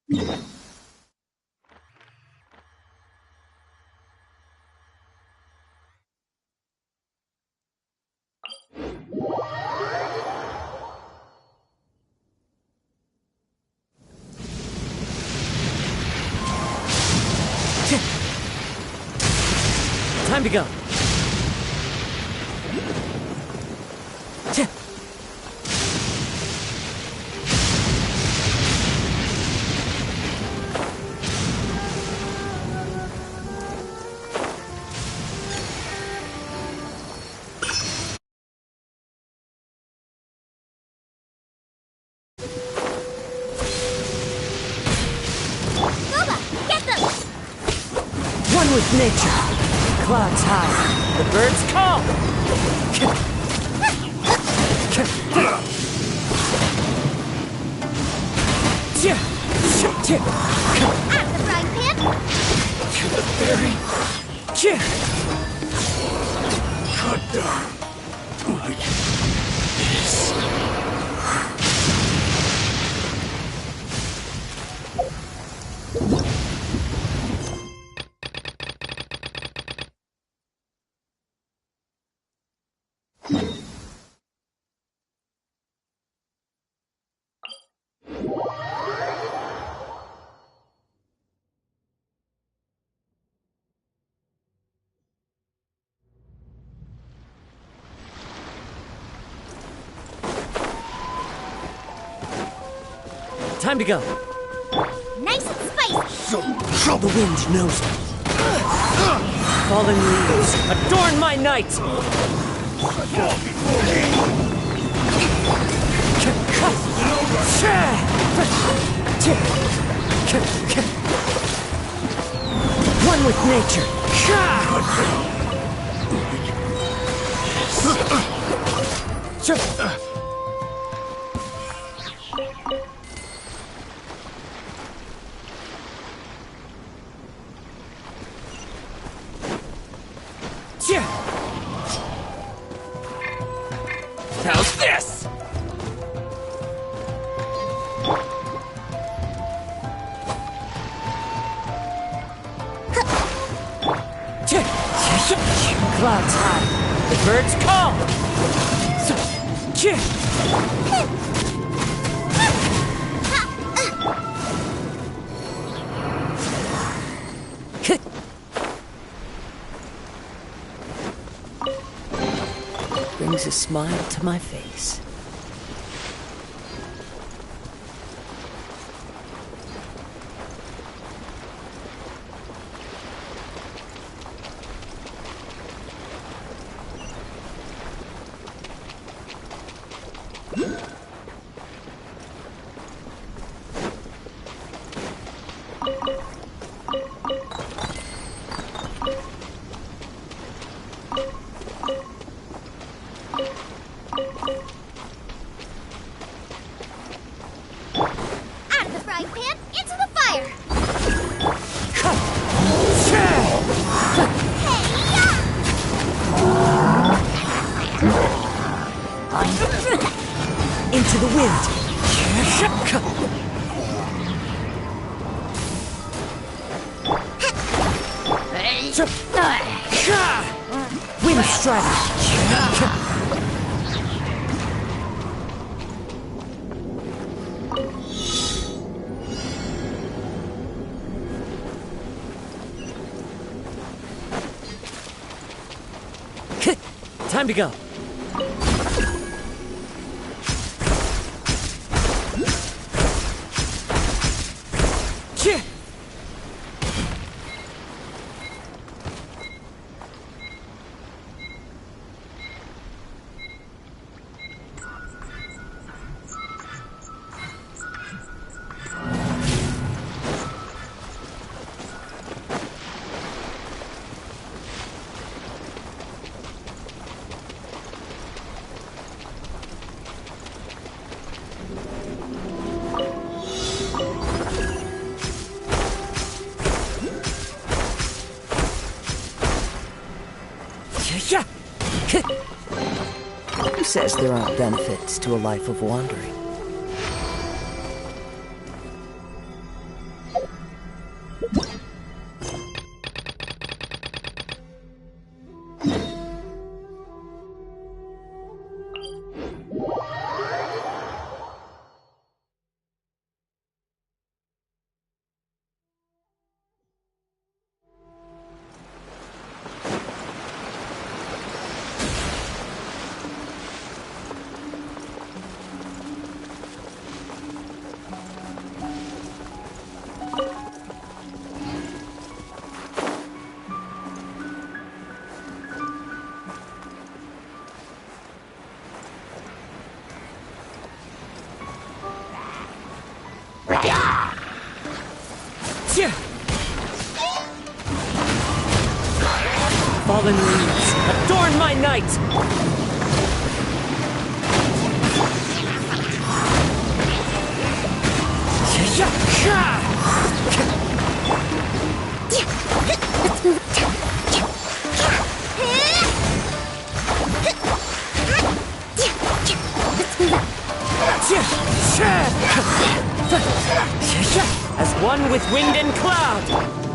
Time to go. One with nature. Clouds high. The birds call. Out of the frying pan. To the berry. Cut down like this. Time to go. Nice and spicy. The wind knows me. Fallen leaves adorn my night. One with nature. How's this? Clouds high. The birds call. Brings a smile to my face. Out of the frying pan, into the fire. Into the wind. Wind strike. Time to go. Who says there aren't benefits to a life of wandering? Fallen leaves, adorn my night! As one with wind and cloud!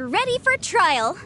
You're ready for trial.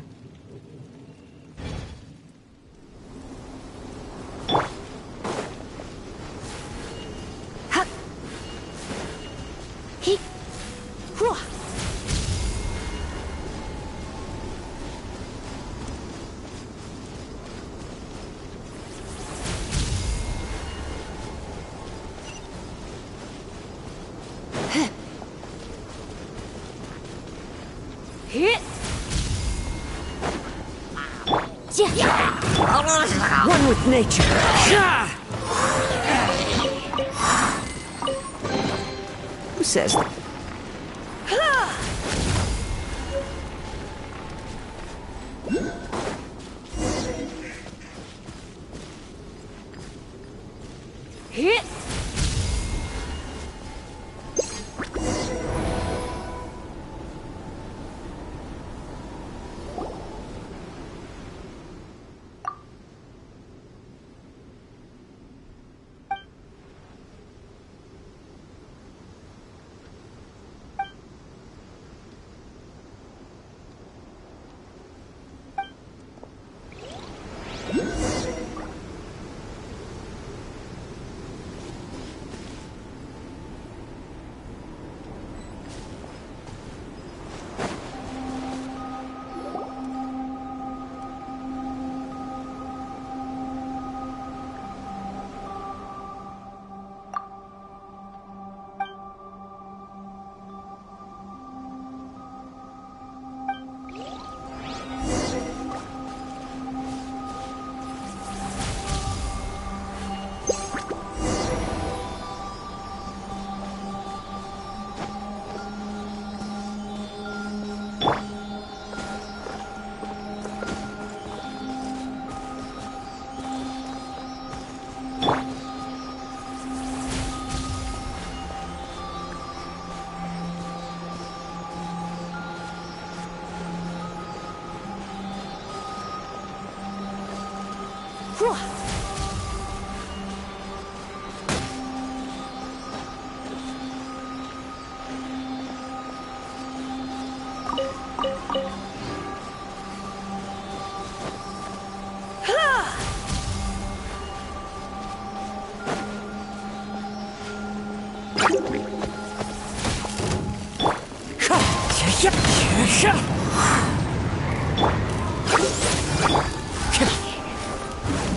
One with nature. Who says that?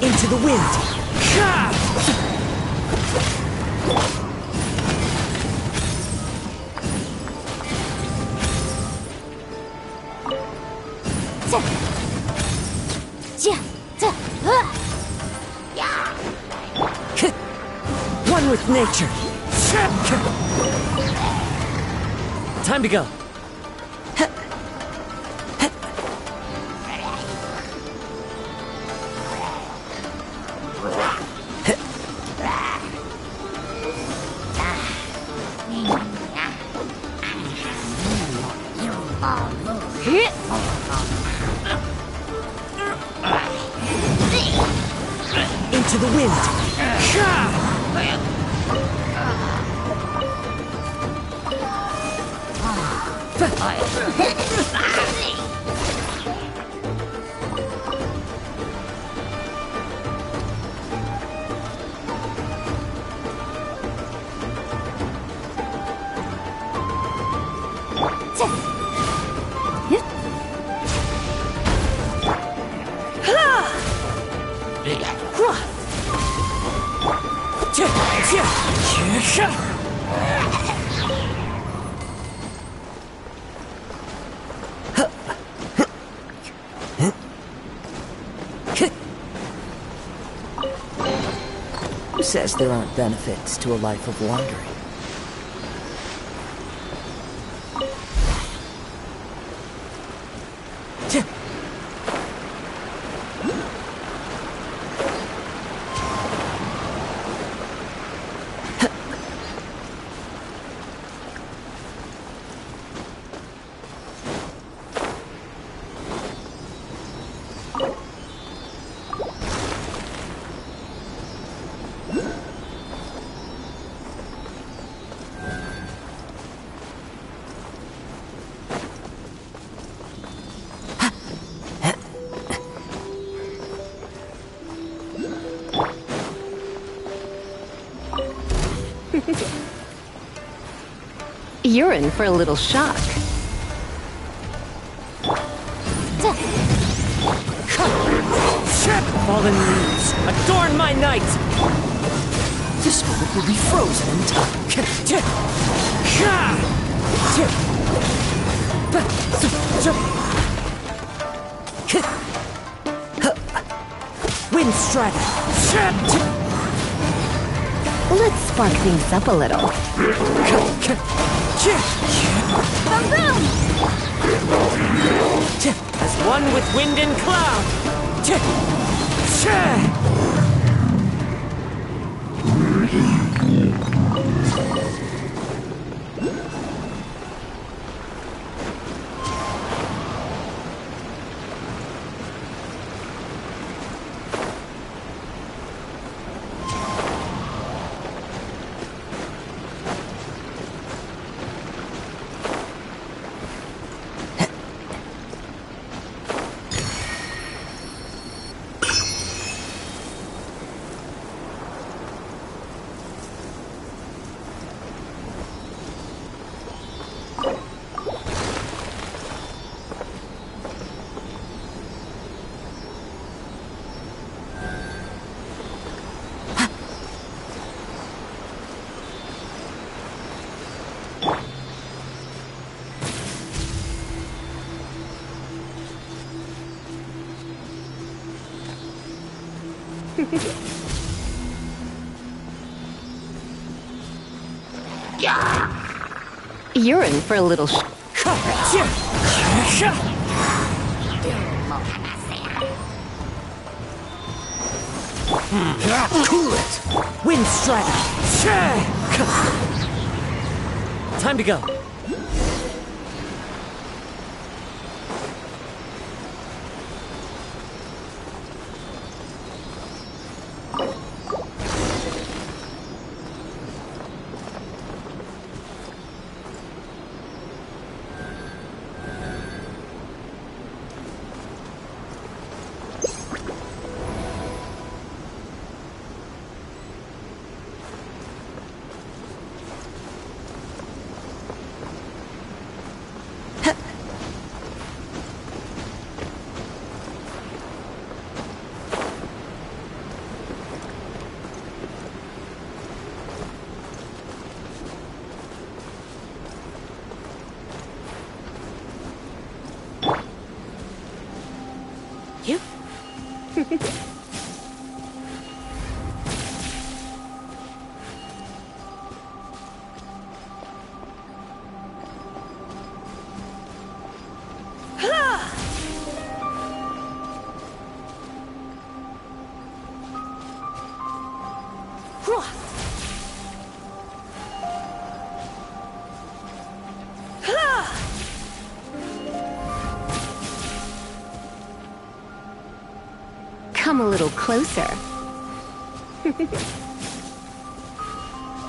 Into the wind. One with nature. Time to go. Into the wind. Who says there aren't benefits to a life of wandering? You're in for a little shock. Fallen leaves, adorn my night! This moment will be frozen in time. Wind strike! Let's spark things up a little. Boom, boom! As one with wind and cloud! You're in for a little Cool it! Wind strike! Time to go. You? Come a little closer.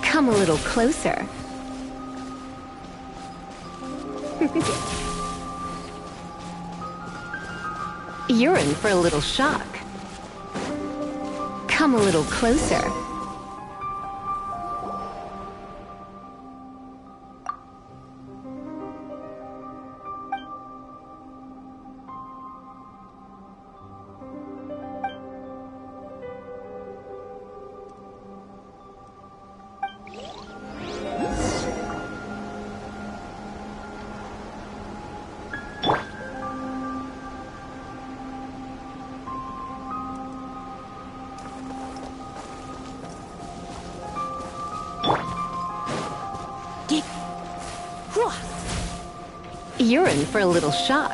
Come a little closer. You're in for a little shock. Come a little closer. You're in for a little shock.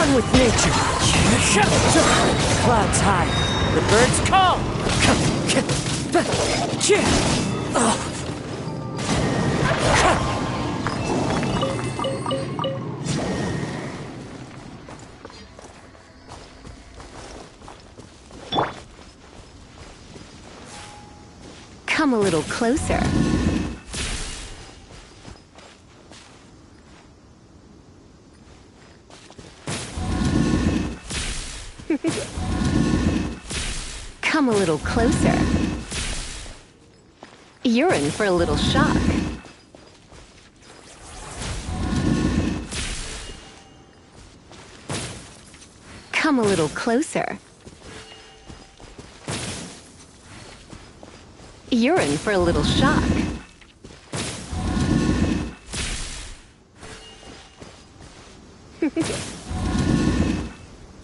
one with nature. Clouds high, the birds call. Come a little closer. Come a little closer. You're in for a little shock. Come a little closer. You're in for a little shock.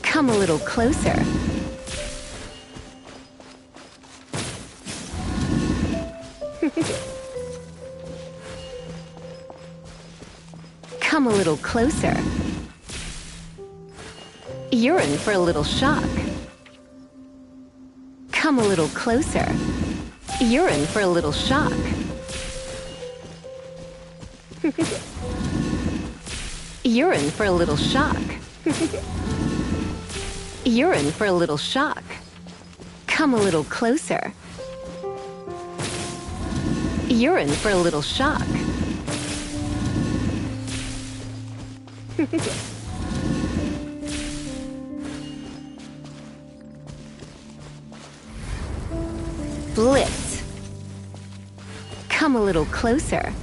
Come a little closer. Come a little closer. You're in for a little shock. Come a little closer. You're in for a little shock. You're in for a little shock. You're in for a little shock. Come a little closer. You're in for a little shock. Blitz. Come a little closer.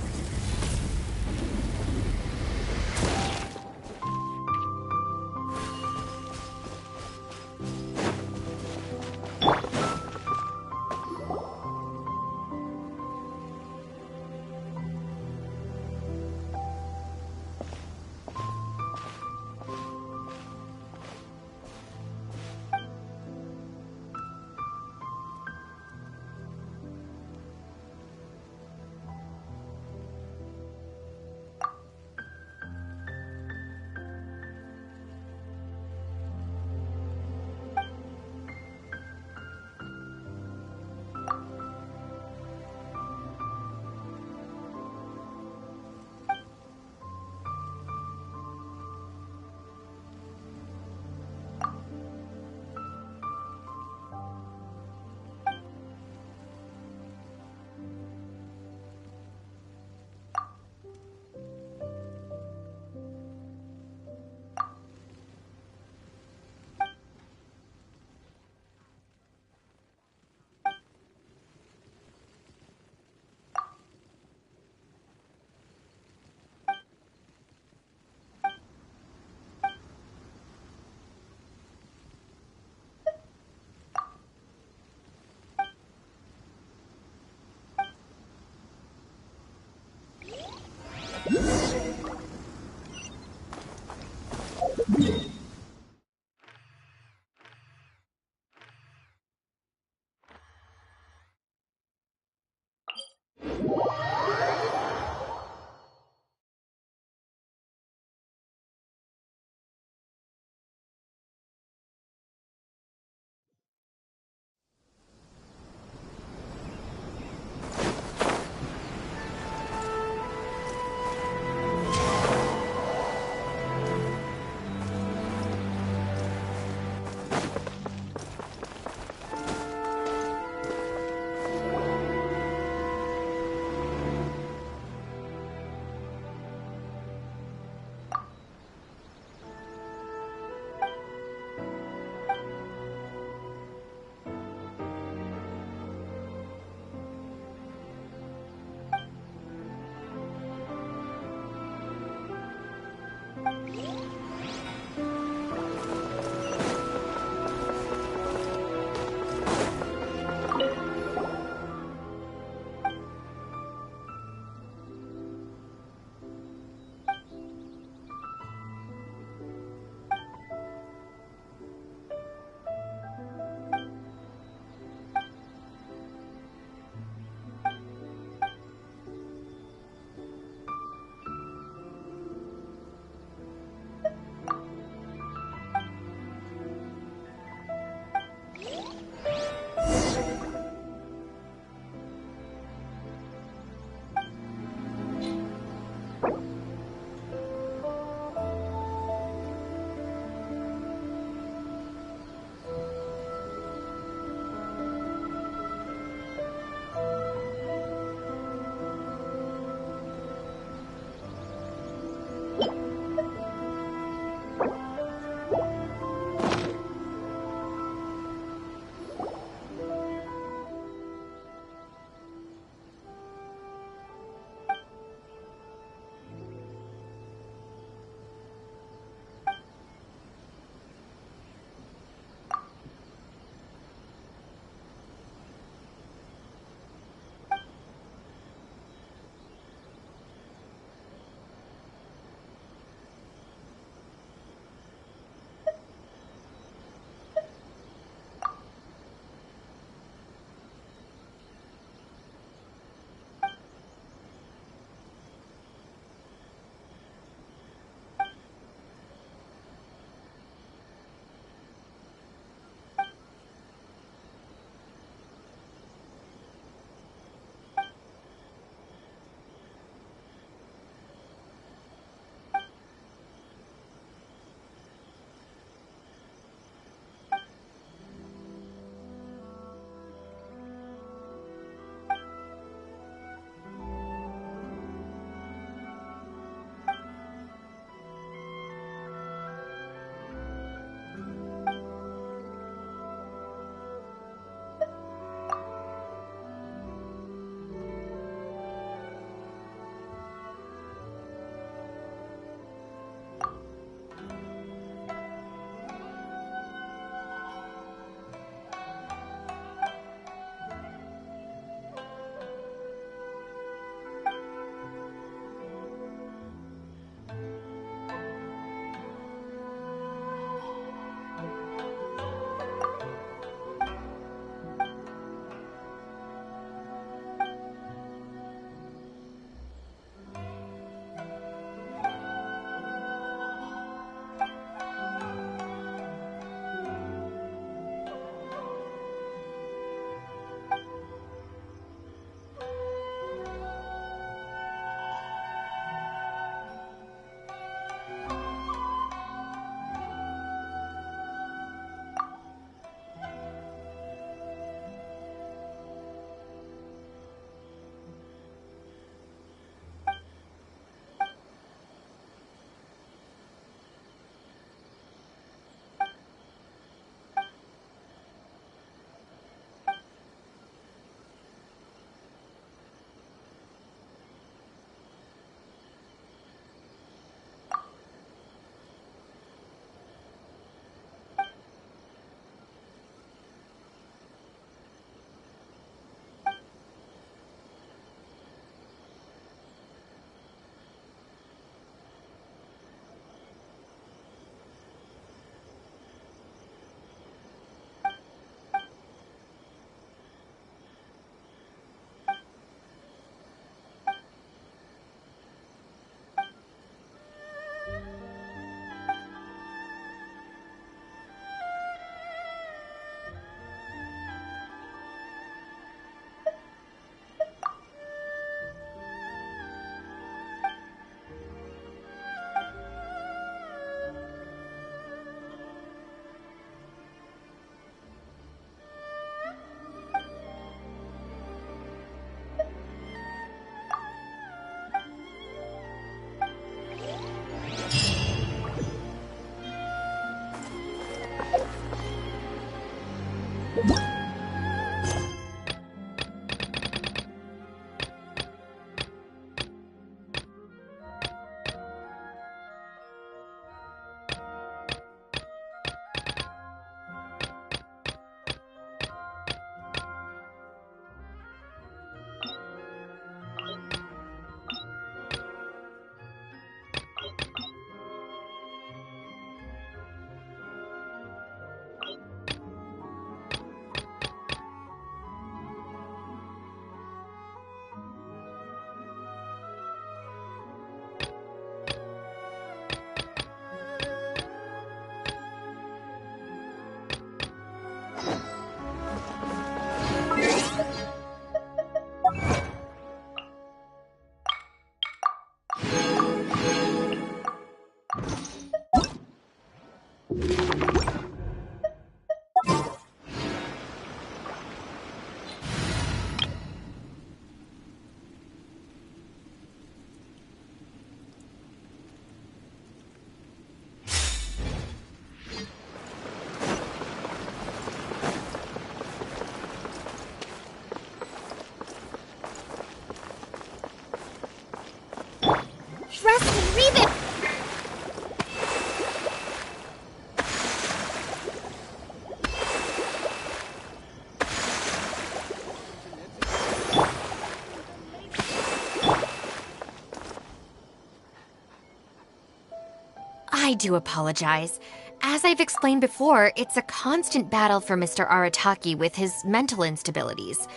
I do apologize. As I've explained before, it's a constant battle for Mr. Arataki with his mental instabilities.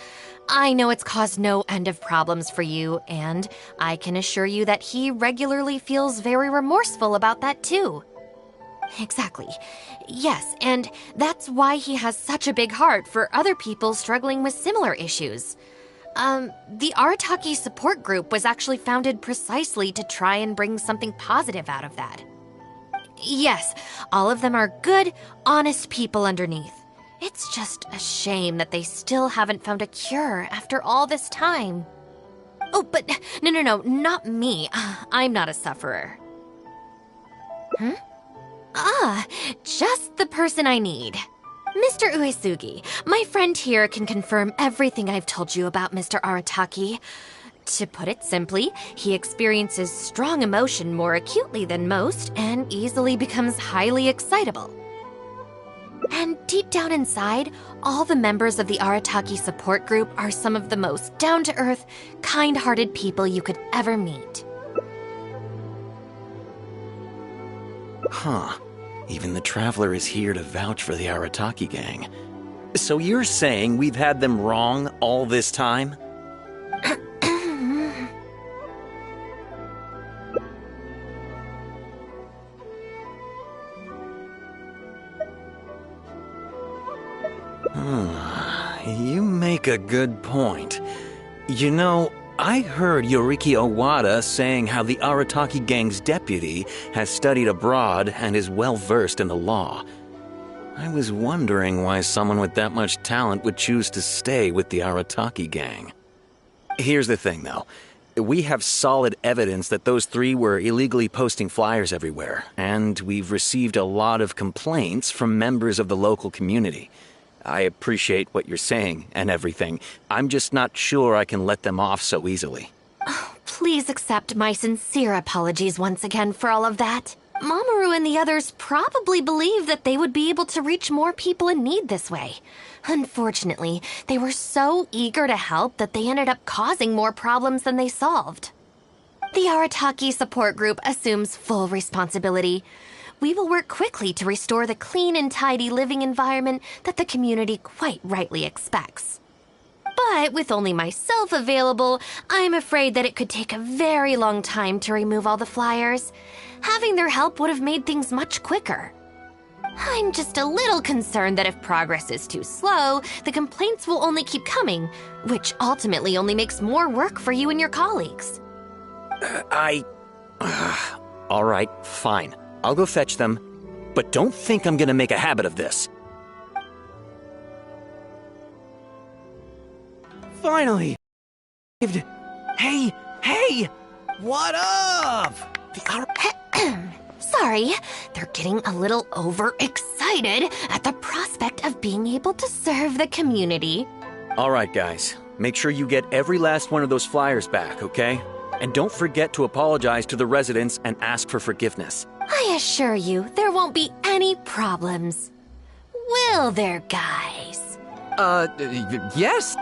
I know it's caused no end of problems for you, and I can assure you that he regularly feels very remorseful about that too. Exactly. Yes, and that's why he has such a big heart for other people struggling with similar issues. The Arataki support group was actually founded precisely to try and bring something positive out of that. Yes, all of them are good, honest people underneath. It's just a shame that they still haven't found a cure after all this time. Oh, but no, not me. I'm not a sufferer. Huh? Ah, just the person I need. Mr. Uesugi, my friend here can confirm everything I've told you about Mr. Arataki. To put it simply, he experiences strong emotion more acutely than most and easily becomes highly excitable. And deep down inside, all the members of the Arataki support group are some of the most down-to-earth, kind-hearted people you could ever meet. Huh. Even the Traveler is here to vouch for the Arataki gang. So you're saying we've had them wrong all this time? You make a good point. You know, I heard Yoriki Owada saying how the Arataki gang's deputy has studied abroad and is well-versed in the law. I was wondering why someone with that much talent would choose to stay with the Arataki gang. Here's the thing, though. We have solid evidence that those three were illegally posting flyers everywhere, and we've received a lot of complaints from members of the local community. I appreciate what you're saying and everything. I'm just not sure I can let them off so easily. Oh, please accept my sincere apologies once again for all of that. Mamoru and the others probably believed that they would be able to reach more people in need this way. Unfortunately, they were so eager to help that they ended up causing more problems than they solved. The Arataki support group assumes full responsibility. We will work quickly to restore the clean and tidy living environment that the community quite rightly expects. But with only myself available, I'm afraid that it could take a very long time to remove all the flyers. Having their help would have made things much quicker. I'm just a little concerned that if progress is too slow, the complaints will only keep coming, which ultimately only makes more work for you and your colleagues. All right, fine. I'll go fetch them, but don't think I'm gonna make a habit of this. Finally! Hey! What up? Sorry, they're getting a little overexcited at the prospect of being able to serve the community. All right, guys. Make sure you get every last one of those flyers back, okay? And don't forget to apologize to the residents and ask for forgiveness. I assure you, there won't be any problems. Will there, guys? Yes!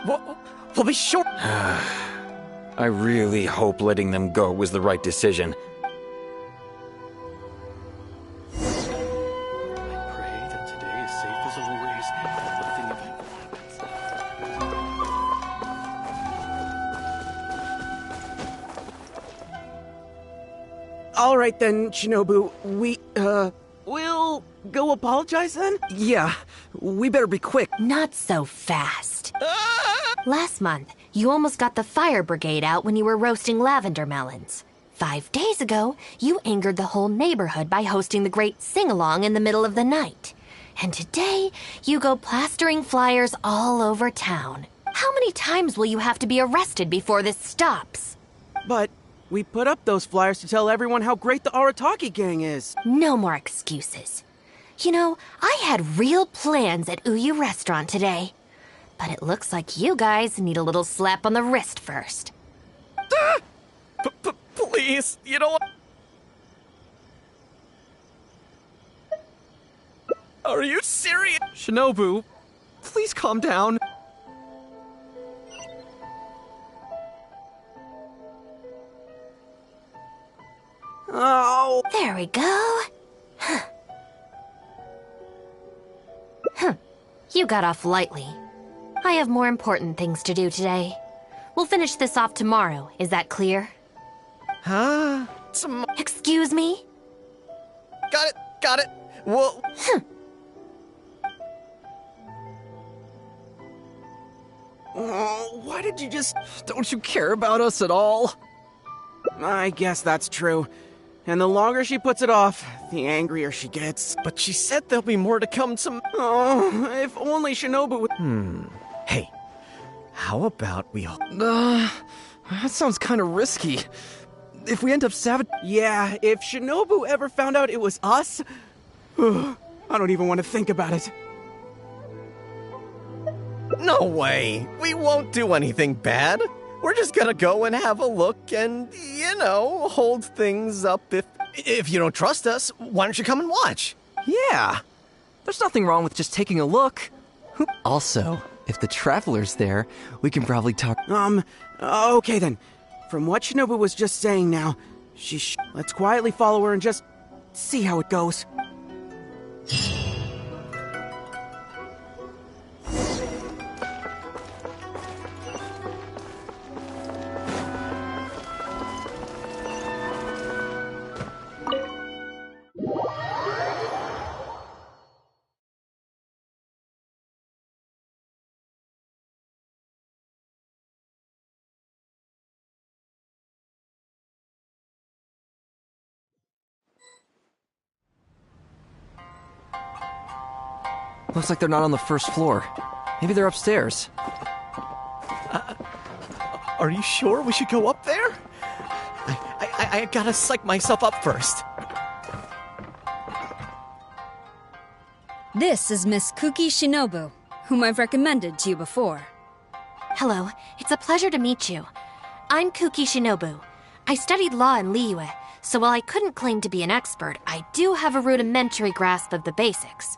We'll be sure. I really hope letting them go was the right decision. I pray that today is safe as always. Nothing eventful happens. All right then, Shinobu. We'll go apologize then? Yeah, we better be quick. Not so fast. Last month, you almost got the fire brigade out when you were roasting lavender melons. 5 days ago, you angered the whole neighborhood by hosting the great sing-along in the middle of the night. And today, you go plastering flyers all over town. How many times will you have to be arrested before this stops? But we put up those flyers to tell everyone how great the Arataki gang is. No more excuses. You know, I had real plans at Uyu Restaurant today. But it looks like you guys need a little slap on the wrist first. Please, you know what? Are you serious? Shinobu, please calm down. Oh. There we go. You got off lightly. I have more important things to do today. We'll finish this off tomorrow, is that clear? Huh? Excuse me? Got it. Well... Oh, why did you just... Don't you care about us at all? I guess that's true. And the longer she puts it off, the angrier she gets. But she said there'll be more to come Oh, if only Shinobu would... Hey, how about we... That sounds kind of risky. If we end up Yeah, if Shinobu ever found out it was us... I don't even want to think about it. No way! We won't do anything bad. We're just gonna go and have a look and, hold things up if you don't trust us, why don't you come and watch? Yeah. There's nothing wrong with just taking a look. Also, if the Traveler's there, we can probably talk... Okay then. From what Shinobu was just saying now, let's quietly follow her and just see how it goes. Looks like they're not on the first floor. Maybe they're upstairs. Are you sure we should go up there? I gotta psych myself up first. This is Miss Kuki Shinobu, whom I've recommended to you before. Hello, it's a pleasure to meet you. I'm Kuki Shinobu. I studied law in Liyue, so while I couldn't claim to be an expert, I do have a rudimentary grasp of the basics.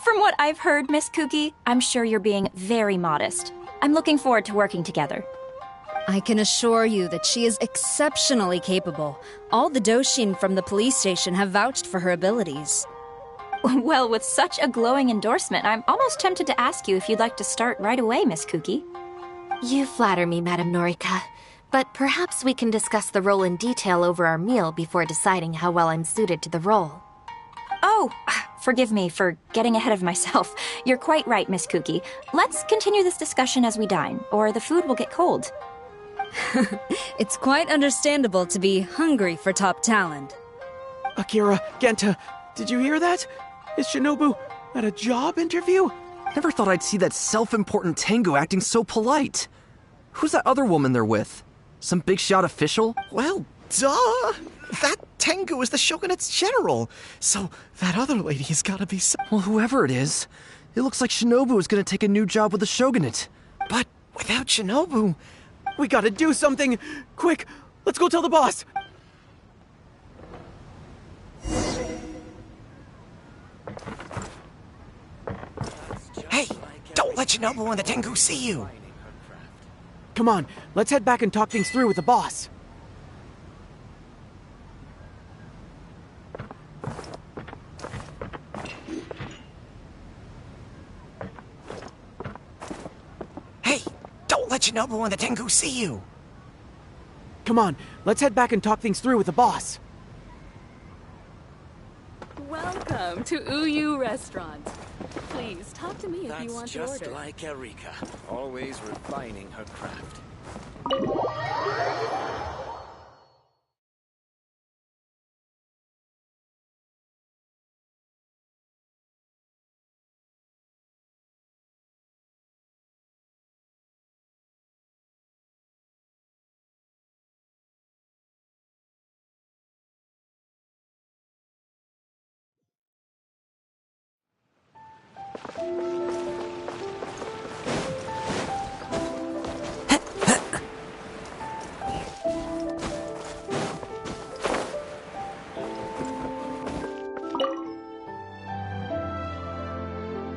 From what I've heard, Miss Kuki, I'm sure you're being very modest. I'm looking forward to working together. I can assure you that she is exceptionally capable. All the Doshin from the police station have vouched for her abilities. Well, with such a glowing endorsement, I'm almost tempted to ask you if you'd like to start right away, Miss Kuki. You flatter me, Madam Norika. But perhaps we can discuss the role in detail over our meal before deciding how well I'm suited to the role. Oh, forgive me for getting ahead of myself. You're quite right, Miss Kuki. Let's continue this discussion as we dine, or the food will get cold. It's quite understandable to be hungry for top talent. Akira, Genta, did you hear that? Is Shinobu at a job interview? Never thought I'd see that self-important Tengu acting so polite. Who's that other woman they're with? Some big shot official? Well, duh! That Tengu is the Shogunate's general, so that other lady has gotta be Well, whoever it is, it looks like Shinobu is gonna take a new job with the Shogunate. But without Shinobu... We gotta do something! Quick, let's go tell the boss! Hey, don't let Shinobu and the Tengu see you! Come on, let's head back and talk things through with the boss. Hey, don't let Shinobu and the Tengu see you! Come on, let's head back and talk things through with the boss. Welcome to Uyu Restaurant. Please, talk to me if you want to order. That's just like Erika, always refining her craft.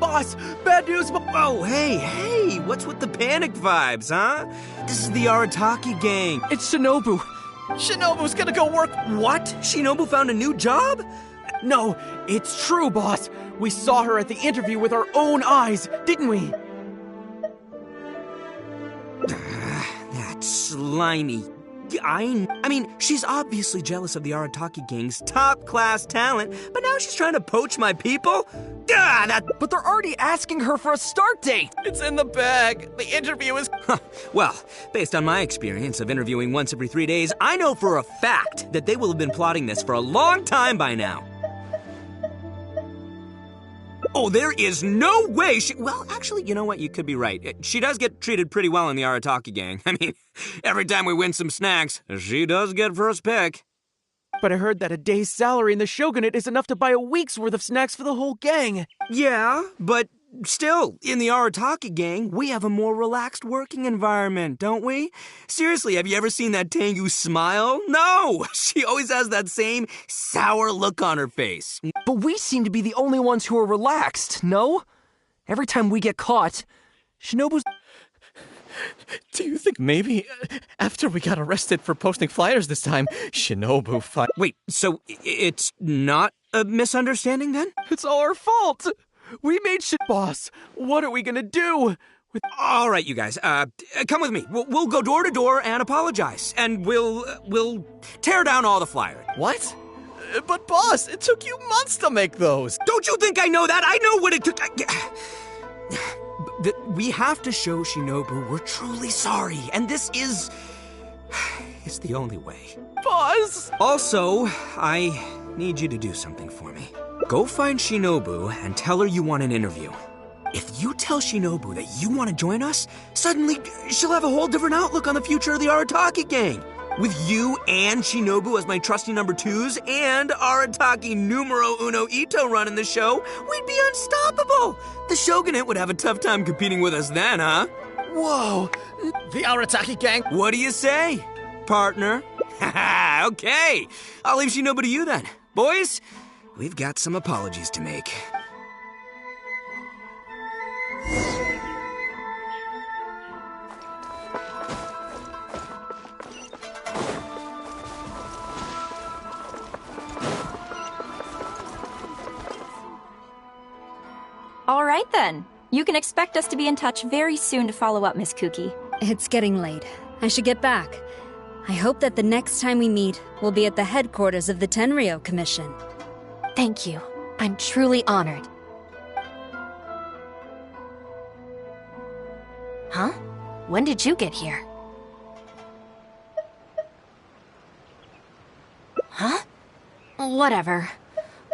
Boss, bad news! Oh, hey, what's with the panic vibes, huh? This is the Arataki gang. It's Shinobu. Shinobu's gonna go work... What? Shinobu found a new job? No, it's true, boss. We saw her at the interview with our own eyes, didn't we? That slimy... I mean, she's obviously jealous of the Arataki gang's top-class talent, but now she's trying to poach my people? But they're already asking her for a start date! It's in the bag. The interview is... Well, based on my experience of interviewing once every 3 days, I know for a fact that they will have been plotting this for a long time by now. Oh, there is no way she... Well, actually, you know what? You could be right. She does get treated pretty well in the Arataki gang. I mean, every time we win some snacks, she does get first pick. But I heard that a day's salary in the shogunate is enough to buy a week's worth of snacks for the whole gang. Yeah, but still, in the Arataki gang, we have a more relaxed working environment, don't we? Seriously, have you ever seen that Tengu smile? No! She always has that same sour look on her face. But we seem to be the only ones who are relaxed, no? Every time we get caught, Shinobu's... Do you think maybe after we got arrested for posting flyers this time, Shinobu Wait, so it's not a misunderstanding then? It's all our fault! We made shit, boss. What are we gonna do? All right, you guys, come with me. We'll go door to door and apologize, and we'll tear down all the flyers. What? But boss, it took you months to make those. Don't you think I know that? I know what it took. We have to show Shinobu we're truly sorry, and this is the only way. Boss! Also, I need you to do something for me. Go find Shinobu and tell her you want an interview. If you tell Shinobu that you want to join us, suddenly she'll have a whole different outlook on the future of the Arataki gang. With you and Shinobu as my trusty number twos and Arataki numero uno Ito running the show, we'd be unstoppable. The shogunate would have a tough time competing with us then, huh? Whoa, the Arataki gang. What do you say, partner? Haha, okay. I'll leave Shinobu to you then. Boys, we've got some apologies to make. All right, then. You can expect us to be in touch very soon to follow up, Miss Kuki. It's getting late. I should get back. I hope that the next time we meet, we'll be at the headquarters of the Tenryou Commission. Thank you. I'm truly honored. Huh? When did you get here? Huh? Whatever.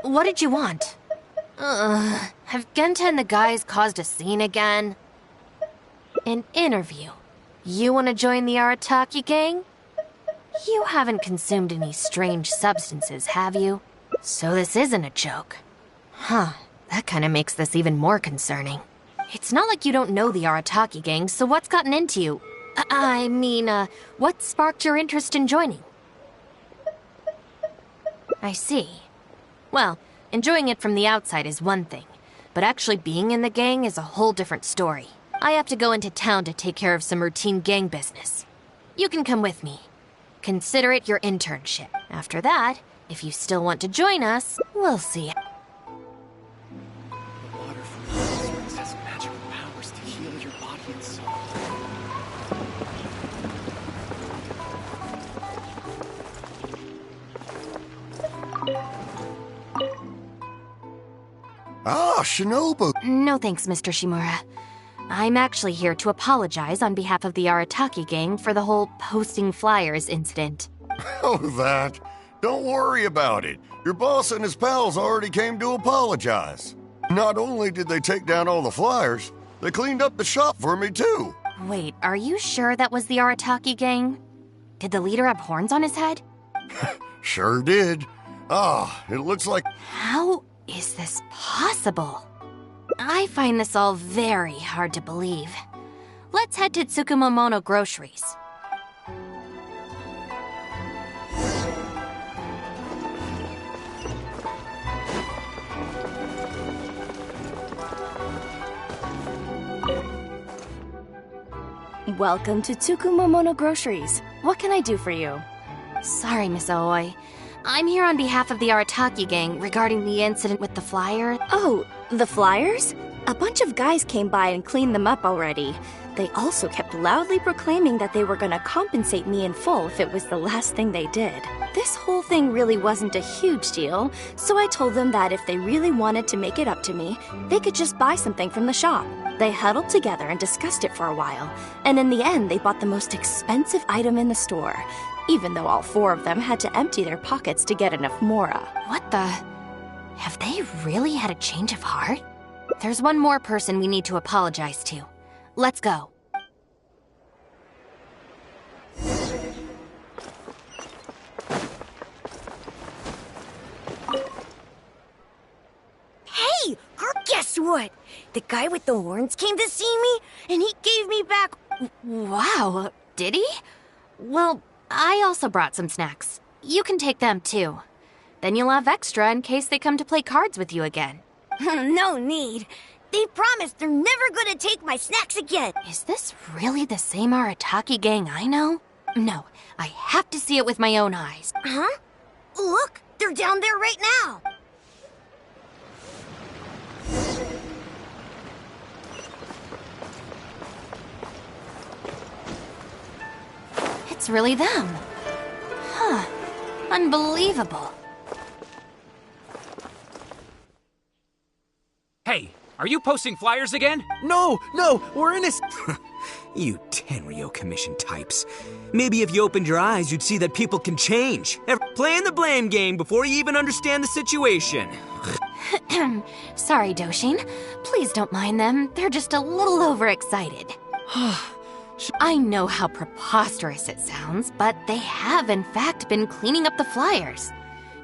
What did you want? Have Genta and the guys caused a scene again? An interview. You want to join the Arataki gang? You haven't consumed any strange substances, have you? So this isn't a joke. Huh, that kind of makes this even more concerning. It's not like you don't know the Arataki gang, so what's gotten into you? What sparked your interest in joining? I see. Well, enjoying it from the outside is one thing, but actually being in the gang is a whole different story. I have to go into town to take care of some routine gang business. You can come with me. Consider it your internship. After that, if you still want to join us, we'll see. The water from the springs has magical powers to heal your body and soul. Ah, Shinobu! No thanks, Mr. Shimura. I'm actually here to apologize on behalf of the Arataki gang for the whole posting flyers incident. Oh, that. Don't worry about it. Your boss and his pals already came to apologize. Not only did they take down all the flyers, they cleaned up the shop for me, too. Wait, are you sure that was the Arataki gang? Did the leader have horns on his head? Sure did. Ah, it looks like... How is this possible? I find this all very hard to believe. Let's head to Tsukumomono Groceries. Welcome to Tsukumomono Groceries. What can I do for you? Sorry, Miss Aoi, I'm here on behalf of the Arataki gang regarding the incident with the flyer. Oh, the flyers? A bunch of guys came by and cleaned them up already. They also kept loudly proclaiming that they were gonna compensate me in full if it was the last thing they did. This whole thing really wasn't a huge deal, so I told them that if they really wanted to make it up to me, they could just buy something from the shop. They huddled together and discussed it for a while, and in the end they bought the most expensive item in the store, even though all 4 of them had to empty their pockets to get enough mora. What the? Have they really had a change of heart? There's one more person we need to apologize to. Let's go. Hey, guess what? The guy with the horns came to see me, and he gave me back... Wow, did he? Well, I also brought some snacks. You can take them too. Then you'll have extra in case they come to play cards with you again. No need. They promised they're never gonna take my snacks again. Is this really the same Arataki gang I know? No, I have to see it with my own eyes. Huh? Look, they're down there right now. It's really them. Huh. Unbelievable. Hey, are you posting flyers again? No, we're innocent. You Tenryo Commission types. Maybe if you opened your eyes, you'd see that people can change. Playing the blame game before you even understand the situation. Sorry, Doshin. Please don't mind them. They're just a little overexcited. I know how preposterous it sounds, but they have in fact been cleaning up the flyers.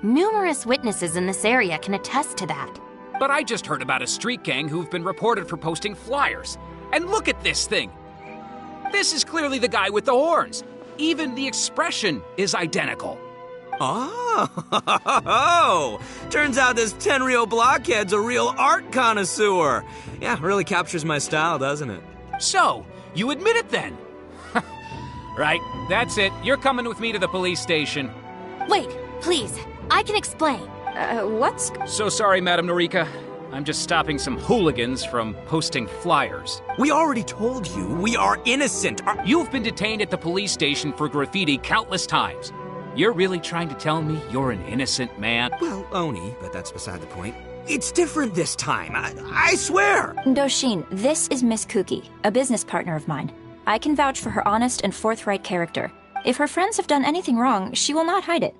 Numerous witnesses in this area can attest to that. But I just heard about a street gang who've been reported for posting flyers. And look at this thing! This is clearly the guy with the horns. Even the expression is identical. Oh, turns out this Tenryo blockhead's a real art connoisseur. Yeah, really captures my style, doesn't it? So, you admit it then? Right, that's it. You're coming with me to the police station. Wait, please. I can explain. What's... So sorry, Madam Norika. I'm just stopping some hooligans from posting flyers. We already told you, we are innocent. You've been detained at the police station for graffiti countless times. You're really trying to tell me you're an innocent man? Well, Oni, but that's beside the point. It's different this time, I swear! Doshin, this is Miss Kuki, a business partner of mine. I can vouch for her honest and forthright character. If her friends have done anything wrong, she will not hide it.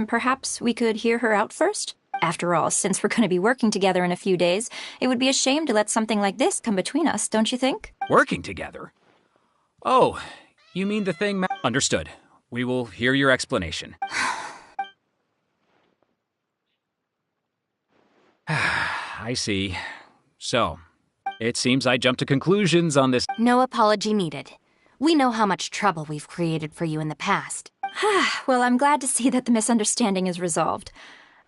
Perhaps we could hear her out first? After all, since we're going to be working together in a few days, it would be a shame to let something like this come between us, don't you think? Working together? Oh, you mean the thing... Understood. We will hear your explanation. I see. So, it seems I jumped to conclusions on this... No apology needed. We know how much trouble we've created for you in the past. Well, I'm glad to see that the misunderstanding is resolved.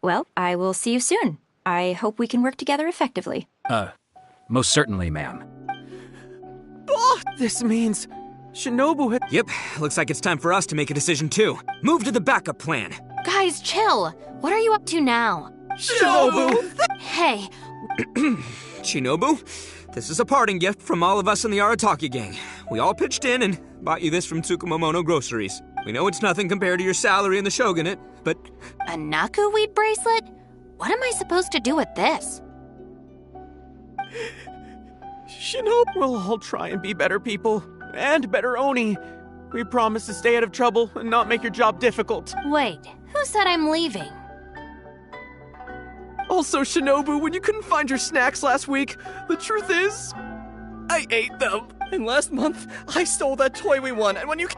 Well, I will see you soon. I hope we can work together effectively. Most certainly, ma'am. Oh, this means... Shinobu had... Yep, looks like it's time for us to make a decision too. Move to the backup plan. Guys, chill. What are you up to now? Shinobu! Hey. Shinobu, this is a parting gift from all of us in the Arataki gang. We all pitched in and bought you this from Tsukumomono Groceries. We know it's nothing compared to your salary in the shogunate, but... A Naku weed bracelet? What am I supposed to do with this? Shinobu, we'll all try and be better people. And better Oni. We promise to stay out of trouble and not make your job difficult. Wait, who said I'm leaving? Also, Shinobu, when you couldn't find your snacks last week, the truth is... I ate them. And last month, I stole that toy we won, and when you...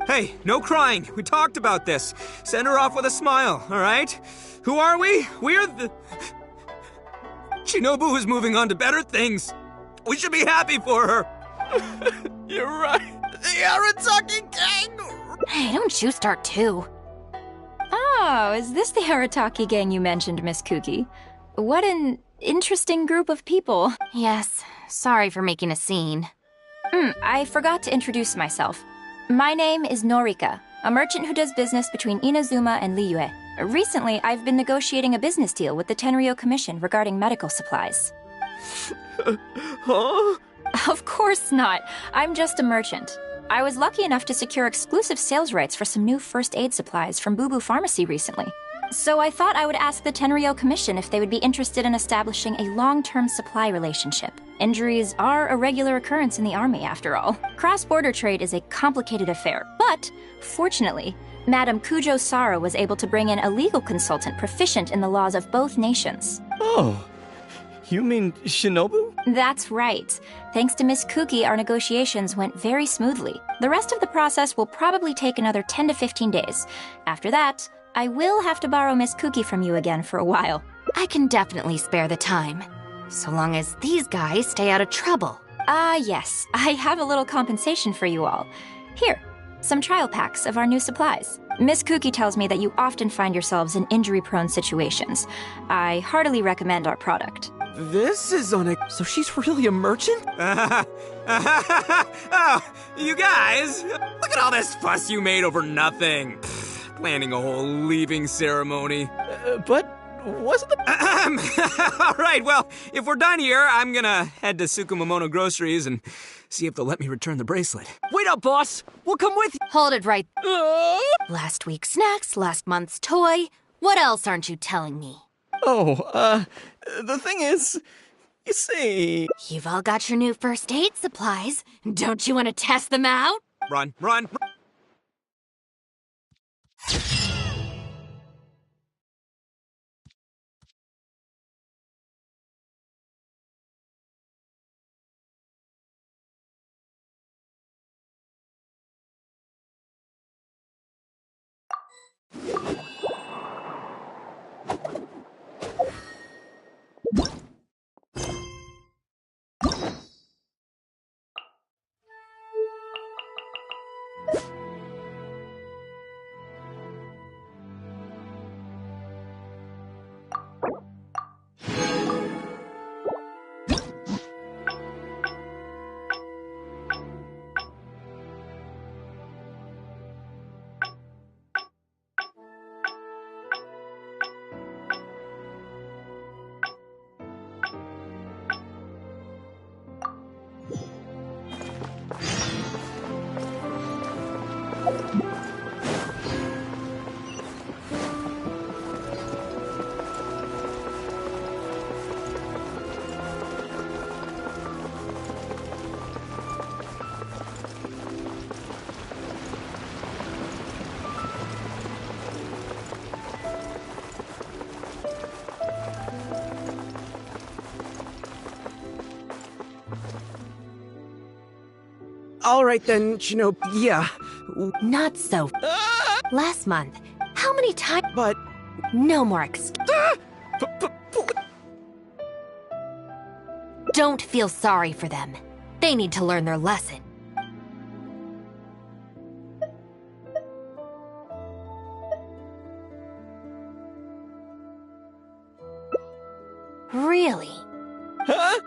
Hey, no crying. We talked about this. Send her off with a smile, all right? Who are we? We're the... Shinobu is moving on to better things. We should be happy for her. You're right. The Arataki gang! Hey, don't you start too. Oh, is this the Arataki gang you mentioned, Miss Kuki? What an interesting group of people. Yes, sorry for making a scene. I forgot to introduce myself. My name is Norika. a merchant who does business between Inazuma and Liyue. Recently, I've been negotiating a business deal with the Tenryo Commission regarding medical supplies. Huh? Of course not. I'm just a merchant. I was lucky enough to secure exclusive sales rights for some new first aid supplies from Boo Boo Pharmacy recently. So I thought I would ask the Tenryo Commission if they would be interested in establishing a long-term supply relationship. Injuries are a regular occurrence in the army, after all. Cross-border trade is a complicated affair, but fortunately, Madame Kujo Sara was able to bring in a legal consultant proficient in the laws of both nations. Oh, you mean Shinobu? That's right. Thanks to Miss Kuki, our negotiations went very smoothly. The rest of the process will probably take another 10 to 15 days. After that, I will have to borrow Miss Kuki from you again for a while. I can definitely spare the time, so long as these guys stay out of trouble. Yes. I have a little compensation for you all. Here, some trial packs of our new supplies. Miss Kuki tells me that you often find yourselves in injury-prone situations. I heartily recommend our product. This is So she's really a merchant? Oh, you guys! Look at all this fuss you made over nothing. Planning a whole leaving ceremony. But wasn't the... All right, well, if we're done here, I'm gonna head to Tsukumomono Groceries and see if they'll let me return the bracelet. Wait up, boss! We'll come with you! Hold it right. Last week's snacks, last month's toy. What else aren't you telling me? Oh, the thing is, you see... You've all got your new first aid supplies. Don't you want to test them out? Run, run! All right then, Shinobu. Yeah. Not so. Last month, how many times? But... No more excuse. Don't feel sorry for them. They need to learn their lesson. Really? Huh?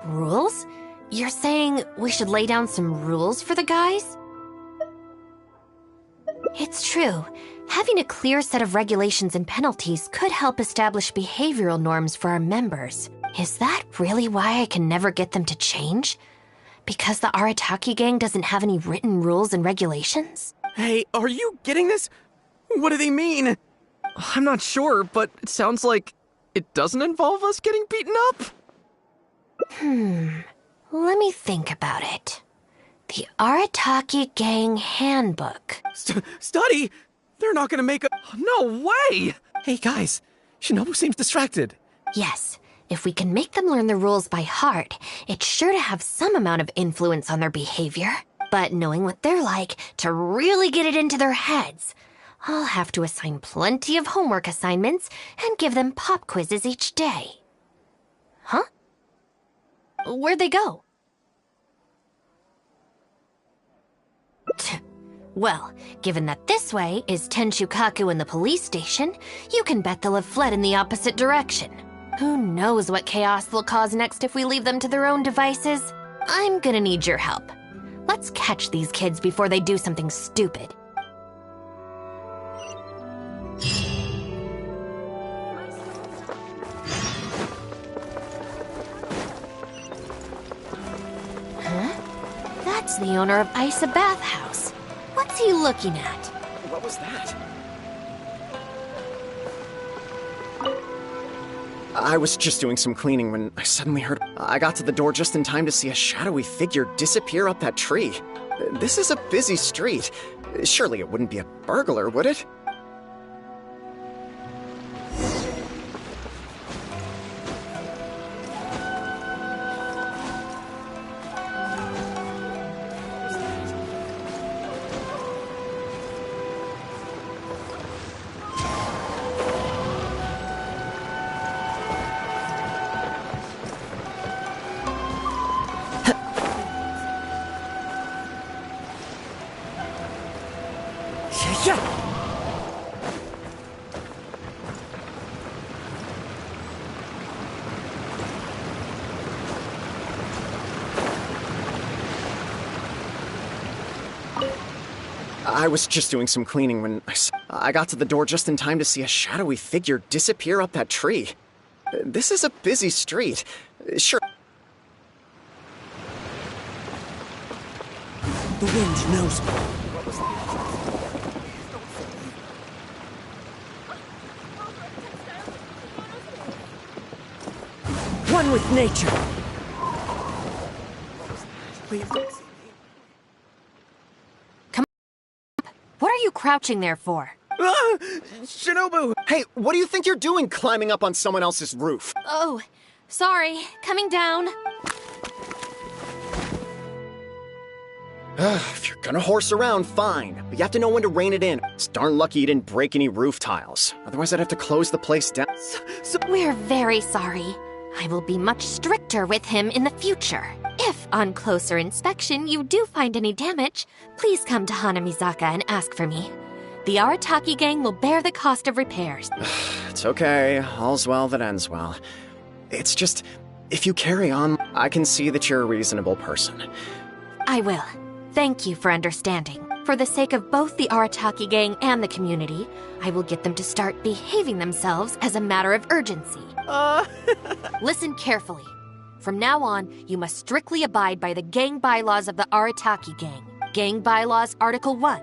Rules? You're saying we should lay down some rules for the guys? It's true. Having a clear set of regulations and penalties could help establish behavioral norms for our members. Is that really why I can never get them to change? Because the Arataki gang doesn't have any written rules and regulations? Hey, are you getting this? What do they mean? I'm not sure, but it sounds like it doesn't involve us getting beaten up. Let me think about it. The Arataki Gang Handbook. Study? They're not gonna make a... No way! Hey guys, Shinobu seems distracted. Yes, if we can make them learn the rules by heart, it's sure to have some amount of influence on their behavior. But knowing what they're like, to really get it into their heads, I'll have to assign plenty of homework assignments and give them pop quizzes each day. Huh? Where'd they go? Well, given that this way is Tenshukaku and the police station, you can bet they'll have fled in the opposite direction. Who knows what chaos they'll cause next if we leave them to their own devices? I'm gonna need your help. Let's catch these kids before they do something stupid. Huh? That's the owner of Isa Bathhouse. What's he looking at? What was that? I was just doing some cleaning when I suddenly heard... I got to the door just in time to see a shadowy figure disappear up that tree. This is a busy street. Surely it wouldn't be a burglar, would it? I was just doing some cleaning when I got to the door just in time to see a shadowy figure disappear up that tree. This is a busy street. Sure. The wind knows me. One with nature. What are you crouching there for? Shinobu! Hey, what do you think you're doing climbing up on someone else's roof? Oh, sorry. Coming down. If you're gonna horse around, fine. But you have to know when to rein it in. It's darn lucky you didn't break any roof tiles. Otherwise, I'd have to close the place down. We're very sorry. I will be much stricter with him in the future. If, on closer inspection, you do find any damage, please come to Hanamizaka and ask for me. The Arataki gang will bear the cost of repairs. It's okay. All's well that ends well. It's just, if you carry on, I can see that you're a reasonable person. I will. Thank you for understanding. For the sake of both the Arataki gang and the community, I will get them to start behaving themselves as a matter of urgency. Listen carefully. From now on, you must strictly abide by the gang bylaws of the Arataki gang. Gang bylaws Article 1.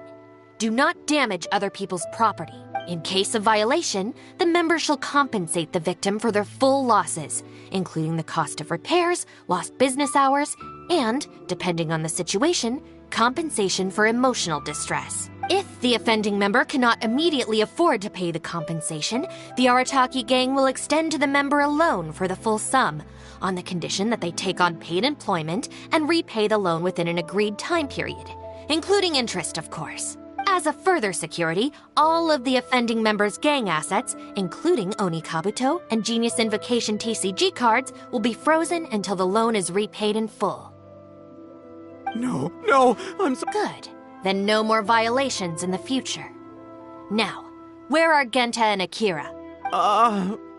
Do not damage other people's property. In case of violation, the member shall compensate the victim for their full losses, including the cost of repairs, lost business hours, and, depending on the situation, compensation for emotional distress. If the offending member cannot immediately afford to pay the compensation, the Arataki gang will extend to the member a loan for the full sum, on the condition that they take on paid employment and repay the loan within an agreed time period, including interest, of course. As a further security, all of the offending member's gang assets, including Oni Kabuto and Genius Invocation TCG cards, will be frozen until the loan is repaid in full. No, I'm so... Good. Then no more violations in the future. Now, where are Genta and Akira?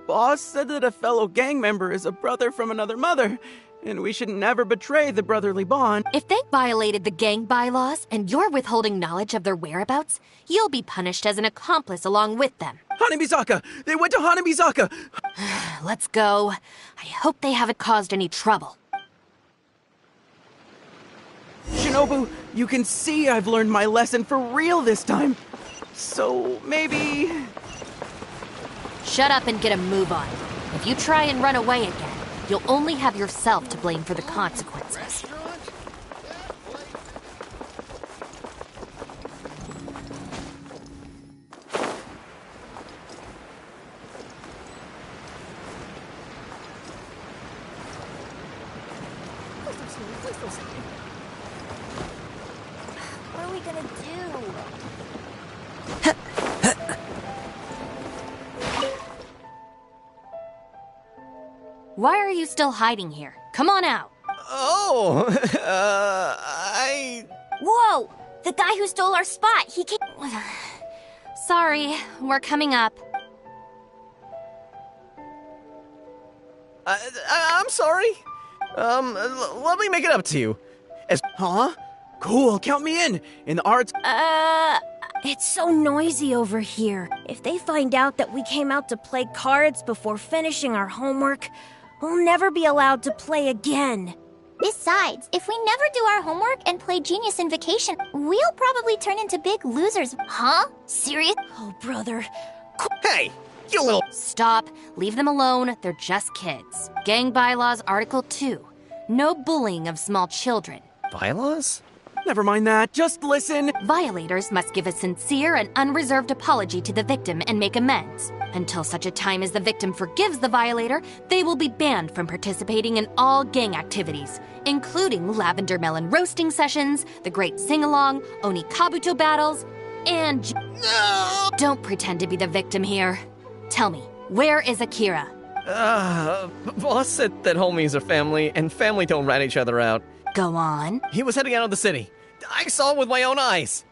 Boss said that a fellow gang member is a brother from another mother, and we should never betray the brotherly bond. If they violated the gang bylaws and you're withholding knowledge of their whereabouts, you'll be punished as an accomplice along with them. Hanamizaka! They went to Hanamizaka! Let's go. I hope they haven't caused any trouble. Shinobu, you can see I've learned my lesson for real this time. So, maybe... Shut up and get a move on. If you try and run away again, you'll only have yourself to blame for the consequences. What are we gonna do? Why are you still hiding here? Come on out. Oh, Whoa! The guy who stole our spot, he came... Sorry, we're coming up. I'm sorry. Let me make it up to you. Huh? Cool, count me in the arts. It's so noisy over here. If they find out that we came out to play cards before finishing our homework, we'll never be allowed to play again. Besides, if we never do our homework and play Genius in vacation, we'll probably turn into big losers. Huh? Serious? Oh, brother. Hey, you little... Stop. Leave them alone. They're just kids. Gang Bylaws Article 2. No bullying of small children. Bylaws? Never mind that, just listen. Violators must give a sincere and unreserved apology to the victim and make amends. Until such a time as the victim forgives the violator, they will be banned from participating in all gang activities, including lavender melon roasting sessions, the great sing-along, Oni Kabuto battles, and... No! Don't pretend to be the victim here. Tell me, where is Akira? Boss said that homies are family, and family don't rat each other out. Go on. He was heading out of the city. I saw it with my own eyes.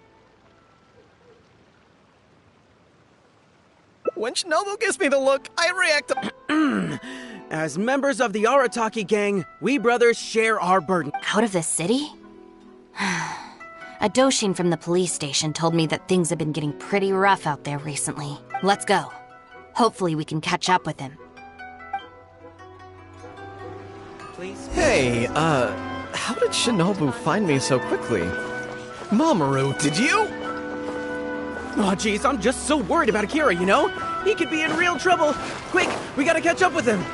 When Shinobu gives me the look, I react to... As members of the Arataki gang, we brothers share our burden. Out of the city? A Doshin from the police station told me that things have been getting pretty rough out there recently. Let's go. Hopefully we can catch up with him. Please? Hey, how did Shinobu find me so quickly? Mamoru, did you? Oh, jeez, I'm just so worried about Akira, you know? He could be in real trouble. Quick, we gotta catch up with him.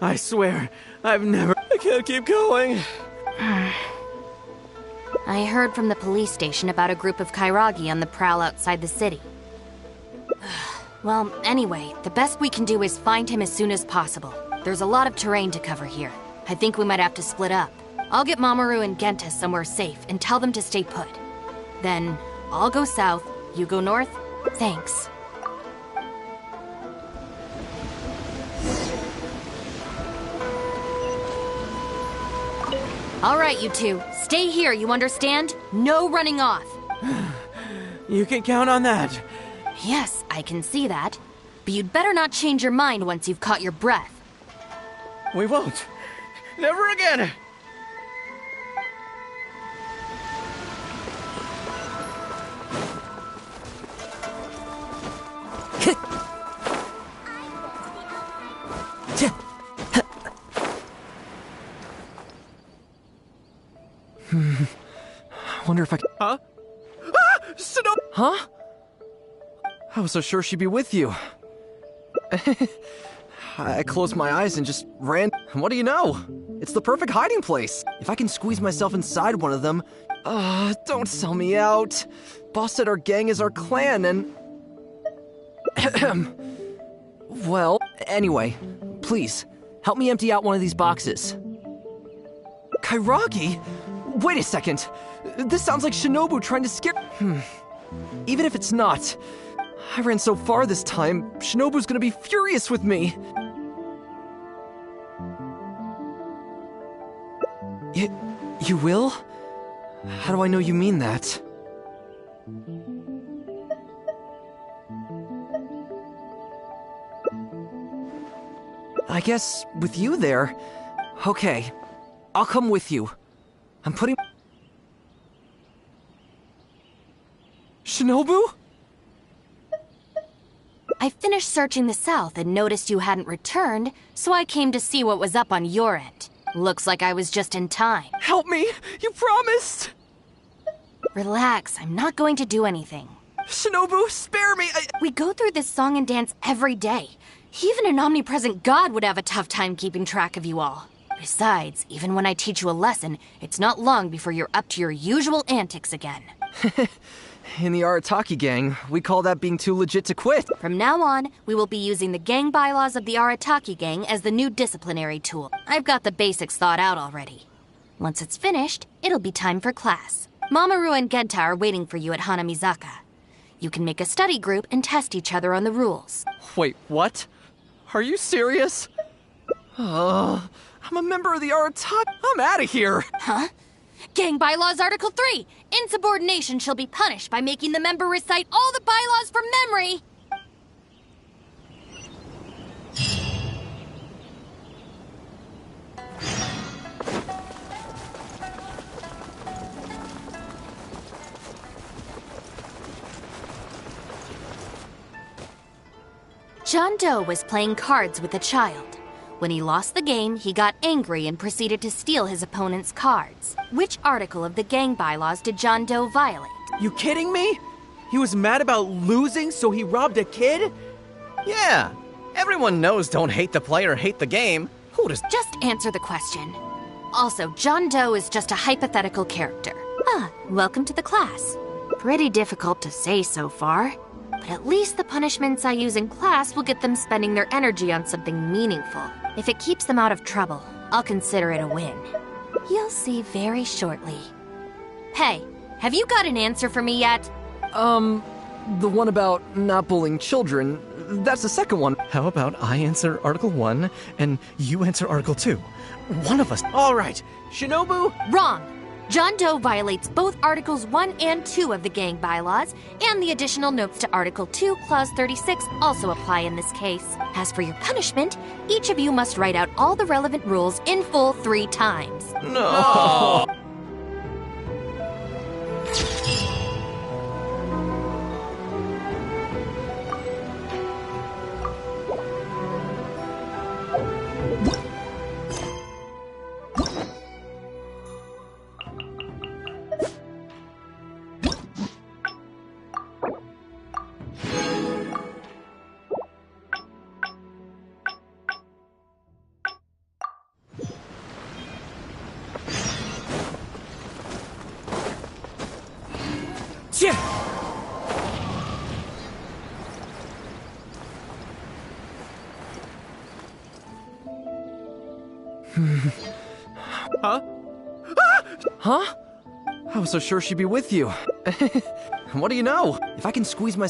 I swear, I've never... I can't keep going. I heard from the police station about a group of Kairagi on the prowl outside the city. Well, anyway, the best we can do is find him as soon as possible. There's a lot of terrain to cover here. I think we might have to split up. I'll get Mamoru and Genta somewhere safe and tell them to stay put. Then, I'll go south, you go north. Thanks. All right, you two. Stay here, you understand? No running off. You can count on that. Yes, I can see that. But you'd better not change your mind once you've caught your breath. We won't. Never again. I wonder if I can... Huh? Ah! Shinobu! Huh? I was so sure she'd be with you. I closed my eyes and just ran. What do you know? It's the perfect hiding place. If I can squeeze myself inside one of them... don't sell me out. Boss said our gang is our clan and... Well, anyway, please, help me empty out one of these boxes. Kairagi? Wait a second. This sounds like Shinobu trying to scare... Even if it's not, I ran so far this time, Shinobu's gonna be furious with me. You will? How do I know you mean that? I guess with you there... Okay, I'll come with you. I'm putting... Shinobu? I finished searching the south and noticed you hadn't returned, so I came to see what was up on your end. Looks like I was just in time. Help me! You promised! Relax, I'm not going to do anything. Shinobu, spare me! We go through this song and dance every day. Even an omnipresent god would have a tough time keeping track of you all. Besides, even when I teach you a lesson, it's not long before you're up to your usual antics again. In the Arataki gang, we call that being too legit to quit. From now on, we will be using the gang bylaws of the Arataki gang as the new disciplinary tool. I've got the basics thought out already. Once it's finished, it'll be time for class. Mamoru and Genta are waiting for you at Hanamizaka. You can make a study group and test each other on the rules. Wait, what? Are you serious? I'm a member of the Arataki. I'm out of here. Huh? Gang Bylaws Article 3. Insubordination shall be punished by making the member recite all the bylaws from memory. John Doe was playing cards with a child. When he lost the game, he got angry and proceeded to steal his opponent's cards. Which article of the gang bylaws did John Doe violate? You kidding me? He was mad about losing, so he robbed a kid? Yeah. Everyone knows don't hate the player, hate the game. Who does... Just answer the question. Also, John Doe is just a hypothetical character. Ah, welcome to the class. Pretty difficult to say so far. But at least the punishments I use in class will get them spending their energy on something meaningful. If it keeps them out of trouble, I'll consider it a win. You'll see very shortly. Hey, have you got an answer for me yet? The one about not bullying children, that's the second one. How about I answer Article 1 and you answer Article 2? One of us. All right. Shinobu? Wrong. John Doe violates both Articles 1 and 2 of the gang bylaws, and the additional notes to Article 2, Clause 36 also apply in this case. As for your punishment, each of you must write out all the relevant rules in full 3 times. No! Huh? Huh? I was so sure she'd be with you. What do you know? If I can squeeze my...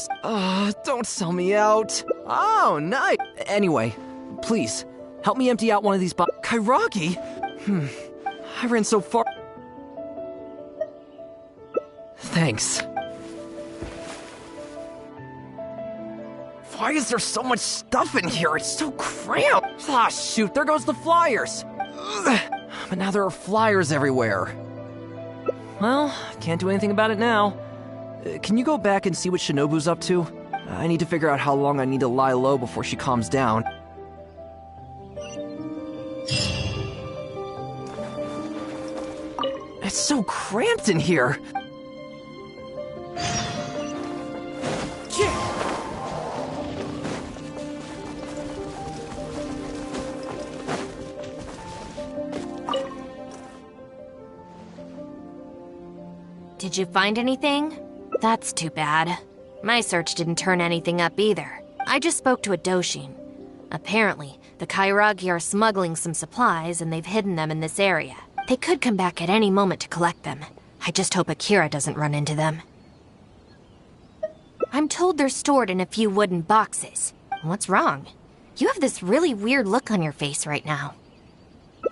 don't sell me out. Oh, nice. Anyway, please, help me empty out one of these Kairagi? I ran so far... Thanks. Why is there so much stuff in here? It's so cramped. Ah, shoot, there goes the flyers. Ugh. But now there are flyers everywhere. Well, can't do anything about it now. Can you go back and see what Shinobu's up to? I need to figure out how long I need to lie low before she calms down. It's so cramped in here. Did you find anything? That's too bad. My search didn't turn anything up either. I just spoke to a Doshin. Apparently, the Kairagi are smuggling some supplies and they've hidden them in this area. They could come back at any moment to collect them. I just hope Akira doesn't run into them. I'm told they're stored in a few wooden boxes. What's wrong? You have this really weird look on your face right now.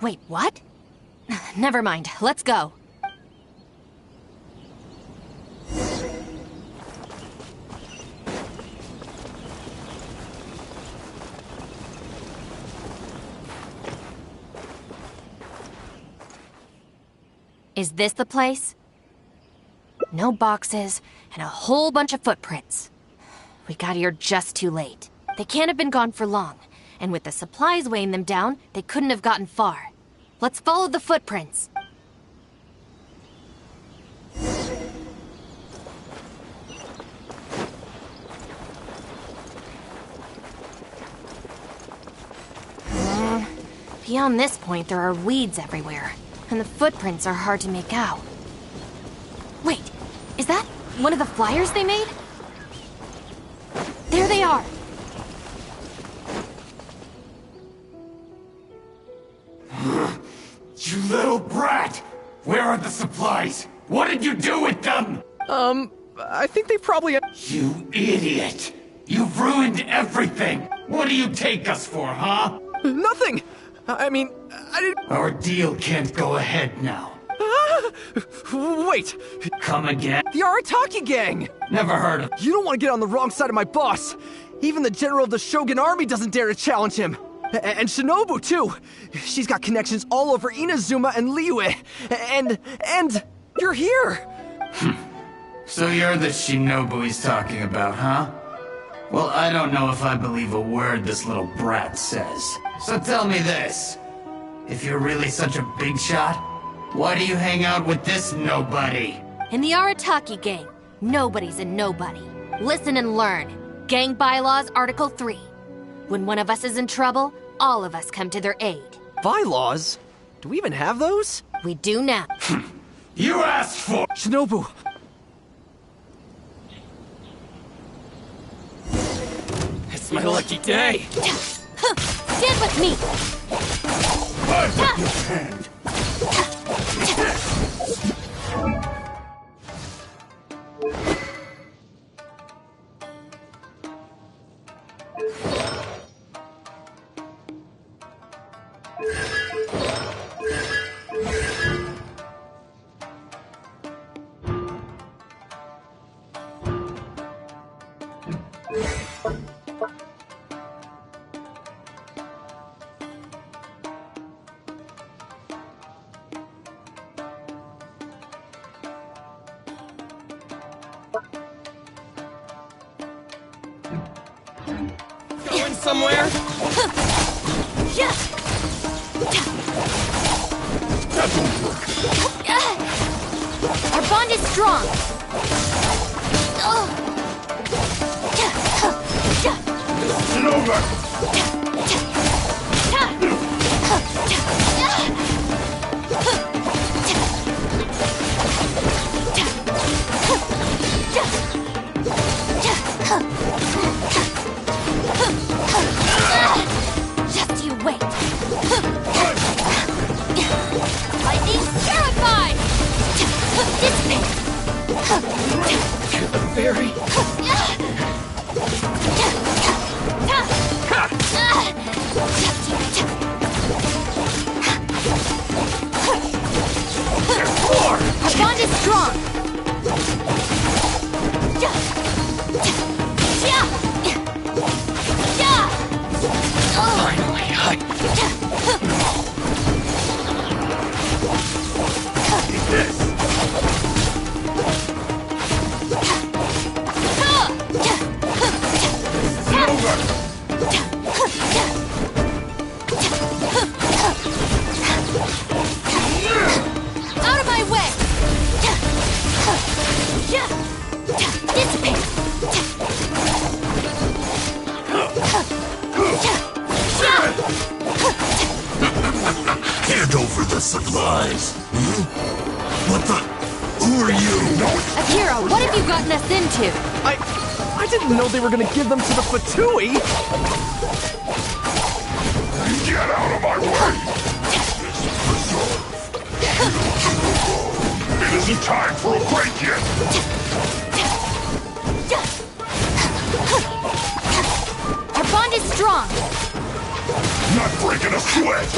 Wait, what? Never mind, let's go. Is this the place? No boxes, and a whole bunch of footprints. We got here just too late. They can't have been gone for long, and with the supplies weighing them down, they couldn't have gotten far. Let's follow the footprints. Beyond this point, there are weeds everywhere. And the footprints are hard to make out. Wait, is that one of the flyers they made? There they are! You little brat! Where are the supplies? What did you do with them? I think they probably... You idiot! You've ruined everything! What do you take us for, huh? Nothing! I mean, I didn't... Our deal can't go ahead now. Wait! Come again? The Arataki gang! Never heard of... You don't want to get on the wrong side of my boss! Even the general of the Shogun army doesn't dare to challenge him! And Shinobu, too! She's got connections all over Inazuma and Liyue! And... you're here! So you're the Shinobu he's talking about, huh? Well, I don't know if I believe a word this little brat says. So tell me this. If you're really such a big shot, why do you hang out with this nobody? In the Arataki gang, nobody's a nobody. Listen and learn. Gang Bylaws, Article 3. When one of us is in trouble, all of us come to their aid. Bylaws? Do we even have those? We do now. You asked for... Shinobu! It's my lucky day! Stand with me! Your hand. Going somewhere? Our bond is strong. It's over. Just you wait. Lightning terrified. Dissipate. The fairy. Our bond is strong. Finally, Out of my way! Dissipate! Hand over the supplies. What the? Who are you? Akira, what have you gotten us into? I didn't know they were gonna give them to the Fatui! Get out of my way! It isn't time for a break yet! Our bond is strong! Not breaking a sweat!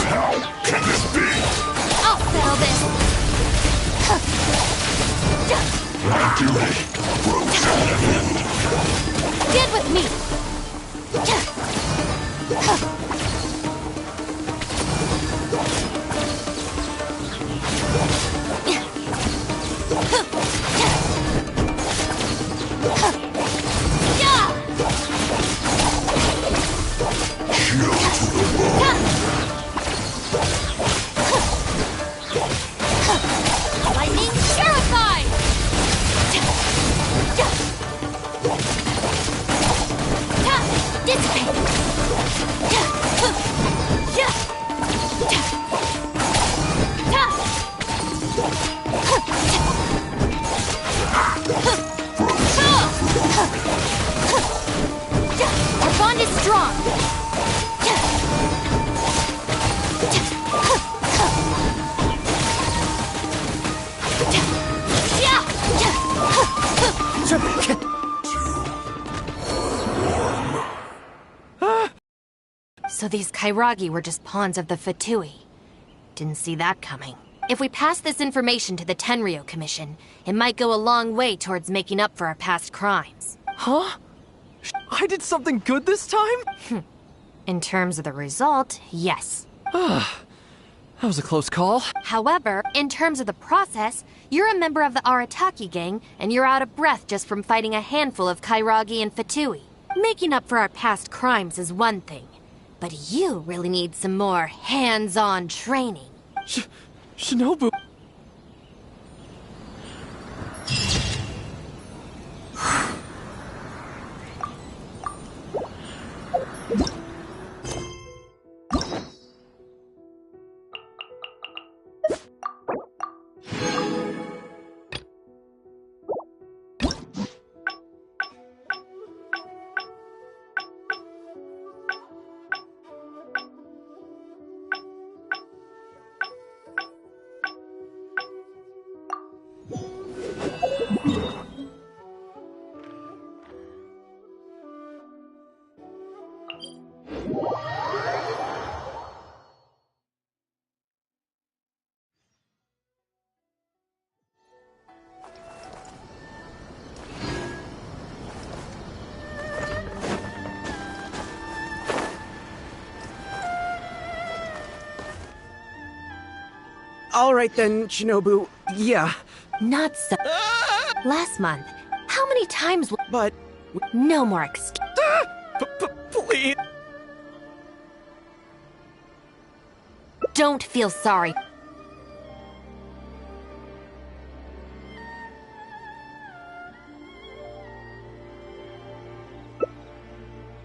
How can this be? I'll settle this! My duty grows at an end. Stand with me! Lightning terrified! Dissipate! Our bond is strong! So these Kairagi were just pawns of the Fatui. Didn't see that coming. If we pass this information to the Tenryo Commission, it might go a long way towards making up for our past crimes. Huh? I did something good this time? In terms of the result, yes. That was a close call. However, in terms of the process, you're a member of the Arataki gang, and you're out of breath just from fighting a handful of Kairagi and Fatui. Making up for our past crimes is one thing, but you really need some more hands-on training. Shinobu... All right then, Shinobu. Yeah. Not so. Last month, how many times? But no more excuse. Please. Don't feel sorry.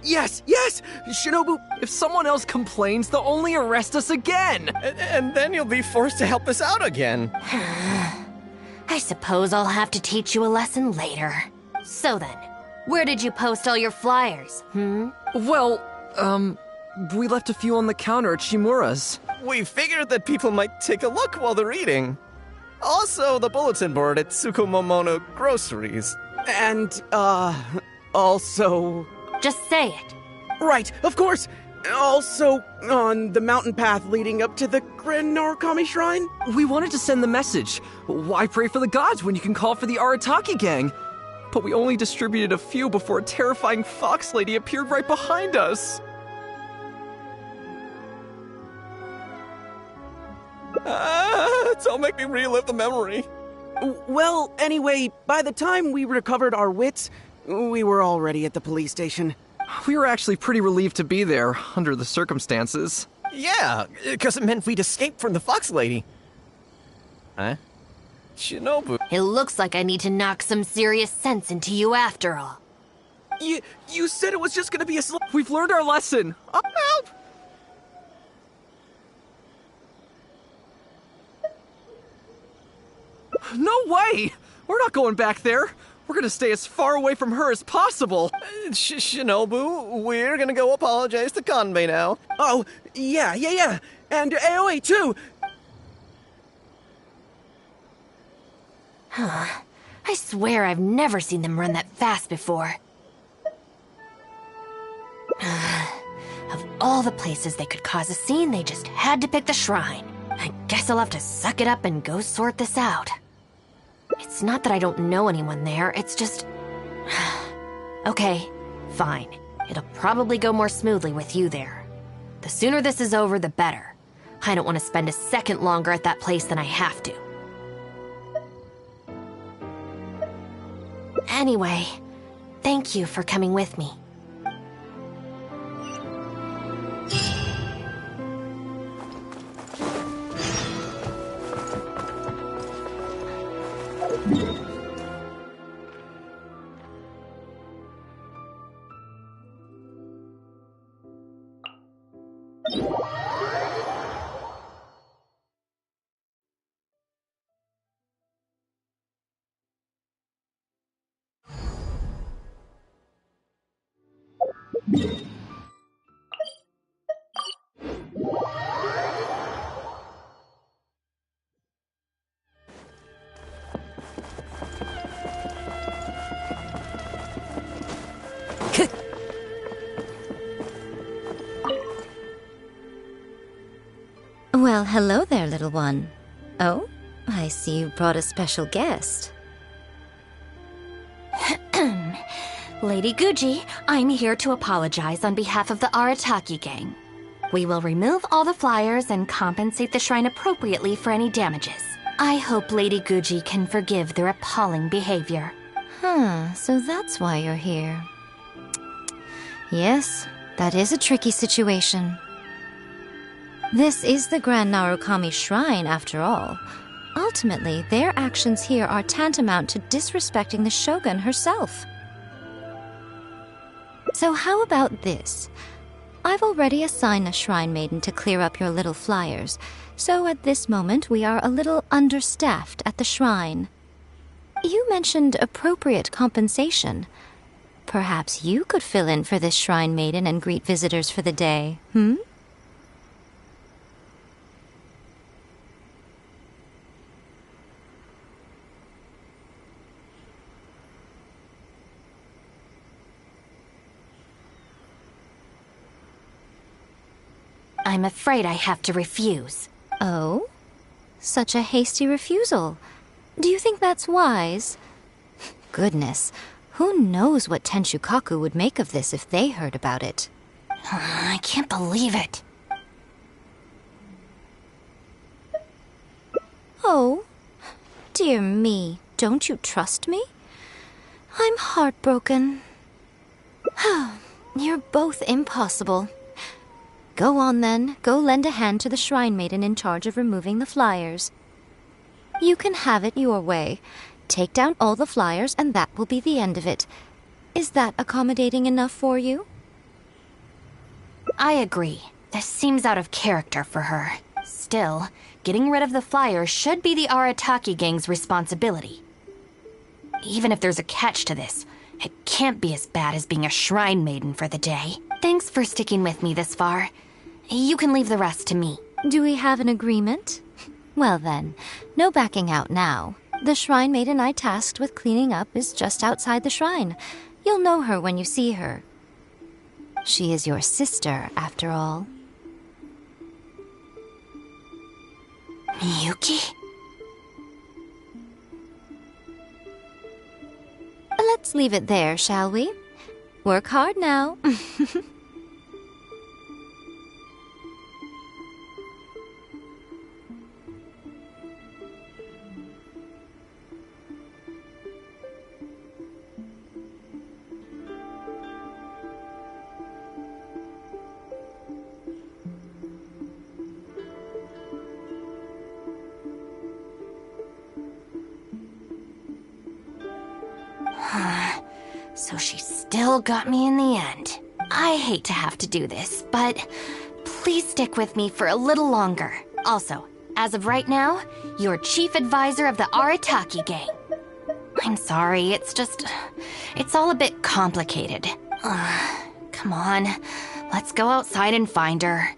Yes, yes! Shinobu, if someone else complains, they'll only arrest us again! And then you'll be forced to help us out again. I suppose I'll have to teach you a lesson later. So then, where did you post all your flyers, Well, we left a few on the counter at Shimura's. We figured that people might take a look while they're eating. Also, the bulletin board at Tsukumomono Groceries. And, also... Just say it. Right, of course! Also, on the mountain path leading up to the Grand Narukami Shrine? We wanted to send the message. Why pray for the gods when you can call for the Arataki gang? But we only distributed a few before a terrifying fox lady appeared right behind us. Don't make me relive the memory. Well, anyway, by the time we recovered our wits, we were already at the police station. We were actually pretty relieved to be there, under the circumstances. Yeah, because it meant we'd escape from the fox lady. Huh? Shinobu. It looks like I need to knock some serious sense into you after all. You said it was just gonna be a We've learned our lesson. Help! No way! We're not going back there. We're gonna stay as far away from her as possible. Shinobu, we're gonna go apologize to Kanbei now. Oh, yeah. And Aoi too. I swear I've never seen them run that fast before. Of all the places they could cause a scene, they just had to pick the shrine. I guess I'll have to suck it up and go sort this out. It's not that I don't know anyone there, it's just... Okay, fine. It'll probably go more smoothly with you there. The sooner this is over, the better. I don't want to spend a second longer at that place than I have to. Anyway, thank you for coming with me. Hello there, little one. Oh, I see you brought a special guest. Lady Guji, I'm here to apologize on behalf of the Arataki gang. We will remove all the flyers and compensate the shrine appropriately for any damages. I hope Lady Guji can forgive their appalling behavior. So that's why you're here. Yes, that is a tricky situation. This is the Grand Narukami Shrine, after all. Ultimately, their actions here are tantamount to disrespecting the Shogun herself. So how about this? I've already assigned a shrine maiden to clear up your little flyers, so at this moment we are a little understaffed at the shrine. You mentioned appropriate compensation. Perhaps you could fill in for this shrine maiden and greet visitors for the day, I'm afraid I have to refuse. Oh? Such a hasty refusal. Do you think that's wise? Goodness, who knows what Tenshukaku would make of this if they heard about it? I can't believe it. Oh, dear me, don't you trust me? I'm heartbroken. You're both impossible. Go on then, go lend a hand to the shrine maiden in charge of removing the flyers. You can have it your way. Take down all the flyers and that will be the end of it. Is that accommodating enough for you? I agree. This seems out of character for her. Still, getting rid of the flyers should be the Arataki gang's responsibility. Even if there's a catch to this, it can't be as bad as being a shrine maiden for the day. Thanks for sticking with me this far. You can leave the rest to me. Do we have an agreement? Well then, no backing out now. The shrine maiden I tasked with cleaning up is just outside the shrine. You'll know her when you see her. She is your sister, after all. Miyuki? Let's leave it there, shall we? Work hard now. So she still got me in the end. I hate to have to do this, but please stick with me for a little longer. Also, as of right now, you're chief advisor of the Arataki gang. I'm sorry, it's all a bit complicated. Come on, let's go outside and find her.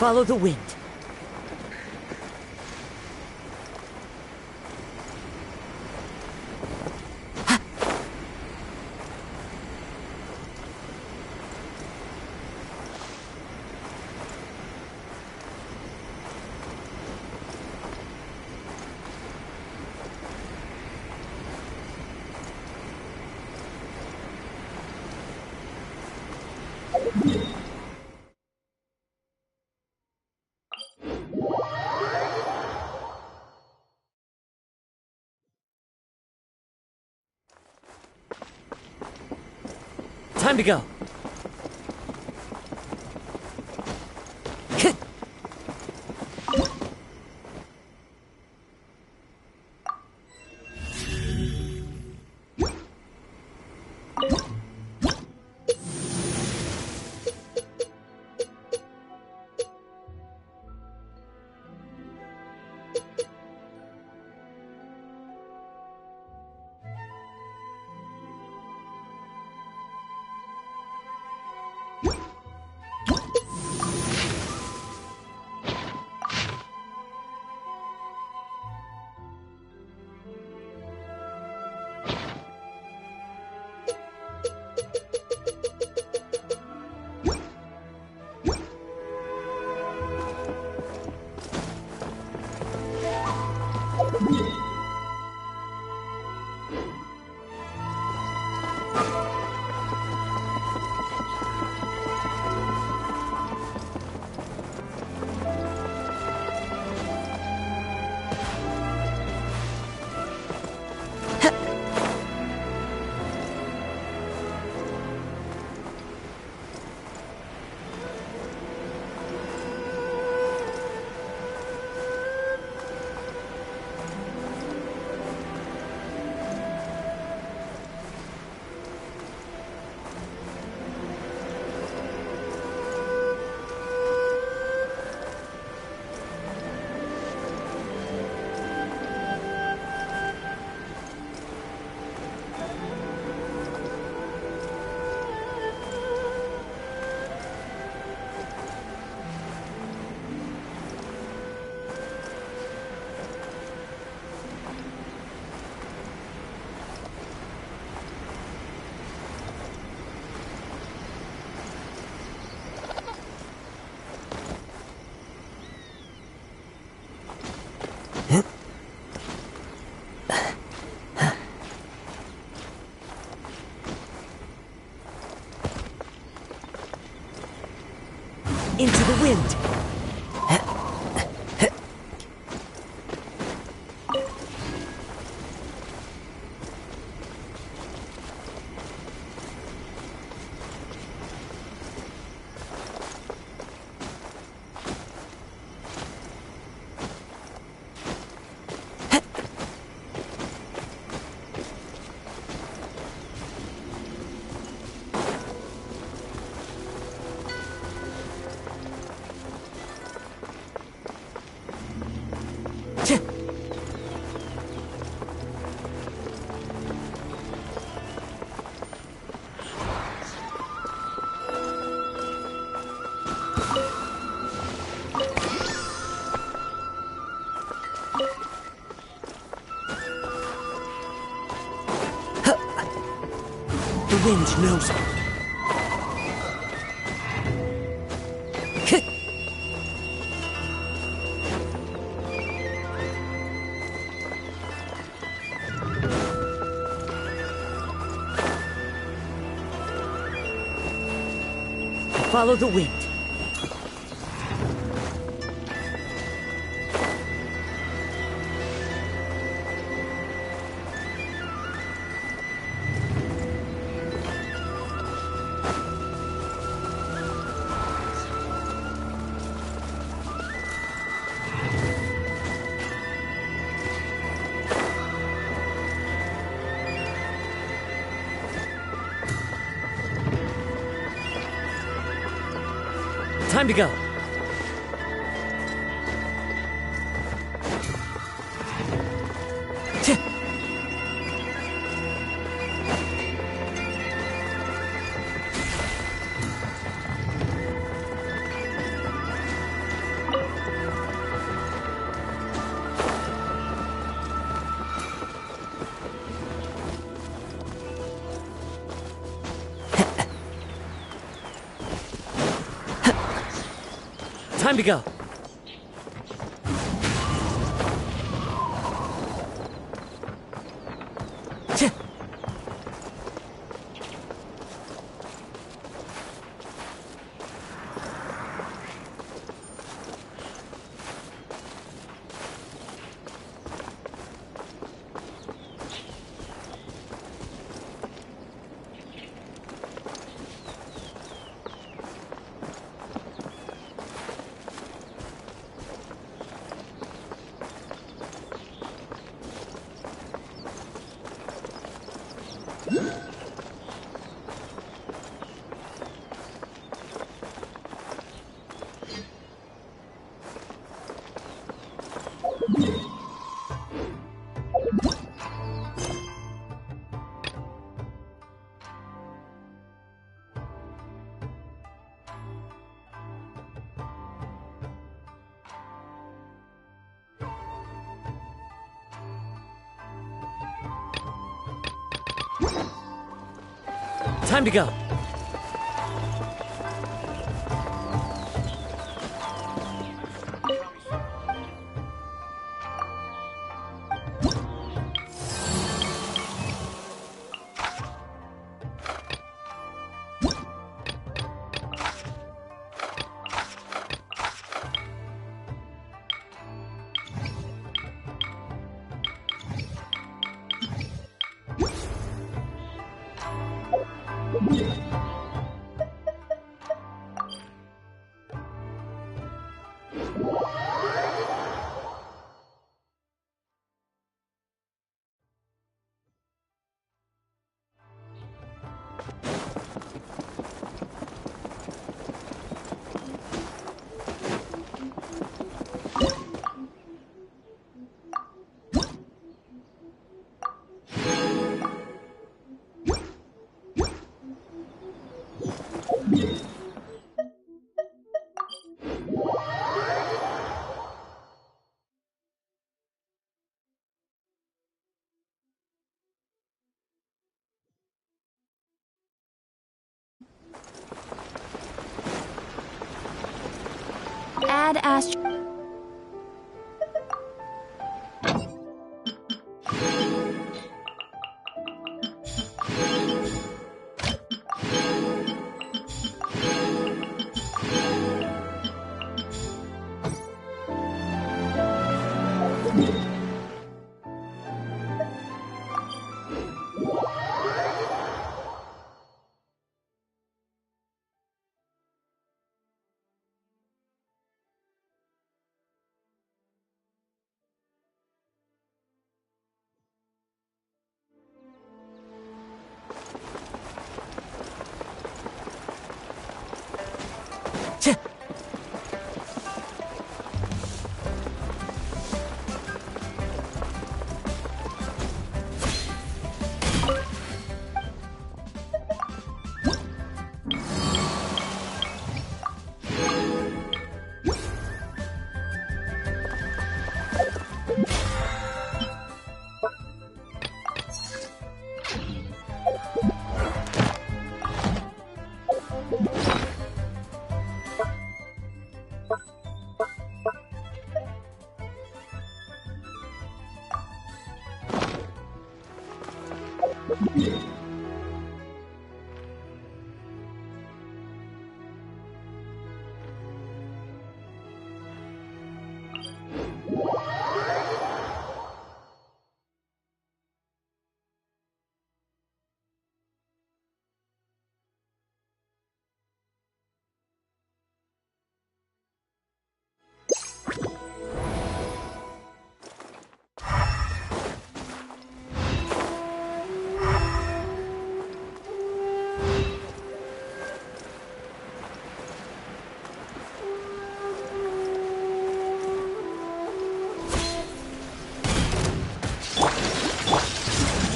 Follow the wind. Time to go. Into the wind. The wind knows it. Follow the wind. Time to go. Time to go. Time to go. Add Ast.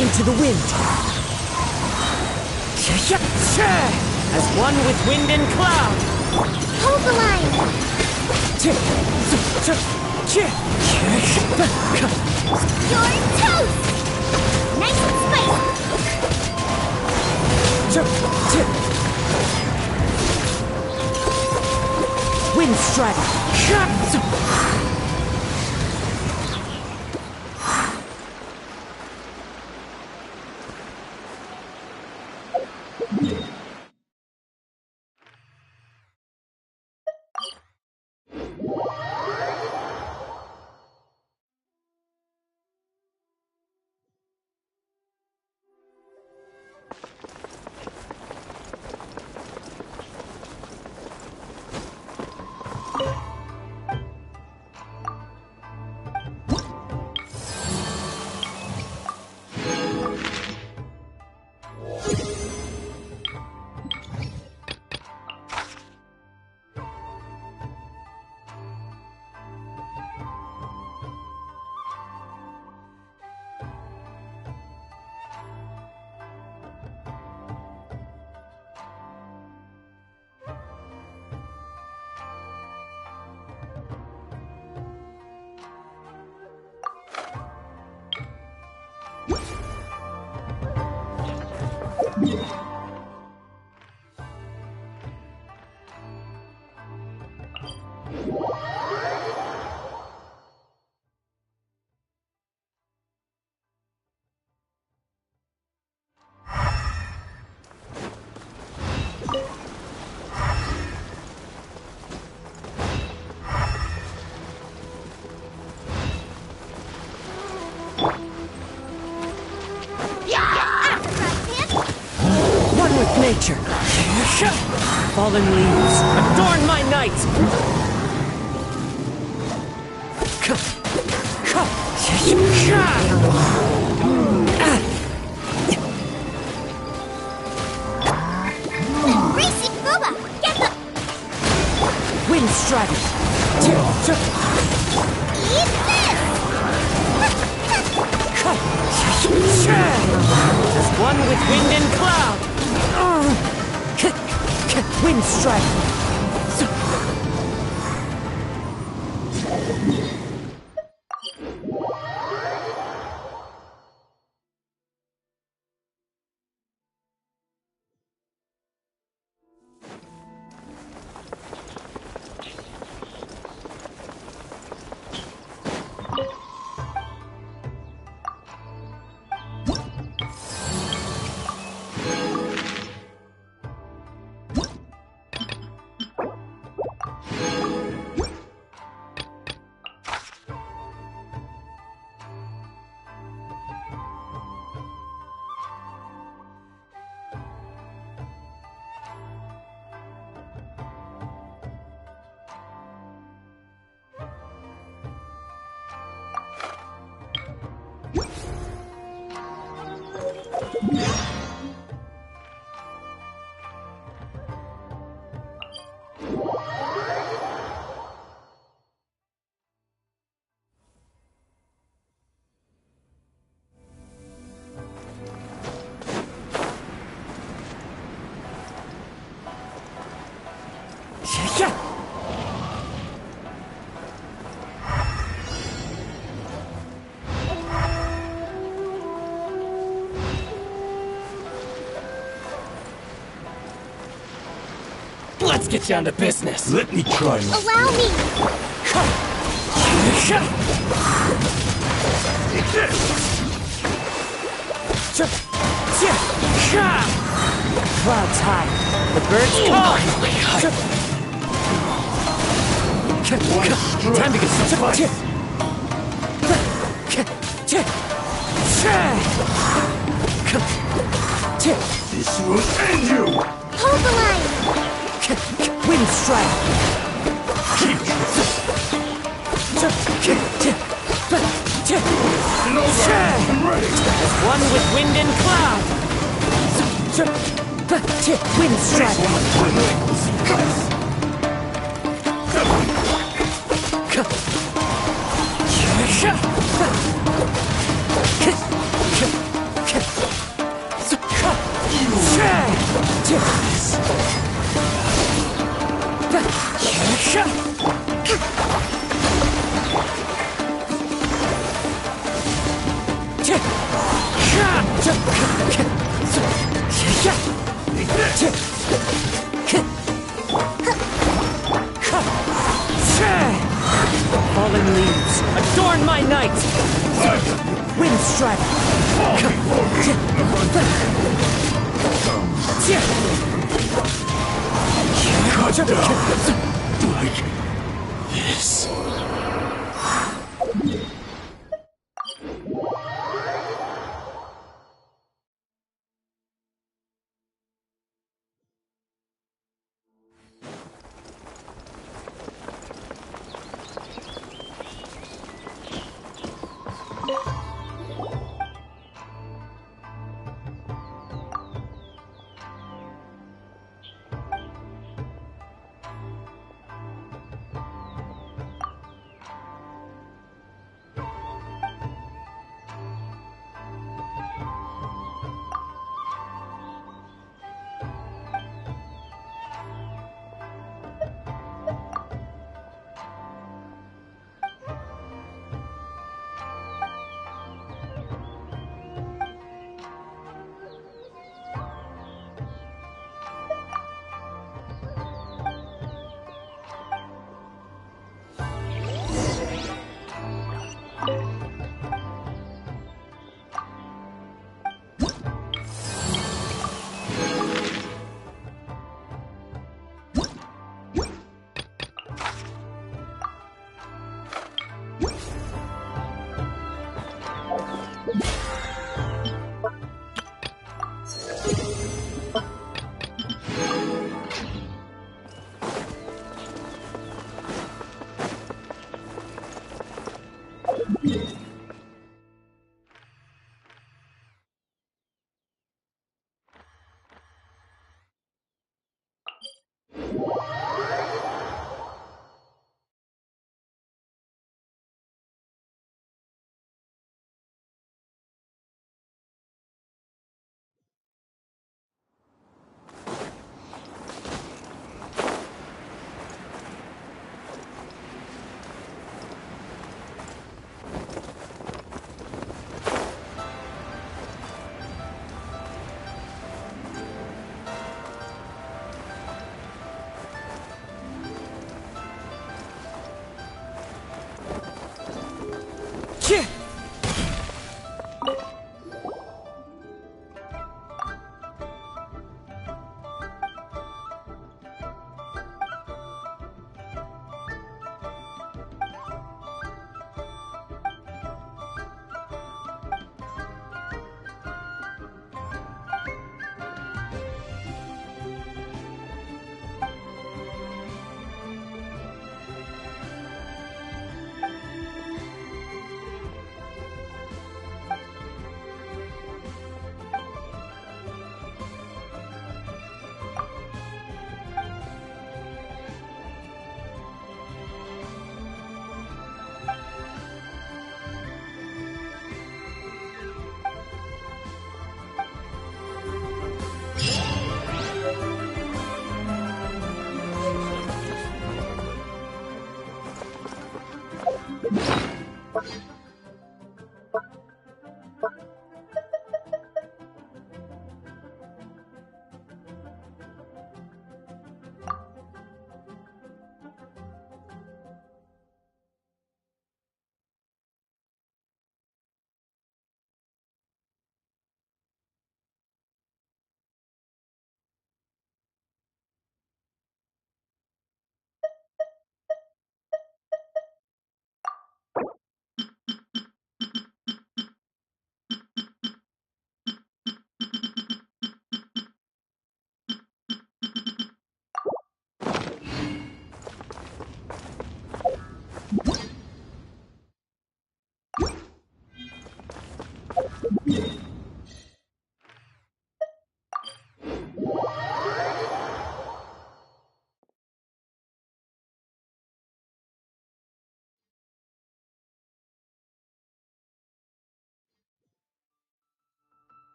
Into the wind. As one with wind and cloud. Hold the line. You're toast. Nice and spicy. Wind strider. Nature. Fallen leaves, adorn my night! Racing Booba, get the Wind strider. Eat this! As one with wind and cloud. Wind strike. Let's get down to business. Let me try my... Allow me! Clouds high. The birds call. Time to get This will end you! Hold the line! Wind strike. I'm ready. As one with wind and cloud. Wind strike. Falling leaves, adorn my night! Wind strike! Cut down. Like this.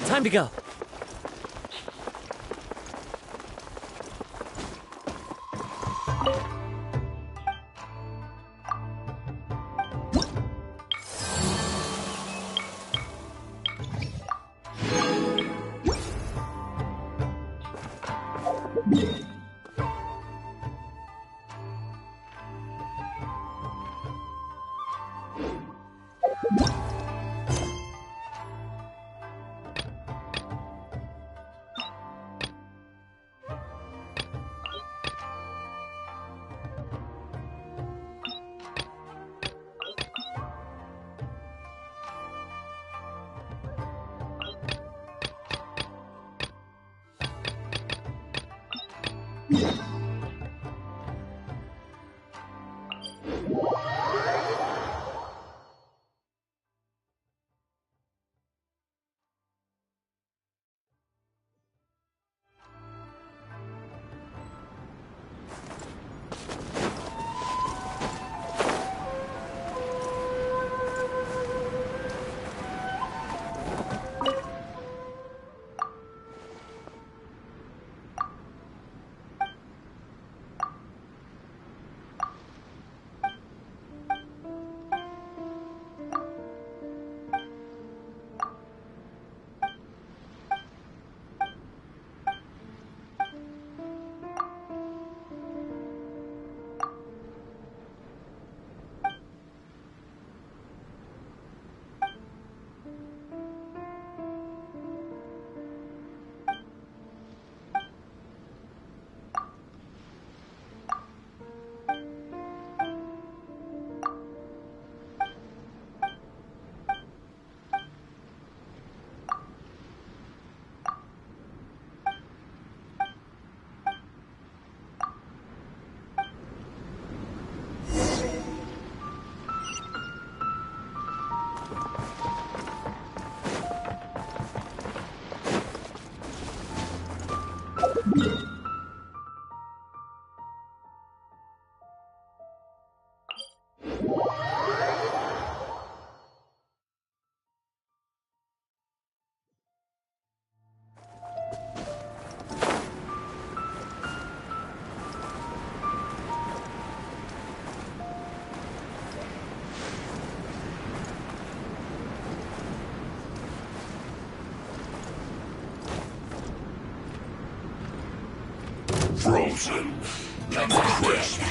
Time to go. Frozen and crisp.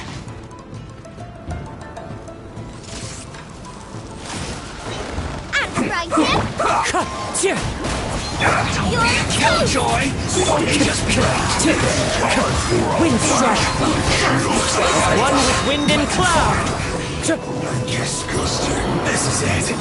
Killjoy! Wind strike! One with wind and cloud! Disgusting. This is it.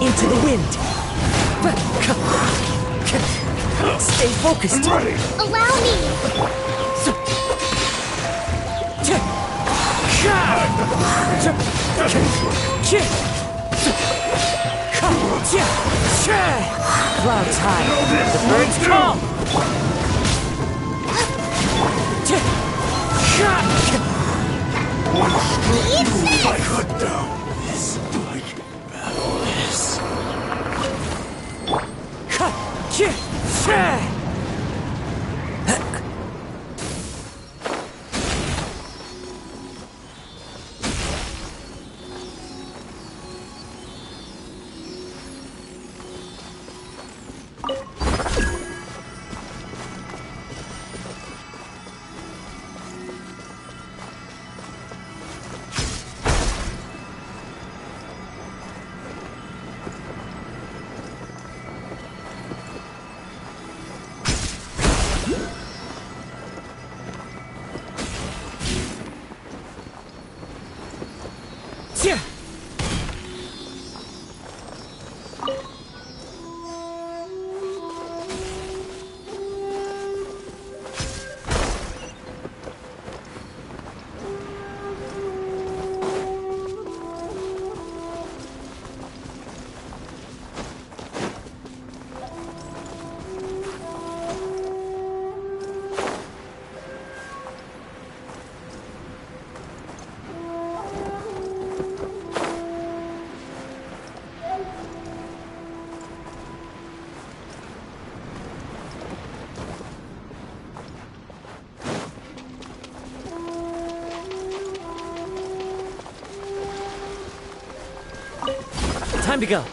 Into the wind. Stay focused. Allow me. Clouds high. The birds call. I could down this like battles. Time to go.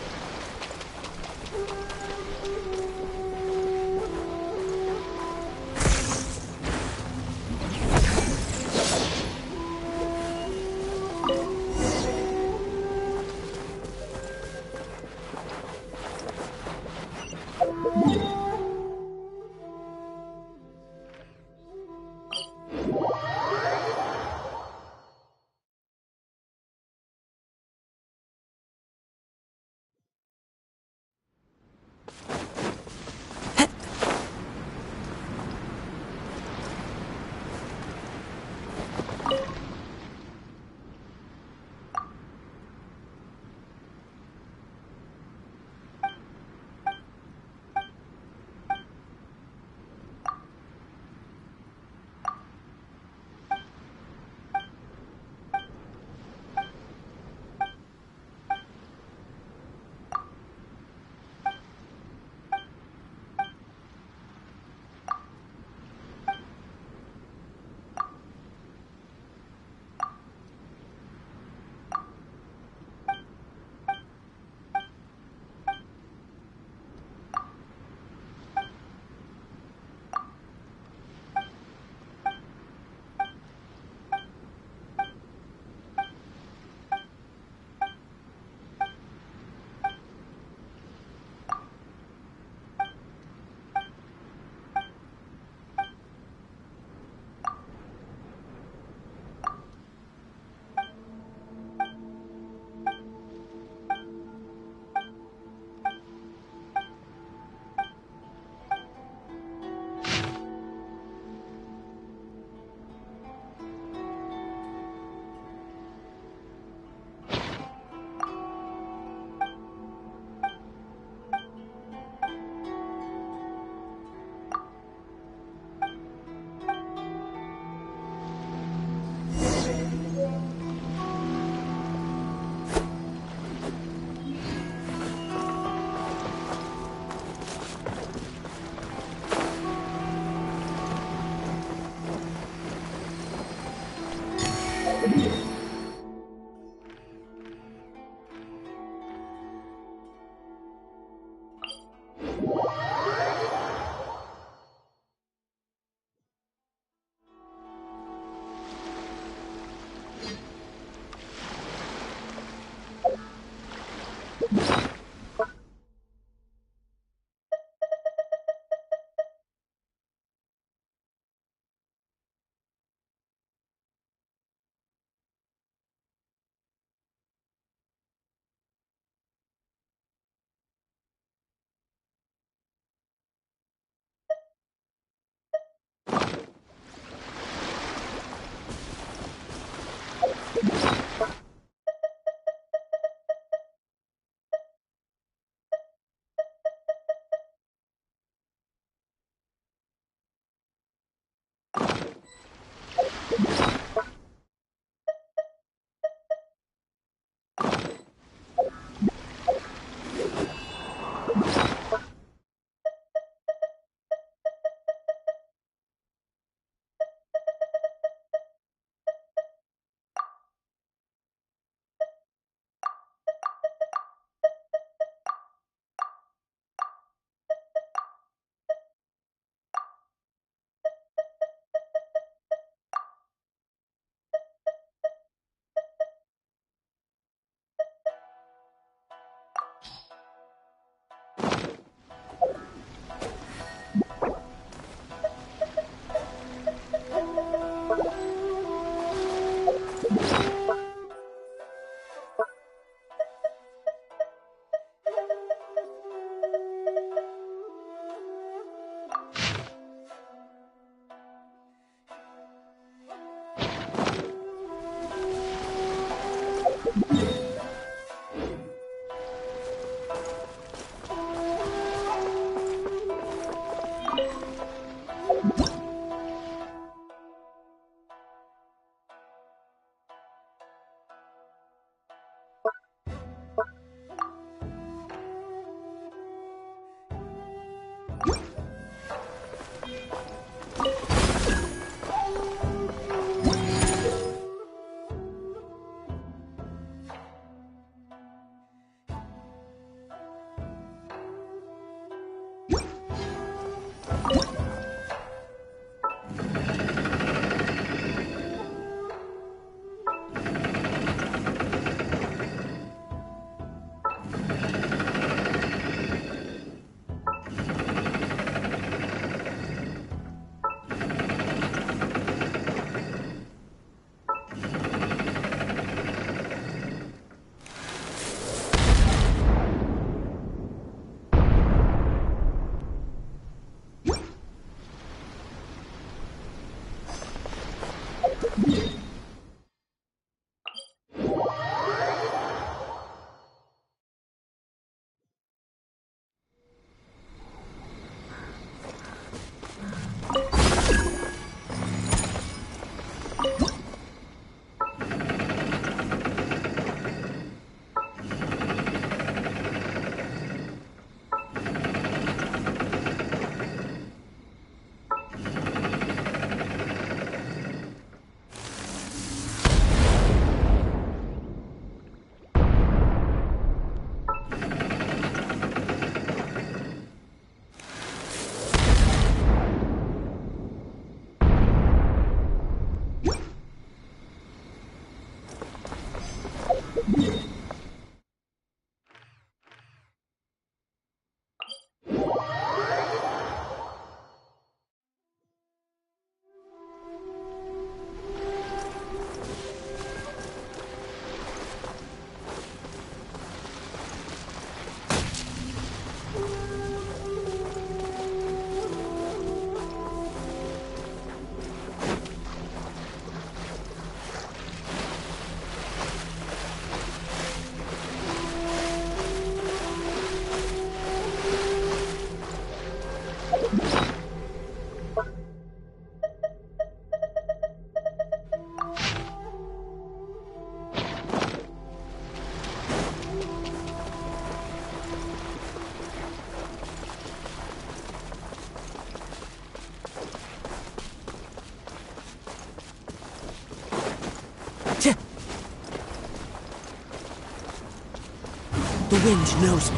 The wind knows me.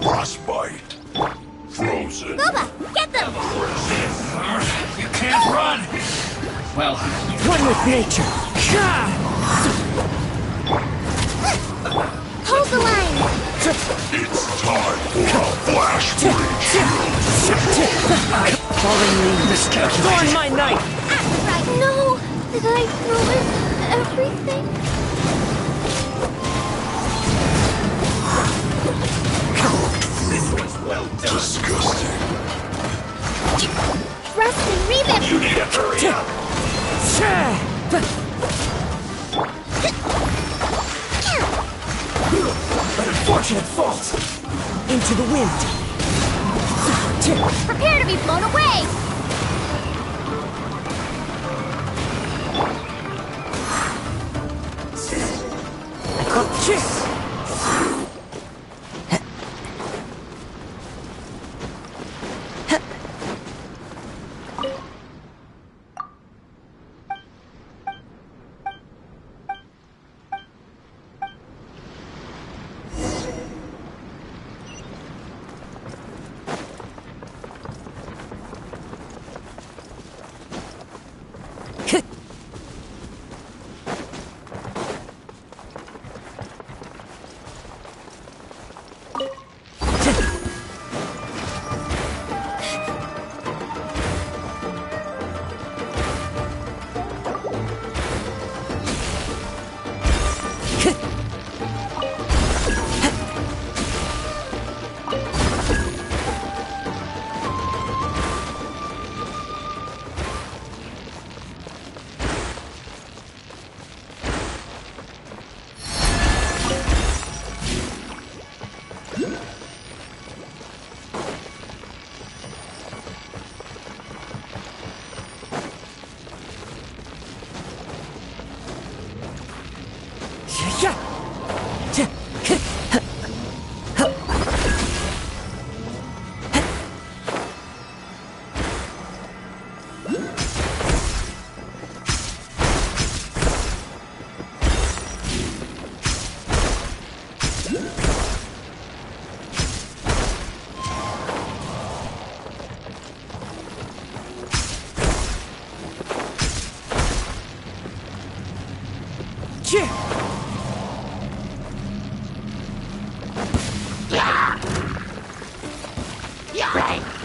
Frostbite. Frozen. Booba, get them! You can't run! Well, One with nature. Hold the line! It's time for a flash breach. Falling leaves. Thorn my knife! No! Did I ruin everything? Disgusting. Rust and revamp! You need to hurry up. An unfortunate fault. Into the wind. Prepare to be blown away!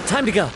Time to go.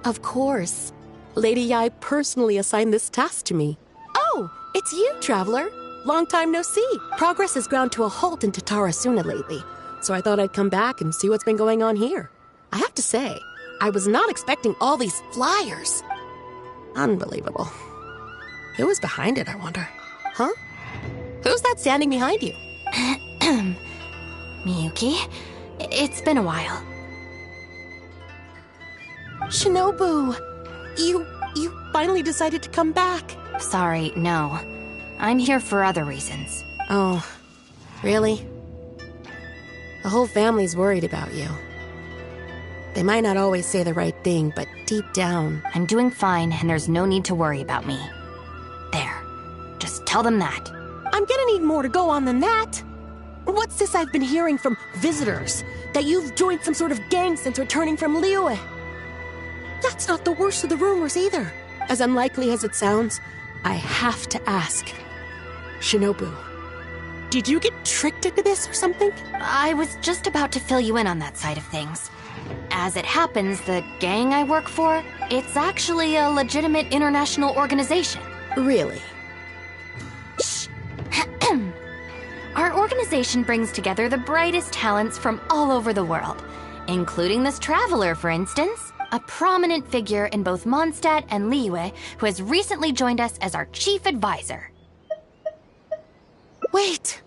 Of course. Lady Yai personally assigned this task to me. Oh, it's you, Traveler. Long time no see. Progress has ground to a halt in Tatarasuna lately, so I thought I'd come back and see what's been going on here. I have to say, I was not expecting all these flyers. Unbelievable. Who was behind it, I wonder? Huh? Who's that standing behind you? Miyuki, it's been a while. Shinobu, you finally decided to come back. Sorry, no. I'm here for other reasons. Oh, really? The whole family's worried about you. They might not always say the right thing, but deep down... I'm doing fine, and there's no need to worry about me. There. Just tell them that. I'm gonna need more to go on than that. What's this I've been hearing from visitors? That you've joined some sort of gang since returning from Liyue? That's not the worst of the rumors either. As unlikely as it sounds, I have to ask. Shinobu, did you get tricked into this or something? I was just about to fill you in on that side of things. As it happens, the gang I work for, it's actually a legitimate international organization. Really? Shh. Our organization brings together the brightest talents from all over the world, including this traveler, for instance, a prominent figure in both Mondstadt and Liyue who has recently joined us as our chief advisor. Wait!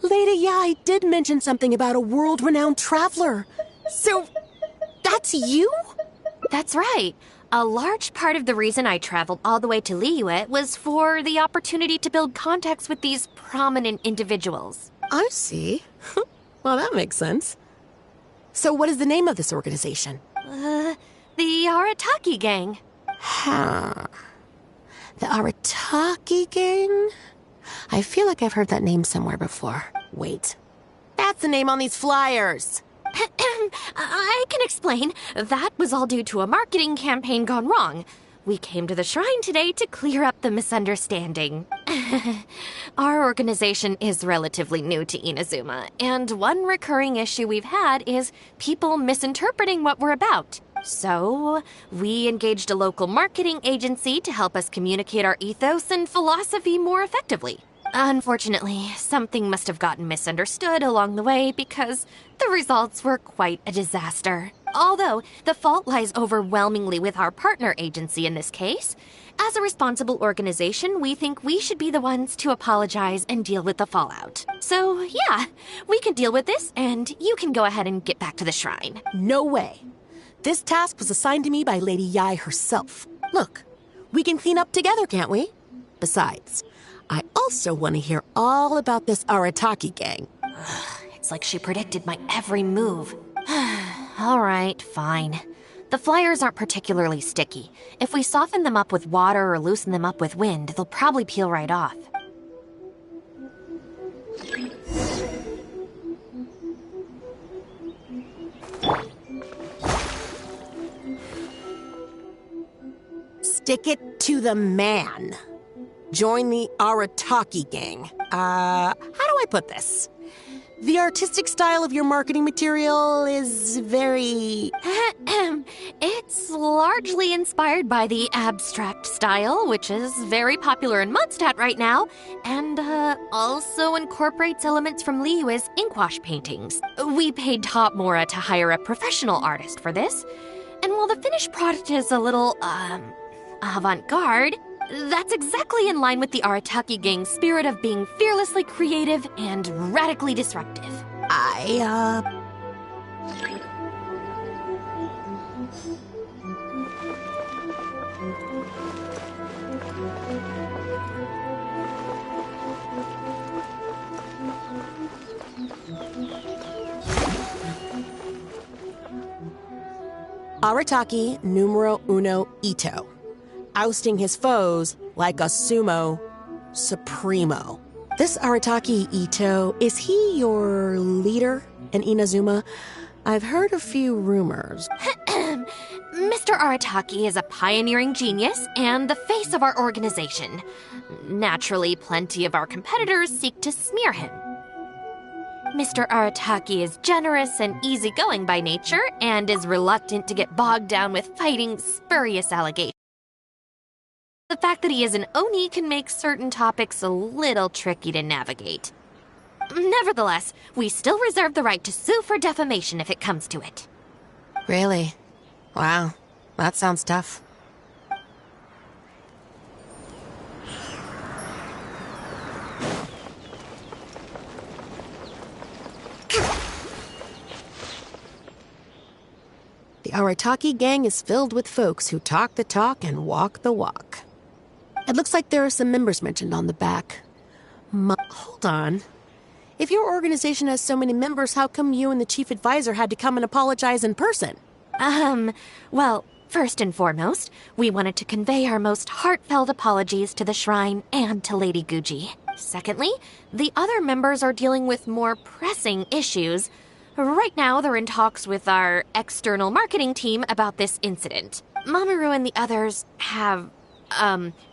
Lady Yai did mention something about a world-renowned traveler. So, that's you? That's right. A large part of the reason I traveled all the way to Liyue was for the opportunity to build contacts with these prominent individuals. I see. Well, that makes sense. So what is the name of this organization? The Arataki Gang. Huh. The Arataki Gang? I feel like I've heard that name somewhere before. Wait. That's the name on these flyers! I can explain. That was all due to a marketing campaign gone wrong. We came to the shrine today to clear up the misunderstanding. Our organization is relatively new to Inazuma, and one recurring issue we've had is people misinterpreting what we're about. So, we engaged a local marketing agency to help us communicate our ethos and philosophy more effectively. Unfortunately, something must have gotten misunderstood along the way because the results were quite a disaster. Although, the fault lies overwhelmingly with our partner agency in this case. As a responsible organization, we think we should be the ones to apologize and deal with the fallout. So, yeah, we can deal with this, and you can go ahead and get back to the shrine. No way. This task was assigned to me by Lady Yai herself. Look, we can clean up together, can't we? Besides, I also want to hear all about this Arataki gang. It's like she predicted my every move. All right, fine. The flyers aren't particularly sticky. If we soften them up with water or loosen them up with wind, they'll probably peel right off. Stick it to the man. Join the Arataki gang. How do I put this? The artistic style of your marketing material is very... It's largely inspired by the abstract style, which is very popular in Mondstadt right now, and also incorporates elements from Liyue's inkwash paintings. We paid Top Mora to hire a professional artist for this, and while the finished product is a little, avant-garde, that's exactly in line with the Arataki gang's spirit of being fearlessly creative and radically disruptive. Arataki numero uno Ito. Ousting his foes like a sumo supremo. This Arataki Ito, is he your leader in Inazuma? I've heard a few rumors. Mr. Arataki is a pioneering genius and the face of our organization. Naturally, plenty of our competitors seek to smear him. Mr. Arataki is generous and easygoing by nature and is reluctant to get bogged down with fighting spurious allegations. The fact that he is an Oni can make certain topics a little tricky to navigate. Nevertheless, we still reserve the right to sue for defamation if it comes to it. Really? Wow, that sounds tough. The Arataki gang is filled with folks who talk the talk and walk the walk. It looks like there are some members mentioned on the back. Hold on. If your organization has so many members, how come you and the chief advisor had to come and apologize in person? Well, first and foremost, we wanted to convey our most heartfelt apologies to the shrine and to Lady Guji. Secondly, the other members are dealing with more pressing issues. Right now, they're in talks with our external marketing team about this incident. Mamoru and the others have,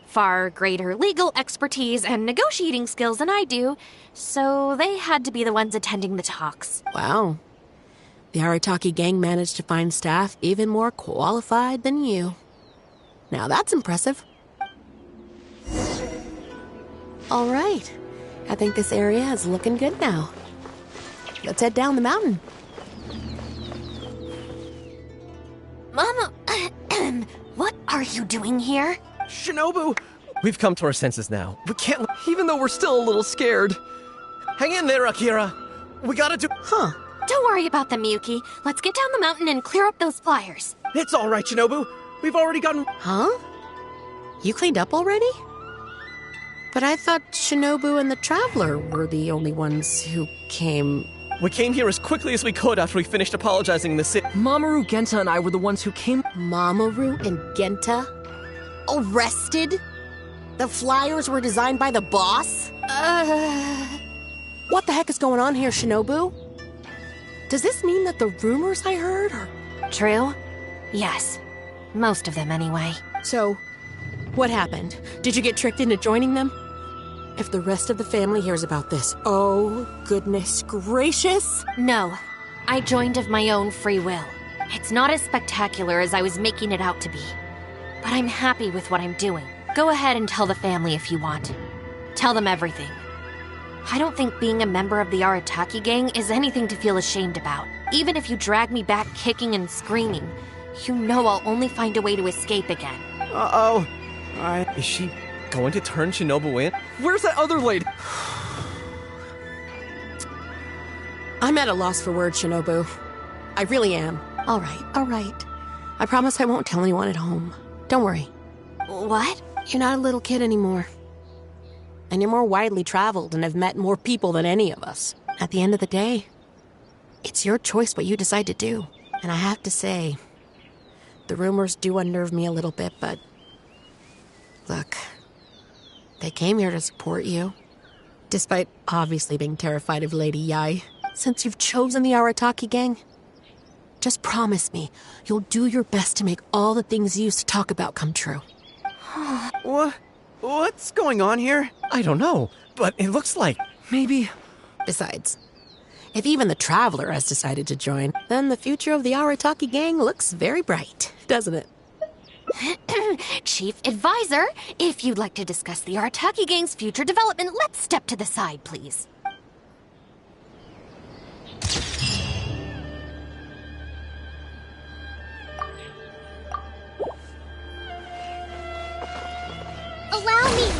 far greater legal expertise and negotiating skills than I do, so they had to be the ones attending the talks. Wow. The Arataki gang managed to find staff even more qualified than you. Now that's impressive. All right. I think this area is looking good now. Let's head down the mountain. Mama, what are you doing here? Shinobu! We've come to our senses now. We can't... Even though we're still a little scared. Hang in there, Akira. We gotta do... Huh. Don't worry about them, Yuki. Let's get down the mountain and clear up those flyers. It's all right, Shinobu. We've already gotten... Huh? You cleaned up already? But I thought Shinobu and the Traveler were the only ones who came... We came here as quickly as we could after we finished apologizing in the city. Mamoru, Genta, and I were the ones who came... Mamoru and Genta? Arrested? The flyers were designed by the boss? What the heck is going on here, Shinobu? Does this mean that the rumors I heard are... True? Yes. Most of them, anyway. So, what happened? Did you get tricked into joining them? If the rest of the family hears about this, oh, goodness gracious! No. I joined of my own free will. It's not as spectacular as I was making it out to be. But I'm happy with what I'm doing. Go ahead and tell the family if you want. Tell them everything. I don't think being a member of the Arataki gang is anything to feel ashamed about. Even if you drag me back kicking and screaming, you know I'll only find a way to escape again. Uh-oh. Is she going to turn Shinobu in? Where's that other lady? I'm at a loss for words, Shinobu. I really am. All right. I promise I won't tell anyone at home. Don't worry. What? You're not a little kid anymore. And you're more widely traveled and have met more people than any of us. At the end of the day, it's your choice what you decide to do. And I have to say, the rumors do unnerve me a little bit, but... Look, they came here to support you. Despite obviously being terrified of Lady Yai. Since you've chosen the Arataki gang, just promise me you'll do your best to make all the things you used to talk about come true. What's going on here? I don't know, but it looks like... Maybe... Besides, If even the Traveler has decided to join, then the future of the Arataki gang looks very bright, doesn't it? Chief Advisor, if you'd like to discuss the Arataki gang's future development, let's step to the side, please. Allow me!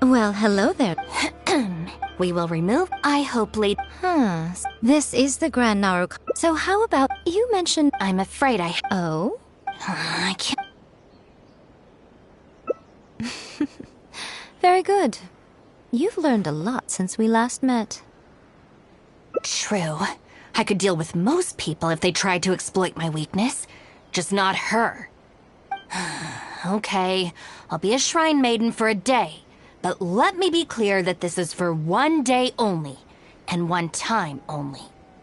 Well, hello there. We will remove, I hope, late. This is the Grand Naruk. So how about you mentioned... I'm afraid I... Oh? I can't... Very good. You've learned a lot since we last met. True. I could deal with most people if they tried to exploit my weakness. Just not her. Okay, I'll be a shrine maiden for a day. But let me be clear that this is for one day only, and one time only.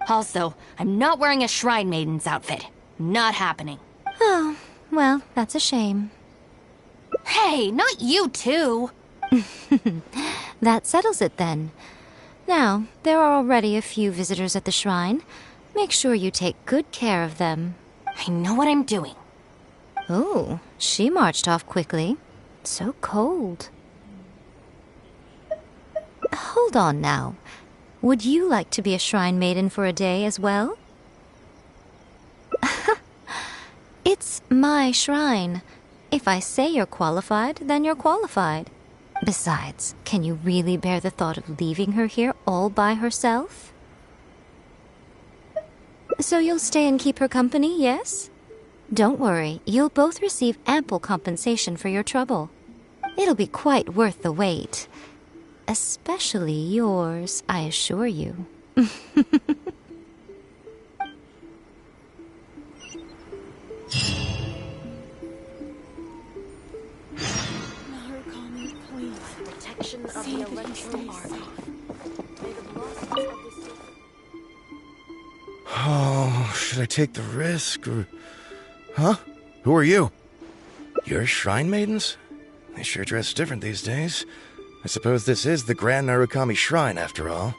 Also, I'm not wearing a shrine maiden's outfit. Not happening. Oh, well, that's a shame. Hey, not you too! That settles it then. Now, there are already a few visitors at the shrine. Make sure you take good care of them. I know what I'm doing. Oh, she marched off quickly. So cold. Hold on now. Would you like to be a shrine maiden for a day as well? It's my shrine. If I say you're qualified, then you're qualified. Besides, can you really bear the thought of leaving her here all by herself? So you'll stay and keep her company, yes? Don't worry, you'll both receive ample compensation for your trouble. It'll be quite worth the wait. Especially yours, I assure you. Protection of the electro Oh, should I take the risk or... Huh? Who are you? You're shrine maidens? They sure dress different these days. I suppose this is the Grand Narukami Shrine, after all.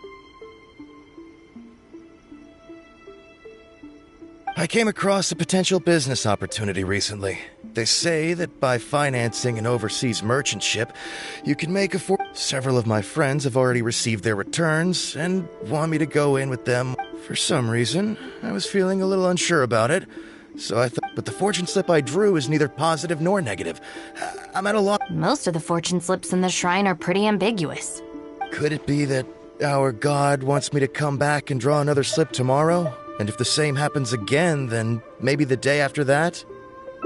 I came across a potential business opportunity recently. They say that by financing an overseas merchant ship, you can make a Several of my friends have already received their returns and want me to go in with them. For some reason, I was feeling a little unsure about it, so I thought, but the fortune slip I drew is neither positive nor negative. I'm at a loss. Most of the fortune slips in the shrine are pretty ambiguous. Could it be that our god wants me to come back and draw another slip tomorrow? And if the same happens again, then maybe the day after that?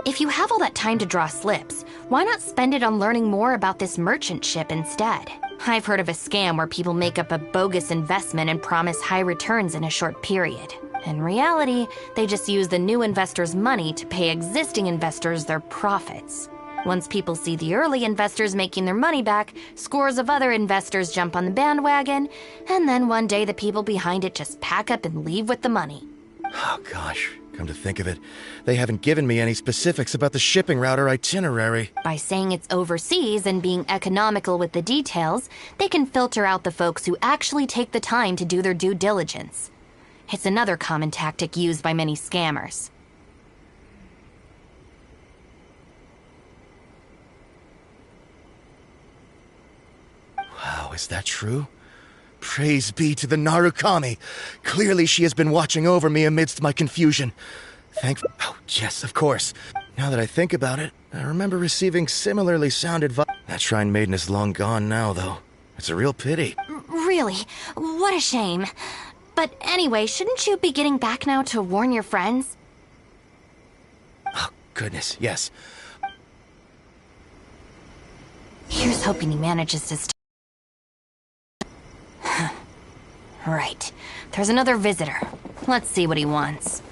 If you have all that time to draw slips, why not spend it on learning more about this merchant ship instead? I've heard of a scam where people make up a bogus investment and promise high returns in a short period. In reality, they just use the new investors' money to pay existing investors their profits. Once people see the early investors making their money back, scores of other investors jump on the bandwagon, and then one day the people behind it just pack up and leave with the money. Oh gosh, come to think of it, they haven't given me any specifics about the shipping route or itinerary. By saying it's overseas and being economical with the details, they can filter out the folks who actually take the time to do their due diligence. It's another common tactic used by many scammers. Wow, is that true? Praise be to the Narukami! Clearly she has been watching over me amidst my confusion. Oh, yes, of course. Now that I think about it, I remember receiving similarly sound advice. That shrine maiden is long gone now, though. It's a real pity. really, what a shame. But anyway, shouldn't you be getting back now to warn your friends? Oh, goodness, yes. Here's hoping he manages to Right. There's another visitor. Let's see what he wants.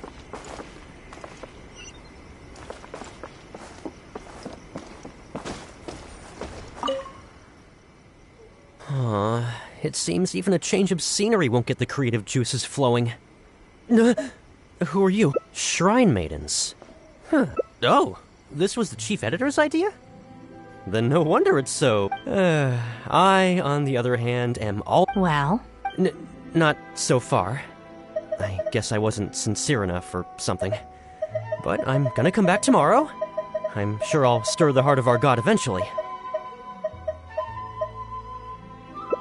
It seems even a change of scenery won't get the creative juices flowing. Who are you? Shrine maidens. Huh. Oh, this was the chief editor's idea? Then no wonder it's so... I, on the other hand, am all... Well? Not so far. I guess I wasn't sincere enough or something. But I'm gonna come back tomorrow. I'm sure I'll stir the heart of our god eventually.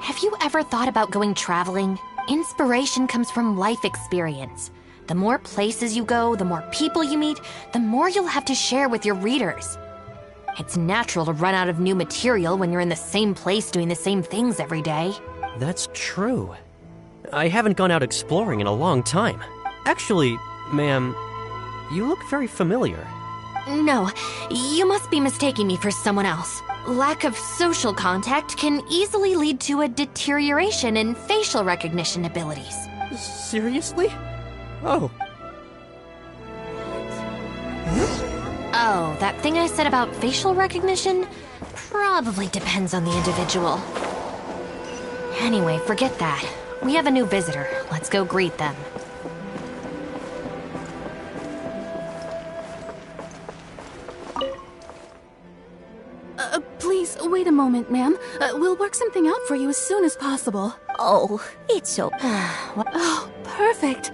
Have you ever thought about going traveling? Inspiration comes from life experience. The more places you go, the more people you meet, the more you'll have to share with your readers. It's natural to run out of new material when you're in the same place doing the same things every day. That's true. I haven't gone out exploring in a long time. Actually, ma'am, you look very familiar. No, you must be mistaking me for someone else. Lack of social contact can easily lead to a deterioration in facial recognition abilities. Seriously? Oh. Oh, that thing I said about facial recognition? Probably depends on the individual. Anyway, forget that. We have a new visitor. Let's go greet them. Please, wait a moment, ma'am. We'll work something out for you as soon as possible. Oh, it's so... Oh, perfect.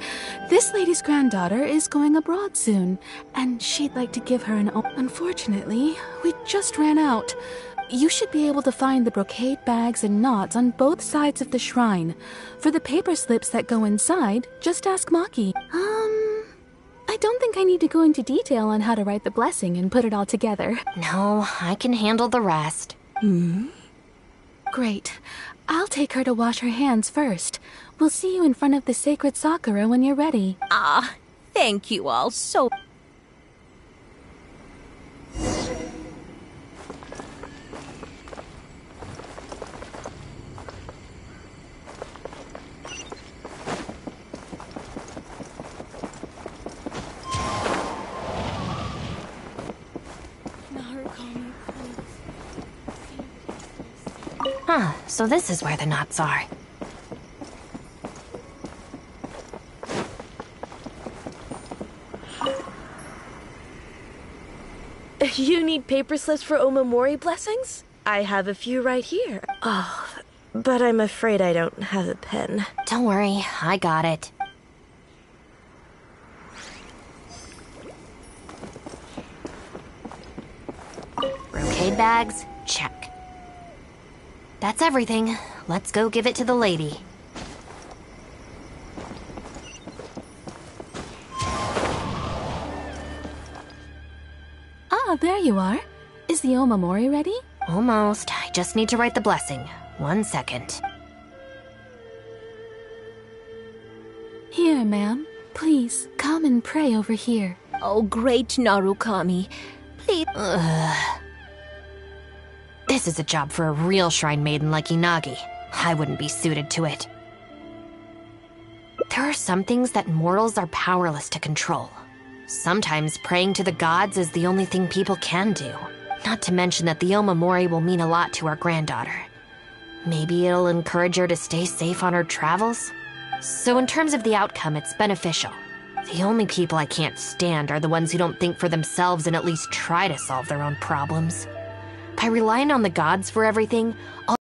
This lady's granddaughter is going abroad soon, and she'd like to give her an... Unfortunately, we just ran out. You should be able to find the brocade bags and knots on both sides of the shrine. For the paper slips that go inside, just ask Maki. I don't think I need to go into detail on how to write the blessing and put it all together. No, I can handle the rest. Great. I'll take her to wash her hands first. We'll see you in front of the sacred Sakura when you're ready. Ah, thank you all so... Huh, so this is where the knots are. You need paper slips for Omamori blessings? I have a few right here. Oh, but I'm afraid I don't have a pen. Don't worry, I got it. Brocade bags? Check. That's everything. Let's go give it to the lady. Ah, there you are. Is the Omamori ready? Almost. I just need to write the blessing. 1 second. Here, ma'am. Please, come and pray over here. Oh, great Narukami. Please... This is a job for a real shrine maiden like Inagi. I wouldn't be suited to it. There are some things that mortals are powerless to control. Sometimes praying to the gods is the only thing people can do. Not to mention that the Omamori will mean a lot to our granddaughter. Maybe it'll encourage her to stay safe on her travels? So in terms of the outcome, it's beneficial. The only people I can't stand are the ones who don't think for themselves and at least try to solve their own problems. By relying on the gods for everything, all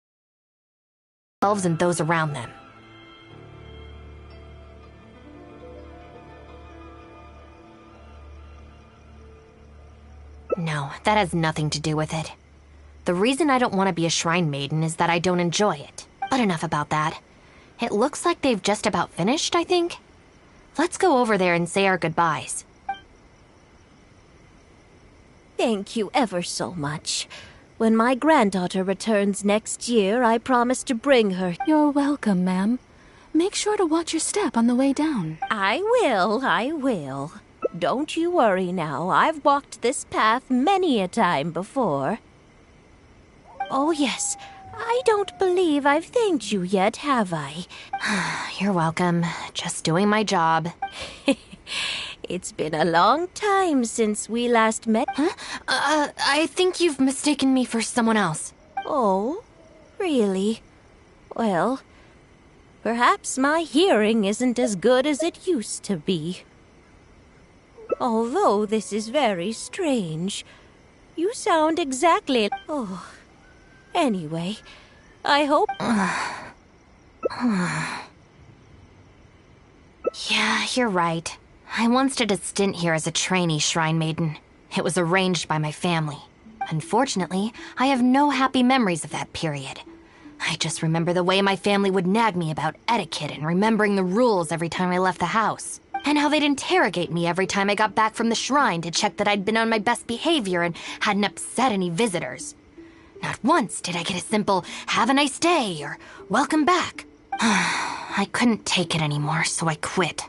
themselves and those around them. No, that has nothing to do with it. The reason I don't want to be a shrine maiden is that I don't enjoy it. But enough about that. It looks like they've just about finished, I think. Let's go over there and say our goodbyes. Thank you ever so much. When my granddaughter returns next year, I promise to bring her. You're welcome, ma'am. Make sure to watch your step on the way down. I will. Don't you worry now. I've walked this path many a time before. Oh, yes. I don't believe I've thanked you yet, have I? You're welcome. Just doing my job. It's been a long time since we last met. Huh? I think you've mistaken me for someone else. Oh, really? Well, perhaps my hearing isn't as good as it used to be. Although this is very strange. You sound exactly... Oh, anyway, I hope... Yeah, you're right. I once did a stint here as a trainee shrine maiden. It was arranged by my family. Unfortunately, I have no happy memories of that period. I just remember the way my family would nag me about etiquette and remembering the rules every time I left the house. And how they'd interrogate me every time I got back from the shrine to check that I'd been on my best behavior and hadn't upset any visitors. Not once did I get a simple, "Have a nice day," or "Welcome back." I couldn't take it anymore, so I quit.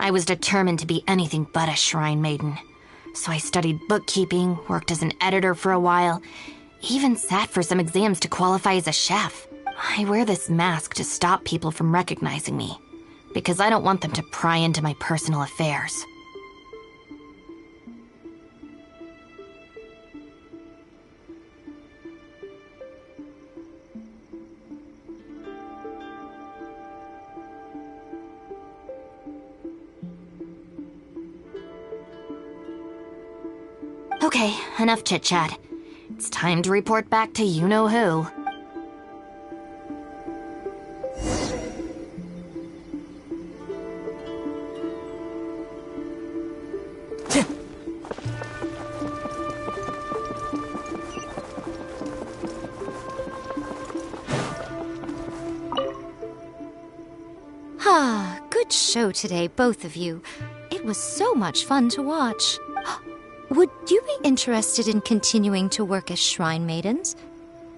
I was determined to be anything but a shrine maiden. So I studied bookkeeping, worked as an editor for a while, even sat for some exams to qualify as a chef. I wear this mask to stop people from recognizing me, because I don't want them to pry into my personal affairs. Okay, enough chit-chat. It's time to report back to you-know-who. Good show today, both of you. It was so much fun to watch. Would you be interested in continuing to work as shrine maidens?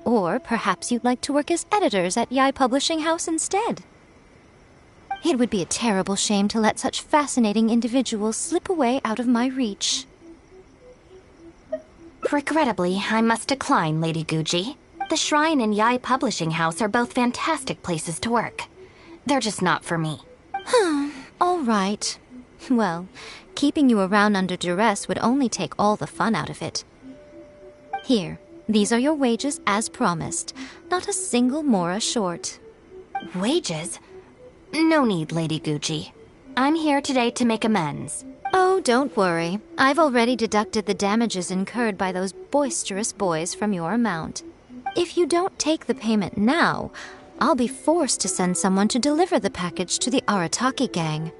Or perhaps you'd like to work as editors at Yai Publishing House instead? It would be a terrible shame to let such fascinating individuals slip away out of my reach. Regrettably, I must decline, Lady Guji. The Shrine and Yai Publishing House are both fantastic places to work. They're just not for me. All right. Well, keeping you around under duress would only take all the fun out of it. Here, these are your wages as promised. Not a single mora short. Wages? No need, Lady Guji. I'm here today to make amends. Oh, don't worry. I've already deducted the damages incurred by those boisterous boys from your amount. If you don't take the payment now, I'll be forced to send someone to deliver the package to the Arataki gang.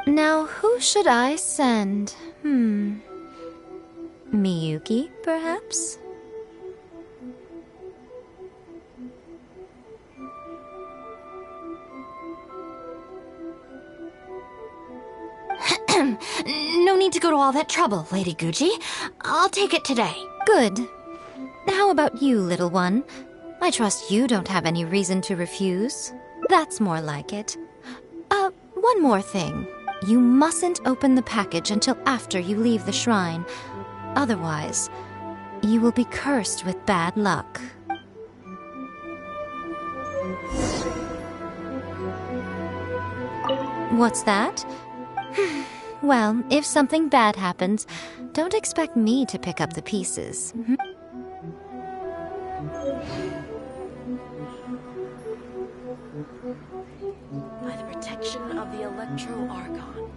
Now, who should I send? Miyuki, perhaps? No need to go to all that trouble, Lady Guji. I'll take it today. Good. How about you, little one? I trust you don't have any reason to refuse. That's more like it. One more thing. You mustn't open the package until after you leave the shrine. Otherwise, you will be cursed with bad luck. What's that? Well, if something bad happens, don't expect me to pick up the pieces. By the protection of the Electro-Archon,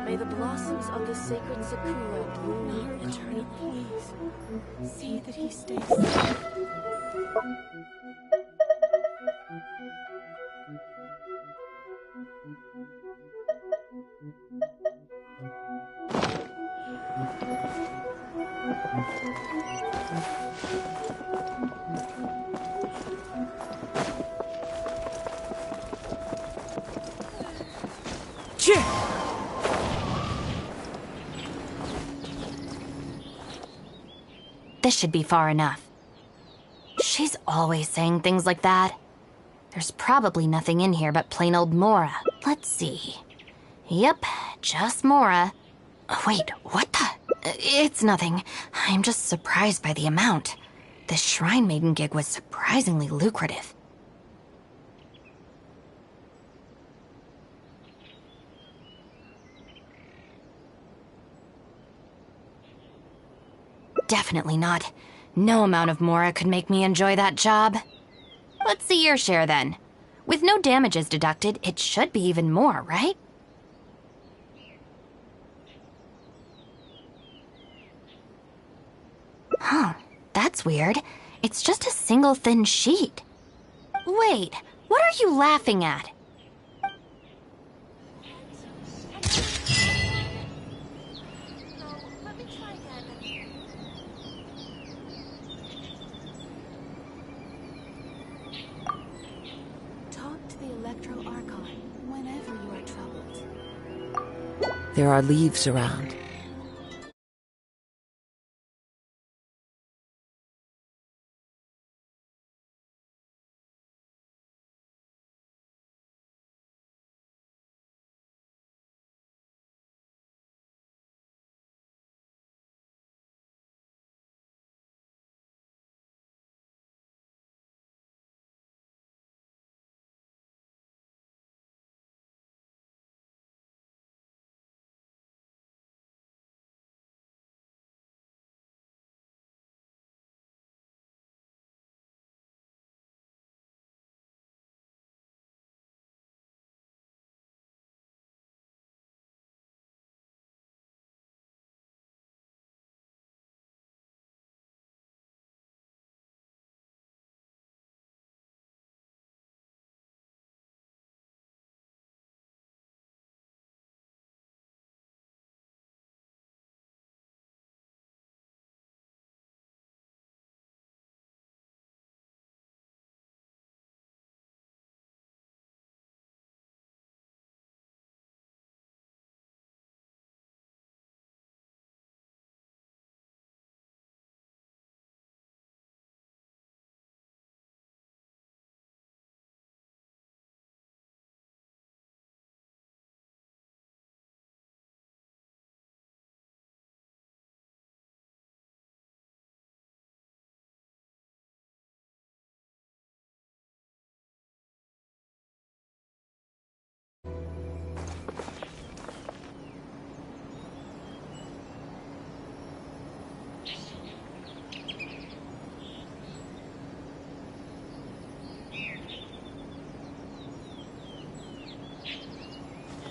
may the blossoms of the sacred Sakura bloom eternally. See that he stays safe. This should be far enough. She's always saying things like that. There's probably nothing in here but plain old Mora. Let's see. Yep, just Mora. Wait, what the? It's nothing. I'm just surprised by the amount. This Shrine Maiden gig was surprisingly lucrative. Definitely not. No amount of Mora could make me enjoy that job. Let's see your share then. With no damages deducted, it should be even more, right? Huh, that's weird. It's just a single thin sheet. Wait, what are you laughing at? Talk to the Electro-Archon whenever you are troubled. There are leaves around.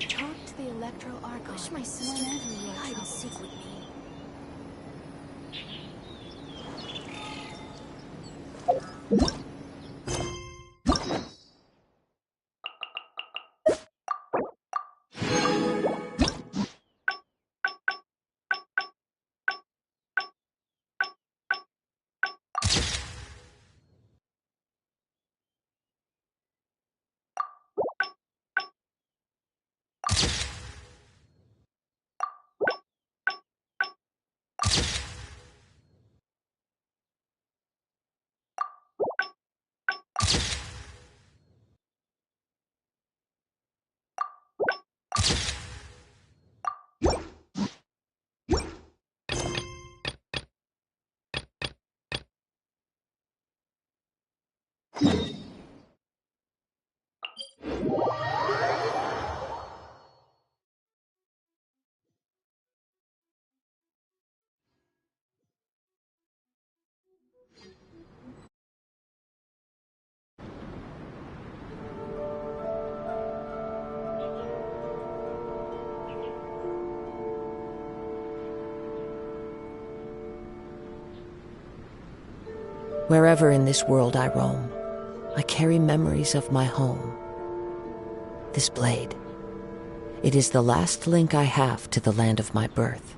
Talk to the Electro-Archon. Wish my sister could hide and seek with me. Wherever in this world I roam, I carry memories of my home. This blade, it is the last link I have to the land of my birth.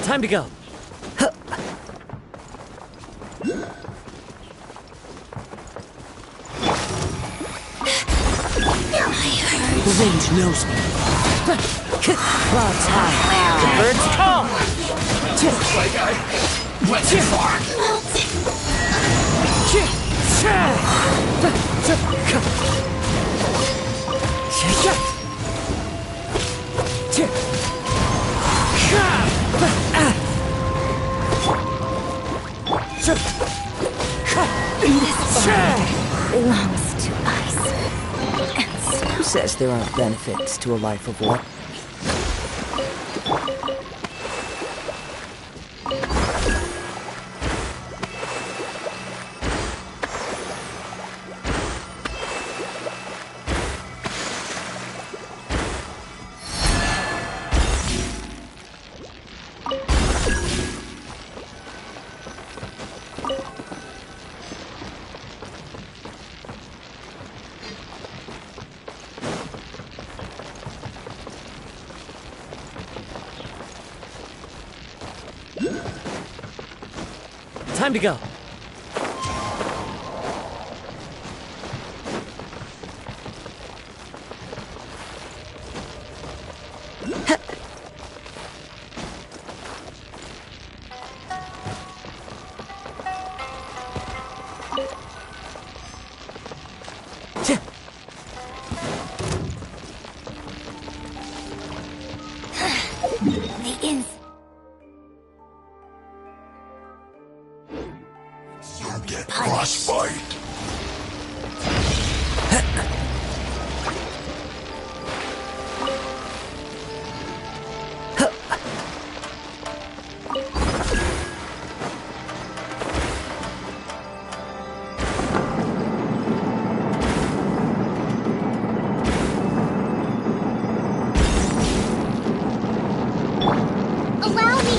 Time to go. The range knows me. Clouds high. The birds call. Looks like I went too far. Belongs to us. Who says there aren't benefits to a life of war? Time to go. The ins. You get frostbite. Allow me.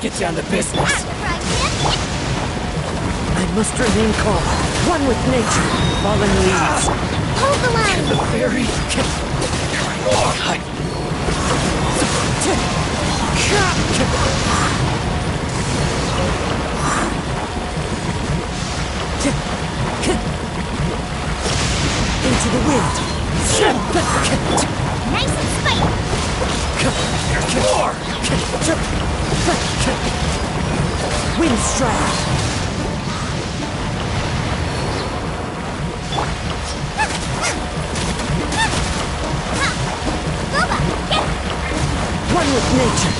Let's get down to business. I must remain calm, one with nature, fallen leaves. Hold the line! The fairy. Into the wind. Nice and spiky! There's more! Wind strike. One with nature.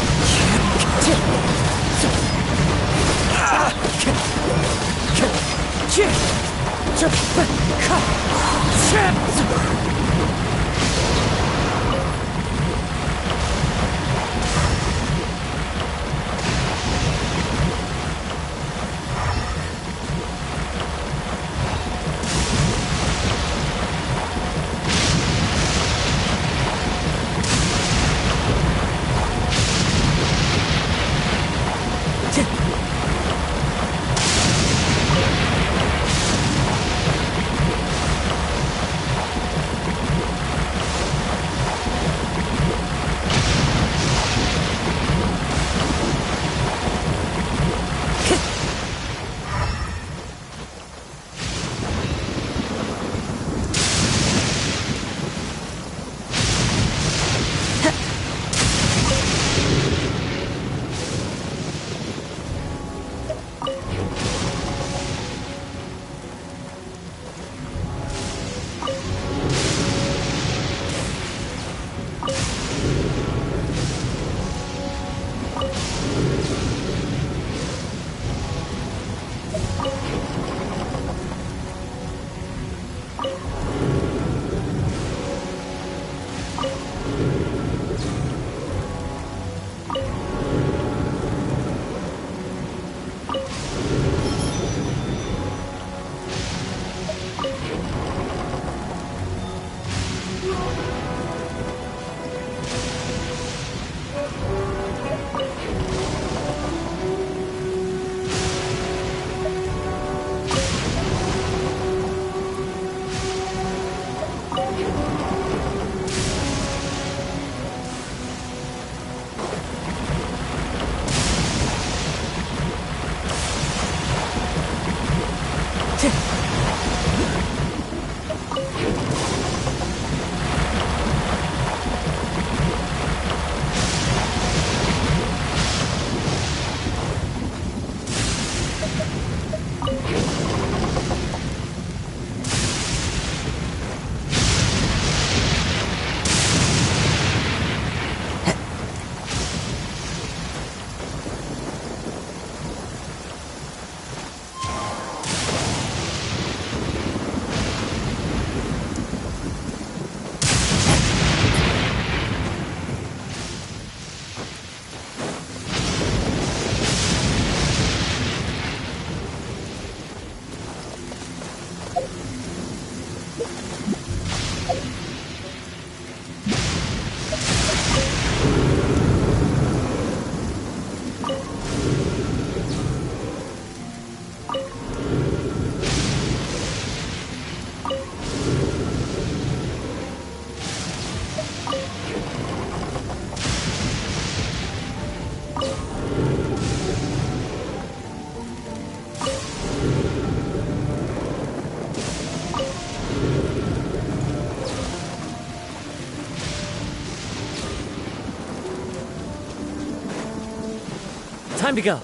Time to go.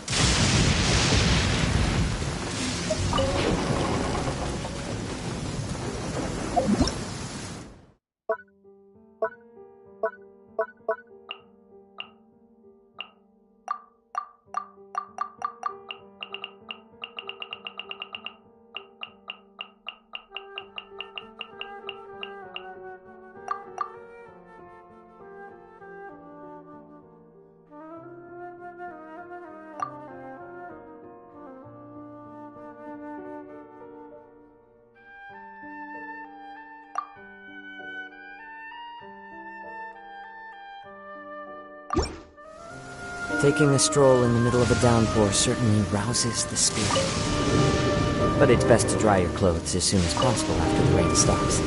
Taking a stroll in the middle of a downpour certainly rouses the spirit. But it's best to dry your clothes as soon as possible after the rain stops.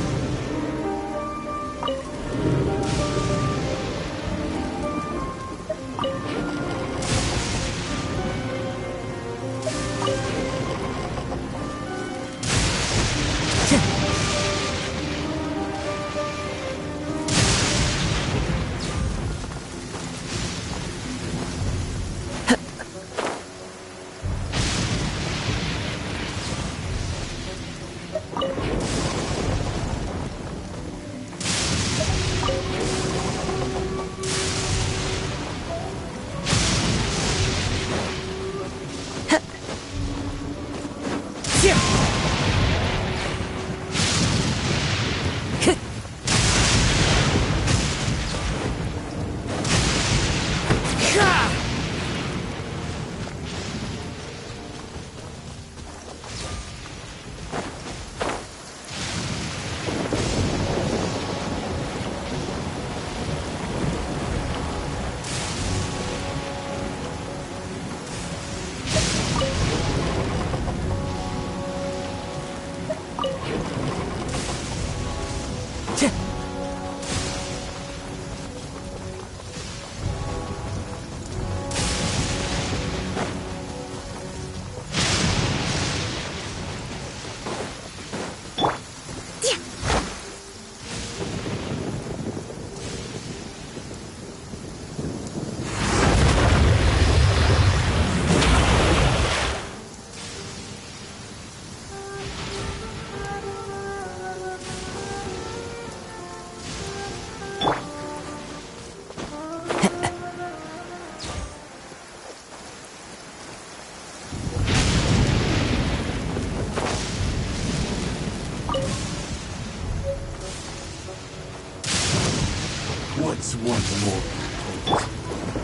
What's one more?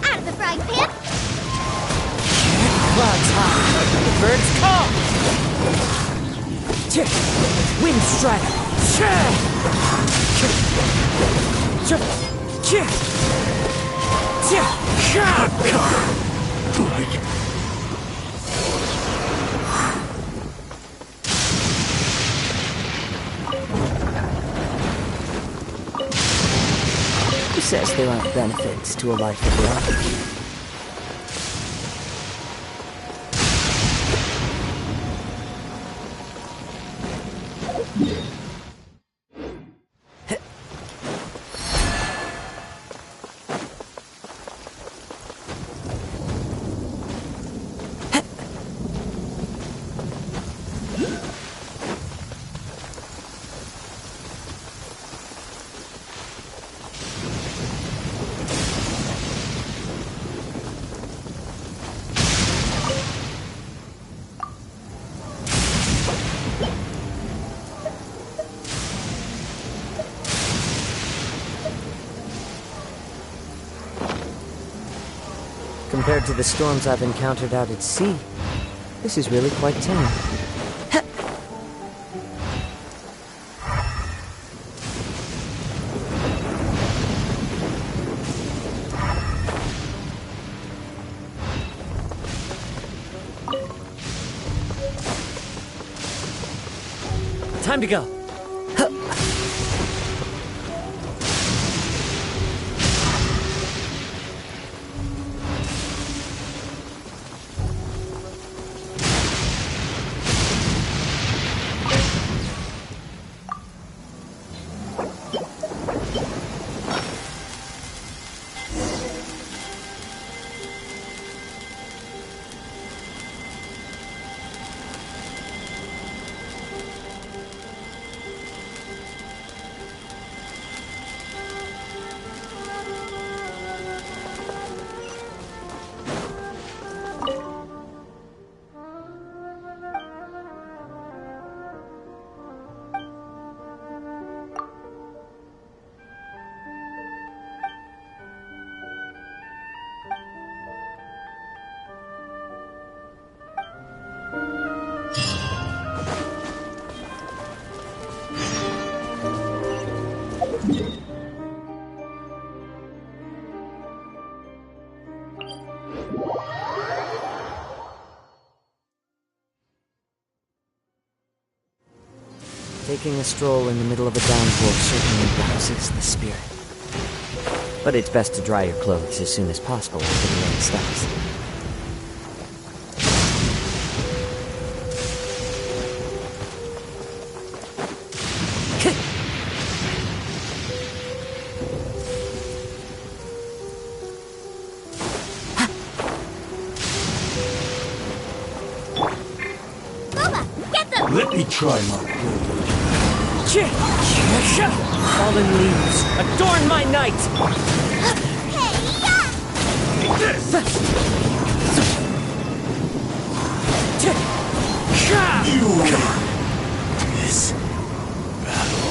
Out of the frying pan! Clouds high, the birds come! Wind strike! Who says there aren't benefits to a life abroad? Compared to the storms I've encountered out at sea, this is really quite tame. Time to go. Taking a stroll in the middle of a downpour certainly rouses the spirit. But it's best to dry your clothes as soon as possible after the rain stops. Let me try my blade. Fallen leaves, adorn my night! You this battle.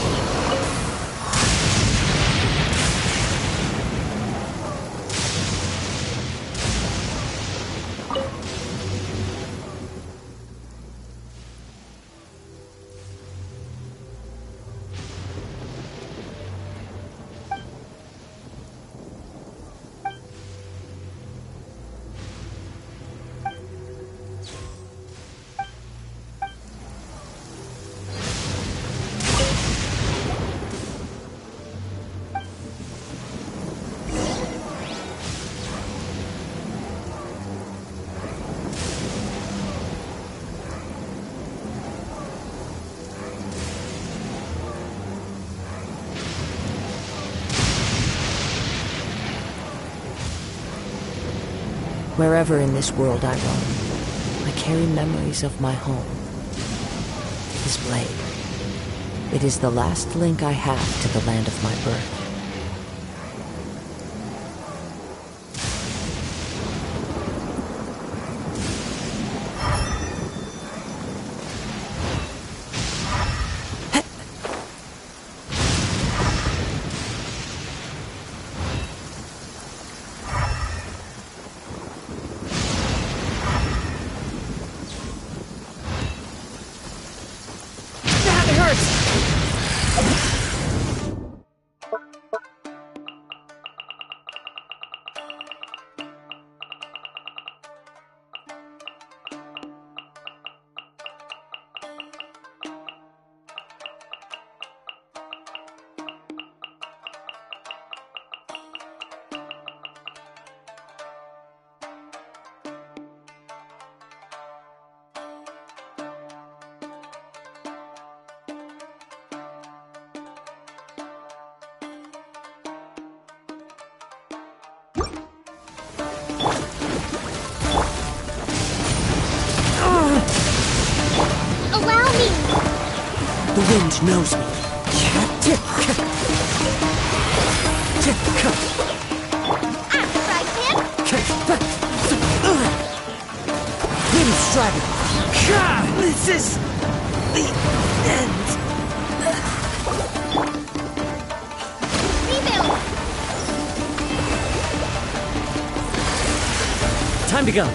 Wherever in this world I roam, I carry memories of my home. This blade. It is the last link I have to the land of my birth. Allow me! The wind knows me. Wind strike! This is the end. Rebuild! Time to go.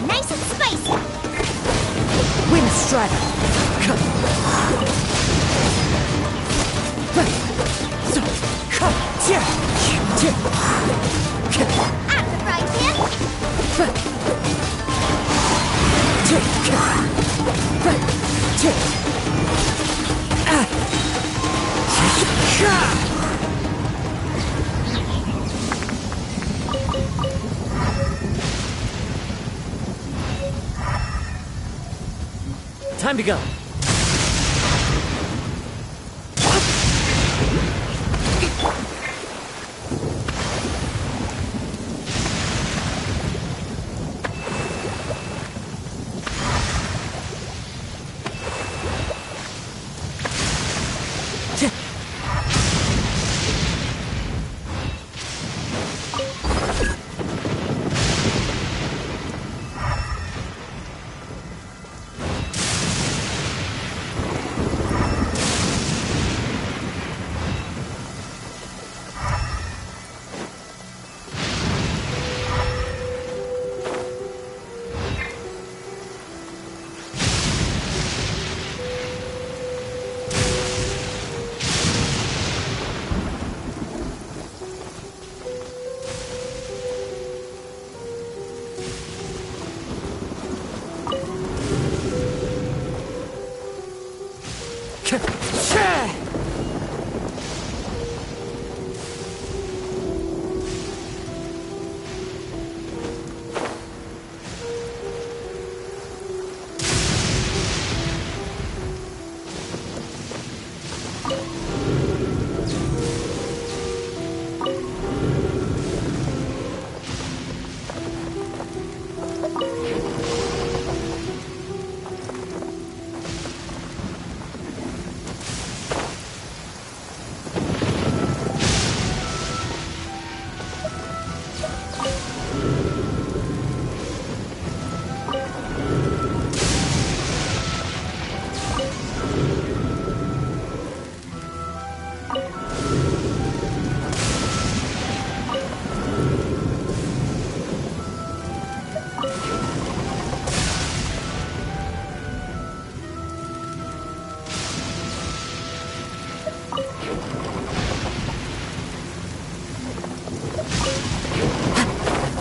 Nice and spicy! Wind strike! At the frying pan! Time to go.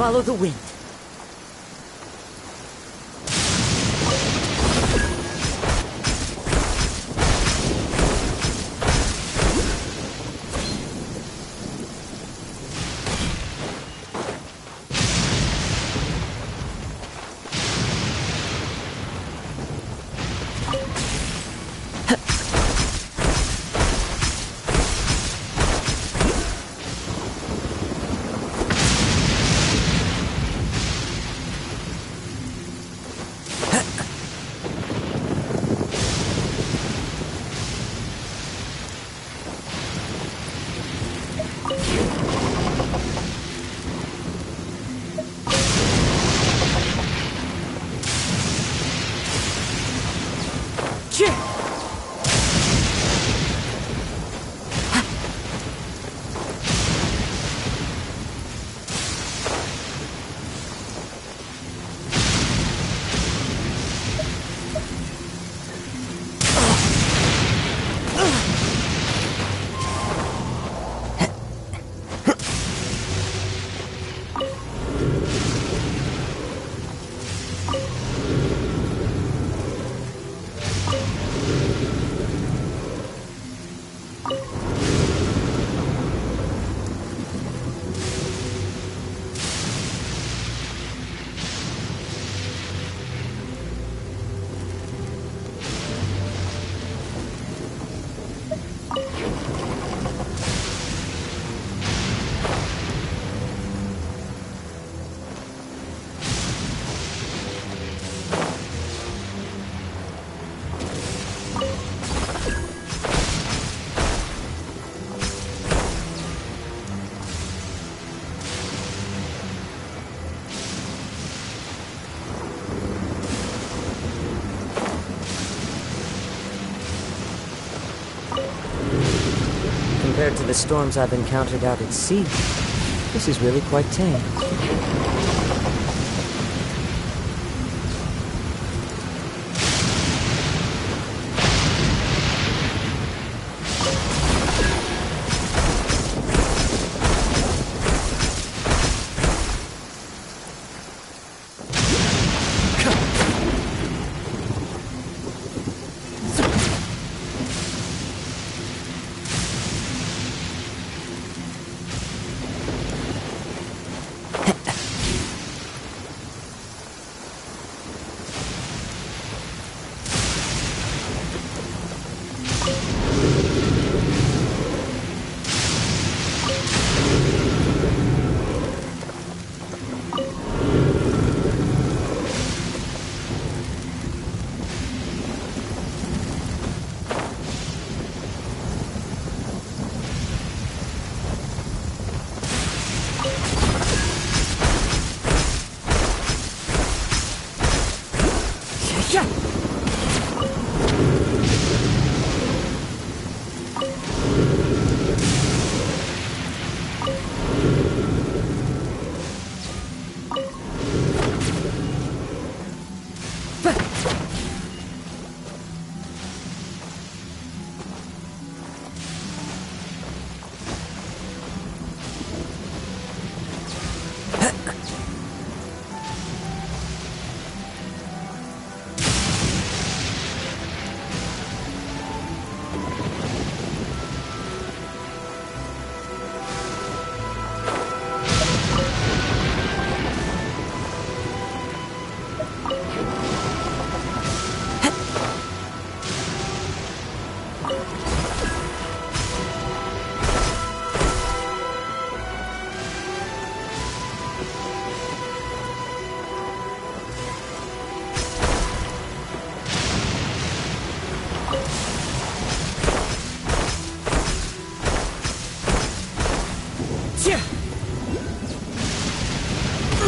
follow the wind. Compared to the storms I've encountered out at sea, this is really quite tame.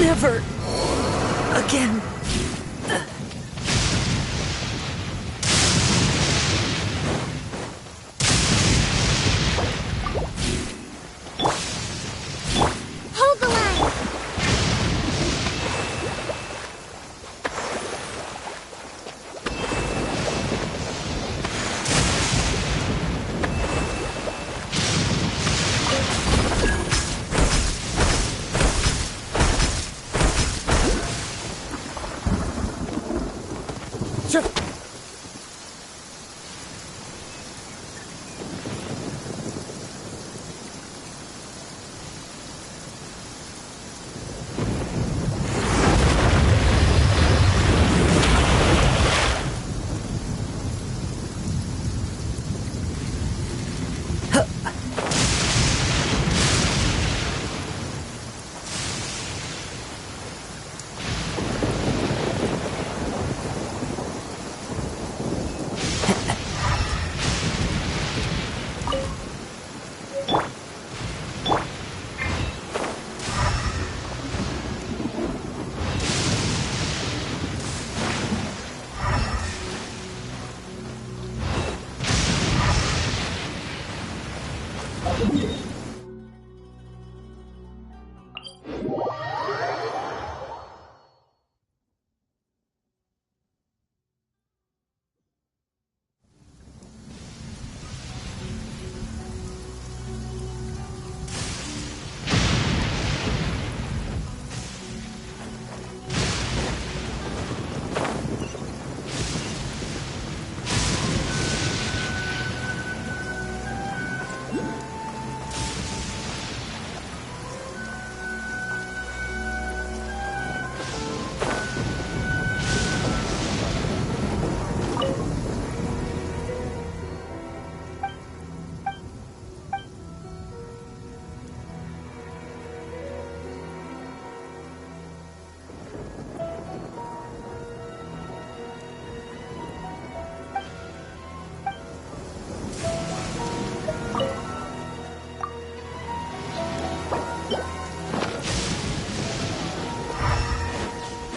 Never again. Hold the line!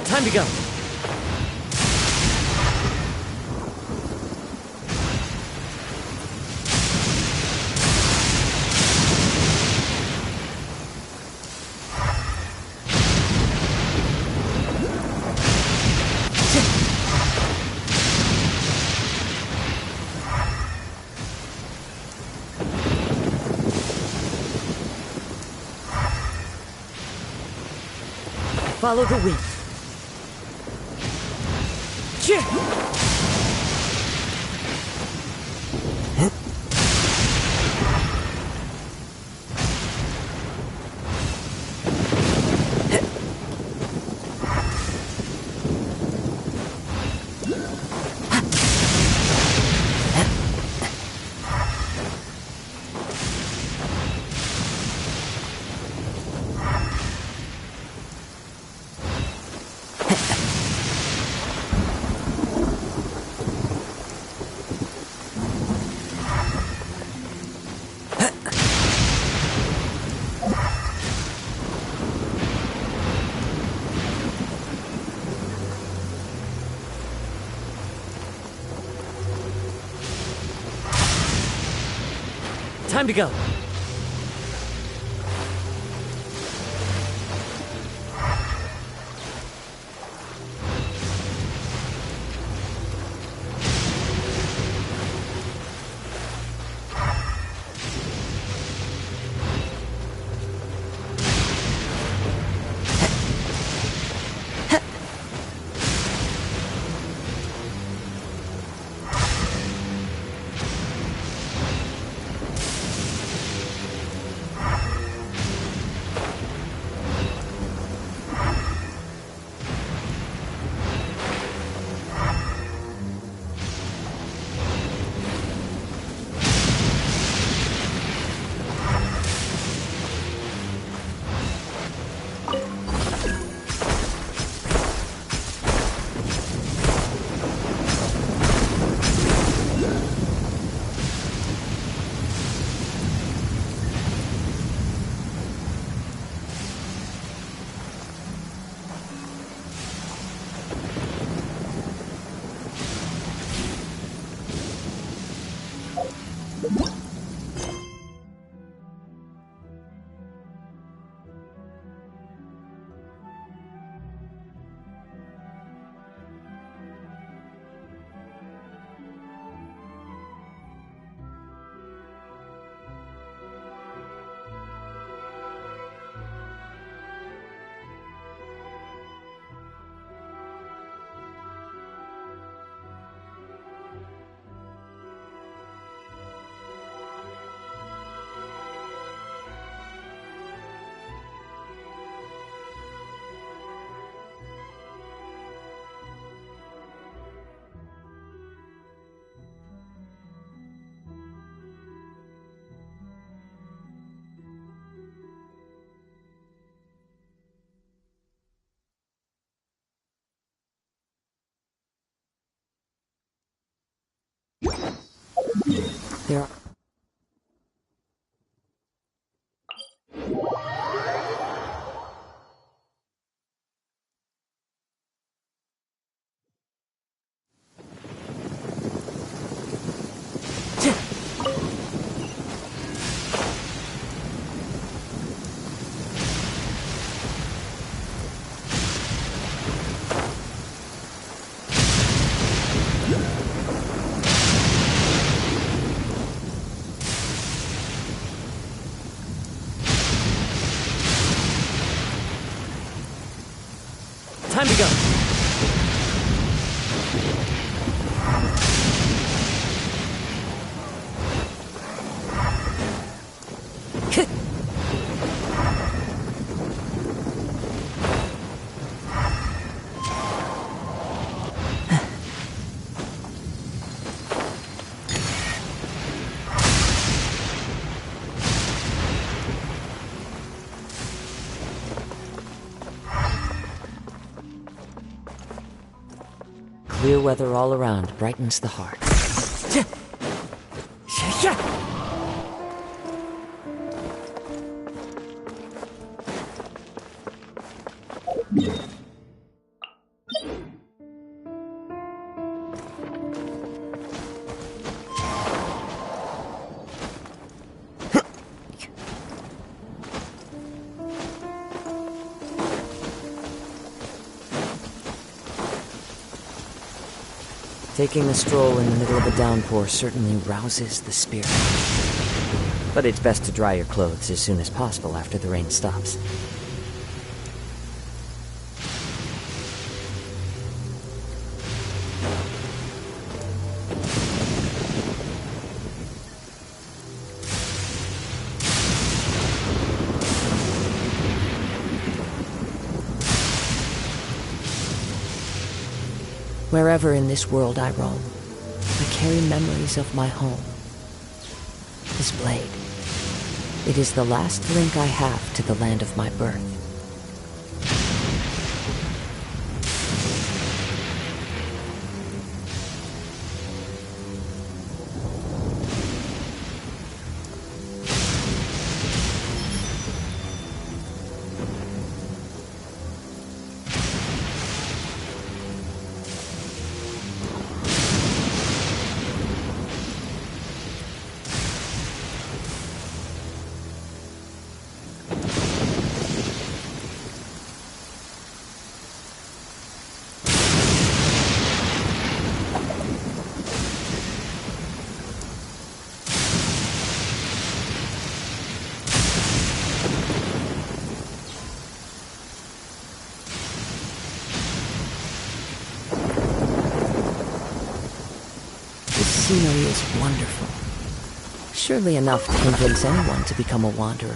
Time to go. Follow the wind. Time to go. There are... Time to go. Clear weather all around brightens the heart. Taking a stroll in the middle of a downpour certainly rouses the spirit. But it's best to dry your clothes as soon as possible after the rain stops. Wherever in this world I roam, I carry memories of my home. This blade, it is the last link I have to the land of my birth. This scenery is wonderful. Surely enough to convince anyone to become a wanderer.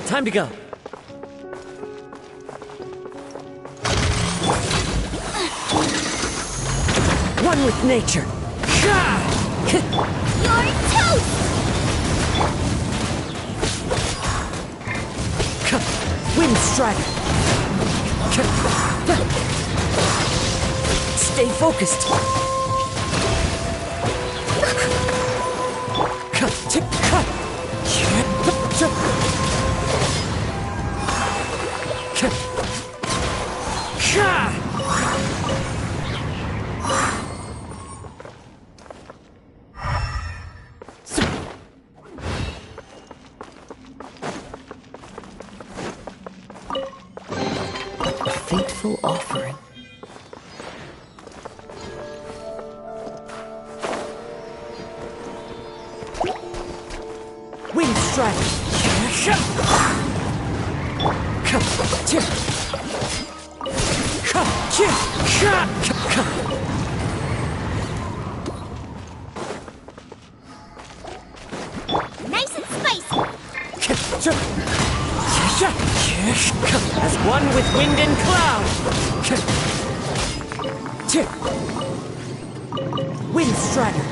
Time to go. One with nature. You're toast! Wind Strider! Stay focused! A fateful offering. Wind Strider! Nice and spicy! As one with wind and cloud. Wind Strider!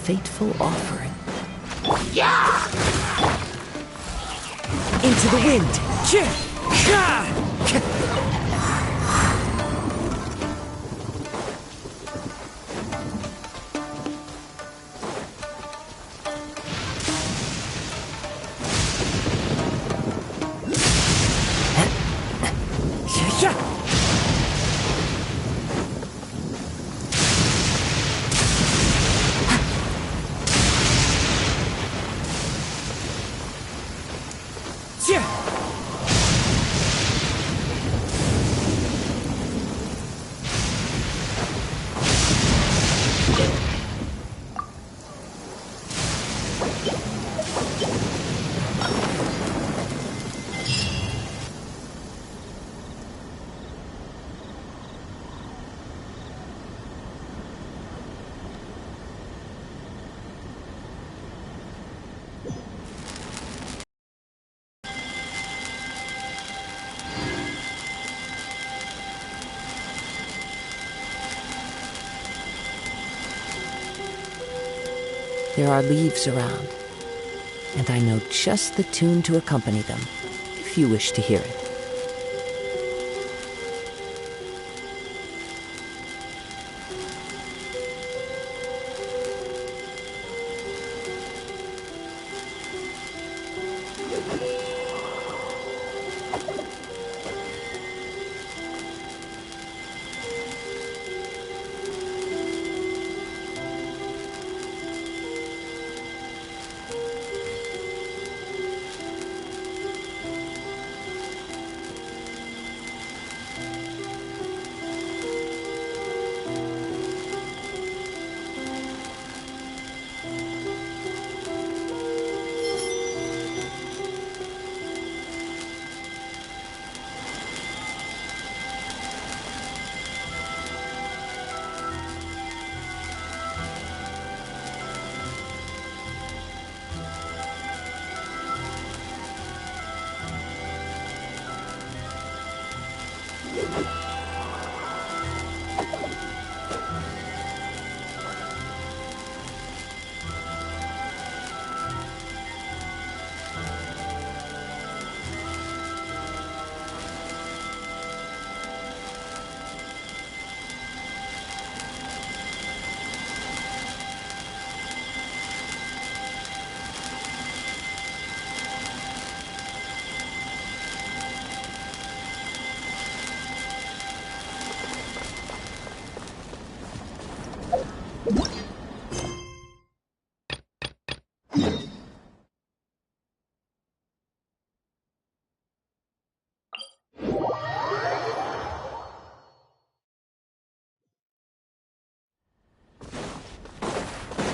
fateful offering. Yeah! Into the wind! There are leaves around, and I know just the tune to accompany them, if you wish to hear it.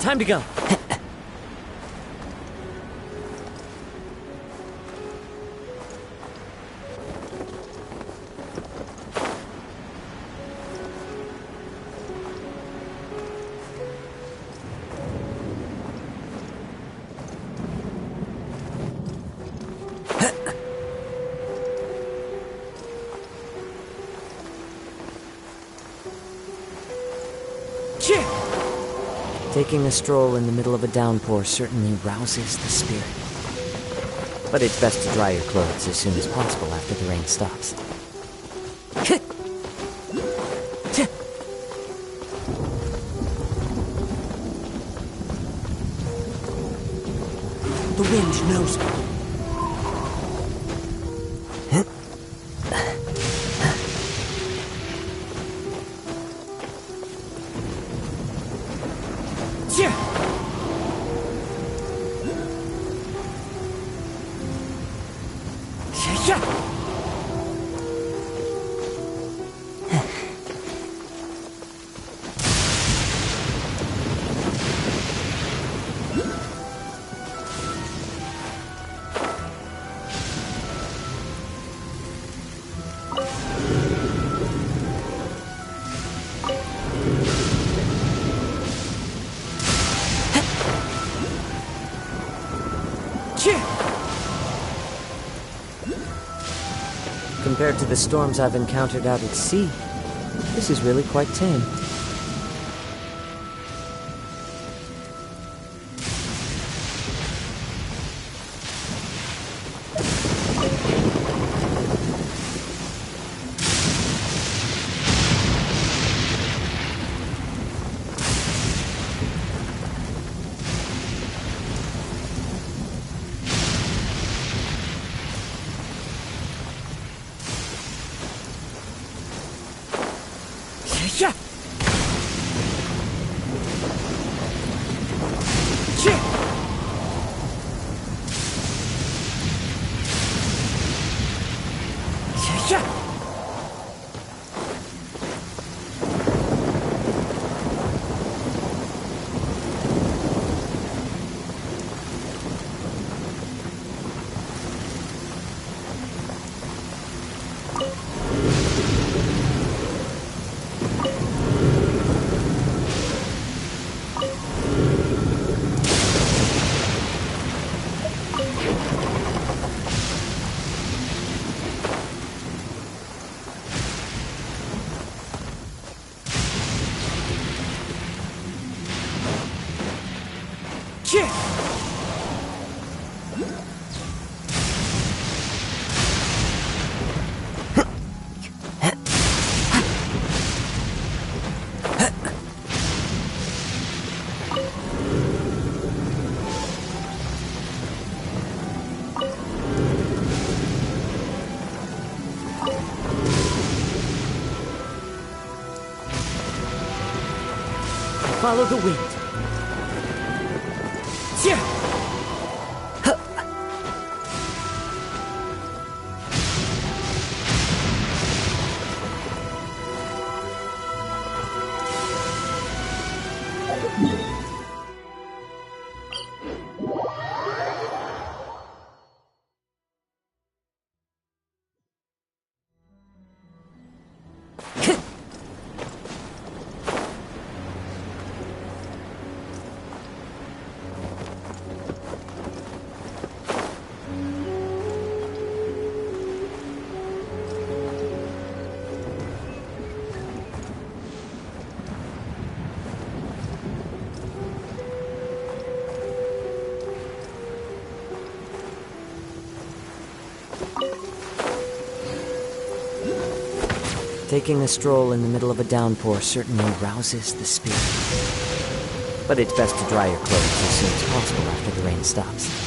Time to go. Taking a stroll in the middle of a downpour certainly rouses the spirit. But it's best to dry your clothes as soon as possible after the rain stops. The wind knows me. Compared to the storms I've encountered out at sea, this is really quite tame. Follow the wind. Taking a stroll in the middle of a downpour certainly rouses the spirit. But it's best to dry your clothes as soon as possible after the rain stops.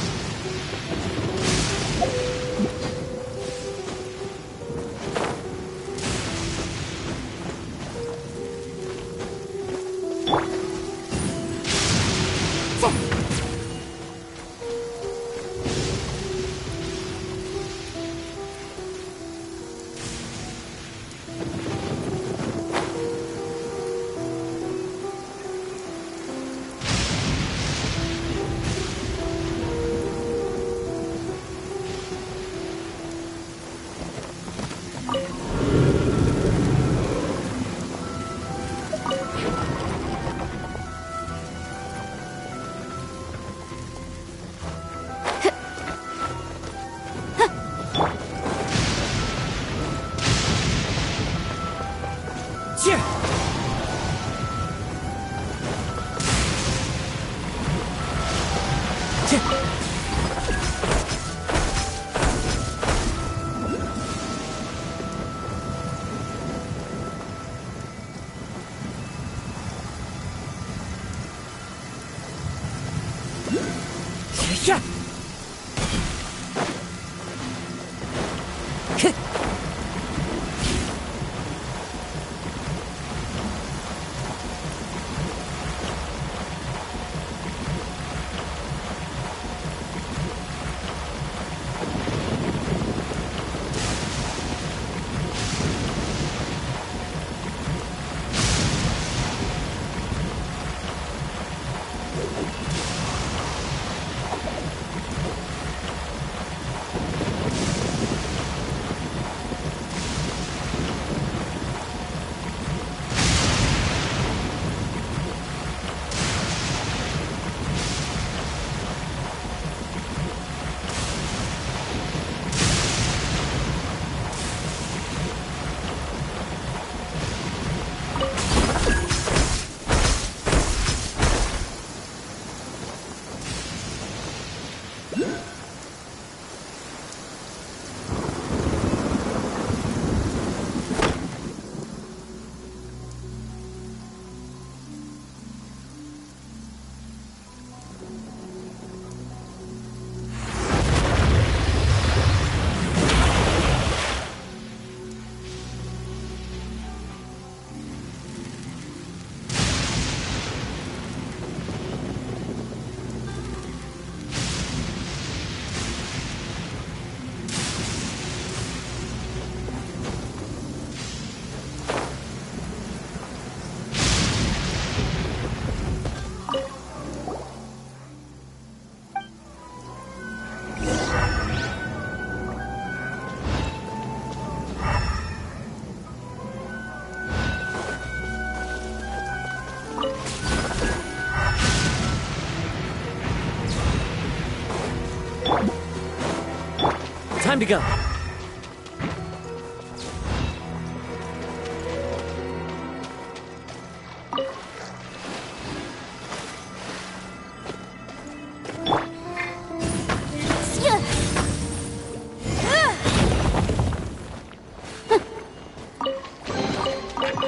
Time to go.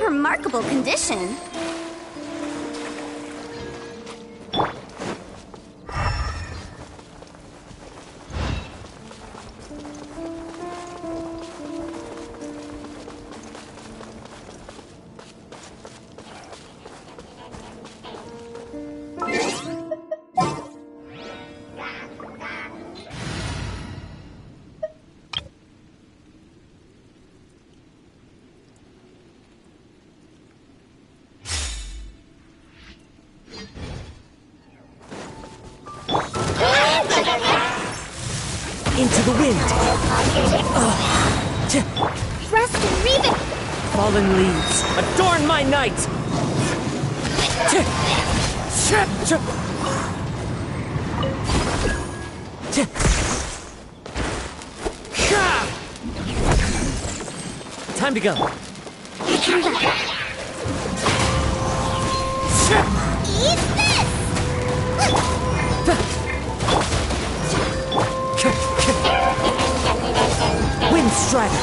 Remarkable condition. Into the wind. Rest and read. Fallen leaves, adorn my night. Time to go. Eat this! Wind Strider.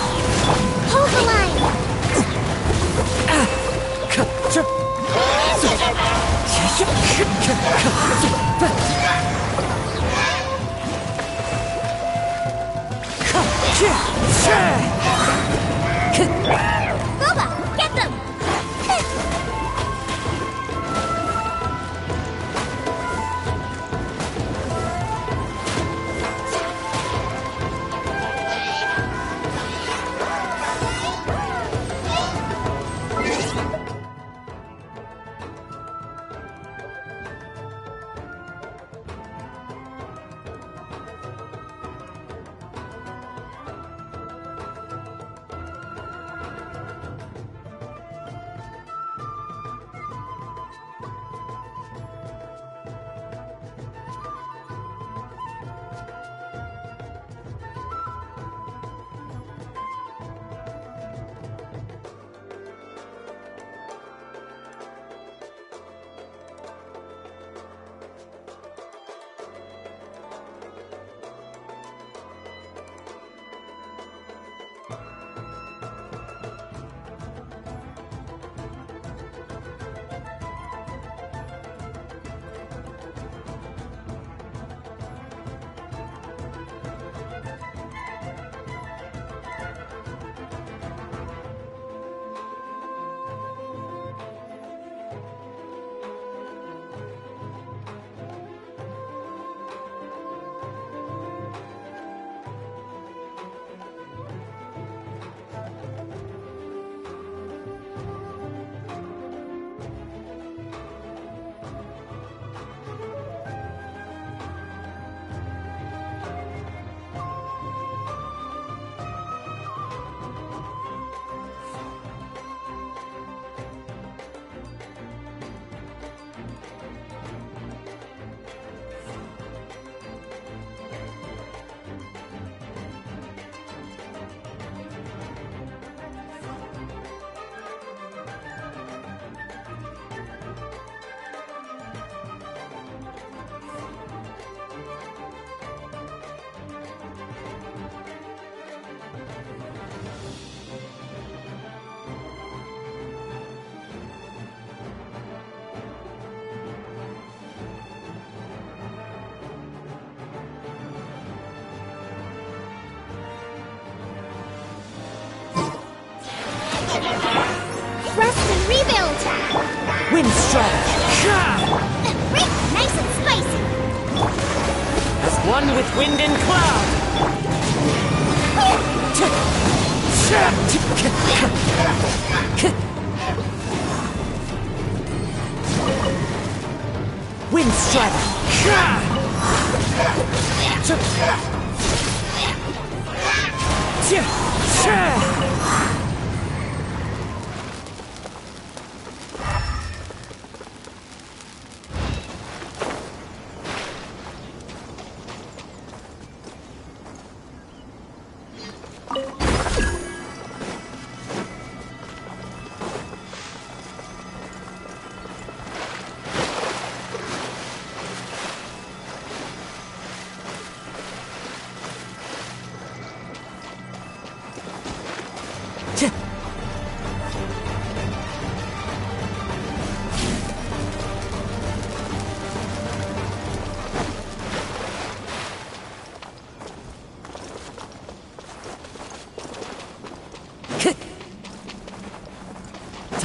Hold the line! Boba, get them! Rest and rebuild! Wind Strider! Nice and spicy! As one with wind and cloud! Wind Strider!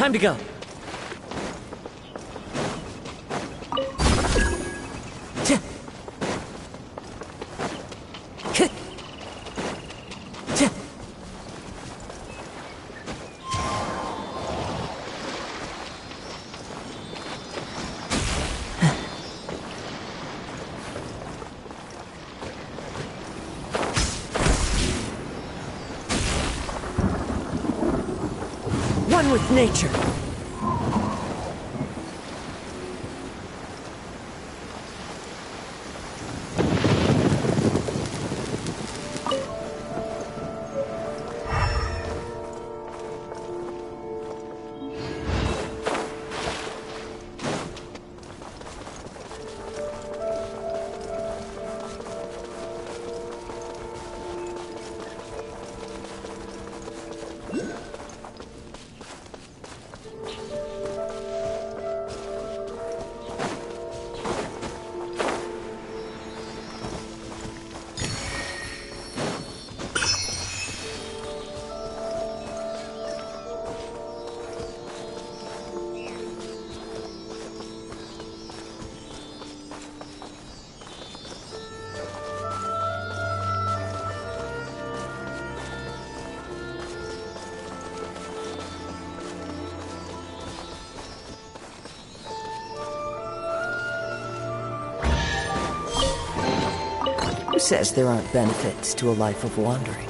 Time to go. One with nature. Who says there aren't benefits to a life of wandering?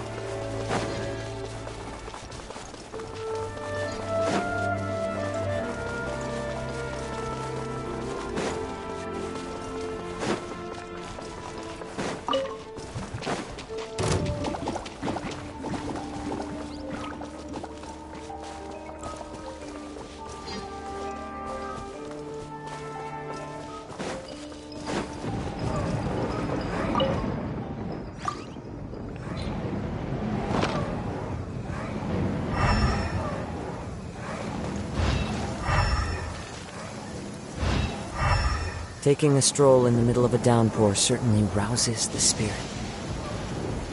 Taking a stroll in the middle of a downpour certainly rouses the spirit.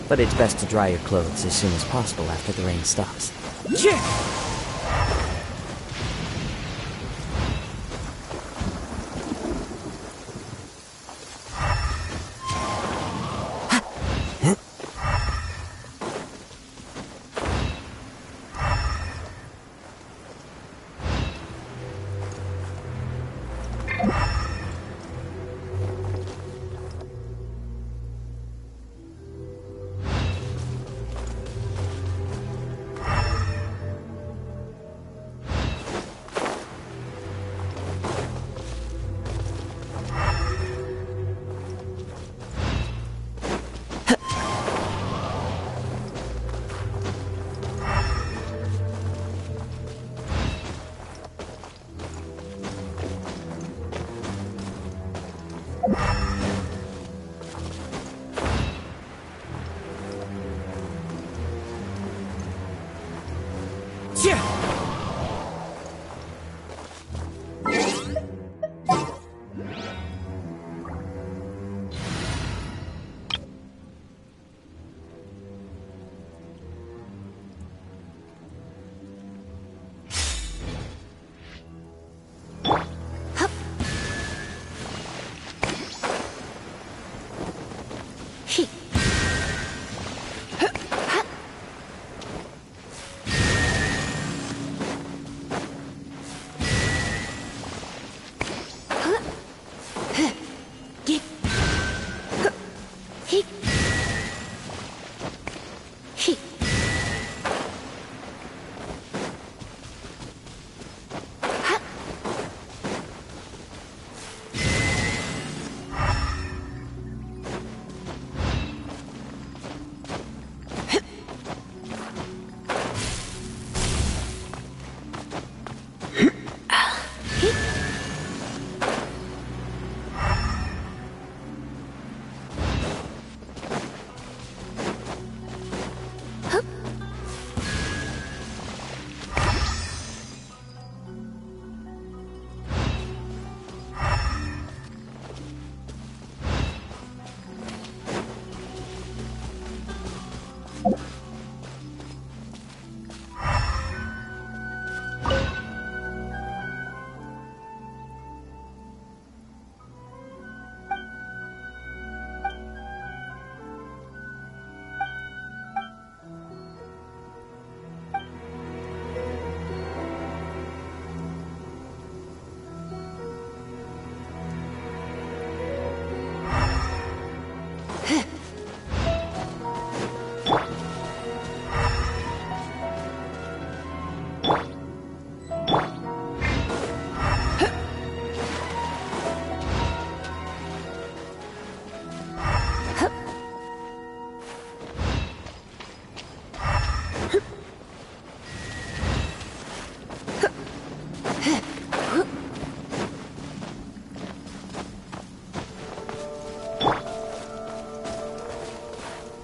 But it's best to dry your clothes as soon as possible after the rain stops.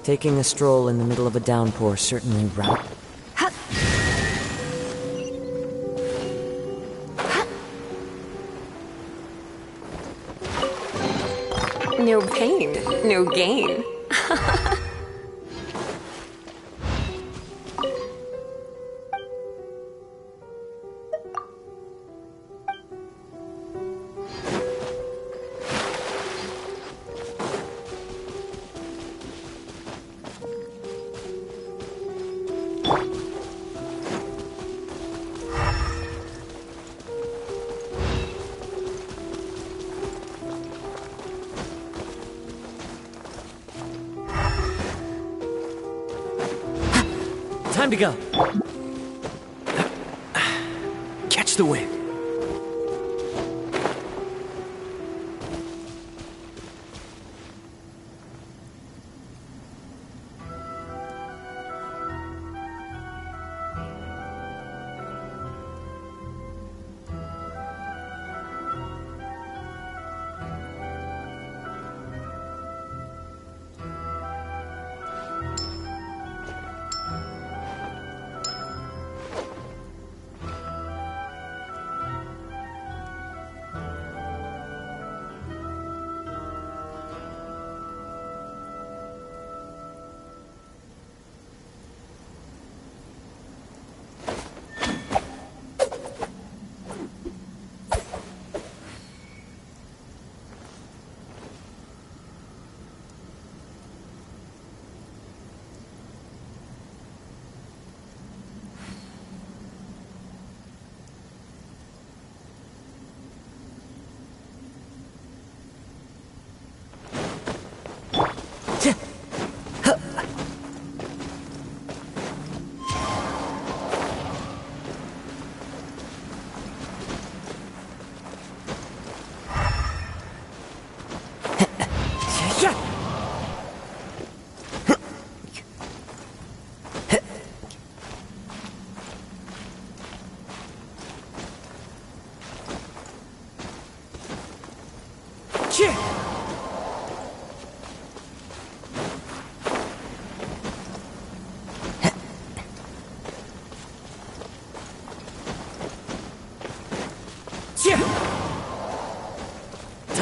Taking a stroll in the middle of a downpour certainly No pain, no gain. Time to go. Catch the wind.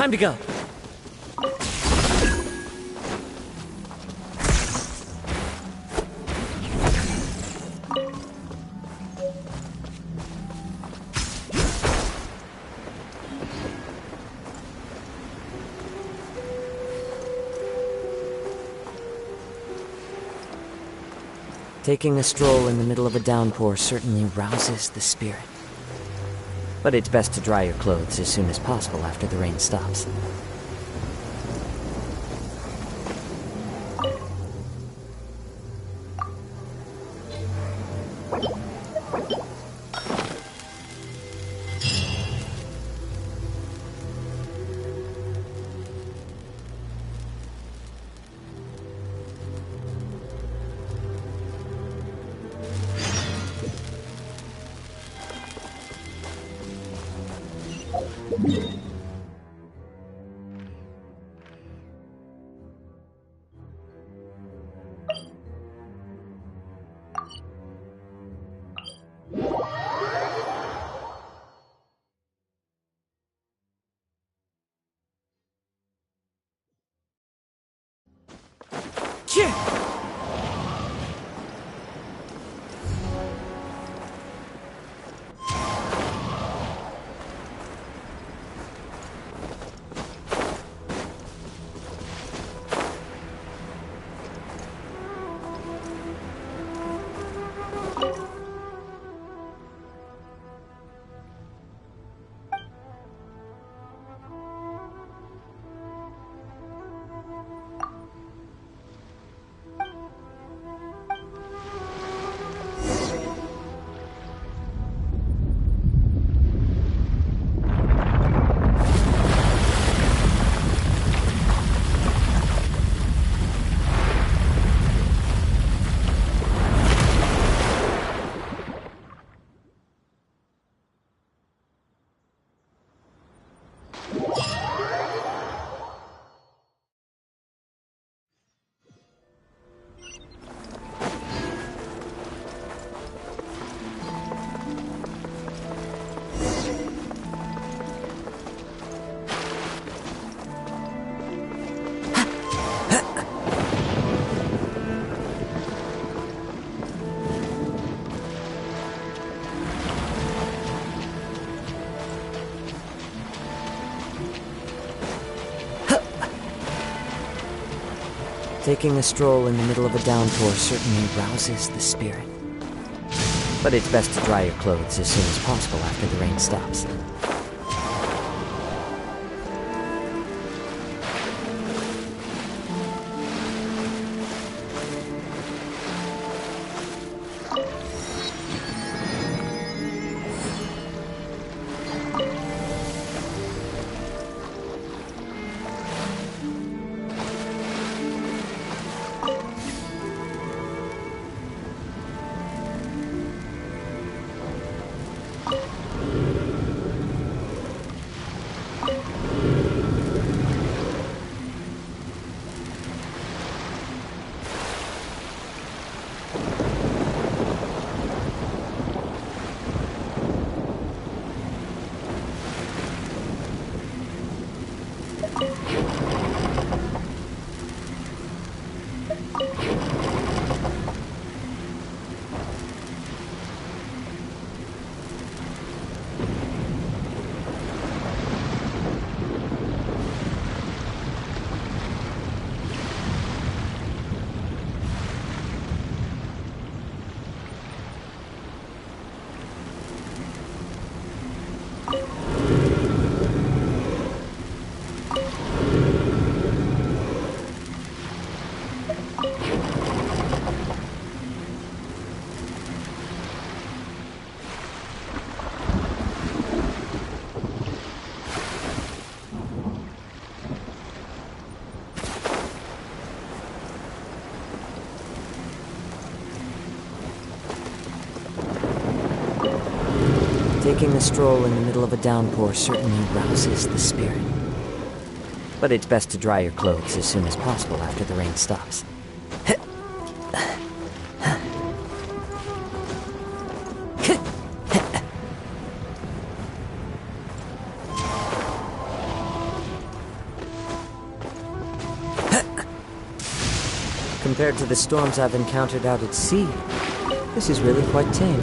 Time to go. Taking a stroll in the middle of a downpour certainly rouses the spirit. But it's best to dry your clothes as soon as possible after the rain stops. Taking a stroll in the middle of a downpour certainly rouses the spirit. But it's best to dry your clothes as soon as possible after the rain stops. Taking a stroll in the middle of a downpour certainly rouses the spirit. But it's best to dry your clothes as soon as possible after the rain stops. Compared to the storms I've encountered out at sea, this is really quite tame.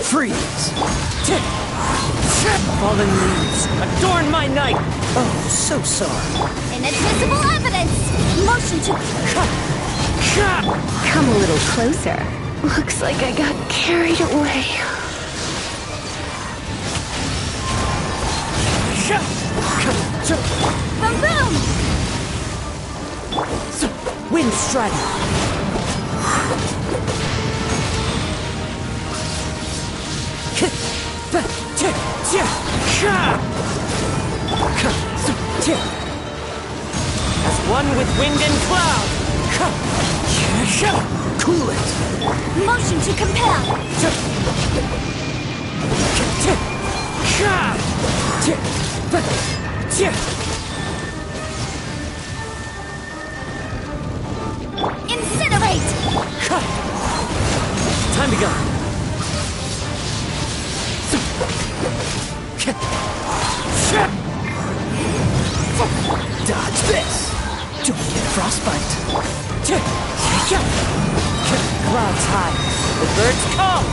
Freeze! Fallen leaves, adorn my night! Oh, so sorry. Inadmissible evidence! Motion to... Come a little closer. Looks like I got carried away. Boom boom! Wind Strider! As one with wind and cloud! Cool it! Motion to compel! Incinerate! Time to go! Dodge this! Don't get frostbite! Clouds high, the birds call!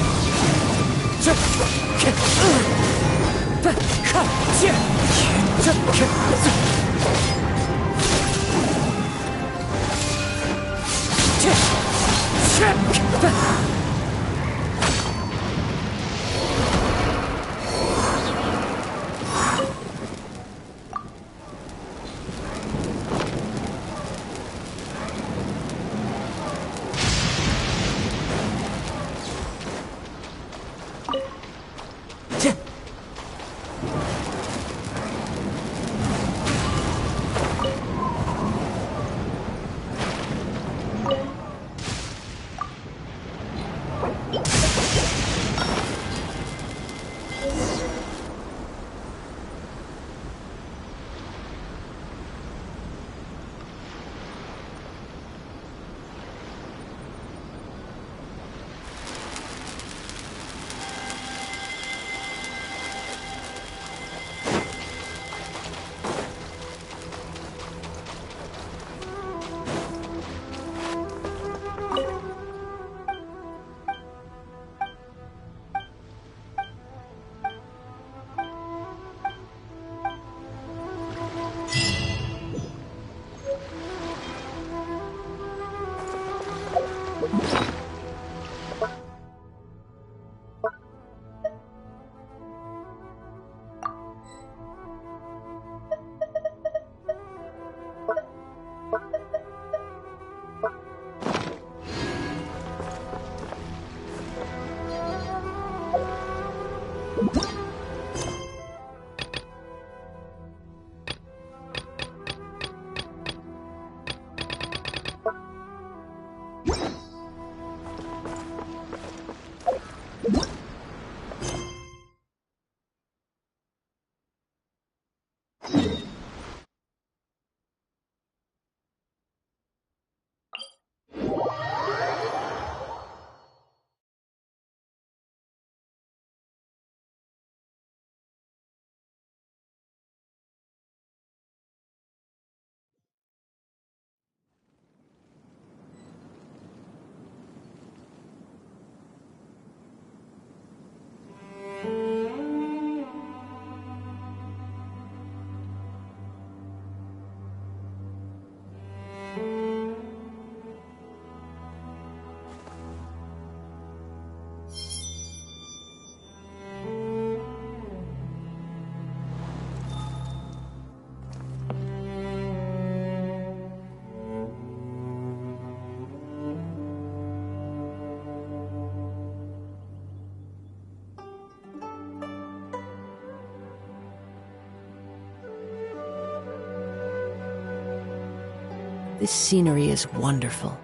This scenery is wonderful.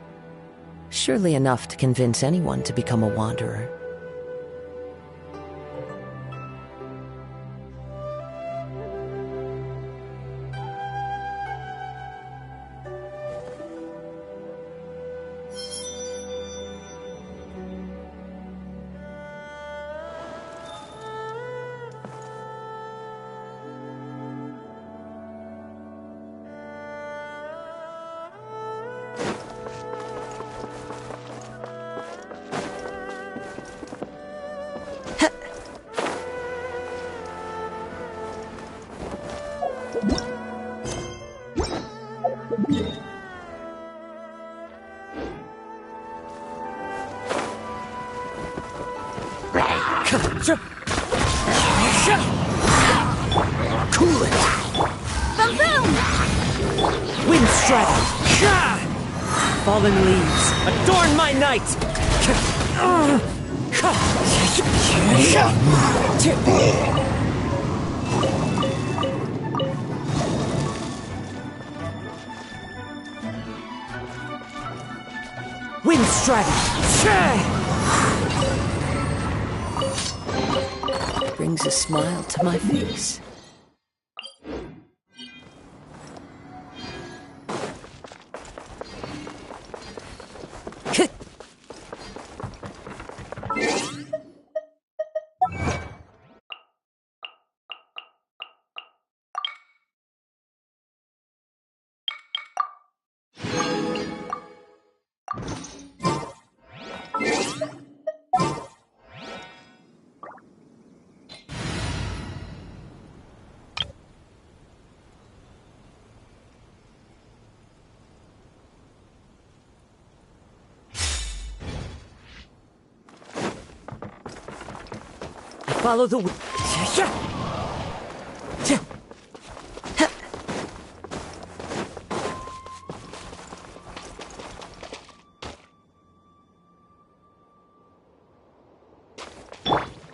Surely enough to convince anyone to become a wanderer. Cool it! Boom boom! Wind Strider! fallen leaves, adorn my night! Wind strategy! Brings a smile to my face. Follow the wind.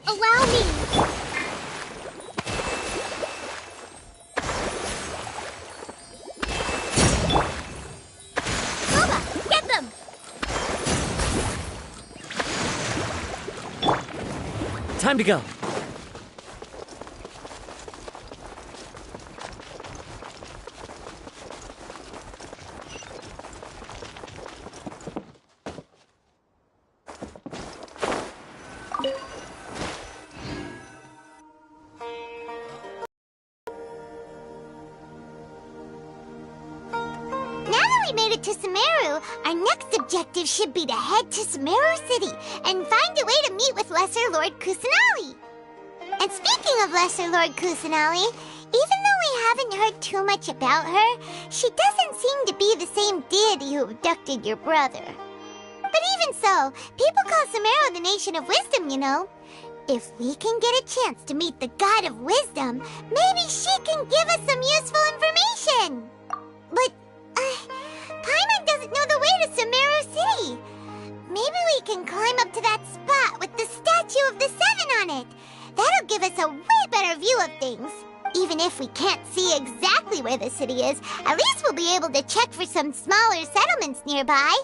Allow me! Koba, get them! Time to go. Our next objective should be to head to Sumeru City and find a way to meet with Lesser Lord Kusanali. And speaking of Lesser Lord Kusanali, even though we haven't heard too much about her, she doesn't seem to be the same deity who abducted your brother. But even so, people call Sumeru the Nation of Wisdom, you know. If we can get a chance to meet the God of Wisdom, maybe she can give us some useful information. But, Paimon doesn't know the way to Sumeru City. Maybe we can climb up to that spot with the statue of the Seven on it. That'll give us a way better view of things. Even if we can't see exactly where the city is, at least we'll be able to check for some smaller settlements nearby.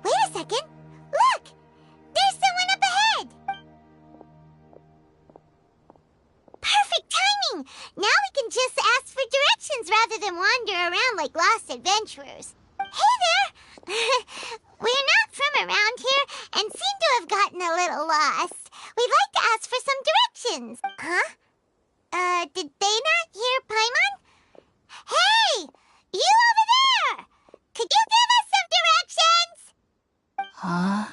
Wait a second. Look! There's someone up ahead! Perfect timing! Now we can just ask for directions rather than wander around like lost adventurers. Hey there! We're not from around here and seem to have gotten a little lost. We'd like to ask for some directions. Huh? Did they not hear Paimon? Hey! You over there! Could you give us some directions? Huh?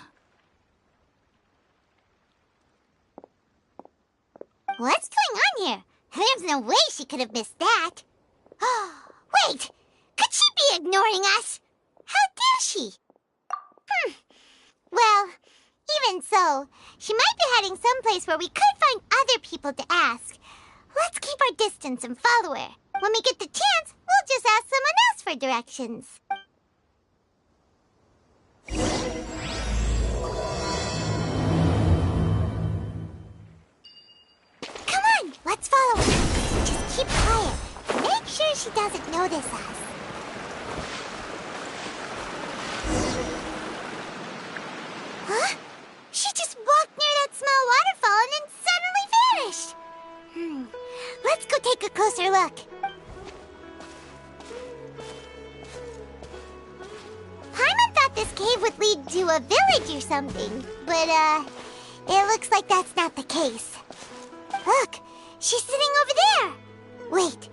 What's going on here? There's no way she could have missed that. Wait! Could she be ignoring us? How dare she? Well, even so, she might be heading someplace where we could find other people to ask. Let's keep our distance and follow her. When we get the chance, we'll just ask someone else for directions. Come on, let's follow her. Just keep quiet. Make sure she doesn't notice us. Huh? She just walked near that small waterfall and then suddenly vanished. Let's go take a closer look. Paimon thought this cave would lead to a village or something, but, it looks like that's not the case. Look, she's sitting over there. Wait,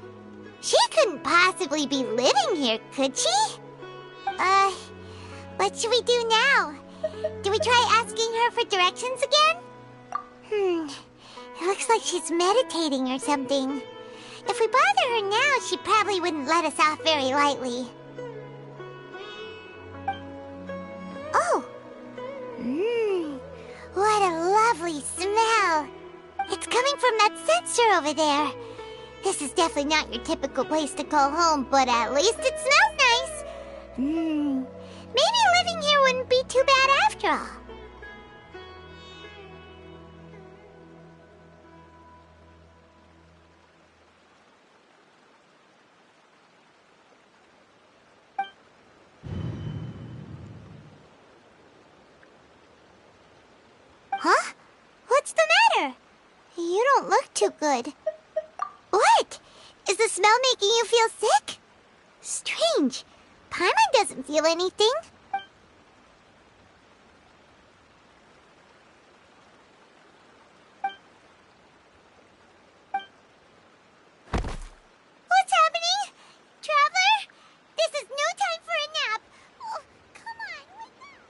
she couldn't possibly be living here, could she? What should we do now? Do we try asking her for directions again? It looks like she's meditating or something. If we bother her now, she probably wouldn't let us off very lightly. Oh! What a lovely smell! It's coming from that sensor over there. This is definitely not your typical place to call home, but at least it smells nice. Maybe living here wouldn't be too bad after all. Huh? What's the matter? You don't look too good. What? Is the smell making you feel sick? Strange. Paimon doesn't feel anything. What's happening? Traveler? This is no time for a nap. Oh, come on, wake up.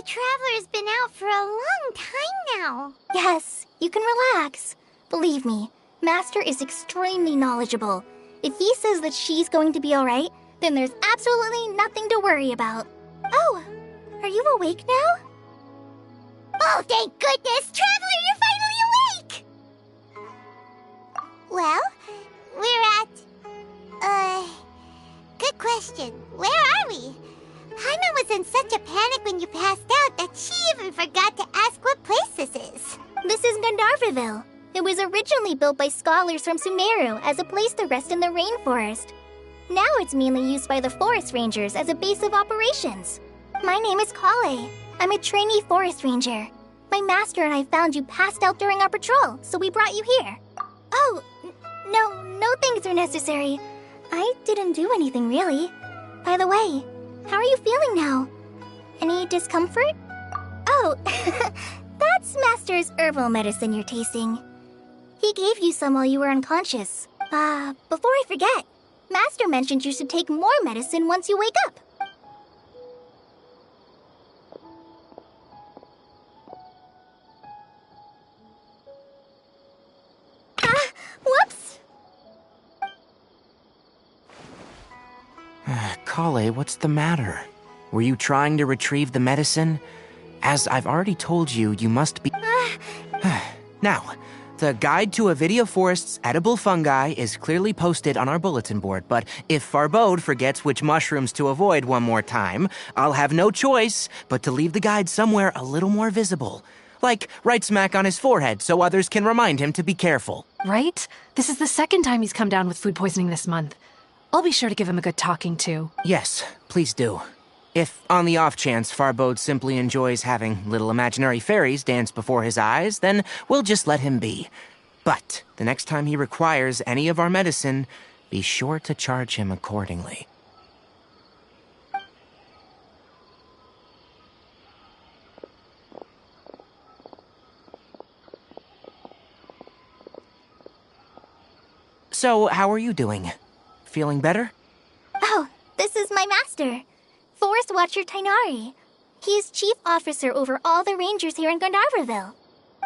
Traveler's been out for a long time now. Yes, you can relax. Believe me, Master is extremely knowledgeable. If he says that she's going to be alright, then there's absolutely nothing to worry about. Oh, are you awake now? Oh, thank goodness! Traveler, you're finally awake! Well, we're at... Good question. Where are we? Paimon was in such a panic when you passed out that she even forgot to ask what place this is. This is Gandharvaville. It was originally built by scholars from Sumeru as a place to rest in the rainforest. Now it's mainly used by the forest rangers as a base of operations. My name is Kale. I'm a trainee forest ranger. My master and I found you passed out during our patrol, so we brought you here. Oh, no things are necessary. I didn't do anything really. By the way, how are you feeling now? Any discomfort? Oh, that's Master's herbal medicine you're tasting. He gave you some while you were unconscious. Before I forget, Master mentioned you should take more medicine once you wake up. Whoops! Kale, what's the matter? Were you trying to retrieve the medicine? As I've already told you, you must be... Now, The guide to Avidia Forest's edible fungi is clearly posted on our bulletin board, but if Farbode forgets which mushrooms to avoid one more time, I'll have no choice but to leave the guide somewhere a little more visible. Like right smack on his forehead so others can remind him to be careful. Right? This is the second time he's come down with food poisoning this month. I'll be sure to give him a good talking to. Yes, please do. If, on the off chance, Farbode simply enjoys having little imaginary fairies dance before his eyes, then we'll just let him be. But the next time he requires any of our medicine, be sure to charge him accordingly. So, how are you doing? Feeling better? Oh, this is my master, Forest Watcher Tighnari. He is chief officer over all the rangers here in Gandharvaville.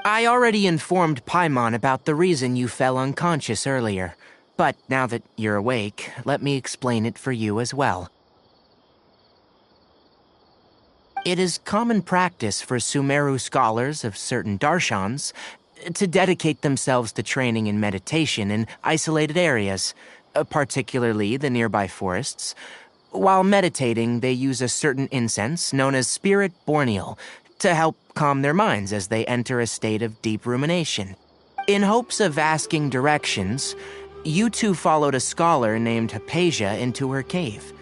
I already informed Paimon about the reason you fell unconscious earlier. But now that you're awake, let me explain it for you as well. It is common practice for Sumeru scholars of certain darshans to dedicate themselves to training in meditation in isolated areas, particularly the nearby forests. While meditating, they use a certain incense known as Spirit Borneal to help calm their minds as they enter a state of deep rumination. In hopes of asking directions, you two followed a scholar named Hypatia into her cave.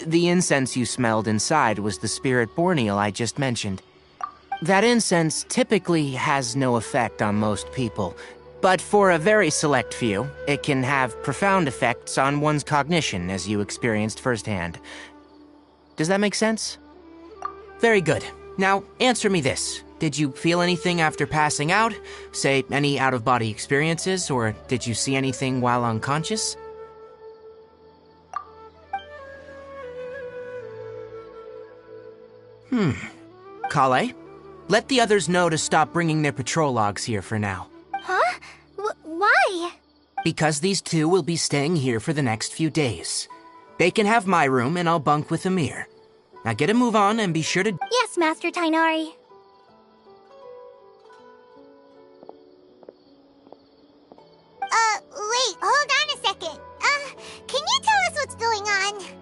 The incense you smelled inside was the Spirit Borneal I just mentioned. That incense typically has no effect on most people, but for a very select few, it can have profound effects on one's cognition, as you experienced firsthand. Does that make sense? Very good. Now, answer me this. Did you feel anything after passing out? Say, any out-of-body experiences, or did you see anything while unconscious? Kale, let the others know to stop bringing their patrol logs here for now. Huh? Why? Because these two will be staying here for the next few days. They can have my room and I'll bunk with Amir. Now get a move on and be sure to... Yes, Master Tighnari. Wait, hold on a second. Can you tell us what's going on?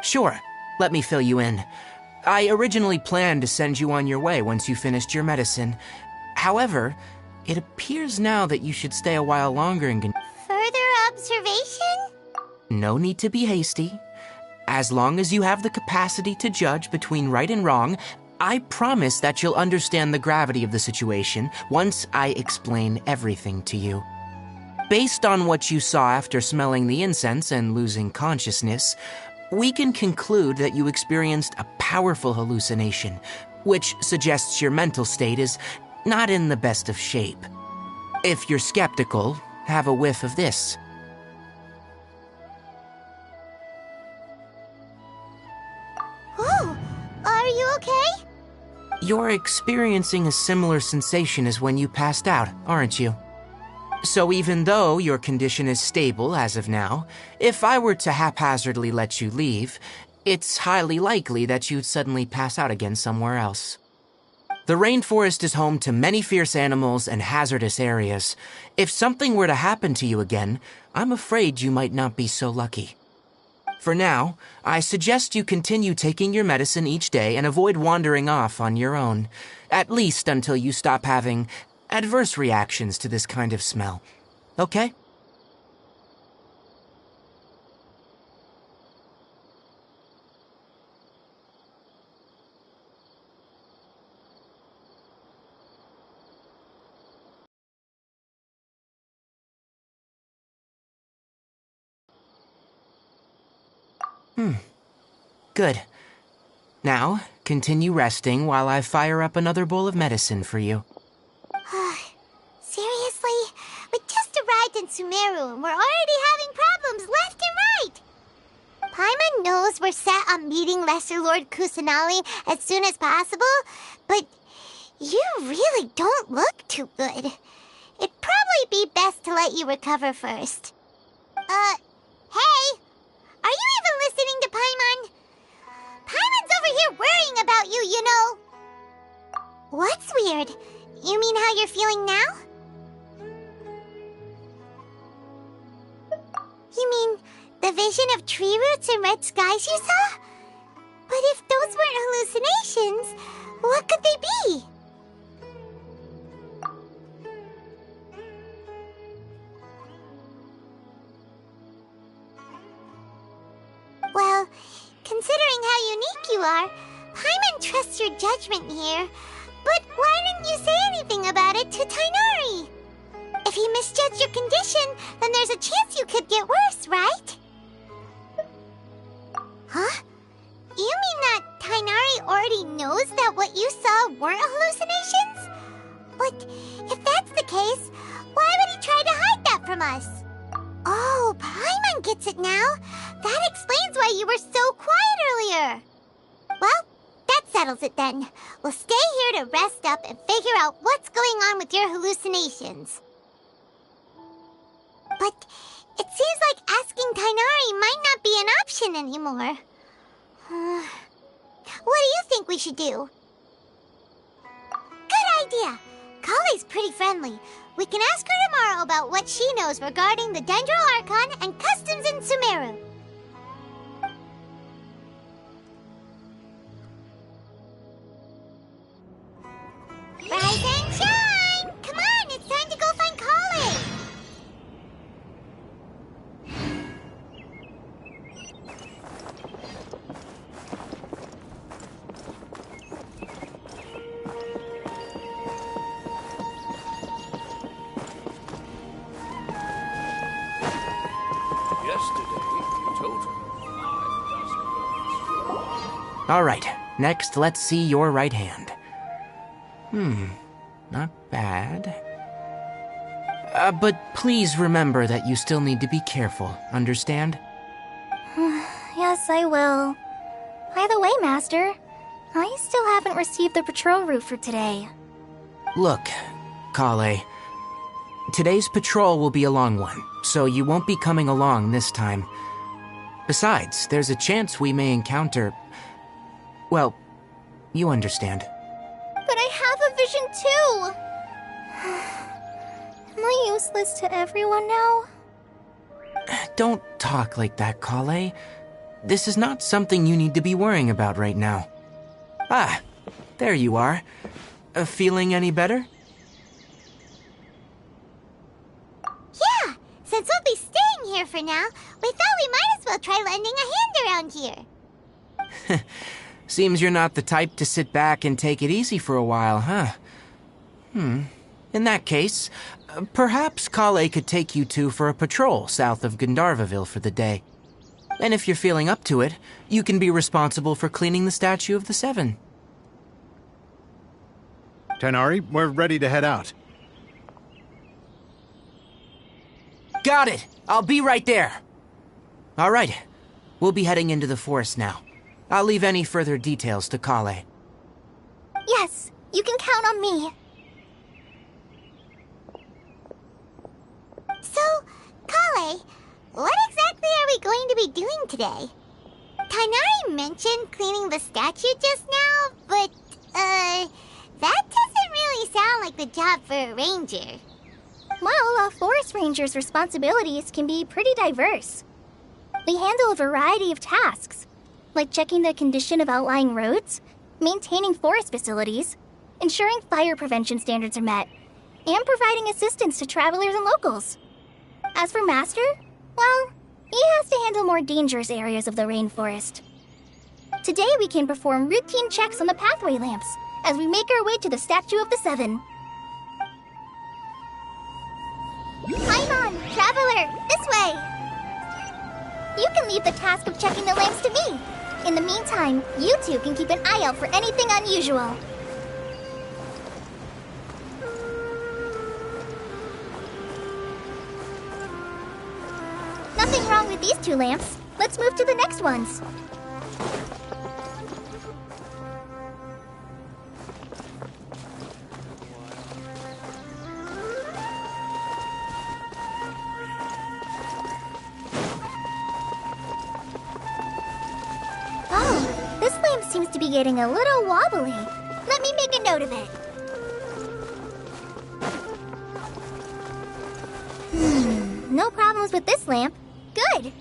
Sure, let me fill you in. I originally planned to send you on your way once you finished your medicine. However, it appears now that you should stay a while longer and Further observation? No need to be hasty. As long as you have the capacity to judge between right and wrong, I promise that you'll understand the gravity of the situation once I explain everything to you. Based on what you saw after smelling the incense and losing consciousness, we can conclude that you experienced a powerful hallucination, which suggests your mental state is not in the best of shape. If you're skeptical, have a whiff of this. Oh, are you okay? You're experiencing a similar sensation as when you passed out, aren't you? So even though your condition is stable as of now, if I were to haphazardly let you leave, it's highly likely that you'd suddenly pass out again somewhere else. The rainforest is home to many fierce animals and hazardous areas. If something were to happen to you again, I'm afraid you might not be so lucky. For now, I suggest you continue taking your medicine each day and avoid wandering off on your own, at least until you stop having adverse reactions to this kind of smell. Okay? Good. Now, continue resting while I fire up another bowl of medicine for you. Seriously? We just arrived in Sumeru and we're already having problems left and right! Paimon knows we're set on meeting Lesser Lord Kusanali as soon as possible, but you really don't look too good. It'd probably be best to let you recover first. Hey! Are you even listening to Paimon? Paimon's over here worrying about you, you know. What's weird? You mean how you're feeling now? You mean the vision of tree roots and red skies you saw? But if those weren't hallucinations, what could they be? Well, considering how unique you are, Paimon trusts your judgment here. But why didn't you say anything about it to Tighnari? If he misjudged your condition, then there's a chance you could get worse, right? Huh? You mean that Tighnari already knows that what you saw weren't hallucinations? But if that's the case, why would he try to hide that from us? Oh, Paimon gets it now. That explains why you were so quiet earlier. Well, that settles it then. We'll stay here to rest up and figure out what's going on with your hallucinations. But it seems like asking Tighnari might not be an option anymore. What do you think we should do? Good idea. Kale's pretty friendly. We can ask her tomorrow about what she knows regarding the DEZRO-Archon and customs in Sumeru. Rise and shine! Come on, it's time to go find Kale! All right, next let's see your right hand. Not bad. But please remember that you still need to be careful, understand? Yes, I will. By the way, Master, I still haven't received the patrol route for today. Look, Kale, today's patrol will be a long one, so you won't be coming along this time. Besides, there's a chance we may encounter... Well, you understand. But I have a vision too! Am I useless to everyone now? Don't talk like that, Kale. This is not something you need to be worrying about right now. Ah, there you are. Feeling any better? Yeah, since we'll be staying here for now, we thought we might as well try lending a hand around here. Seems you're not the type to sit back and take it easy for a while, huh? In that case, perhaps Kale could take you two for a patrol south of Gandharvaville for the day. And if you're feeling up to it, you can be responsible for cleaning the statue of the Seven. Tighnari, we're ready to head out. Got it! I'll be right there! Alright, we'll be heading into the forest now. I'll leave any further details to Kale. Yes, you can count on me. So, Kale, what exactly are we going to be doing today? Tighnari mentioned cleaning the statue just now, but, that doesn't really sound like the job for a ranger. Well, a forest ranger's responsibilities can be pretty diverse. They handle a variety of tasks, like checking the condition of outlying roads, maintaining forest facilities, ensuring fire prevention standards are met, and providing assistance to travelers and locals. As for Master, well, he has to handle more dangerous areas of the rainforest. Today we can perform routine checks on the pathway lamps as we make our way to the Statue of the Seven. Paimon, Traveler, this way! You can leave the task of checking the lamps to me. In the meantime, you two can keep an eye out for anything unusual. Nothing wrong with these two lamps. Let's move to the next ones. Oh, this lamp seems to be getting a little wobbly. Let me make a note of it. No problems with this lamp. Good.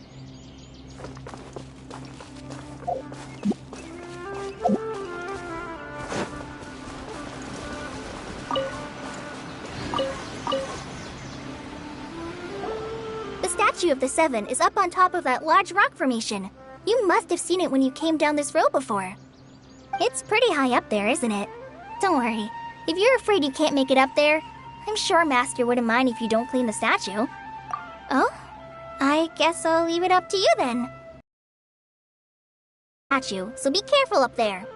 The Statue of the Seven is up on top of that large rock formation. You must have seen it when you came down this road before. It's pretty high up there, isn't it? Don't worry. If you're afraid you can't make it up there, I'm sure Master wouldn't mind if you don't clean the statue. Oh? I guess I'll leave it up to you then. So be careful up there.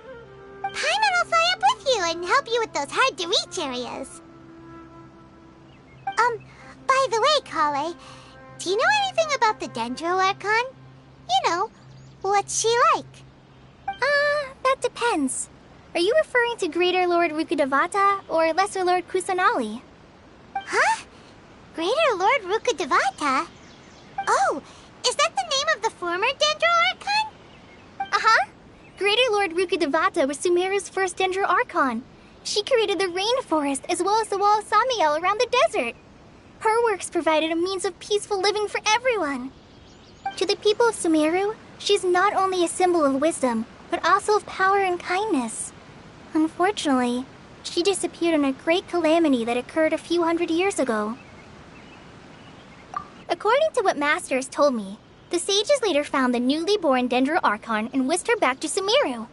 Paimon will fly up with you and help you with those hard-to-reach areas. By the way, Kale, do you know anything about the DEZRO-Archon? You know, what's she like? That depends. Are you referring to Greater Lord Rukkhadevata or Lesser Lord Kusanali? Huh? Greater Lord Rukkhadevata? Oh, is that the name of the former DEZRO-Archon? Uh-huh. Greater Lord Rukkhadevata was Sumeru's first DEZRO-Archon. She created the rainforest as well as the wall of Samiel around the desert. Her works provided a means of peaceful living for everyone. To the people of Sumeru, she's not only a symbol of wisdom, but also of power and kindness. Unfortunately, she disappeared in a great calamity that occurred a few hundred years ago. According to what Master has told me, the sages later found the newly born DEZRO-Archon and whisked her back to Sumeru.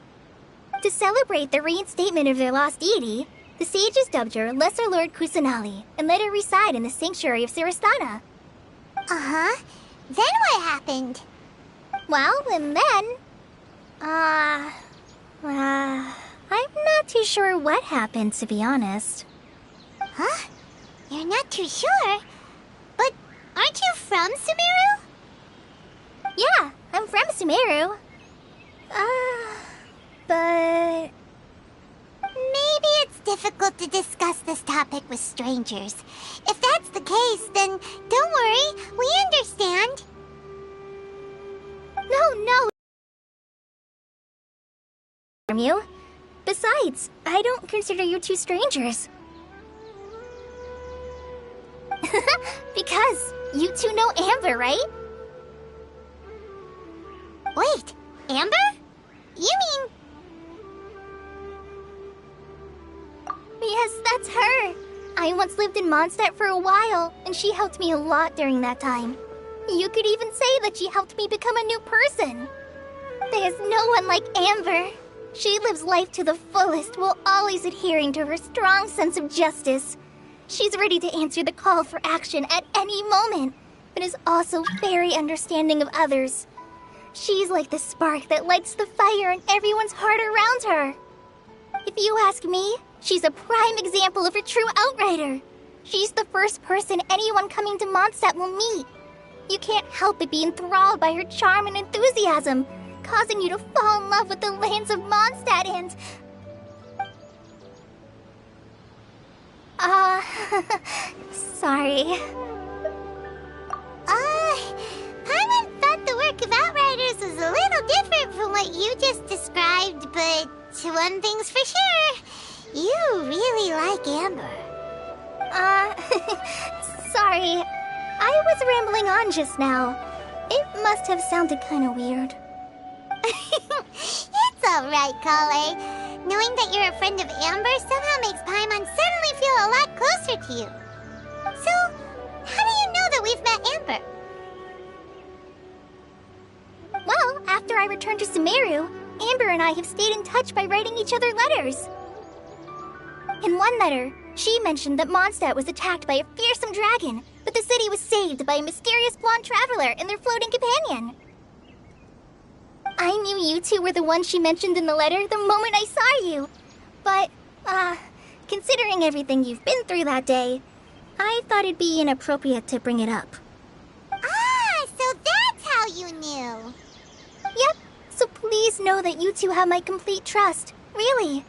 To celebrate the reinstatement of their lost deity, the sages dubbed her Lesser Lord Kusanali and let her reside in the sanctuary of Sarastana. Uh-huh. Then what happened? Well, and then... I'm not too sure what happened, to be honest. Huh? You're not too sure? But aren't you from Sumeru? Yeah, I'm from Sumeru. But... Maybe it's difficult to discuss this topic with strangers. If that's the case, then don't worry, we understand. No. From you. Besides, I don't consider you two strangers. Because you two know Amber, right? Wait, Amber? You mean... Yes, that's her. I once lived in Mondstadt for a while, and she helped me a lot during that time. You could even say that she helped me become a new person. There's no one like Amber. She lives life to the fullest while always adhering to her strong sense of justice. She's ready to answer the call for action at any moment, but is also very understanding of others. She's like the spark that lights the fire in everyone's heart around her. If you ask me, she's a prime example of a true outrider. She's the first person anyone coming to Mondstadt will meet. You can't help but be enthralled by her charm and enthusiasm, causing you to fall in love with the lands of Mondstadt and... sorry. Paimon thought the work of Outriders was a little different from what you just described, but one thing's for sure, you really like Amber. Sorry. I was rambling on just now. It must have sounded kind of weird. It's alright, Kale. Knowing that you're a friend of Amber somehow makes Paimon suddenly feel a lot closer to you. So, how do you know that we've met Amber? Well, after I returned to Sumeru, Amber and I have stayed in touch by writing each other letters. In one letter, she mentioned that Mondstadt was attacked by a fearsome dragon, but the city was saved by a mysterious blonde traveler and their floating companion. I knew you two were the ones she mentioned in the letter the moment I saw you. But, considering everything you've been through that day, I thought it'd be inappropriate to bring it up. Ah, so that's how you knew. Yep, so please know that you two have my complete trust, really.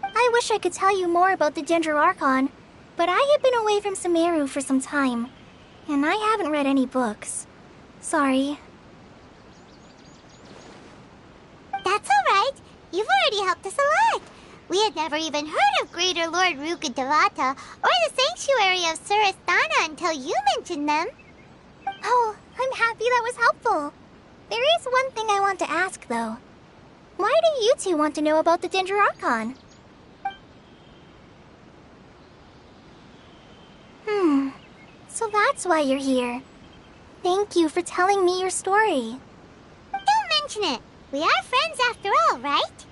I wish I could tell you more about the DEZRO-Archon, but I have been away from Sumeru for some time, and I haven't read any books. Sorry. That's alright. You've already helped us a lot. We had never even heard of Greater Lord Rukkhadevata or the Sanctuary of Surasthana until you mentioned them. Oh, I'm happy that was helpful. There is one thing I want to ask, though. Why do you two want to know about the DEZRO-Archon? So that's why you're here. Thank you for telling me your story. Don't mention it. We are friends after all, right?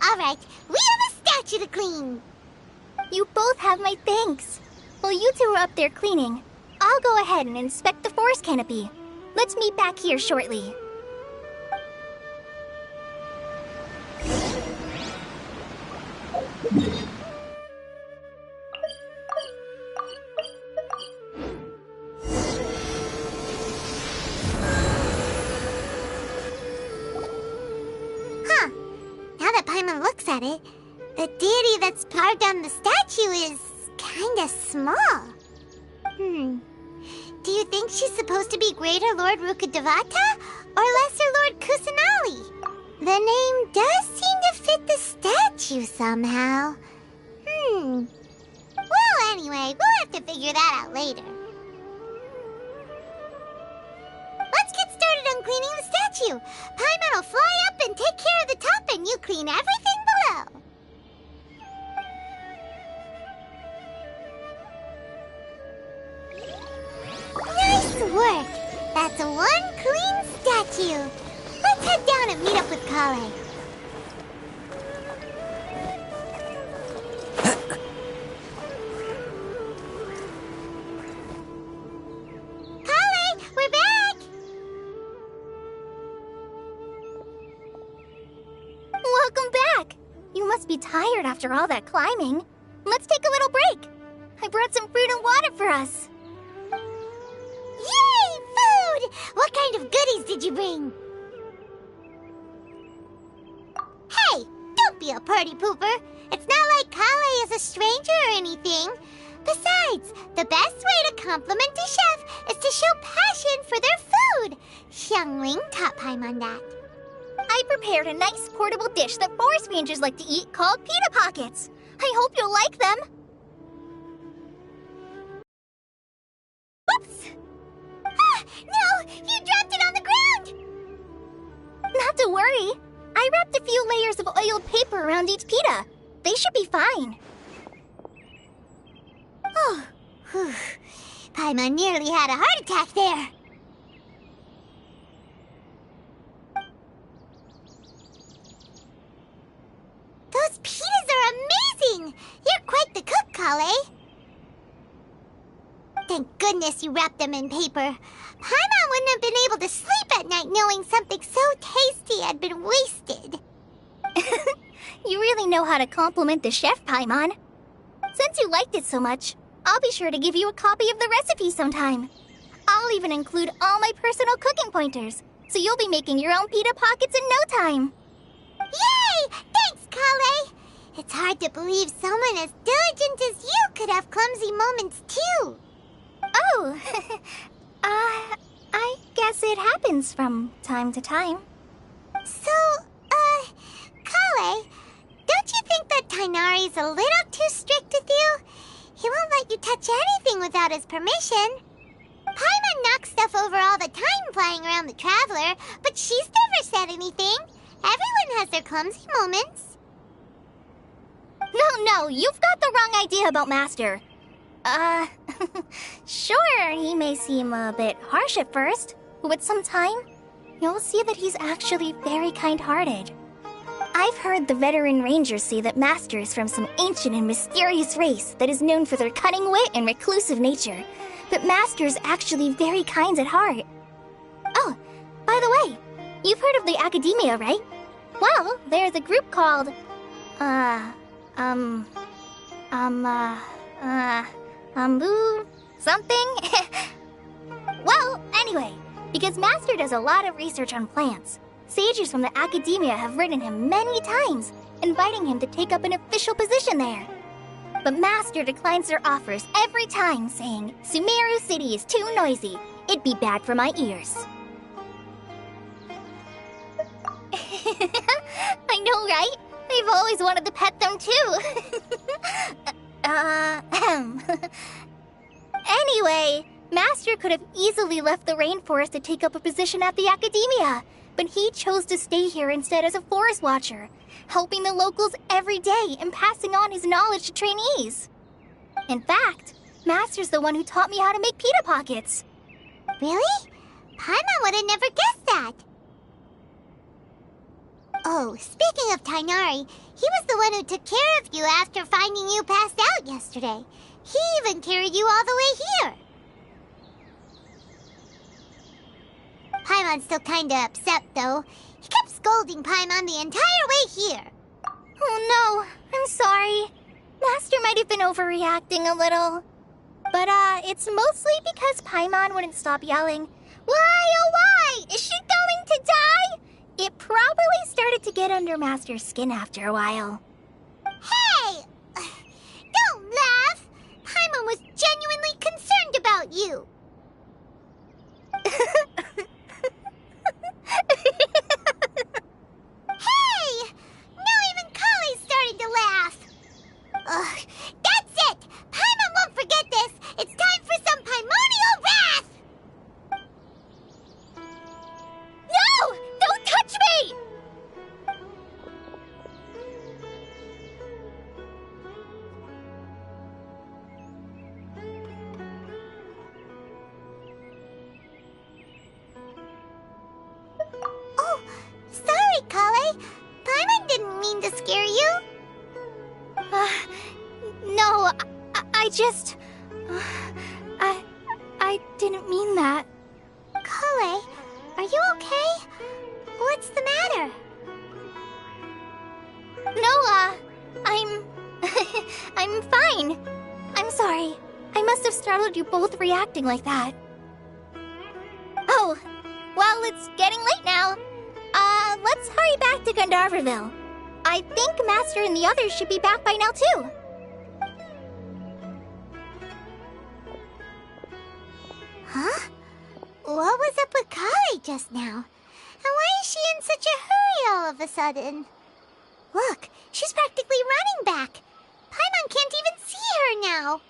Alright, we have a statue to clean. You both have my thanks. While you two are up there cleaning, I'll go ahead and inspect the forest canopy. Let's meet back here shortly. Paimon looks at it, the deity that's carved on the statue is kinda small. Do you think she's supposed to be Greater Lord Rukkhadevata or Lesser Lord Kusanali? The name does seem to fit the statue somehow. Well, anyway, we'll have to figure that out later. Let's get started on cleaning the statue. Paimon will fly up and take care of the top, and you clean everything below. Nice work. That's one clean statue. Let's head down and meet up with Kale. Kale, we're back. Welcome back! You must be tired after all that climbing. Let's take a little break. I brought some fruit and water for us. Yay, food! What kind of goodies did you bring? Hey, don't be a party pooper. It's not like Kale is a stranger or anything. Besides, the best way to compliment a chef is to show passion for their food. Xiangling taught Paimon that. I prepared a nice portable dish that forest rangers like to eat called pita pockets. I hope you'll like them. Whoops! Ah, no! You dropped it worry. I wrapped a few layers of oiled paper around each pita. They should be fine. Oh, whew. Paimon nearly had a heart attack there. Those pitas are amazing! You're quite the cook, Kale. Thank goodness you wrapped them in paper. Paimon wouldn't have been able to sleep at night knowing something so tasty had been wasted. You really know how to compliment the chef, Paimon. Since you liked it so much, I'll be sure to give you a copy of the recipe sometime. I'll even include all my personal cooking pointers, so you'll be making your own pita pockets in no time. Yay! Thanks, Kale! It's hard to believe someone as diligent as you could have clumsy moments, too. Oh, I guess it happens from time to time. So, Kale, don't you think that Tighnari's a little too strict with you? He won't let you touch anything without his permission. Paimon knocks stuff over all the time flying around the Traveler, but she's never said anything. Everyone has their clumsy moments. No, you've got the wrong idea about Master. Sure, he may seem a bit harsh at first, but with some time, you'll see that he's actually very kind-hearted. I've heard the veteran rangers say that Master is from some ancient and mysterious race that is known for their cunning wit and reclusive nature, but Master is actually very kind at heart. Oh, by the way, you've heard of the Academia, right? Well, there's a group called, something? Well, anyway, because Master does a lot of research on plants, sages from the Academia have written him many times, inviting him to take up an official position there. But Master declines their offers every time, saying, Sumeru City is too noisy. It'd be bad for my ears. I know, right? I've always wanted to pet them, too. Anyway, Master could have easily left the rainforest to take up a position at the Academia, but he chose to stay here instead as a forest watcher, helping the locals every day and passing on his knowledge to trainees. In fact, Master's the one who taught me how to make pita pockets. Really? Paimon would have never guessed that. Oh, speaking of Tighnari, he was the one who took care of you after finding you passed out yesterday. He even carried you all the way here. Paimon's still kinda upset, though. He kept scolding Paimon the entire way here. Oh no, I'm sorry. Master might have been overreacting a little. But, it's mostly because Paimon wouldn't stop yelling, Why, oh why? Is she going to die? It probably started to get under Master's skin after a while. Hey! Don't laugh! Paimon was genuinely concerned about you. Hey! Now even Kale's starting to laugh. Ugh, that's it! Paimon won't forget this! It's time for some Paimonial wrath! No! Don't touch me! Oh, sorry, Kale. Paimon didn't mean to scare you. No, I just... I didn't mean that. Kale, are you okay? What's the matter? No, I'm fine. I'm sorry. I must have startled you both reacting like that. Oh, well, it's getting late now. Let's hurry back to Gandharville. I think Master and the others should be back by now, too. Huh? What was up with Kale just now? And why is she in such a hurry all of a sudden? Look, she's practically running back. Paimon can't even see her now.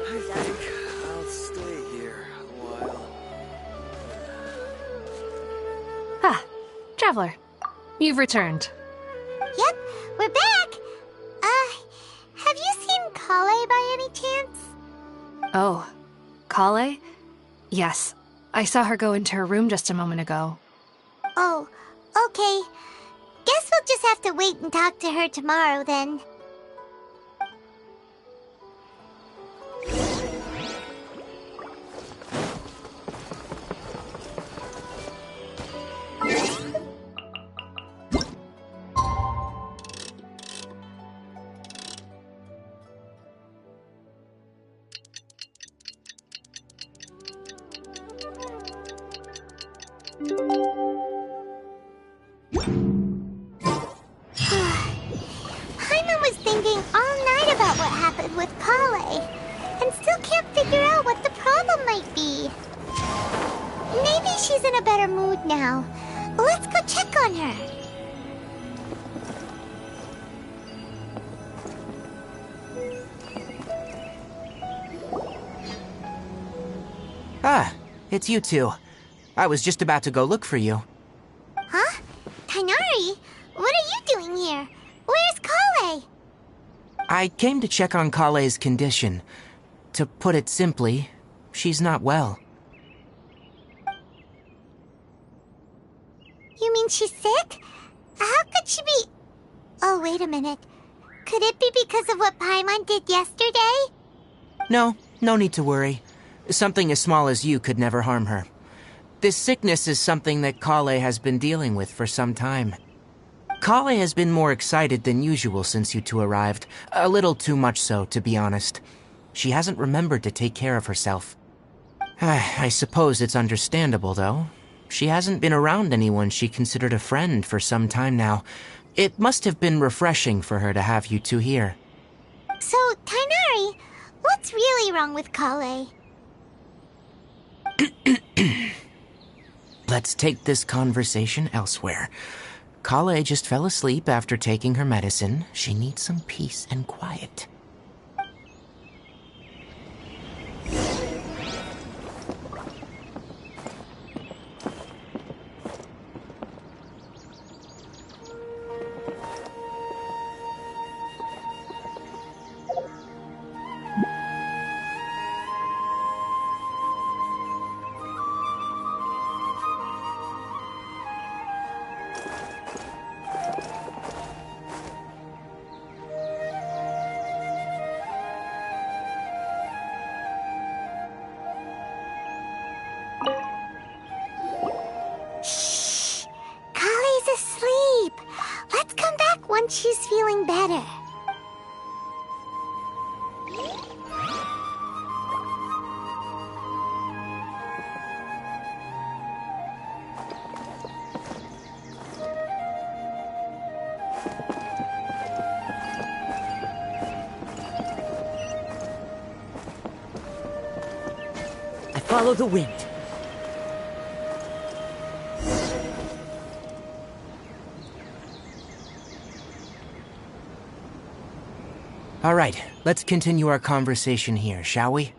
I think I'll stay here a while. Ah, Traveler. You've returned. Yep, we're back! Have you seen Kale by any chance? Oh, Kale? Yes, I saw her go into her room just a moment ago. Oh, okay. Guess we'll just have to wait and talk to her tomorrow then. Paimon was thinking all night about what happened with Kale, and still can't figure out what the problem might be. Maybe she's in a better mood now. Let's go check on her. Ah, it's you two. I was just about to go look for you. Huh? Tighnari? What are you doing here? Where's Kale? I came to check on Kale's condition. To put it simply, she's not well. You mean she's sick? How could she be... Oh, wait a minute. Could it be because of what Paimon did yesterday? No need to worry. Something as small as you could never harm her. This sickness is something that Kale has been dealing with for some time. Kale has been more excited than usual since you two arrived. A little too much so, to be honest. She hasn't remembered to take care of herself. I suppose it's understandable, though. She hasn't been around anyone she considered a friend for some time now. It must have been refreshing for her to have you two here. So, Tighnari, what's really wrong with Kale? Let's take this conversation elsewhere. Kale just fell asleep after taking her medicine. She needs some peace and quiet. Once she's feeling better. I follow the wind. All right, let's continue our conversation here, shall we?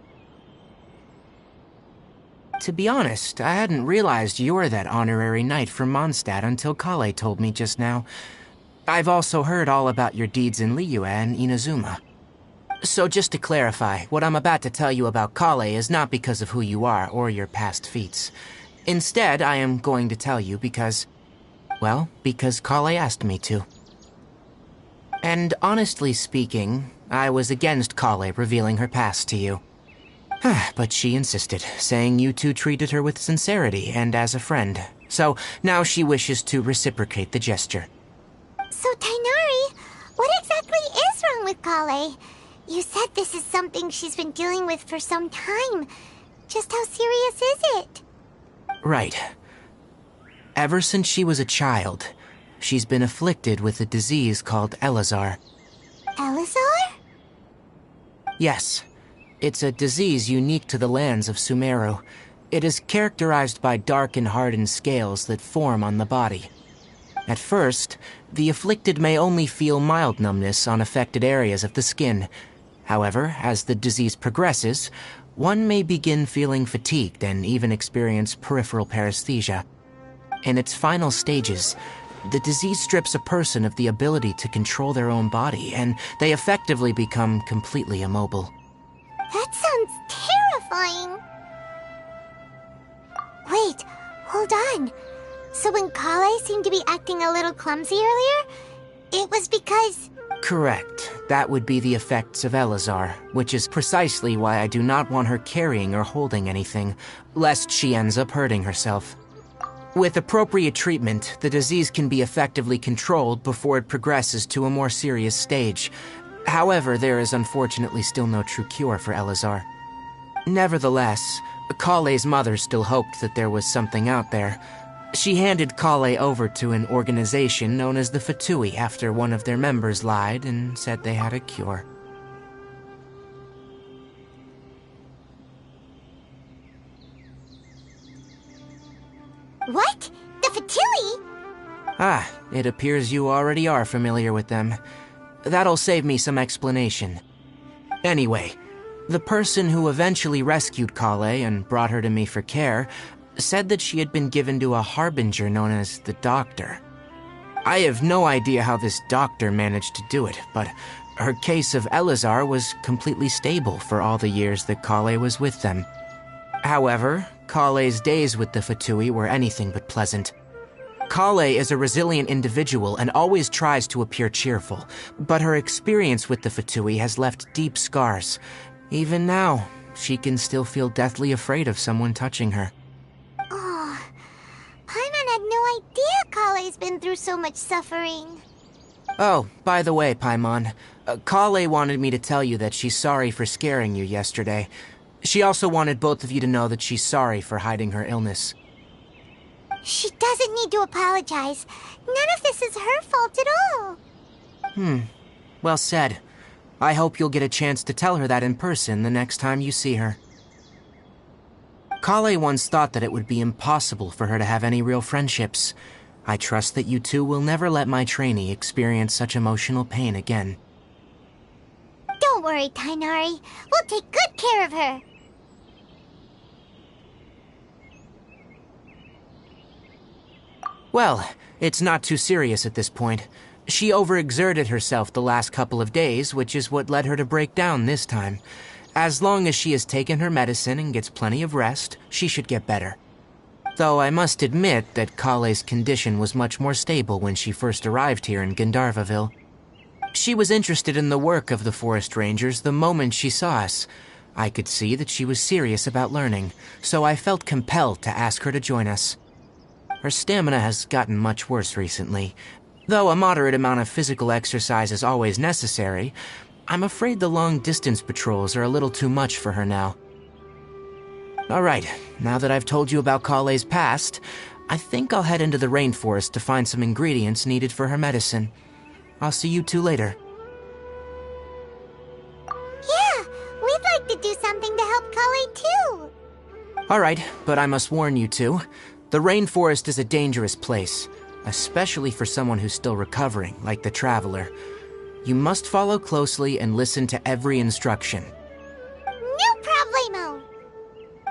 To be honest, I hadn't realized you're that honorary knight from Mondstadt until Kale told me just now. I've also heard all about your deeds in Liyue and Inazuma. So just to clarify, what I'm about to tell you about Kale is not because of who you are or your past feats. Instead, I am going to tell you because Kale asked me to. And honestly speaking, I was against Kale revealing her past to you. But she insisted, saying you two treated her with sincerity and as a friend. So now she wishes to reciprocate the gesture. So, Tighnari, what exactly is wrong with Kale? You said this is something she's been dealing with for some time. Just how serious is it? Right. Ever since she was a child, she's been afflicted with a disease called Elazar. Elazar? Yes. It's a disease unique to the lands of Sumeru. It is characterized by dark and hardened scales that form on the body. At first, the afflicted may only feel mild numbness on affected areas of the skin. However, as the disease progresses, one may begin feeling fatigued and even experience peripheral paresthesia. In its final stages, the disease strips a person of the ability to control their own body, and they effectively become completely immobile. That sounds terrifying. Wait, hold on. So when Kale seemed to be acting a little clumsy earlier, it was because... Correct. That would be the effects of Elazar, which is precisely why I do not want her carrying or holding anything, lest she ends up hurting herself. With appropriate treatment, the disease can be effectively controlled before it progresses to a more serious stage. However, there is unfortunately still no true cure for Elazar. Nevertheless, Kale's mother still hoped that there was something out there. She handed Kale over to an organization known as the Fatui after one of their members lied and said they had a cure. What? The Fatui? Ah, it appears you already are familiar with them. That'll save me some explanation. Anyway, the person who eventually rescued Kale and brought her to me for care said that she had been given to a harbinger known as the Doctor. I have no idea how this doctor managed to do it, but her case of Elazar was completely stable for all the years that Kale was with them. However, Kale's days with the Fatui were anything but pleasant. Kale is a resilient individual and always tries to appear cheerful, but her experience with the Fatui has left deep scars. Even now, she can still feel deathly afraid of someone touching her. Oh, Paimon had no idea Kale's been through so much suffering. Oh, by the way, Paimon, Kale wanted me to tell you that she's sorry for scaring you yesterday. She also wanted both of you to know that she's sorry for hiding her illness. She doesn't need to apologize. None of this is her fault at all. Well said. I hope you'll get a chance to tell her that in person the next time you see her. Kale once thought that it would be impossible for her to have any real friendships. I trust that you two will never let my trainee experience such emotional pain again. Don't worry, Tighnari. We'll take good care of her. Well, it's not too serious at this point. She overexerted herself the last couple of days, which is what led her to break down this time. As long as she has taken her medicine and gets plenty of rest, she should get better. Though I must admit that Kale's condition was much more stable when she first arrived here in Gandharvaville. She was interested in the work of the forest rangers the moment she saw us. I could see that she was serious about learning, so I felt compelled to ask her to join us. Her stamina has gotten much worse recently. Though a moderate amount of physical exercise is always necessary, I'm afraid the long-distance patrols are a little too much for her now. Alright, now that I've told you about Kale's past, I think I'll head into the rainforest to find some ingredients needed for her medicine. I'll see you two later. Yeah, we'd like to do something to help Kale too. Alright, but I must warn you two. The rainforest is a dangerous place, especially for someone who's still recovering, like the Traveler. You must follow closely and listen to every instruction. No problemo!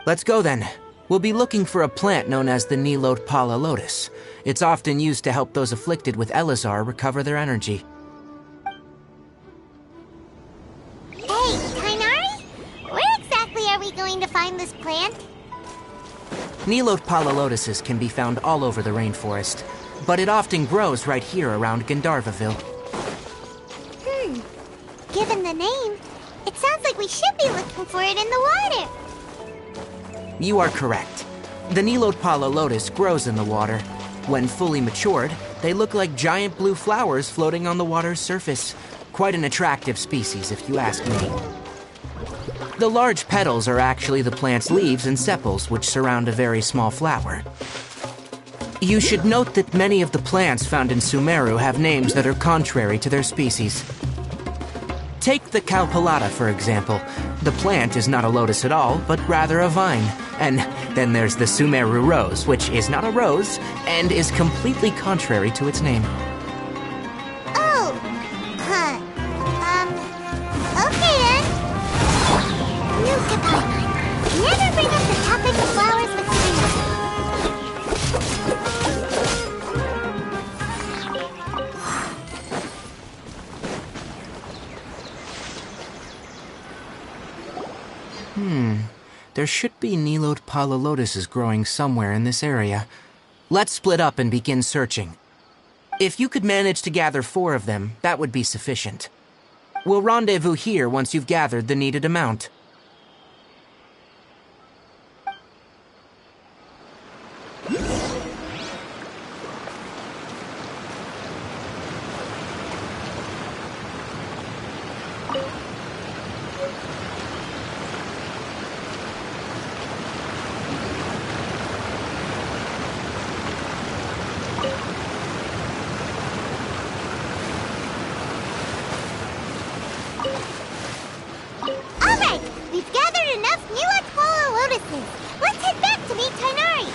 Let's go then. We'll be looking for a plant known as the Nilot Pala Lotus. It's often used to help those afflicted with Elazar recover their energy. Hey, Tighnari? Where exactly are we going to find this plant? Nilot Pala Lotuses can be found all over the rainforest, but it often grows right here around Gandharvaville. Given the name, it sounds like we should be looking for it in the water. You are correct. The Nilot Pala Lotus grows in the water. When fully matured, they look like giant blue flowers floating on the water's surface. Quite an attractive species, if you ask me. The large petals are actually the plant's leaves and sepals, which surround a very small flower. You should note that many of the plants found in Sumeru have names that are contrary to their species. Take the Calpulata, for example. The plant is not a lotus at all, but rather a vine. And then there's the Sumeru rose, which is not a rose, and is completely contrary to its name. Oh, okay then. There should be Nilode Pala lotuses growing somewhere in this area. Let's split up and begin searching. If you could manage to gather 4 of them, that would be sufficient. We'll rendezvous here once you've gathered the needed amount. Alright, we've gathered enough Nilode Pala lotuses. Let's head back to meet Tighnari.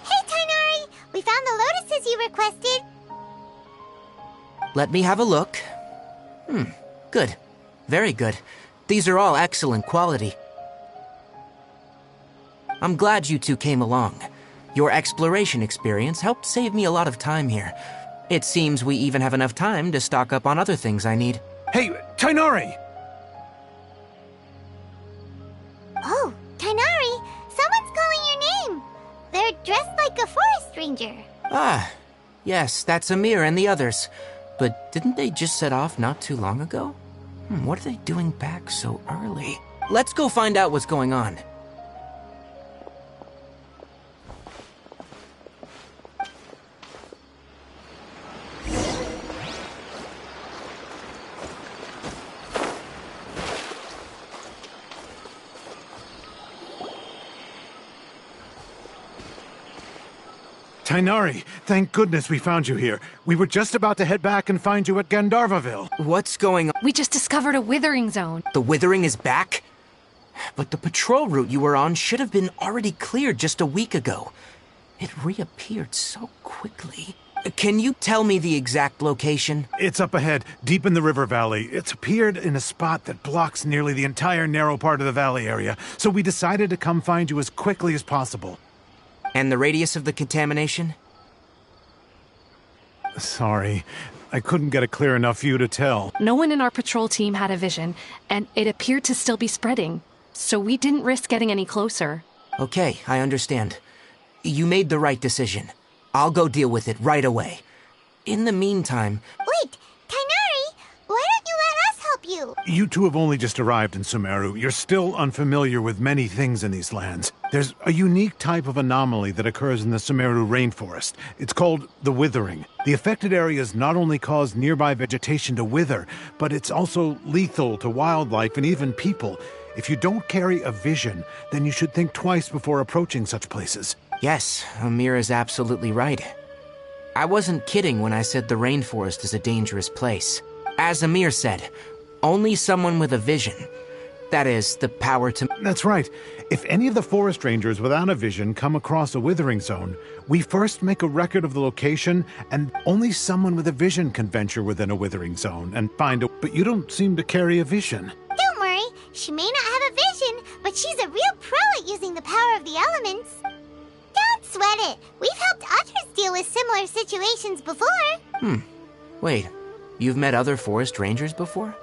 Hey, Tighnari! We found the lotuses you requested. Let me have a look. Good. Very good. These are all excellent quality. I'm glad you two came along. Your exploration experience helped save me a lot of time here. It seems we even have enough time to stock up on other things I need. Hey, Tighnari! Oh, Tighnari, someone's calling your name. They're dressed like a forest ranger. Ah, yes, that's Amir and the others. But didn't they just set off not too long ago? What are they doing back so early? Let's go find out what's going on. Tighnari, thank goodness we found you here. We were just about to head back and find you at Gandharvaville. What's going on? We just discovered a withering zone. The withering is back? But the patrol route you were on should have been already cleared just a week ago. It reappeared so quickly. Can you tell me the exact location? It's up ahead, deep in the river valley. It's appeared in a spot that blocks nearly the entire narrow part of the valley area, so we decided to come find you as quickly as possible. And the radius of the contamination? Sorry, I couldn't get a clear enough view to tell. No one in our patrol team had a vision, and it appeared to still be spreading. So we didn't risk getting any closer. Okay, I understand. You made the right decision. I'll go deal with it right away. In the meantime... Wait, Tighnari, why don't you let us help you? You two have only just arrived in Sumeru. You're still unfamiliar with many things in these lands. There's a unique type of anomaly that occurs in the Sumeru rainforest. It's called the withering. The affected areas not only cause nearby vegetation to wither, but it's also lethal to wildlife and even people. If you don't carry a vision, then you should think twice before approaching such places. Yes, Amir is absolutely right. I wasn't kidding when I said the rainforest is a dangerous place. As Amir said, only someone with a vision, that is, the power to... That's right. If any of the forest rangers without a vision come across a withering zone, we first make a record of the location, and only someone with a vision can venture within a withering zone and find a... But you don't seem to carry a vision. Don't worry, she may not have a vision, but she's a real pro at using the power of the elements. Don't sweat it. We've helped others deal with similar situations before. Wait, you've met other forest rangers before?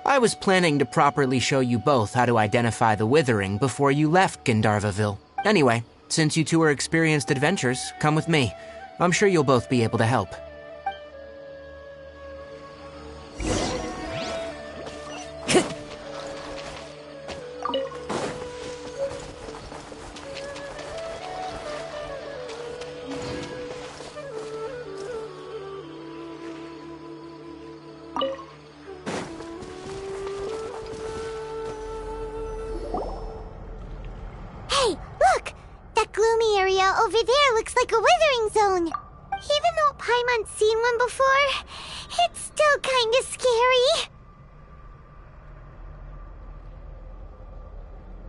I was planning to properly show you both how to identify the withering before you left Gandharvaville. Anyway, since you two are experienced adventurers, come with me. I'm sure you'll both be able to help. Over there looks like a withering zone. Even though Paimon's seen one before, it's still kinda scary.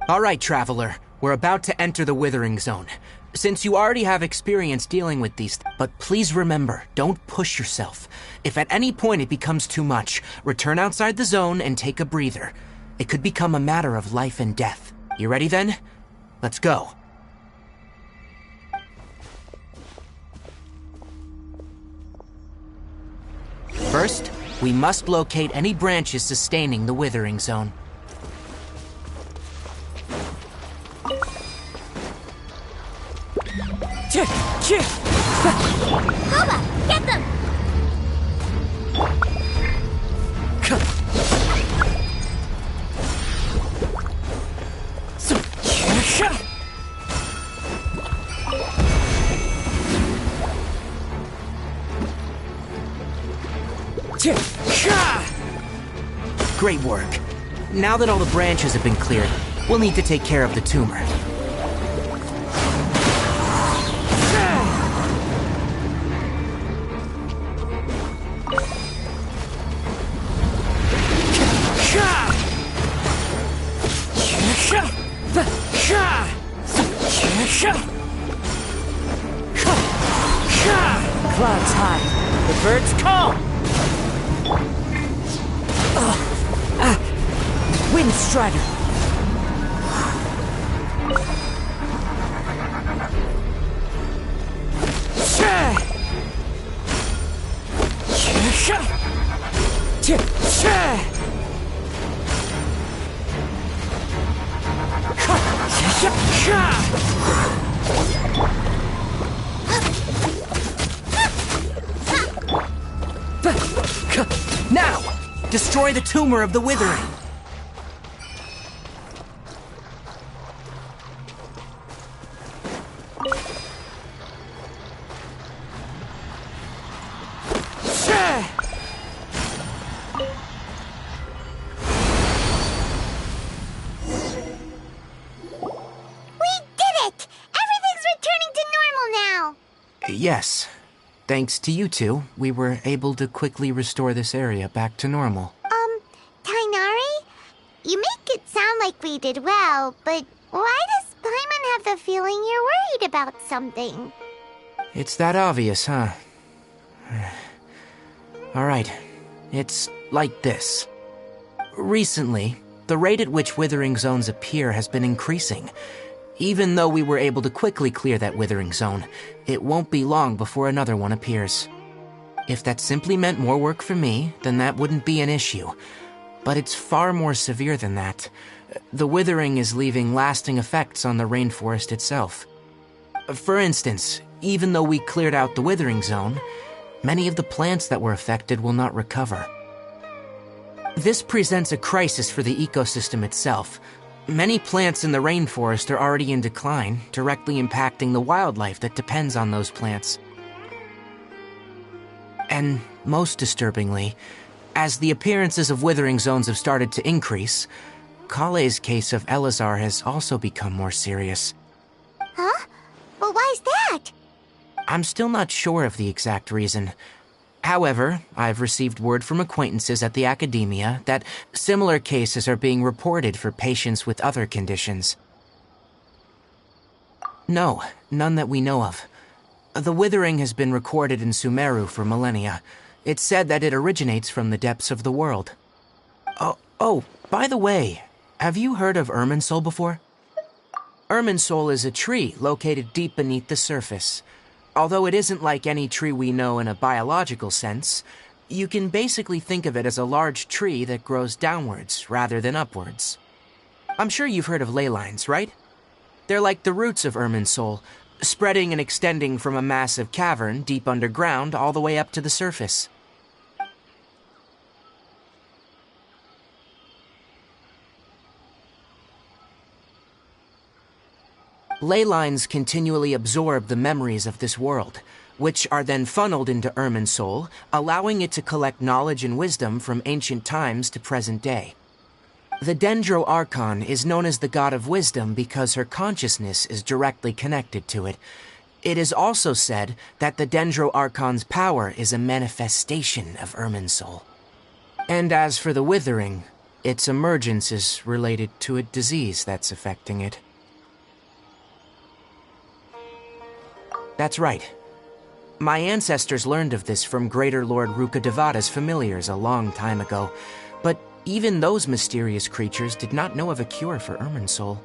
Alright, Traveler. We're about to enter the withering zone. Since you already have experience dealing with these, but please remember, don't push yourself. If at any point it becomes too much, return outside the zone and take a breather. It could become a matter of life and death. You ready then? Let's go. First, We must locate any branches sustaining the Withering Zone. Koba, get them! Great work. Now that all the branches have been cleared, we'll need to take care of the tumor. Clouds high. The birds call. Wind Strider. Now, destroy the tumor of the Withering. Yes. Thanks to you two, we were able to quickly restore this area back to normal. Tighnari? You make it sound like we did well, but why does Paimon have the feeling you're worried about something? It's that obvious, huh? Alright, it's like this. Recently, the rate at which Withering Zones appear has been increasing. Even though we were able to quickly clear that Withering Zone, it won't be long before another one appears. If that simply meant more work for me, then that wouldn't be an issue. But it's far more severe than that. The Withering is leaving lasting effects on the rainforest itself. For instance, even though we cleared out the Withering Zone, many of the plants that were affected will not recover. This presents a crisis for the ecosystem itself. Many plants in the rainforest are already in decline, directly impacting the wildlife that depends on those plants. And most disturbingly, as the appearances of Withering Zones have started to increase, Kale's case of Elazar has also become more serious. Huh? Well, why's that? I'm still not sure of the exact reason. However, I've received word from acquaintances at the academia that similar cases are being reported for patients with other conditions. No, none that we know of. The Withering has been recorded in Sumeru for millennia. It's said that it originates from the depths of the world. Oh, by the way, have you heard of Irminsul before? Irminsul is a tree located deep beneath the surface. Although it isn't like any tree we know in a biological sense, you can basically think of it as a large tree that grows downwards rather than upwards. I'm sure you've heard of ley lines, right? They're like the roots of Irminsul, spreading and extending from a massive cavern deep underground all the way up to the surface. Ley lines continually absorb the memories of this world, which are then funneled into Irminsul, allowing it to collect knowledge and wisdom from ancient times to present day. The DEZRO-Archon is known as the God of Wisdom because her consciousness is directly connected to it. It is also said that the DEZRO-Archon's power is a manifestation of Irminsul. And as for the Withering, its emergence is related to a disease that's affecting it. That's right. My ancestors learned of this from Greater Lord Rukkhadevata's familiars a long time ago, but even those mysterious creatures did not know of a cure for Irminsul.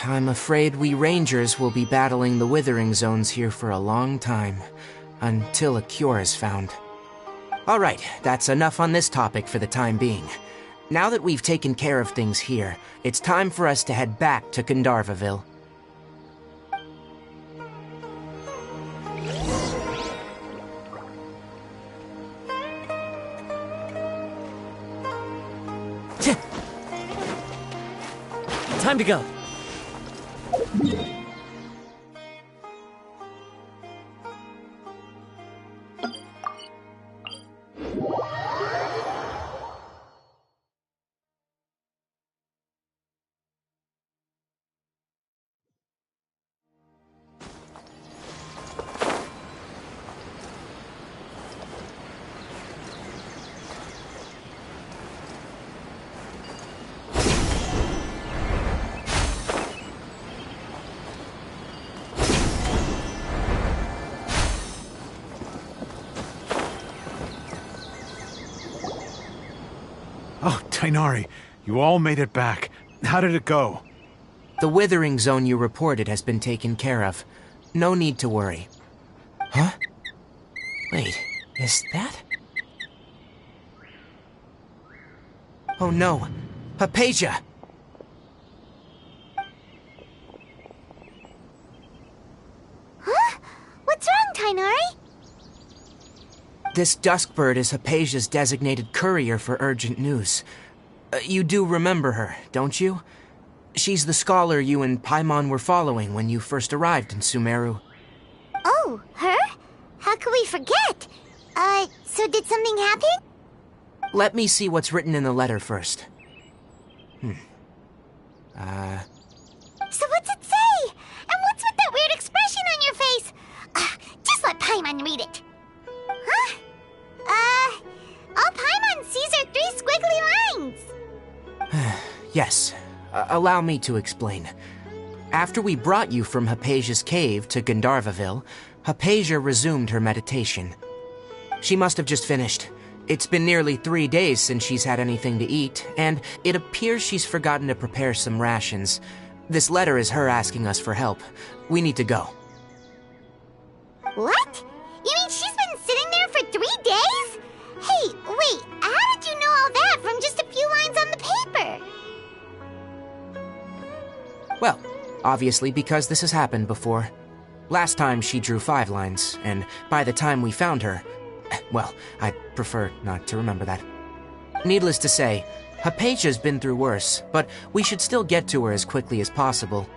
I'm afraid we Rangers will be battling the Withering Zones here for a long time, until a cure is found. All right, that's enough on this topic for the time being. Now that we've taken care of things here, it's time for us to head back to Gandharvaville. Time to go. Oh, Tighnari, you all made it back. How did it go? The withering zone you reported has been taken care of. No need to worry. Huh? Wait, is that? Oh no, Hypatia! Huh? What's wrong, Tighnari? This Duskbird is Hypatia's designated courier for urgent news. You do remember her, don't you? She's the scholar you and Paimon were following when you first arrived in Sumeru. Oh, her? How could we forget? So did something happen? Let me see what's written in the letter first. So what's it say? And what's with that weird expression on your face? Just let Paimon read it. Huh? All Paimon sees are 3 squiggly lines. Yes, allow me to explain. After we brought you from Hypatia's cave to Gandharvaville, Hypatia resumed her meditation. She must have just finished. It's been nearly 3 days since she's had anything to eat, and it appears she's forgotten to prepare some rations. This letter is her asking us for help. We need to go. What? You mean she's been sitting there for 3 days? Hey, wait, how did you know all that from just a few lines on the paper? Well, obviously because this has happened before. Last time she drew 5 lines, and by the time we found her, well, I'd prefer not to remember that. Needless to say, Hypatia's been through worse, but we should still get to her as quickly as possible.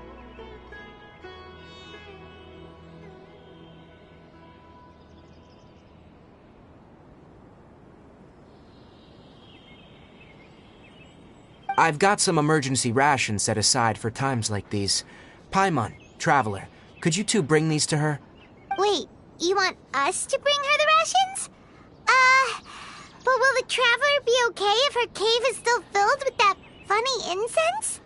I've got some emergency rations set aside for times like these. Paimon, Traveler, could you two bring these to her? Wait, you want us to bring her the rations? But will the Traveler be okay if her cave is still filled with that funny incense?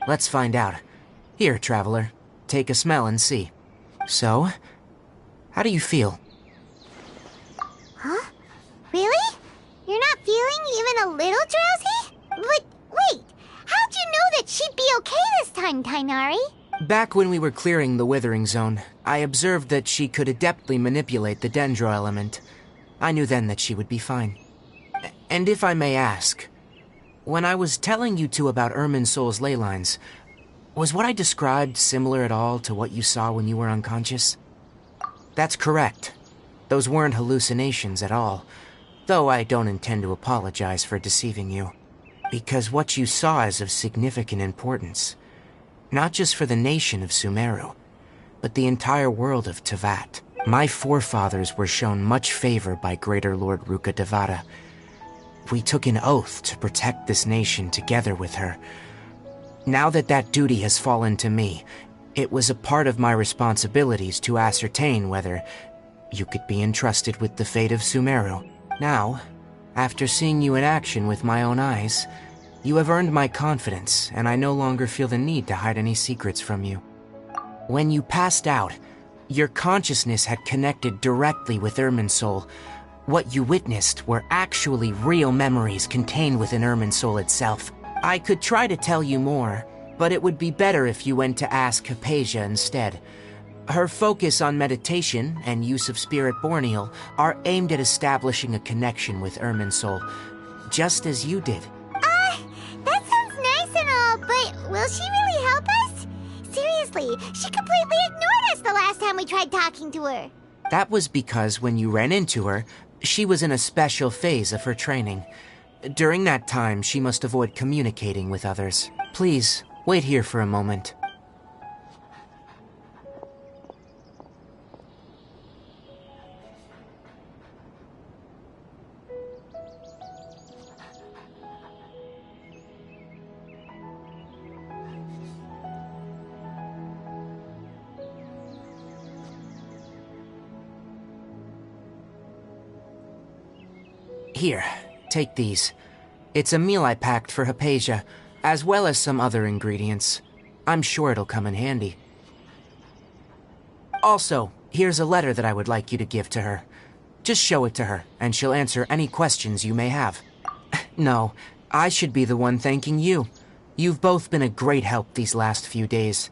Let's find out. Here, Traveler, take a smell and see. So, how do you feel? Huh? Really? You're not feeling even a little drowsy? But wait, how'd you know that she'd be okay this time, Tighnari? Back when we were clearing the Withering Zone, I observed that she could adeptly manipulate the Dendro element. I knew then that she would be fine. And if I may ask, when I was telling you two about Irminsul's ley lines, was what I described similar at all to what you saw when you were unconscious? That's correct. Those weren't hallucinations at all, though I don't intend to apologize for deceiving you. Because what you saw is of significant importance. Not just for the nation of Sumeru, but the entire world of Teyvat. My forefathers were shown much favor by Greater Lord Rukkhadevata. We took an oath to protect this nation together with her. Now that that duty has fallen to me, it was a part of my responsibilities to ascertain whether you could be entrusted with the fate of Sumeru. Now, after seeing you in action with my own eyes, you have earned my confidence, and I no longer feel the need to hide any secrets from you. When you passed out, your consciousness had connected directly with Irminsul. What you witnessed were actually real memories contained within Irminsul itself. I could try to tell you more, but it would be better if you went to ask Hypatia instead. Her focus on meditation and use of Spirit Borneal are aimed at establishing a connection with Irminsul, just as you did. That sounds nice and all, but will she really help us? Seriously, she completely ignored us the last time we tried talking to her. That was because when you ran into her, she was in a special phase of her training. During that time, she must avoid communicating with others. Please, wait here for a moment. Here, take these. It's a meal I packed for Hypatia, as well as some other ingredients. I'm sure it'll come in handy. Also, here's a letter that I would like you to give to her. Just show it to her, and she'll answer any questions you may have. No, I should be the one thanking you. You've both been a great help these last few days.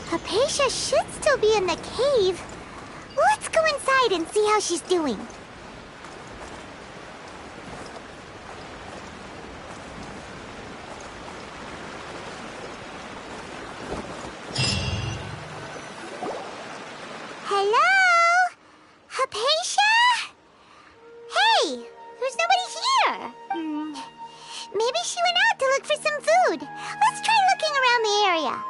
Hypatia should still be in the cave. Let's go inside and see how she's doing. Hello? Hypatia? Hey, there's nobody here. Maybe she went out to look for some food. Let's try looking around the area.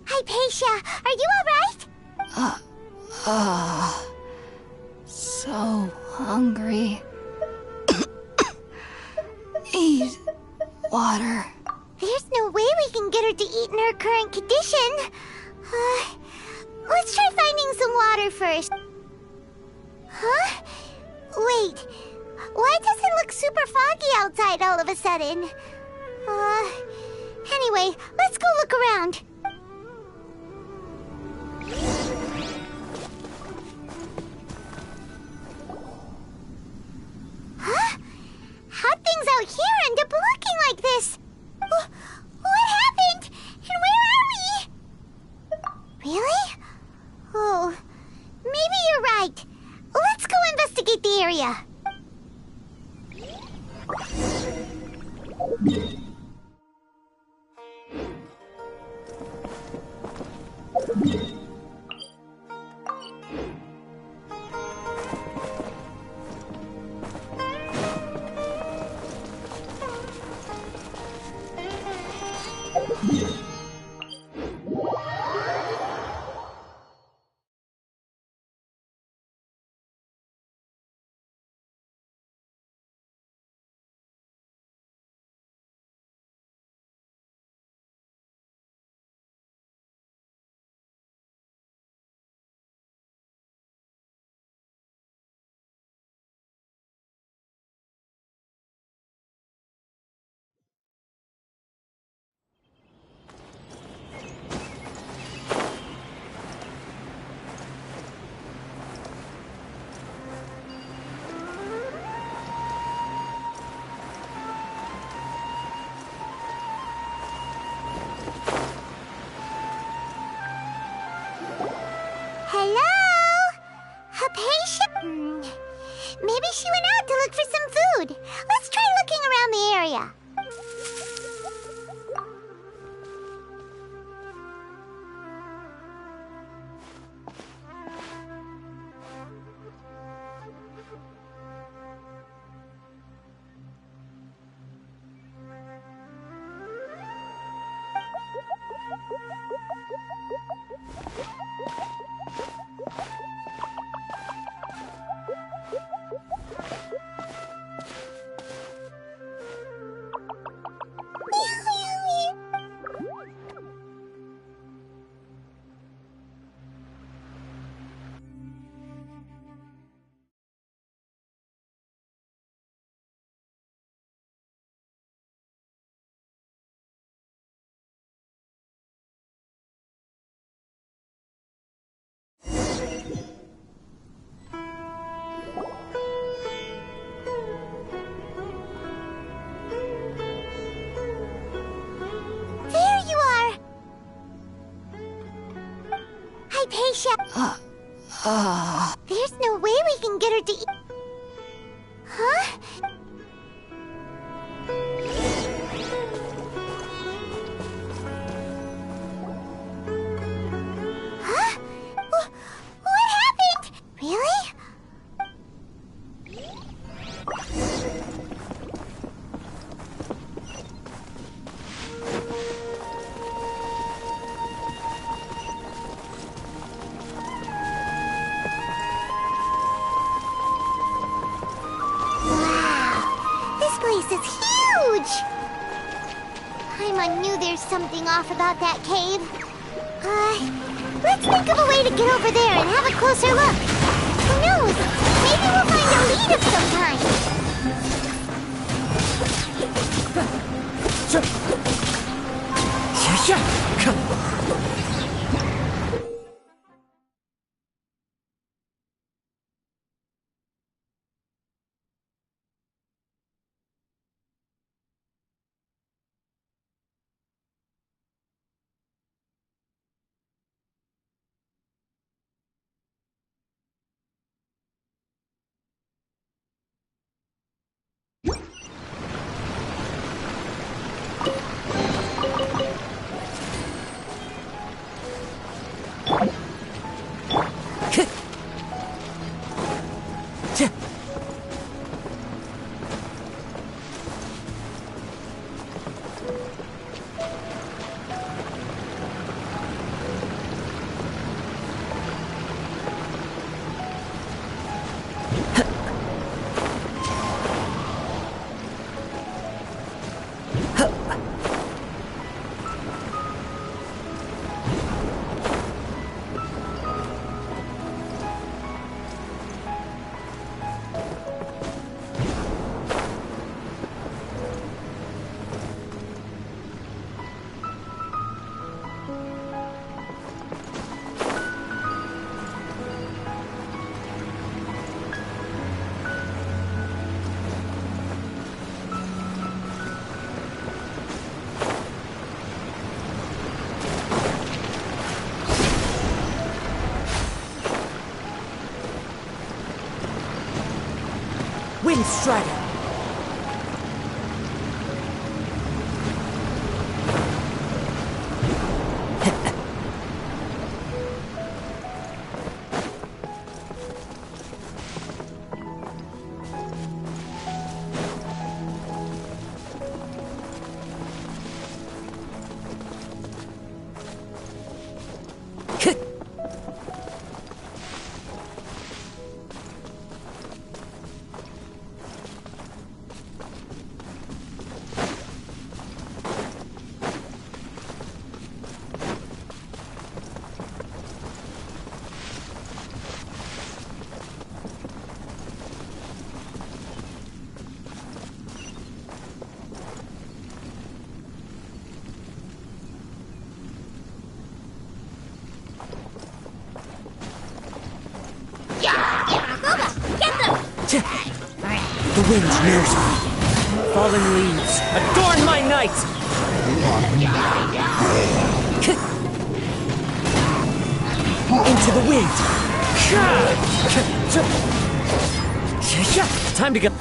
Hypatia, are you alright? So hungry. Need water. There's no way we can get her to eat in her current condition. Let's try finding some water first. Huh? Wait, why does it look super foggy outside all of a sudden? Anyway, let's go look around. Huh? How'd things out here end up looking like this? What happened? And where are we? Really? Oh, maybe you're right. Let's go investigate the area. There you are! Hypatia! There's no way we can get her to eat. Huh? Huh? What happened? Really? This place is huge! Paimon knew there's something off about that cave. Let's think of a way to get over there and have a closer look. Who knows? Maybe we'll find a lead of some kind. Wind Strider! The wind knows me. Fallen leaves, adorn my night! Into the wind! Time to get...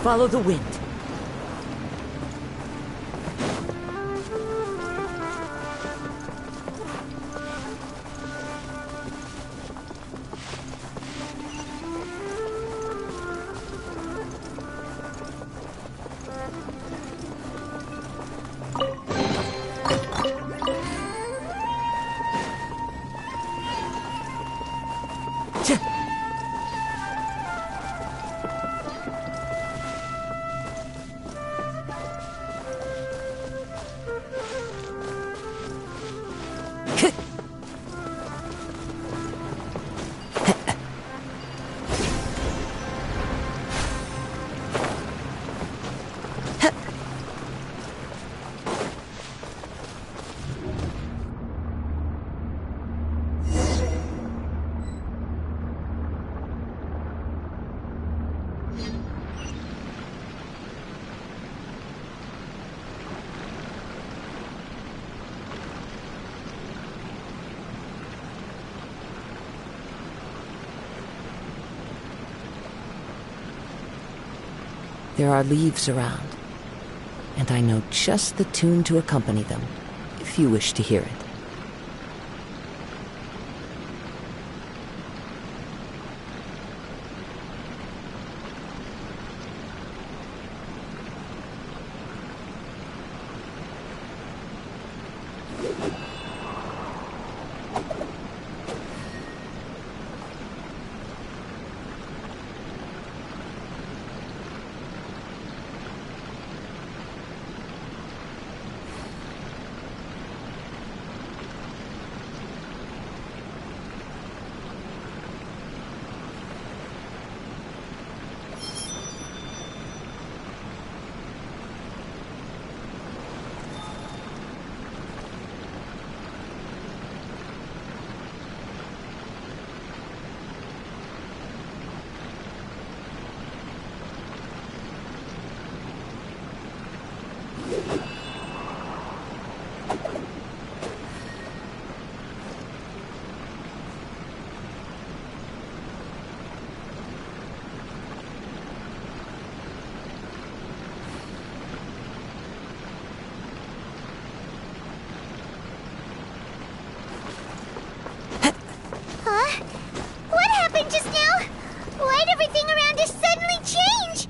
Follow the wind. There are leaves around, and I know just the tune to accompany them, if you wish to hear it. Just now? Why'd everything around us suddenly change?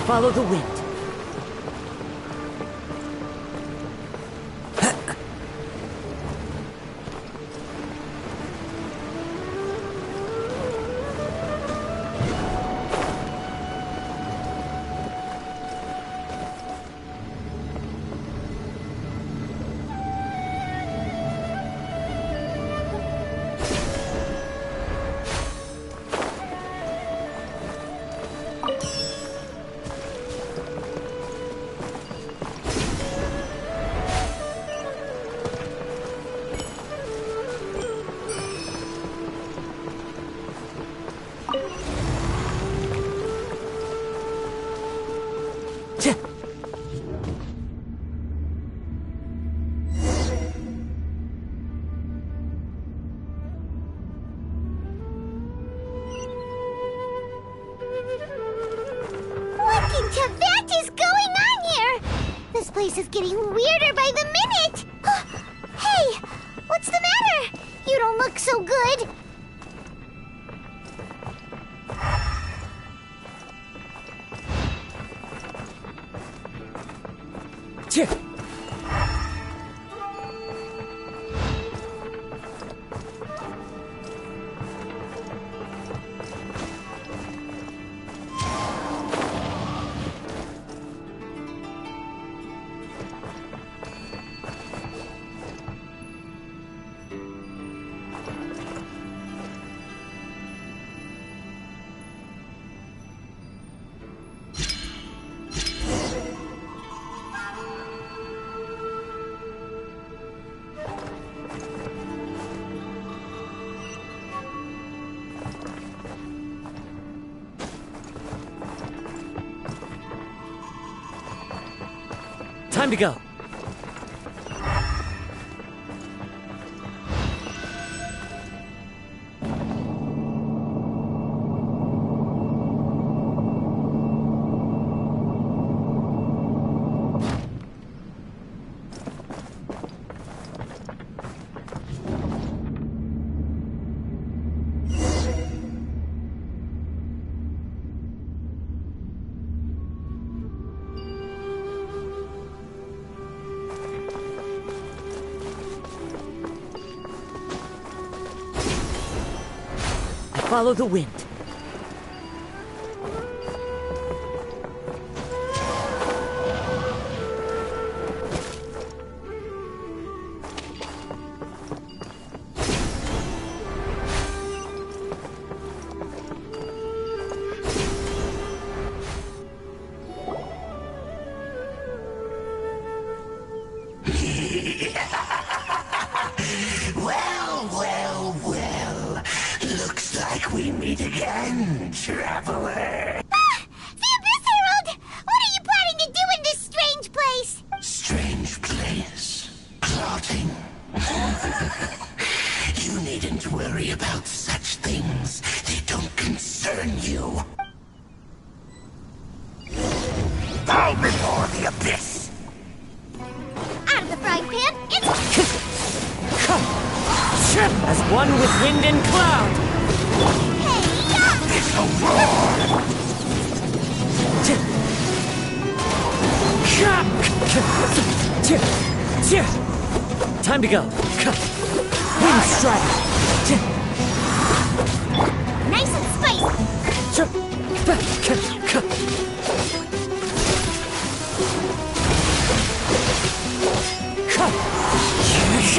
Follow the wind. What is going on here? This place is getting weirder by the minute. Hey, what's the matter? You don't look so good. Time to go. Follow the wind. We meet again, traveler. The Abyss Herald! What are you planning to do in this strange place? Strange place? Plotting? You needn't worry about such things. They don't concern you. Bow before the Abyss! Out of the frying pan, it's... As one with wind and cloud! It's a roar! Time to go. Wind strike. Nice and spicy.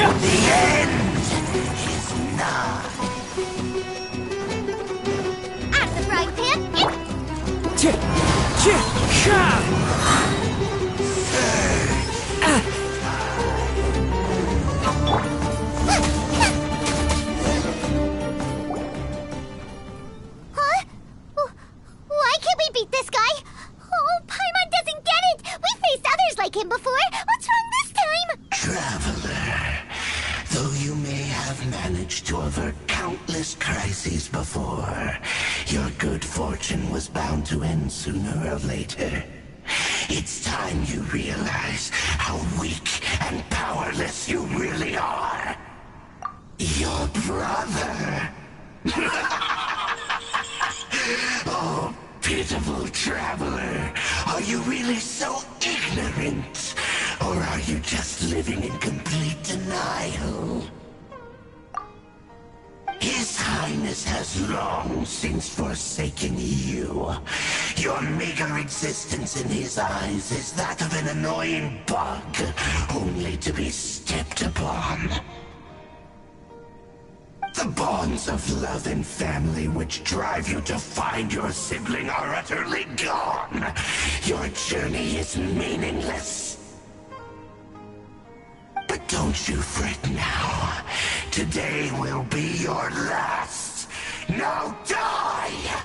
The end is nigh. Out of the frying pan, Huh? Why can't we beat this guy? Oh, Paimon doesn't get it! We've faced others like him before! What's wrong this time? Traveler, though you may have managed to avert countless crises before, your good fortune was bound to end sooner or later. It's time you realize how weak and powerless you really are. Your brother. Oh, pitiful traveler. Are you really so ignorant? Or are you just living in complete denial? His Highness has long since forsaken you. Your meager existence in his eyes is that of an annoying bug, only to be stepped upon. The bonds of love and family which drive you to find your sibling are utterly gone. Your journey is meaningless. But don't you fret now. Today will be your last. Now die!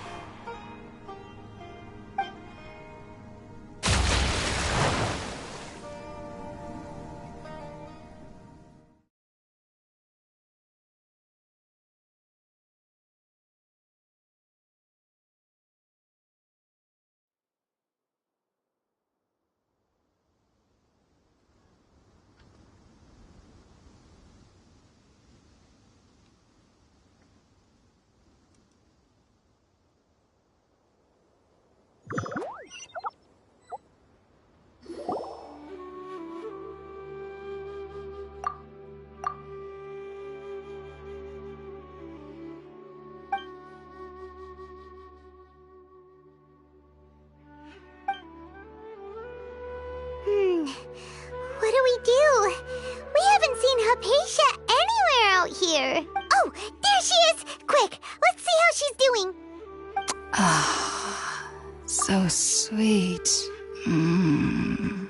here. Oh, there she is! Quick, let's see how she's doing. Ah, so sweet. Mmm.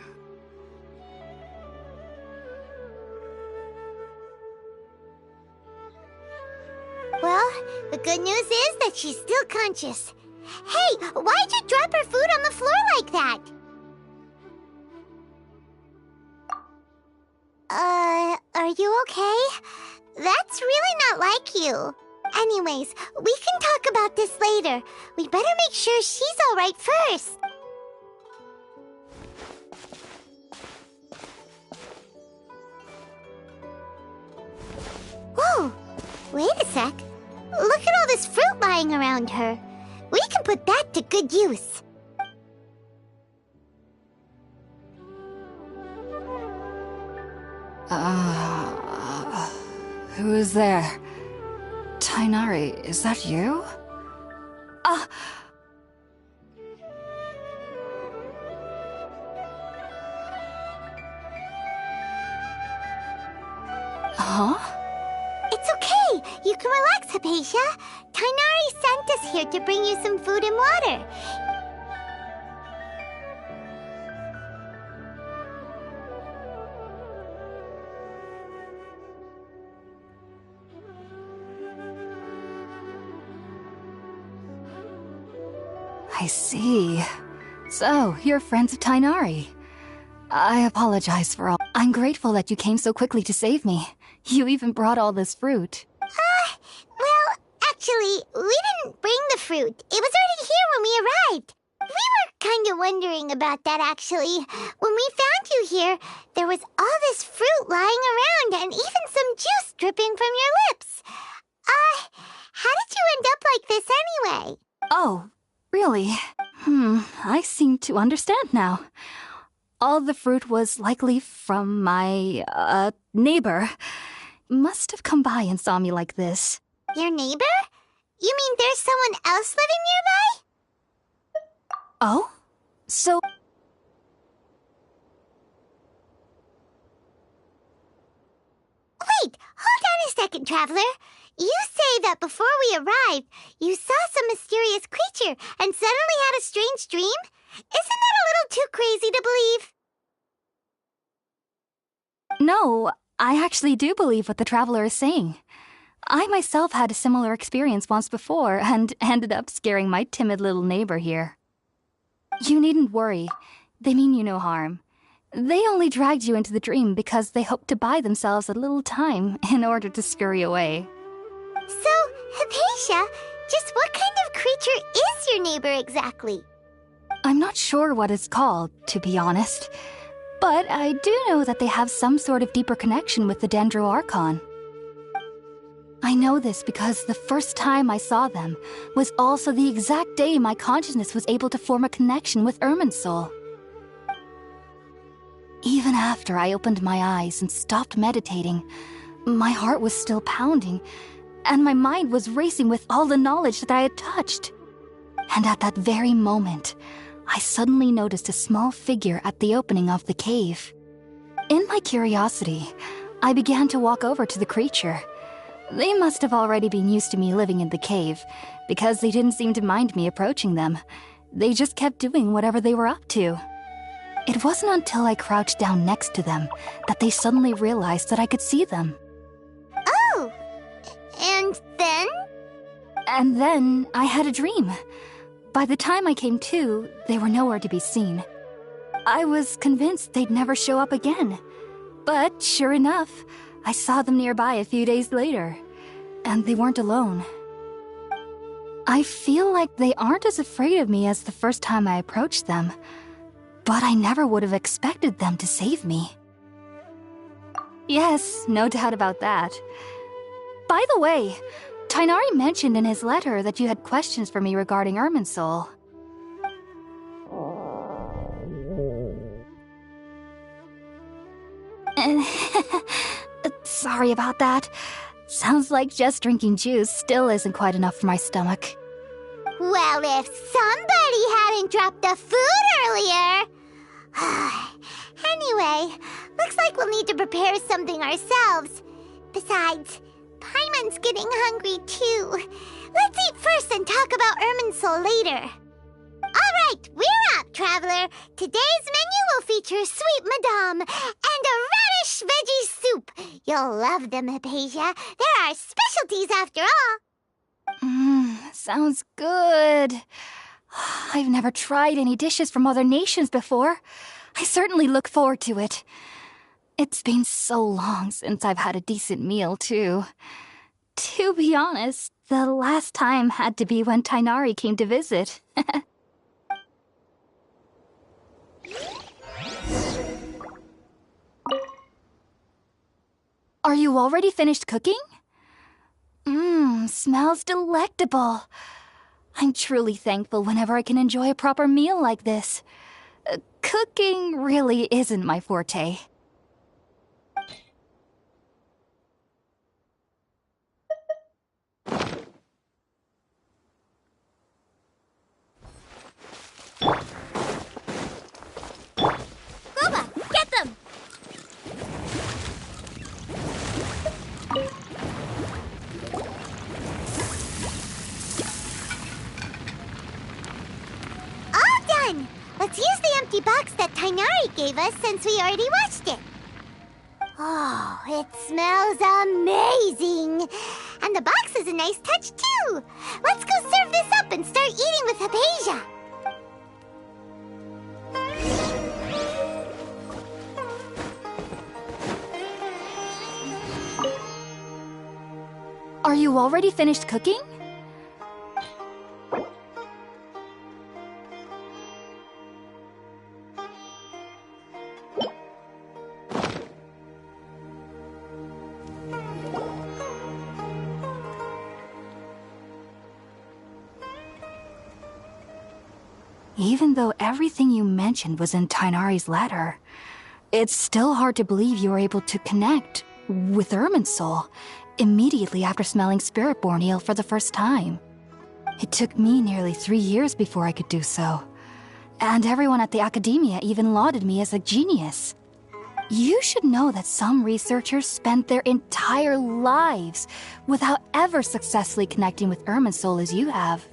Well, the good news is that she's still conscious. Hey, why'd you drop her food on the floor like that? Are you okay? That's really not like you. Anyways, we can talk about this later. We better make sure she's alright first. Whoa! Wait a sec. Look at all this fruit lying around her. We can put that to good use. Who is there? Tighnari, is that you? Huh? It's okay. You can relax, Hypatia. Tighnari sent us here to bring you some food and water. I see. So, you're friends of Tighnari. I apologize for all. I'm grateful that you came so quickly to save me. You even brought all this fruit. Well, actually, we didn't bring the fruit. It was already here when we arrived. We were kind of wondering about that, actually. When we found you here, there was all this fruit lying around and even some juice dripping from your lips. How did you end up like this anyway? Oh, really? I seem to understand now. All the fruit was likely from my, neighbor. Must have come by and saw me like this. Your neighbor? You mean there's someone else living nearby? Oh? So... Wait, hold on a second, Traveler. You say that before we arrived, you saw some mysterious creature and suddenly had a strange dream? Isn't that a little too crazy to believe? No, I actually do believe what the Traveler is saying. I myself had a similar experience once before and ended up scaring my timid little neighbor here. You needn't worry. They mean you no harm. They only dragged you into the dream because they hoped to buy themselves a little time in order to scurry away. So, Hypatia, just what kind of creature is your neighbor exactly? I'm not sure what it's called, to be honest. But I do know that they have some sort of deeper connection with the DEZRO-Archon. I know this because the first time I saw them was also the exact day my consciousness was able to form a connection with Irminsul. Even after I opened my eyes and stopped meditating, my heart was still pounding, and my mind was racing with all the knowledge that I had touched. And at that very moment, I suddenly noticed a small figure at the opening of the cave. In my curiosity, I began to walk over to the creature. They must have already been used to me living in the cave, because they didn't seem to mind me approaching them. They just kept doing whatever they were up to. It wasn't until I crouched down next to them that they suddenly realized that I could see them. Oh! And then? And then I had a dream. By the time I came to, they were nowhere to be seen. I was convinced they'd never show up again. But sure enough, I saw them nearby a few days later. And they weren't alone. I feel like they aren't as afraid of me as the first time I approached them. But I never would have expected them to save me. Yes, no doubt about that. By the way, Tighnari mentioned in his letter that you had questions for me regarding Irminsul. Sorry about that. Sounds like just drinking juice still isn't quite enough for my stomach. Well, if somebody hadn't dropped the food earlier... Anyway, looks like we'll need to prepare something ourselves. Besides, Paimon's getting hungry too. Let's eat first and talk about Irminsul later. Alright, we're up, Traveler. Today's menu will feature sweet madame and a radish veggie soup. You'll love them, Hypatia. They're our specialties after all. Sounds good. I've never tried any dishes from other nations before. I certainly look forward to it. It's been so long since I've had a decent meal, too. To be honest, the last time had to be when Tighnari came to visit. Are you already finished cooking? Smells delectable. I'm truly thankful whenever I can enjoy a proper meal like this. Cooking really isn't my forte. Ruba, get them! All done! Let's use the empty box that Tighnari gave us since we already washed it. Oh, it smells amazing! And the box is a nice touch too! Let's go serve this up and start eating with Hypatia! Are you already finished cooking? Even though everything you mentioned was in Tighnari's letter, it's still hard to believe you were able to connect with Irminsul immediately after smelling Spiritborn Ale for the first time. It took me nearly 3 years before I could do so, and everyone at the Academia even lauded me as a genius. You should know that some researchers spent their entire lives without ever successfully connecting with Irminsul as you have.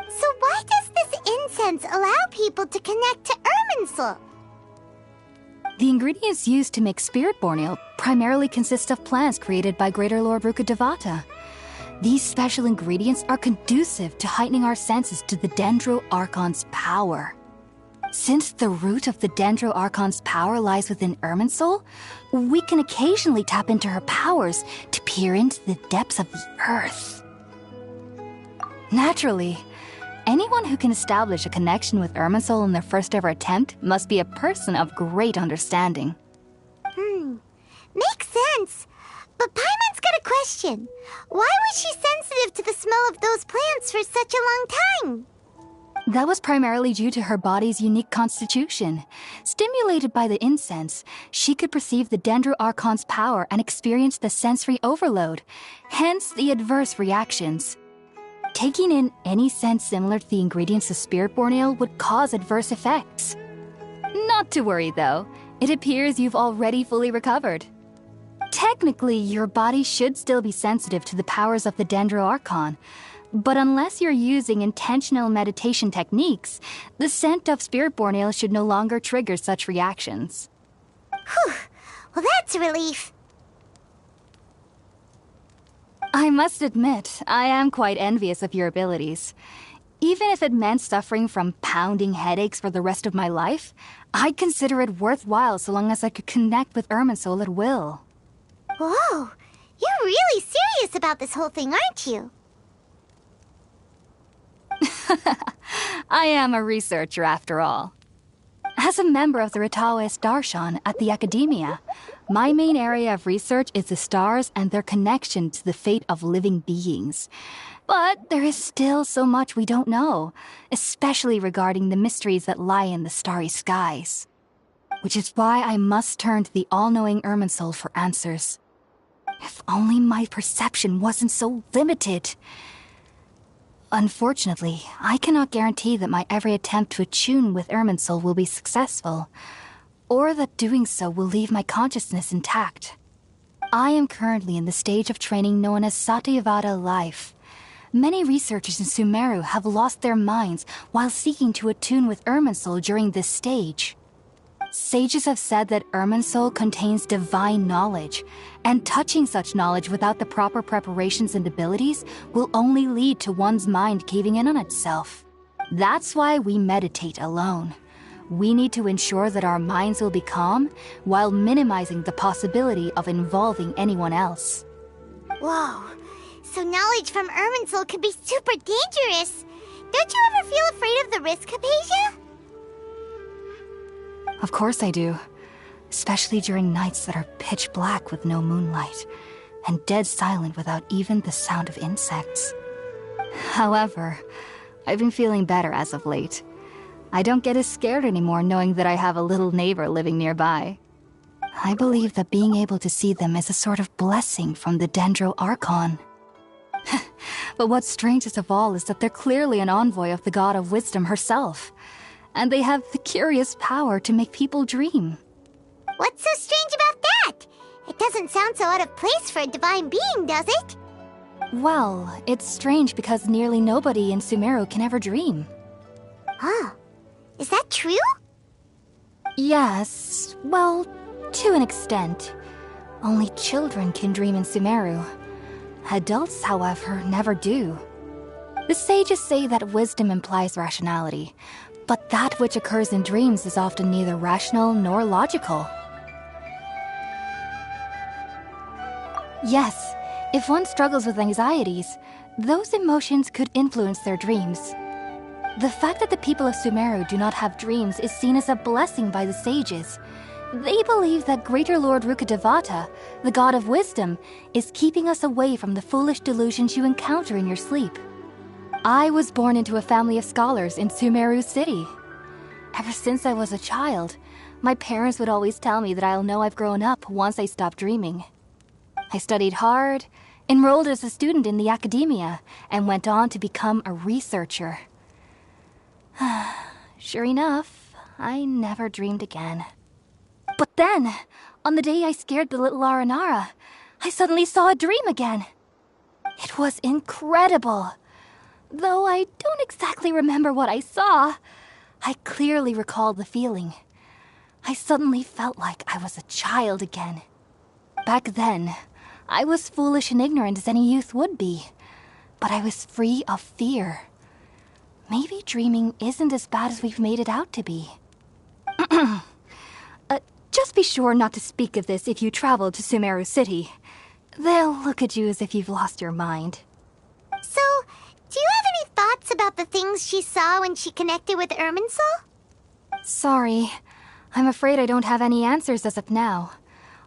So why does this incense allow people to connect to Irminsul? The ingredients used to make Spiritborn Ale primarily consist of plants created by Greater Lord Rukkhadevata. These special ingredients are conducive to heightening our senses to the Dendro-Archon's power. Since the root of the Dendro-Archon's power lies within Irminsul, we can occasionally tap into her powers to peer into the depths of the earth. Naturally, anyone who can establish a connection with Irminsul in their first ever attempt must be a person of great understanding. Makes sense. But Paimon's got a question. Why was she sensitive to the smell of those plants for such a long time? That was primarily due to her body's unique constitution. Stimulated by the incense, she could perceive the Dendro-Archon's power and experience the sensory overload, hence the adverse reactions. Taking in any scent similar to the ingredients of Spiritborn Ale would cause adverse effects. Not to worry, though. It appears you've already fully recovered. Technically, your body should still be sensitive to the powers of the Dendro-Archon, but unless you're using intentional meditation techniques, the scent of Spiritborn Ale should no longer trigger such reactions. Whew. Well, that's a relief. I must admit, I am quite envious of your abilities. Even if it meant suffering from pounding headaches for the rest of my life, I'd consider it worthwhile so long as I could connect with Irminsul at will. Whoa, you're really serious about this whole thing, aren't you? I am a researcher after all. As a member of the Ritaoist Darshan at the Academia, my main area of research is the stars and their connection to the fate of living beings. But there is still so much we don't know, especially regarding the mysteries that lie in the starry skies. Which is why I must turn to the all-knowing Irminsul for answers. If only my perception wasn't so limited. Unfortunately, I cannot guarantee that my every attempt to attune with Irminsul will be successful, or that doing so will leave my consciousness intact. I am currently in the stage of training known as Satyavada life. Many researchers in Sumeru have lost their minds while seeking to attune with Irminsul during this stage. Sages have said that Irminsul contains divine knowledge, and touching such knowledge without the proper preparations and abilities will only lead to one's mind caving in on itself. That's why we meditate alone. We need to ensure that our minds will be calm while minimizing the possibility of involving anyone else. Whoa, so knowledge from Irminsul could be super dangerous. Don't you ever feel afraid of the risk, Hypatia? Of course I do. Especially during nights that are pitch black with no moonlight, and dead silent without even the sound of insects. However, I've been feeling better as of late. I don't get as scared anymore knowing that I have a little neighbor living nearby. I believe that being able to see them is a sort of blessing from the DEZRO-Archon. But what's strangest of all is that they're clearly an envoy of the God of Wisdom herself, and they have the curious power to make people dream. What's so strange about that? It doesn't sound so out of place for a divine being, does it? Well, it's strange because nearly nobody in Sumeru can ever dream. Huh. Is that true? Yes, well, to an extent. Only children can dream in Sumeru. Adults, however, never do. The sages say that wisdom implies rationality, but that which occurs in dreams is often neither rational nor logical. Yes, if one struggles with anxieties, those emotions could influence their dreams. The fact that the people of Sumeru do not have dreams is seen as a blessing by the sages. They believe that Greater Lord Rukkhadevata, the god of wisdom, is keeping us away from the foolish delusions you encounter in your sleep. I was born into a family of scholars in Sumeru City. Ever since I was a child, my parents would always tell me that I'll know I've grown up once I stop dreaming. I studied hard, enrolled as a student in the academia, and went on to become a researcher. Sure enough, I never dreamed again. But then, on the day I scared the little Aranara, I suddenly saw a dream again. It was incredible. Though I don't exactly remember what I saw, I clearly recall the feeling. I suddenly felt like I was a child again. Back then, I was foolish and ignorant as any youth would be, but I was free of fear. Maybe dreaming isn't as bad as we've made it out to be. Just be sure not to speak of this if you travel to Sumeru City. They'll look at you as if you've lost your mind. So, do you have any thoughts about the things she saw when she connected with Irminsul? Sorry. I'm afraid I don't have any answers as of now.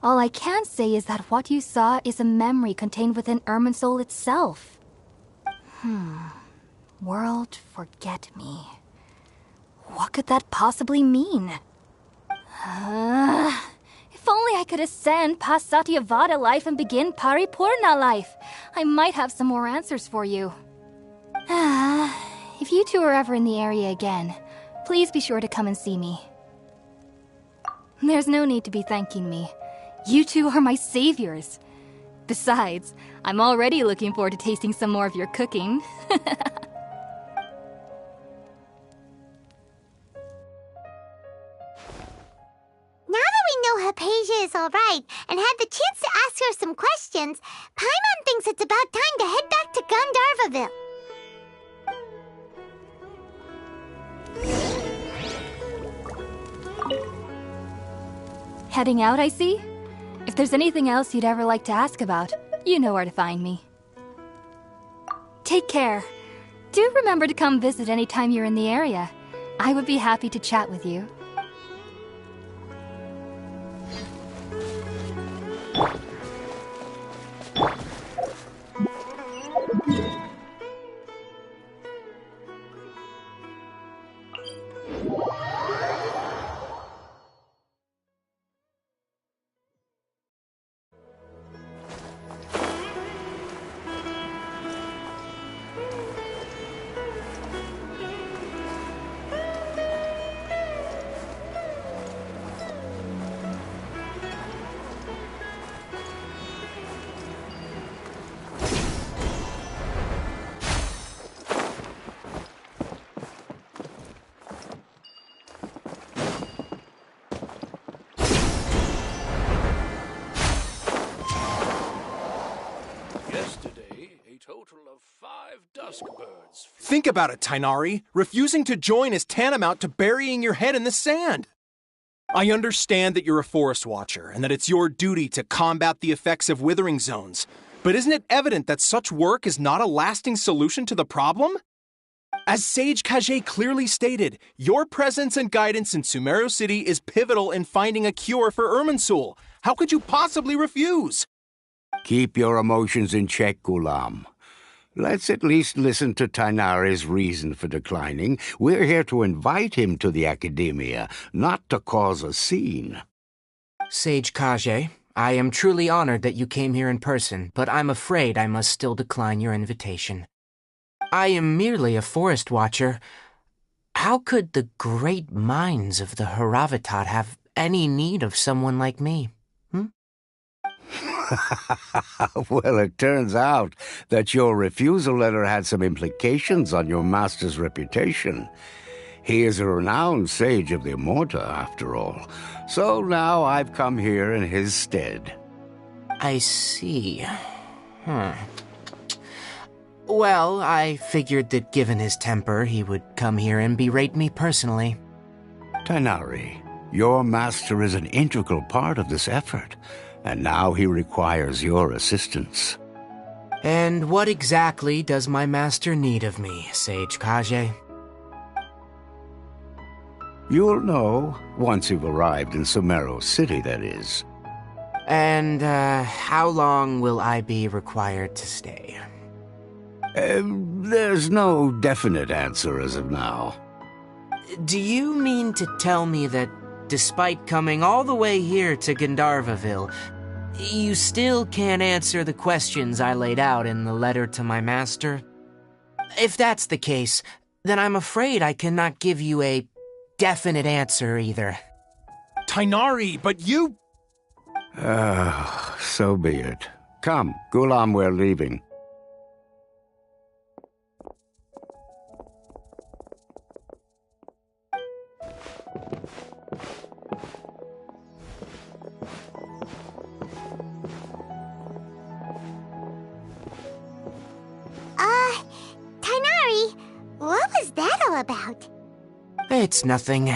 All I can say is that what you saw is a memory contained within Irminsul itself. World forget me. What could that possibly mean? If only I could ascend past Satyavada life and begin Paripurna life, I might have some more answers for you. If you two are ever in the area again, please be sure to come and see me. There's no need to be thanking me. You two are my saviors. Besides, I'm already looking forward to tasting some more of your cooking. Now that we know Hypatia is alright and had the chance to ask her some questions, Paimon thinks it's about time to head back to Gandharvaville. Heading out, I see? If there's anything else you'd ever like to ask about, you know where to find me. Take care. Do remember to come visit anytime you're in the area. I would be happy to chat with you. Think about it, Tainari. Refusing to join is tantamount to burying your head in the sand. I understand that you're a forest watcher and that it's your duty to combat the effects of withering zones, but isn't it evident that such work is not a lasting solution to the problem? As Sage Kage clearly stated, your presence and guidance in Sumeru City is pivotal in finding a cure for Irminsul. How could you possibly refuse? Keep your emotions in check, Ghulam. Let's at least listen to Tainari's reason for declining. We're here to invite him to the Academia, not to cause a scene. Sage Kage, I am truly honored that you came here in person, but I'm afraid I must still decline your invitation. I am merely a forest watcher. How could the great minds of the Haravatat have any need of someone like me? Well, it turns out that your refusal letter had some implications on your master's reputation. He is a renowned sage of the Immorta, after all. So now I've come here in his stead. I see. Well, I figured that given his temper, he would come here and berate me personally. Tainari, your master is an integral part of this effort, and now he requires your assistance. And what exactly does my master need of me, Sage Kage? You'll know once you've arrived in Sumeru City, that is. And, how long will I be required to stay? There's no definite answer as of now. Do you mean to tell me that, despite coming all the way here to Gandharvaville, you still can't answer the questions I laid out in the letter to my master? If that's the case, then I'm afraid I cannot give you a definite answer either. Tainari, but you... So be it. Come, Ghulam, we're leaving. Tainari, what was that all about? It's nothing.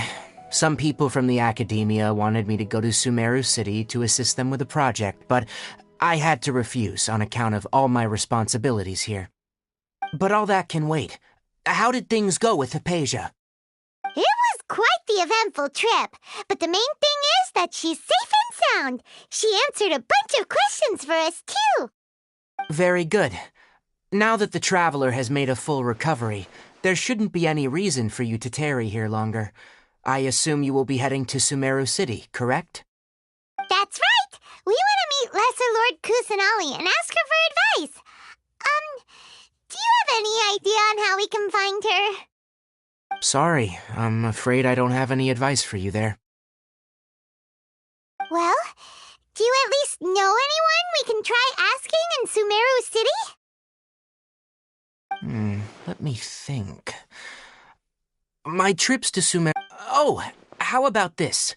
Some people from the Academia wanted me to go to Sumeru City to assist them with a project, but I had to refuse on account of all my responsibilities here. But all that can wait. How did things go with Hypatia? It was quite the eventful trip, but the main thing is that she's safe and sound. She answered a bunch of questions for us, too. Very good. Now that the Traveler has made a full recovery, there shouldn't be any reason for you to tarry here longer. I assume you will be heading to Sumeru City, correct? That's right! We want to meet Lesser Lord Kusanali and ask her for advice. Do you have any idea on how we can find her? Sorry, I'm afraid I don't have any advice for you there. Well, do you at least know anyone we can try asking in Sumeru City? Let me think. My trips to Sumeru... Oh, how about this?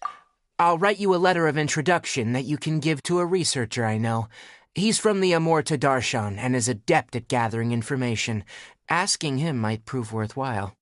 I'll write you a letter of introduction that you can give to a researcher I know. He's from the Amorta Darshan and is adept at gathering information. Asking him might prove worthwhile.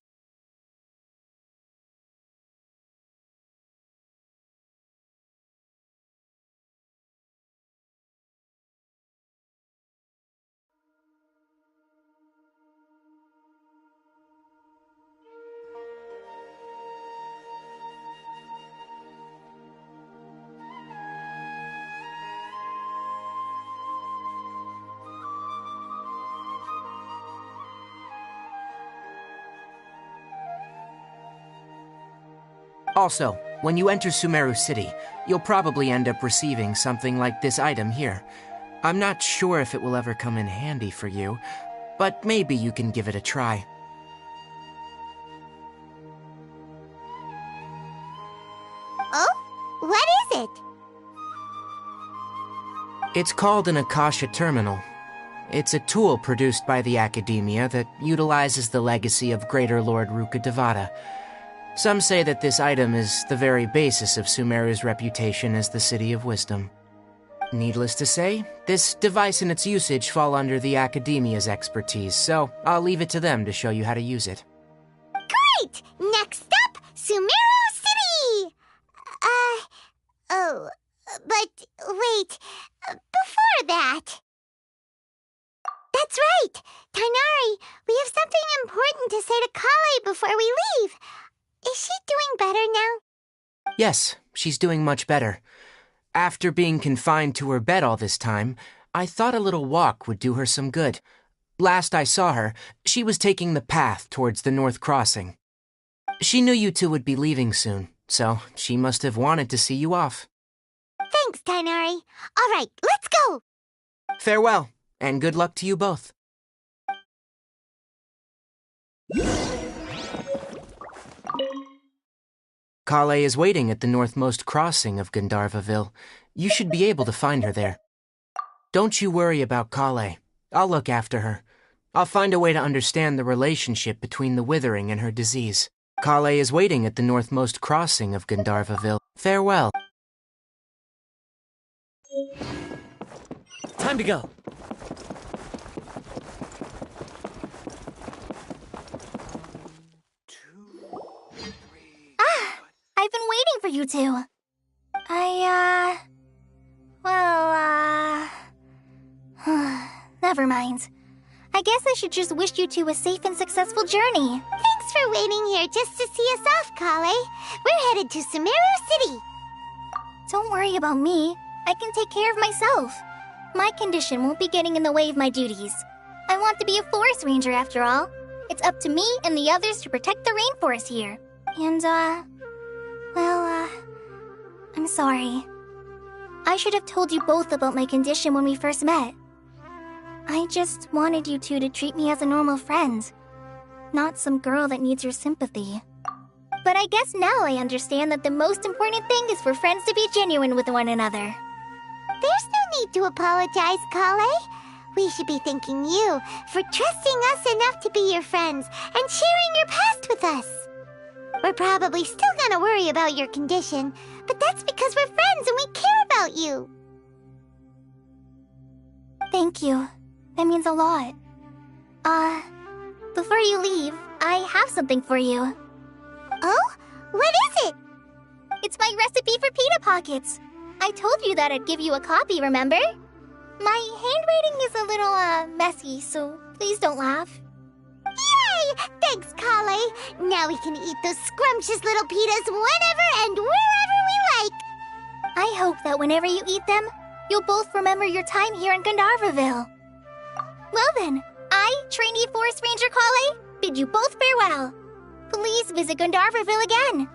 Also, when you enter Sumeru City, you'll probably end up receiving something like this item here. I'm not sure if it will ever come in handy for you, but maybe you can give it a try. Oh? What is it? It's called an Akasha Terminal. It's a tool produced by the Academia that utilizes the legacy of Greater Lord Rukkhadevata. Some say that this item is the very basis of Sumeru's reputation as the City of Wisdom. Needless to say, this device and its usage fall under the Academia's expertise, so I'll leave it to them to show you how to use it. Great! Next up, Sumeru City! But wait, before that... That's right! Tainari, we have something important to say to Kale before we leave. Is she doing better now? Yes, she's doing much better. After being confined to her bed all this time, I thought a little walk would do her some good. Last I saw her, she was taking the path towards the North Crossing. She knew you two would be leaving soon, so she must have wanted to see you off. Thanks, Tainari. All right, let's go! Farewell, and good luck to you both. Kale is waiting at the northmost crossing of Gandharvaville. You should be able to find her there. Don't you worry about Kale. I'll look after her. I'll find a way to understand the relationship between the withering and her disease. Kale is waiting at the northmost crossing of Gandharvaville. Farewell. Time to go. I've been waiting for you two. Never mind. I guess I should just wish you two a safe and successful journey. Thanks for waiting here just to see us off, Kale. We're headed to Sumeru City. Don't worry about me. I can take care of myself. My condition won't be getting in the way of my duties. I want to be a forest ranger after all. It's up to me and the others to protect the rainforest here. And, I'm sorry. I should have told you both about my condition when we first met. I just wanted you two to treat me as a normal friend, not some girl that needs your sympathy. But I guess now I understand that the most important thing is for friends to be genuine with one another. There's no need to apologize, Kale. We should be thanking you for trusting us enough to be your friends and sharing your past with us. We're probably still gonna worry about your condition, but that's because we're friends and we care about you. Thank you. That means a lot. Before you leave, I have something for you. Oh? What is it? It's my recipe for pita pockets. I told you that I'd give you a copy, remember? My handwriting is a little, messy, so please don't laugh. Yay! Thanks, Kale. Now we can eat those scrumptious little pitas whenever and wherever we like. I hope that whenever you eat them, you'll both remember your time here in Gandharvaville. Well then, I, trainee Forest Ranger Kale, bid you both farewell. Please visit Gandharvaville again.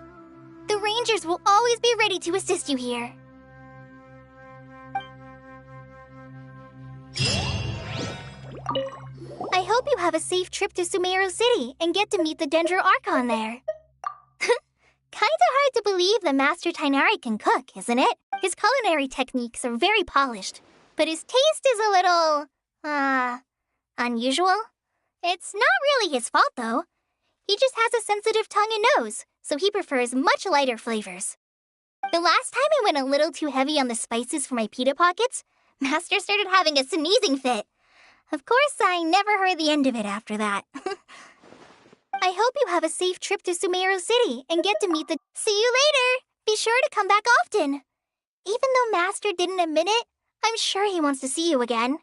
The Rangers will always be ready to assist you here. I hope you have a safe trip to Sumeru City and get to meet the DEZRO-Archon there. Kinda hard to believe that Master Tainari can cook, isn't it? His culinary techniques are very polished, but his taste is a little, unusual. It's not really his fault, though. He just has a sensitive tongue and nose, so he prefers much lighter flavors. The last time I went a little too heavy on the spices for my pita pockets, Master started having a sneezing fit. Of course, I never heard the end of it after that. I hope you have a safe trip to Sumeru City and get to meet the... See you later! Be sure to come back often. Even though Master didn't admit it, I'm sure he wants to see you again.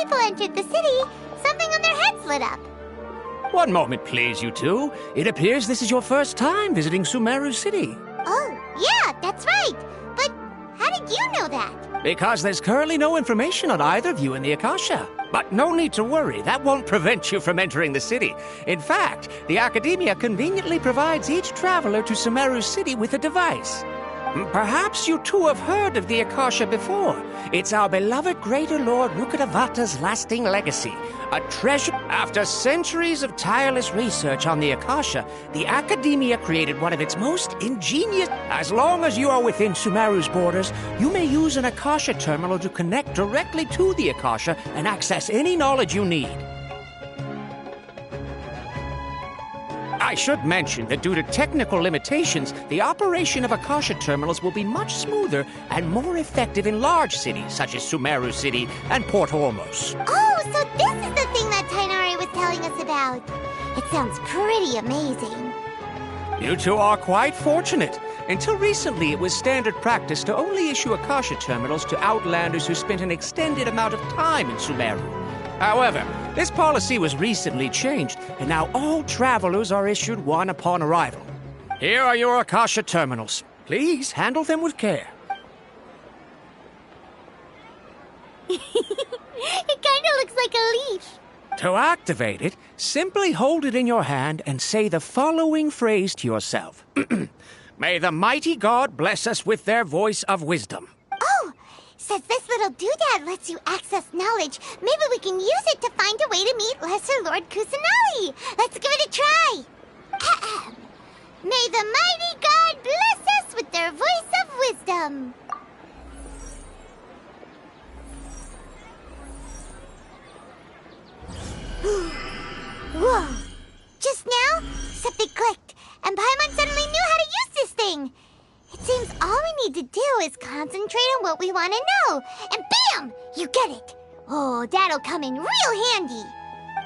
people entered the city, something on their heads lit up. One moment, please, you two. It appears this is your first time visiting Sumeru City. Oh, yeah, that's right. But how did you know that? Because there's currently no information on either of you in the Akasha. But no need to worry, that won't prevent you from entering the city. In fact, the Academia conveniently provides each traveler to Sumeru City with a device. Perhaps you two have heard of the Akasha before. It's our beloved Greater Lord Rukkhadevata's lasting legacy. A treasure. After centuries of tireless research on the Akasha, the Academia created one of its most ingenious... As long as you are within Sumeru's borders, you may use an Akasha terminal to connect directly to the Akasha and access any knowledge you need. I should mention that due to technical limitations, the operation of Akasha terminals will be much smoother and more effective in large cities such as Sumeru City and Port Ormos. Oh, so this is the thing that Tainari was telling us about. It sounds pretty amazing. You two are quite fortunate. Until recently, it was standard practice to only issue Akasha terminals to outlanders who spent an extended amount of time in Sumeru. However, this policy was recently changed, and now all travelers are issued one upon arrival. Here are your Akasha terminals. Please handle them with care. It kind of looks like a leaf. To activate it, simply hold it in your hand and say the following phrase to yourself. May the mighty God bless us with their voice of wisdom. Oh! Since this little doodad lets you access knowledge, maybe we can use it to find a way to meet Lesser Lord Kusanali. Let's give it a try. Ahem. May the mighty God bless us with their voice of wisdom. Whoa! Just now, something clicked, and Paimon suddenly knew how to use this thing. It seems all we need to do is concentrate on what we want to know, and bam! You get it. Oh, that'll come in real handy.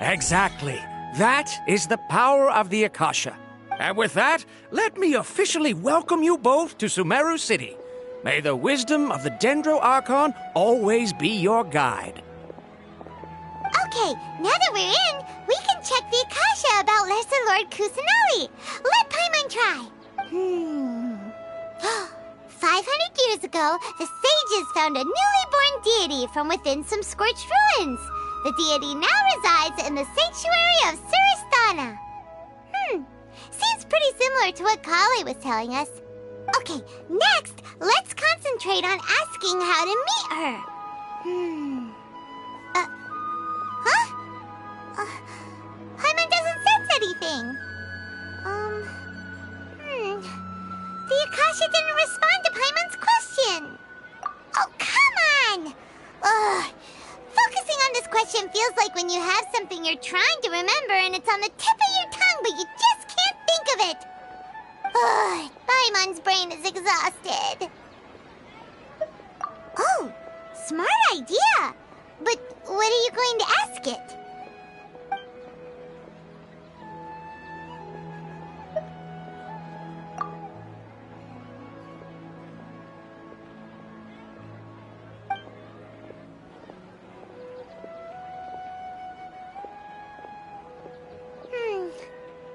Exactly. That is the power of the Akasha. And with that, let me officially welcome you both to Sumeru City. May the wisdom of the Dendro-Archon always be your guide. Okay, now that we're in, we can check the Akasha about Lesser Lord Kusanali. Let Paimon try. 500 years ago, the sages found a newly born deity from within some scorched ruins. The deity now resides in the sanctuary of Suristana. Seems pretty similar to what Kali was telling us. Okay, next, let's concentrate on asking how to meet her. Paimon doesn't sense anything. The Akasha didn't respond to Paimon's question. Oh, come on! Ugh. Focusing on this question feels like when you have something you're trying to remember and it's on the tip of your tongue, but you just can't think of it. Ugh. Paimon's brain is exhausted. Oh, smart idea. But what are you going to ask it?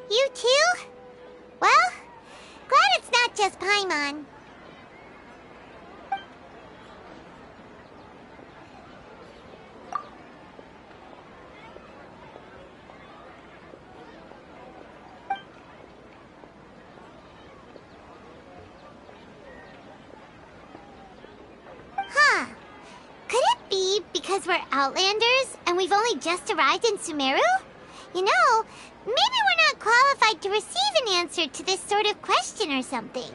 You too? Well, glad it's not just Paimon. Could it be because we're Outlanders and we've only just arrived in Sumeru? You know, maybe we're not qualified to receive an answer to this sort of question or something.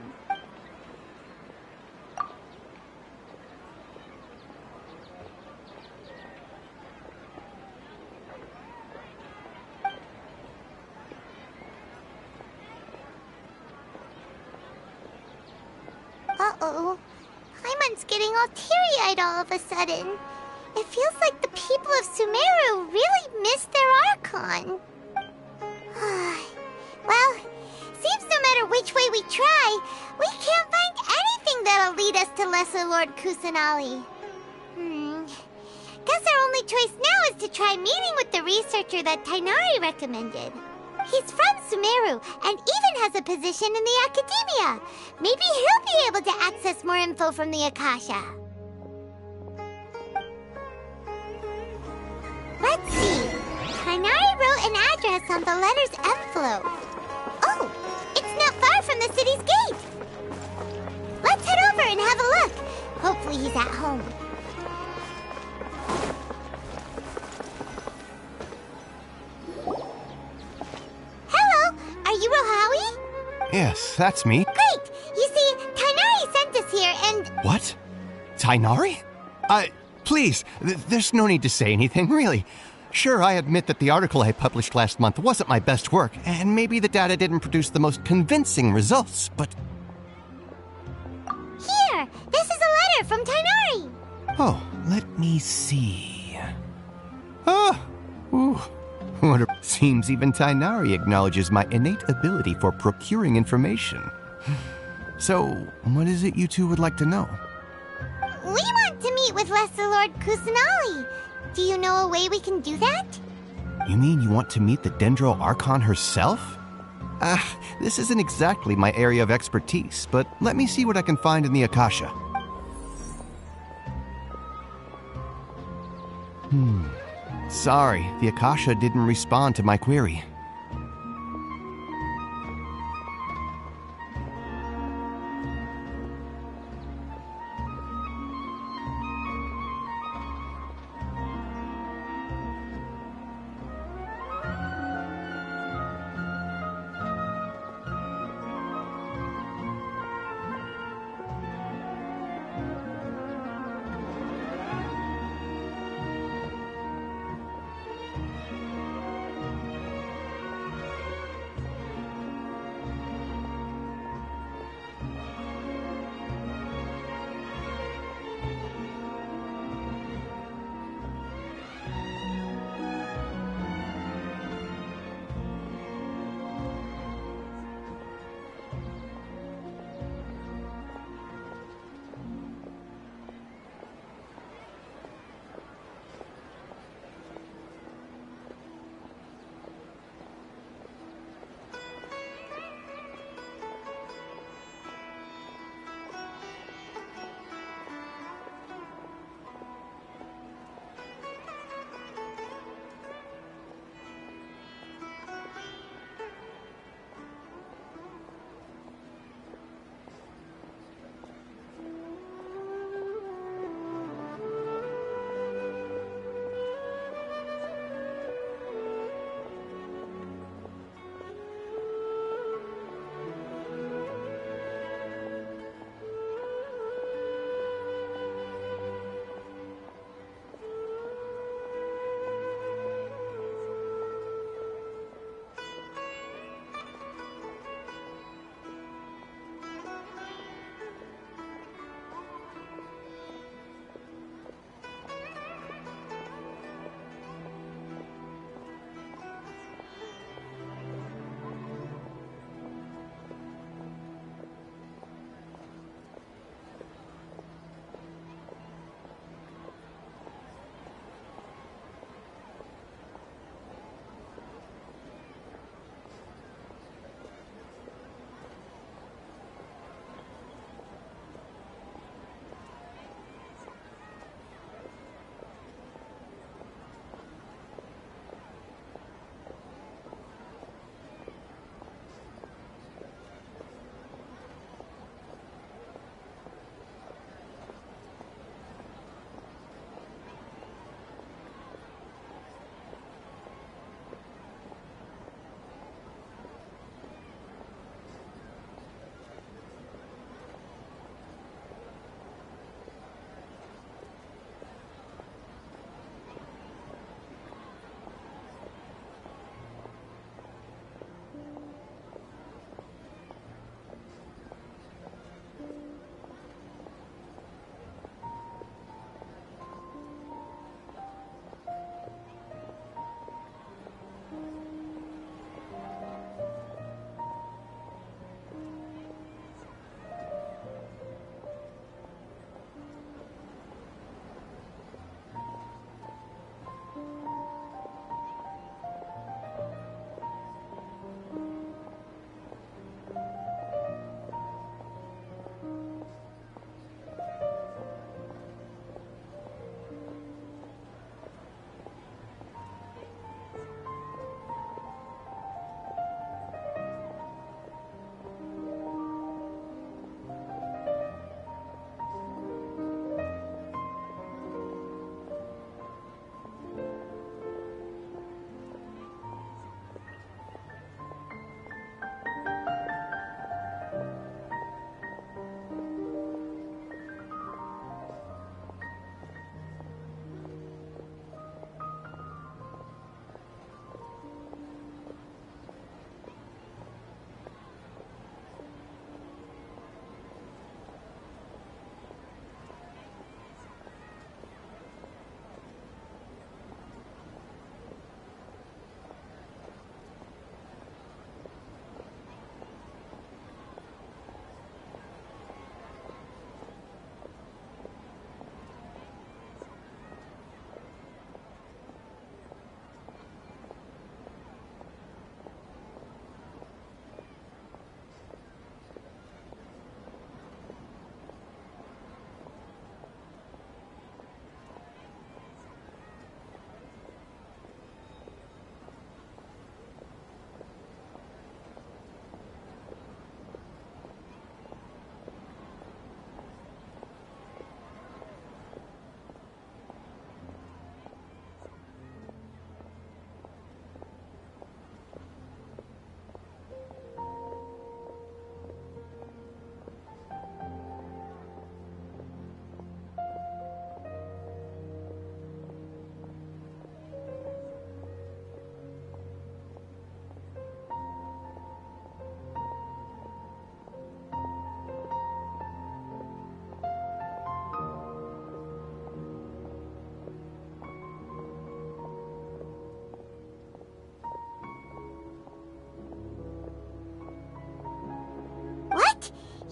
Uh-oh. Paimon's getting all teary-eyed all of a sudden. It feels like the people of Sumeru really miss their Archon. Well, seems no matter which way we try, we can't find anything that'll lead us to Lesser Lord Kusanali. Guess guess our only choice now is to try meeting with the researcher that Tighnari recommended. He's from Sumeru and even has a position in the academia. Maybe he'll be able to access more info from the Akasha. Let's see. Tighnari wrote an address on the letter's envelope. Oh, it's not far from the city's gate. Let's head over and have a look. Hopefully he's at home. Hello, are you Rohawi? Yes, that's me. Great! You see, Tighnari sent us here and... What? Tighnari? Please, there's no need to say anything, really. Sure, I admit that the article I published last month wasn't my best work, and maybe the data didn't produce the most convincing results, but... Here! This is a letter from Tighnari! Oh, let me see... Oh! Ooh. Seems even Tighnari acknowledges my innate ability for procuring information. So, what is it you two would like to know? We want to meet with Lesser Lord Kusanali. Do you know a way we can do that? You mean you want to meet the Dendro-Archon herself? This isn't exactly my area of expertise, but let me see what I can find in the Akasha. Sorry, the Akasha didn't respond to my query.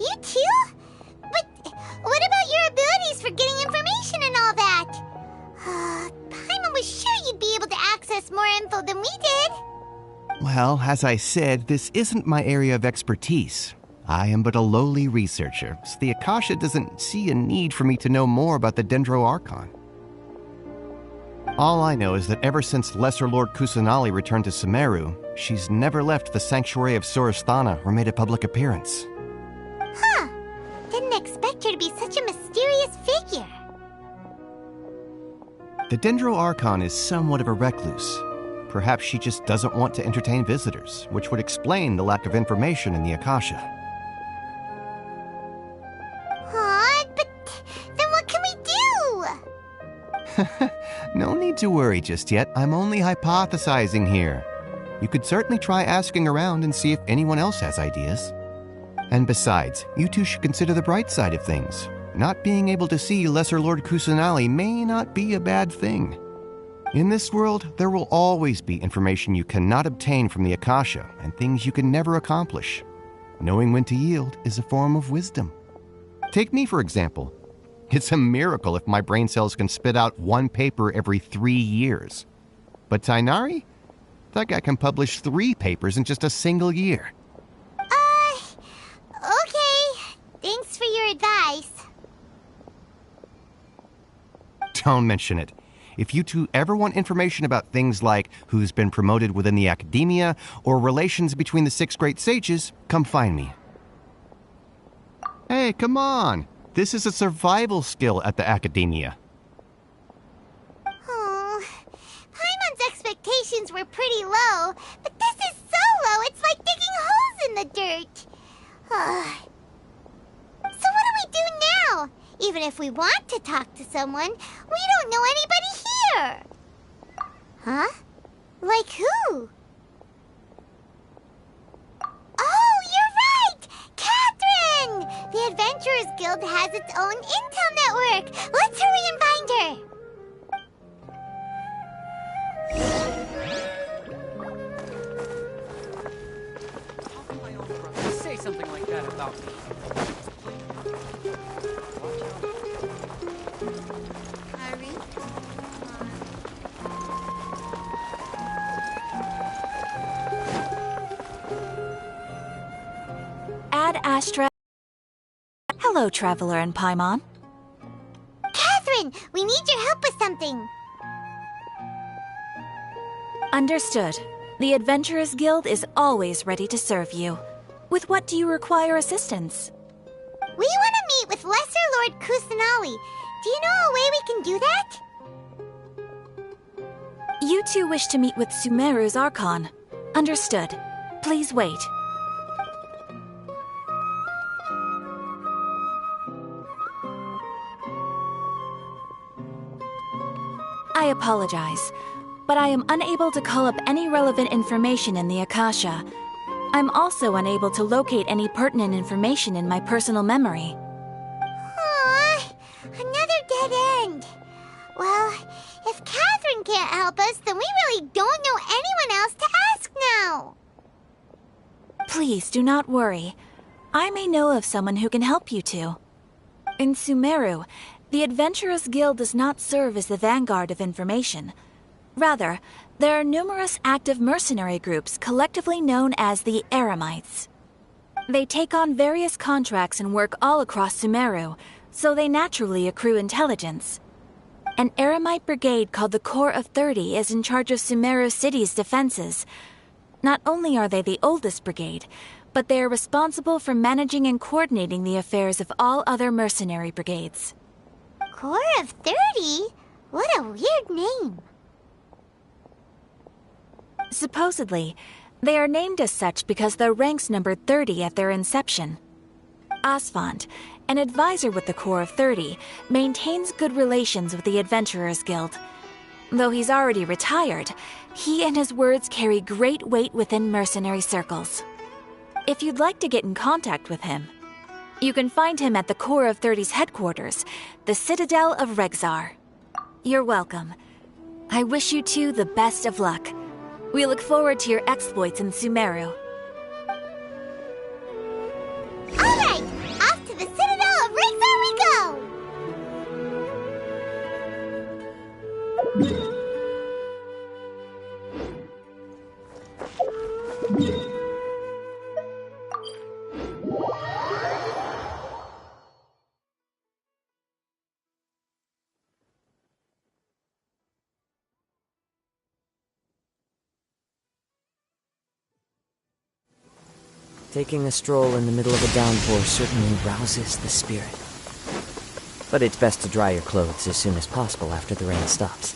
You too? But what about your abilities for getting information and all that? Paimon was sure you'd be able to access more info than we did. Well, as I said, this isn't my area of expertise. I am but a lowly researcher, so the Akasha doesn't see a need for me to know more about the DEZRO-Archon. All I know is that ever since Lesser Lord Kusanali returned to Sumeru, she's never left the Sanctuary of Sorasthana or made a public appearance. Huh. Didn't expect her to be such a mysterious figure. The DEZRO-Archon is somewhat of a recluse. Perhaps she just doesn't want to entertain visitors, which would explain the lack of information in the Akasha. But then what can we do? No need to worry just yet. I'm only hypothesizing here. You could certainly try asking around and see if anyone else has ideas. And besides, you two should consider the bright side of things. Not being able to see Lesser Lord Kusanali may not be a bad thing. In this world, there will always be information you cannot obtain from the Akasha and things you can never accomplish. Knowing when to yield is a form of wisdom. Take me, for example. It's a miracle if my brain cells can spit out one paper every 3 years. But Tighnari? That guy can publish 3 papers in just a single year. Okay. Thanks for your advice. Don't mention it. If you two ever want information about things like who's been promoted within the academia or relations between the 6 great sages, come find me. Hey, come on. This is a survival skill at the academia. Oh, Paimon's expectations were pretty low, but this is so low it's like digging holes in the dirt. So what do we do now? Even if we want to talk to someone, we don't know anybody here. Huh? Like who? Oh, you're right! Catherine! The Adventurers Guild has its own intel network. Let's hurry and find her. Say something like that about me. Ad Astra. Hello, Traveler and Paimon. Catherine, we need your help with something. Understood. The Adventurers Guild is always ready to serve you. With what do you require assistance? We want to meet with Lesser Lord Kusanali. Do you know a way we can do that? You two wish to meet with Sumeru's Archon. Understood. Please wait. I apologize, but I am unable to call up any relevant information in the Akasha. I'm also unable to locate any pertinent information in my personal memory. Aww, another dead end. Well, if Catherine can't help us, then we really don't know anyone else to ask now. Please do not worry. I may know of someone who can help you two. In Sumeru, the Adventurers Guild does not serve as the vanguard of information. Rather, there are numerous active mercenary groups collectively known as the Eremites. They take on various contracts and work all across Sumeru, so they naturally accrue intelligence. An Eremite brigade called the Corps of 30 is in charge of Sumeru City's defenses. Not only are they the oldest brigade, but they are responsible for managing and coordinating the affairs of all other mercenary brigades. Corps of 30? What a weird name. Supposedly, they are named as such because their ranks numbered 30 at their inception. Asfand, an advisor with the Corps of 30, maintains good relations with the Adventurers Guild. Though he's already retired, he and his words carry great weight within mercenary circles. If you'd like to get in contact with him, you can find him at the Corps of 30's headquarters, the Citadel of Rexar. You're welcome. I wish you two the best of luck. We look forward to your exploits in Sumeru. Alright, Taking a stroll in the middle of a downpour certainly rouses the spirit. But it's best to dry your clothes as soon as possible after the rain stops.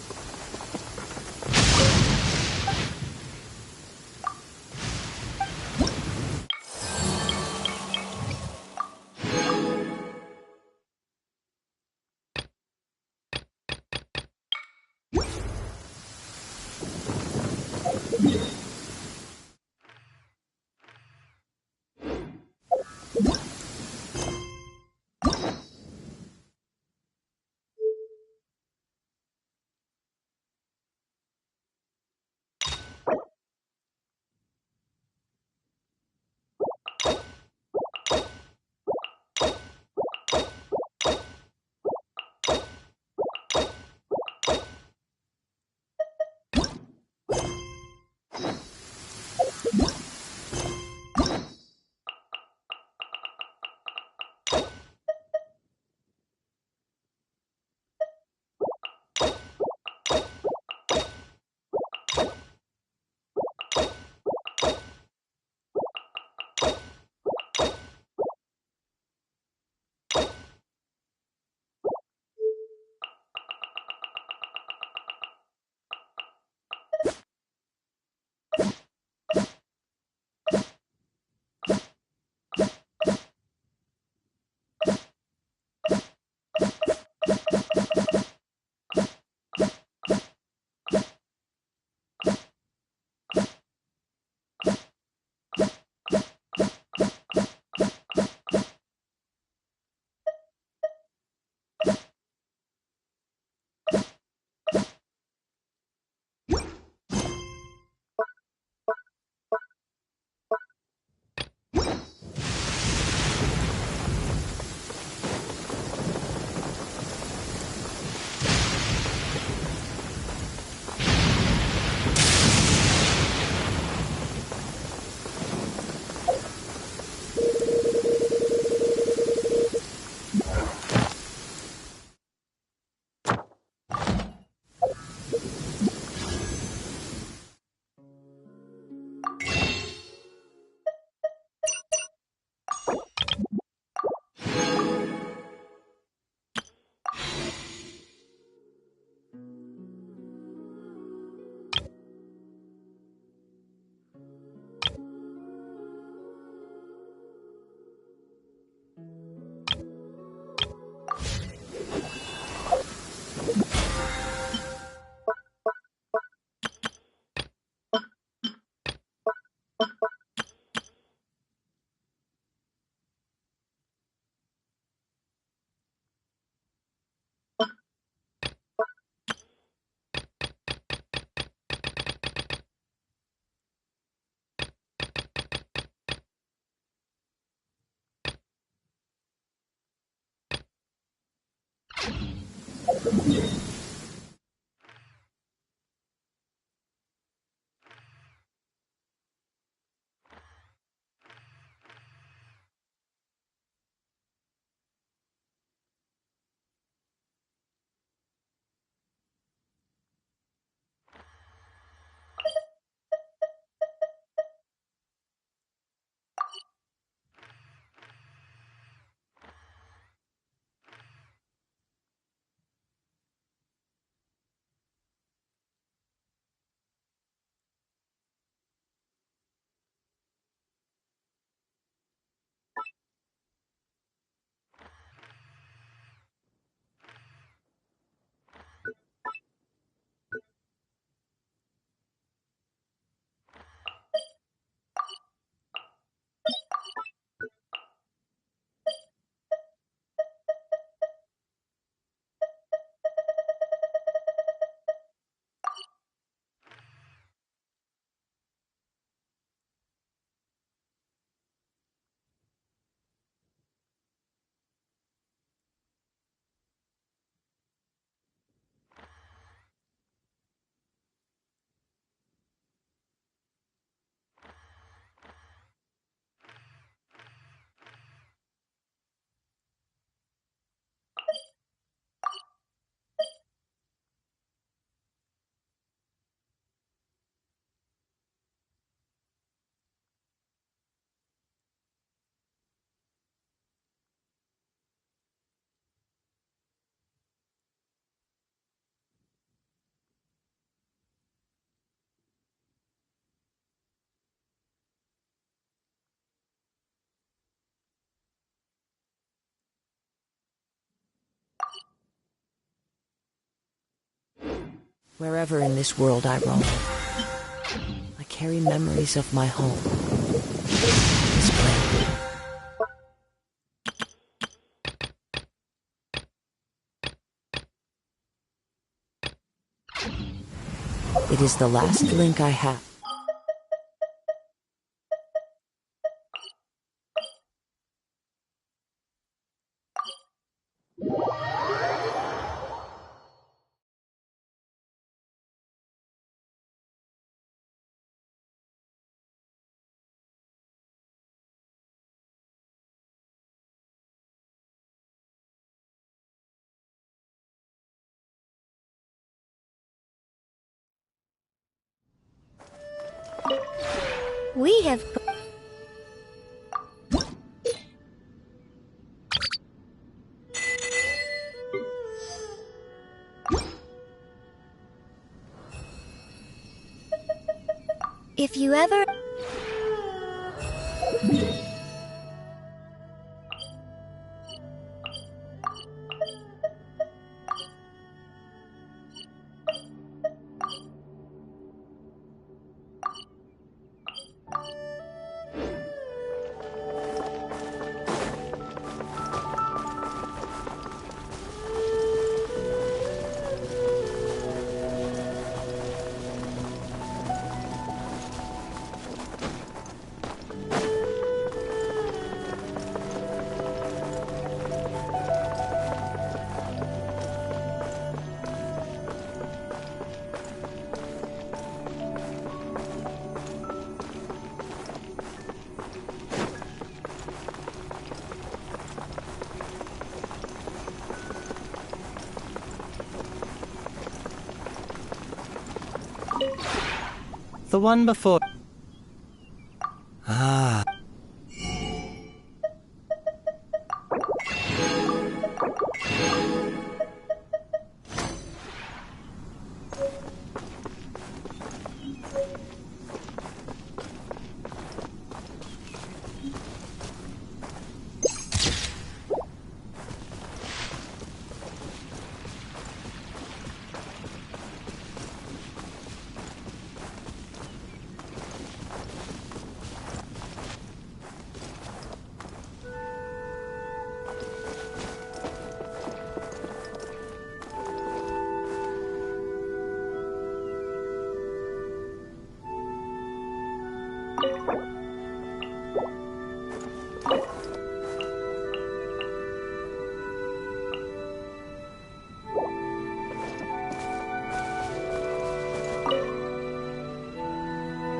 Wherever in this world I roam, I carry memories of my home. This blade. It is the last link I have. We have... If you ever... The one before... Ah.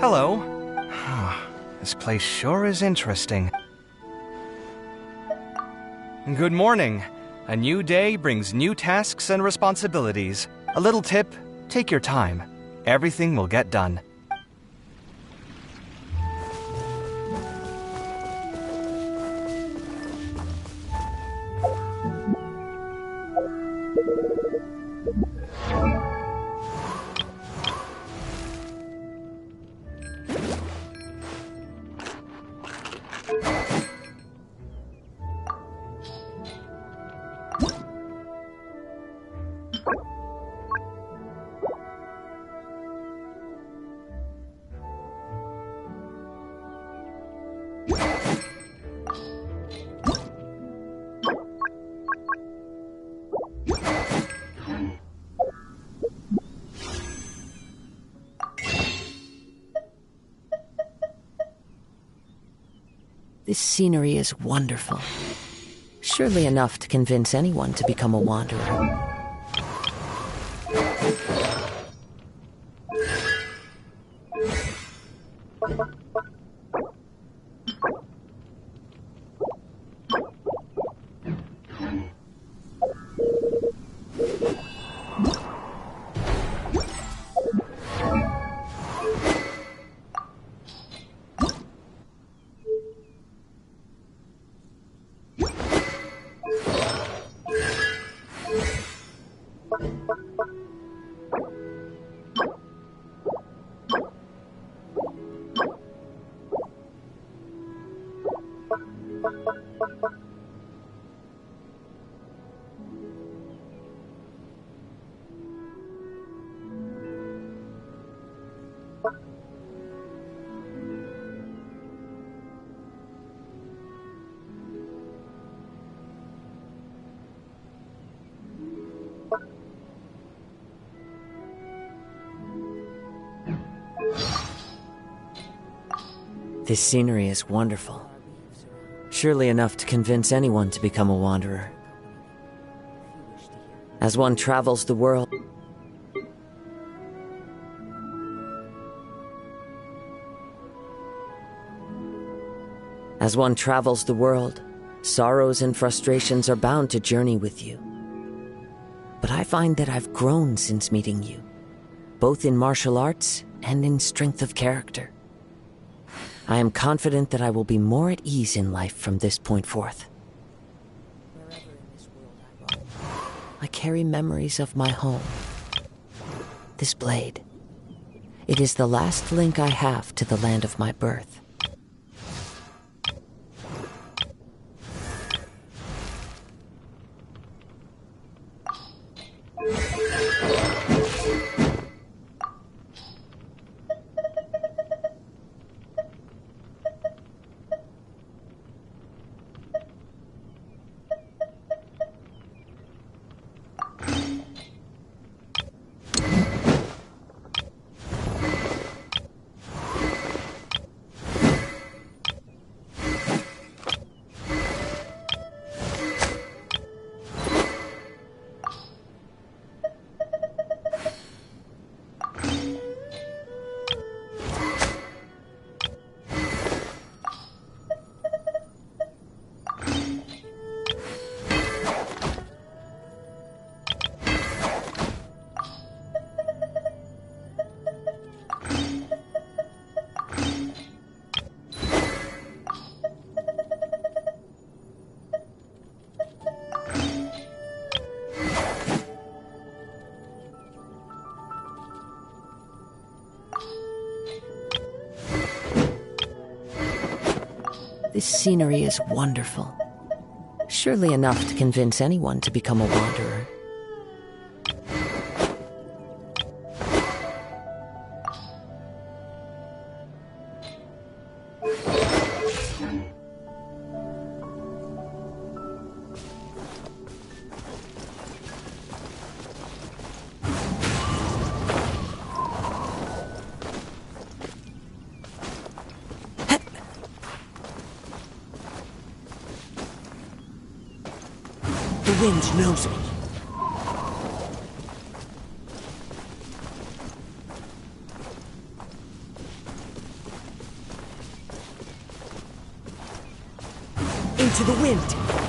Hello. This place sure is interesting. Good morning. A new day brings new tasks and responsibilities. A little tip, take your time. Everything will get done. This scenery is wonderful. Surely enough to convince anyone to become a wanderer. This scenery is wonderful. Surely enough to convince anyone to become a wanderer. As one travels the world... As one travels the world, sorrows and frustrations are bound to journey with you. But I find that I've grown since meeting you, both in martial arts and in strength of character. I am confident that I will be more at ease in life from this point forth. I carry memories of my home. This blade. It is the last link I have to the land of my birth. This scenery is wonderful. Surely enough to convince anyone to become a wanderer. The wind knows me. Into the wind!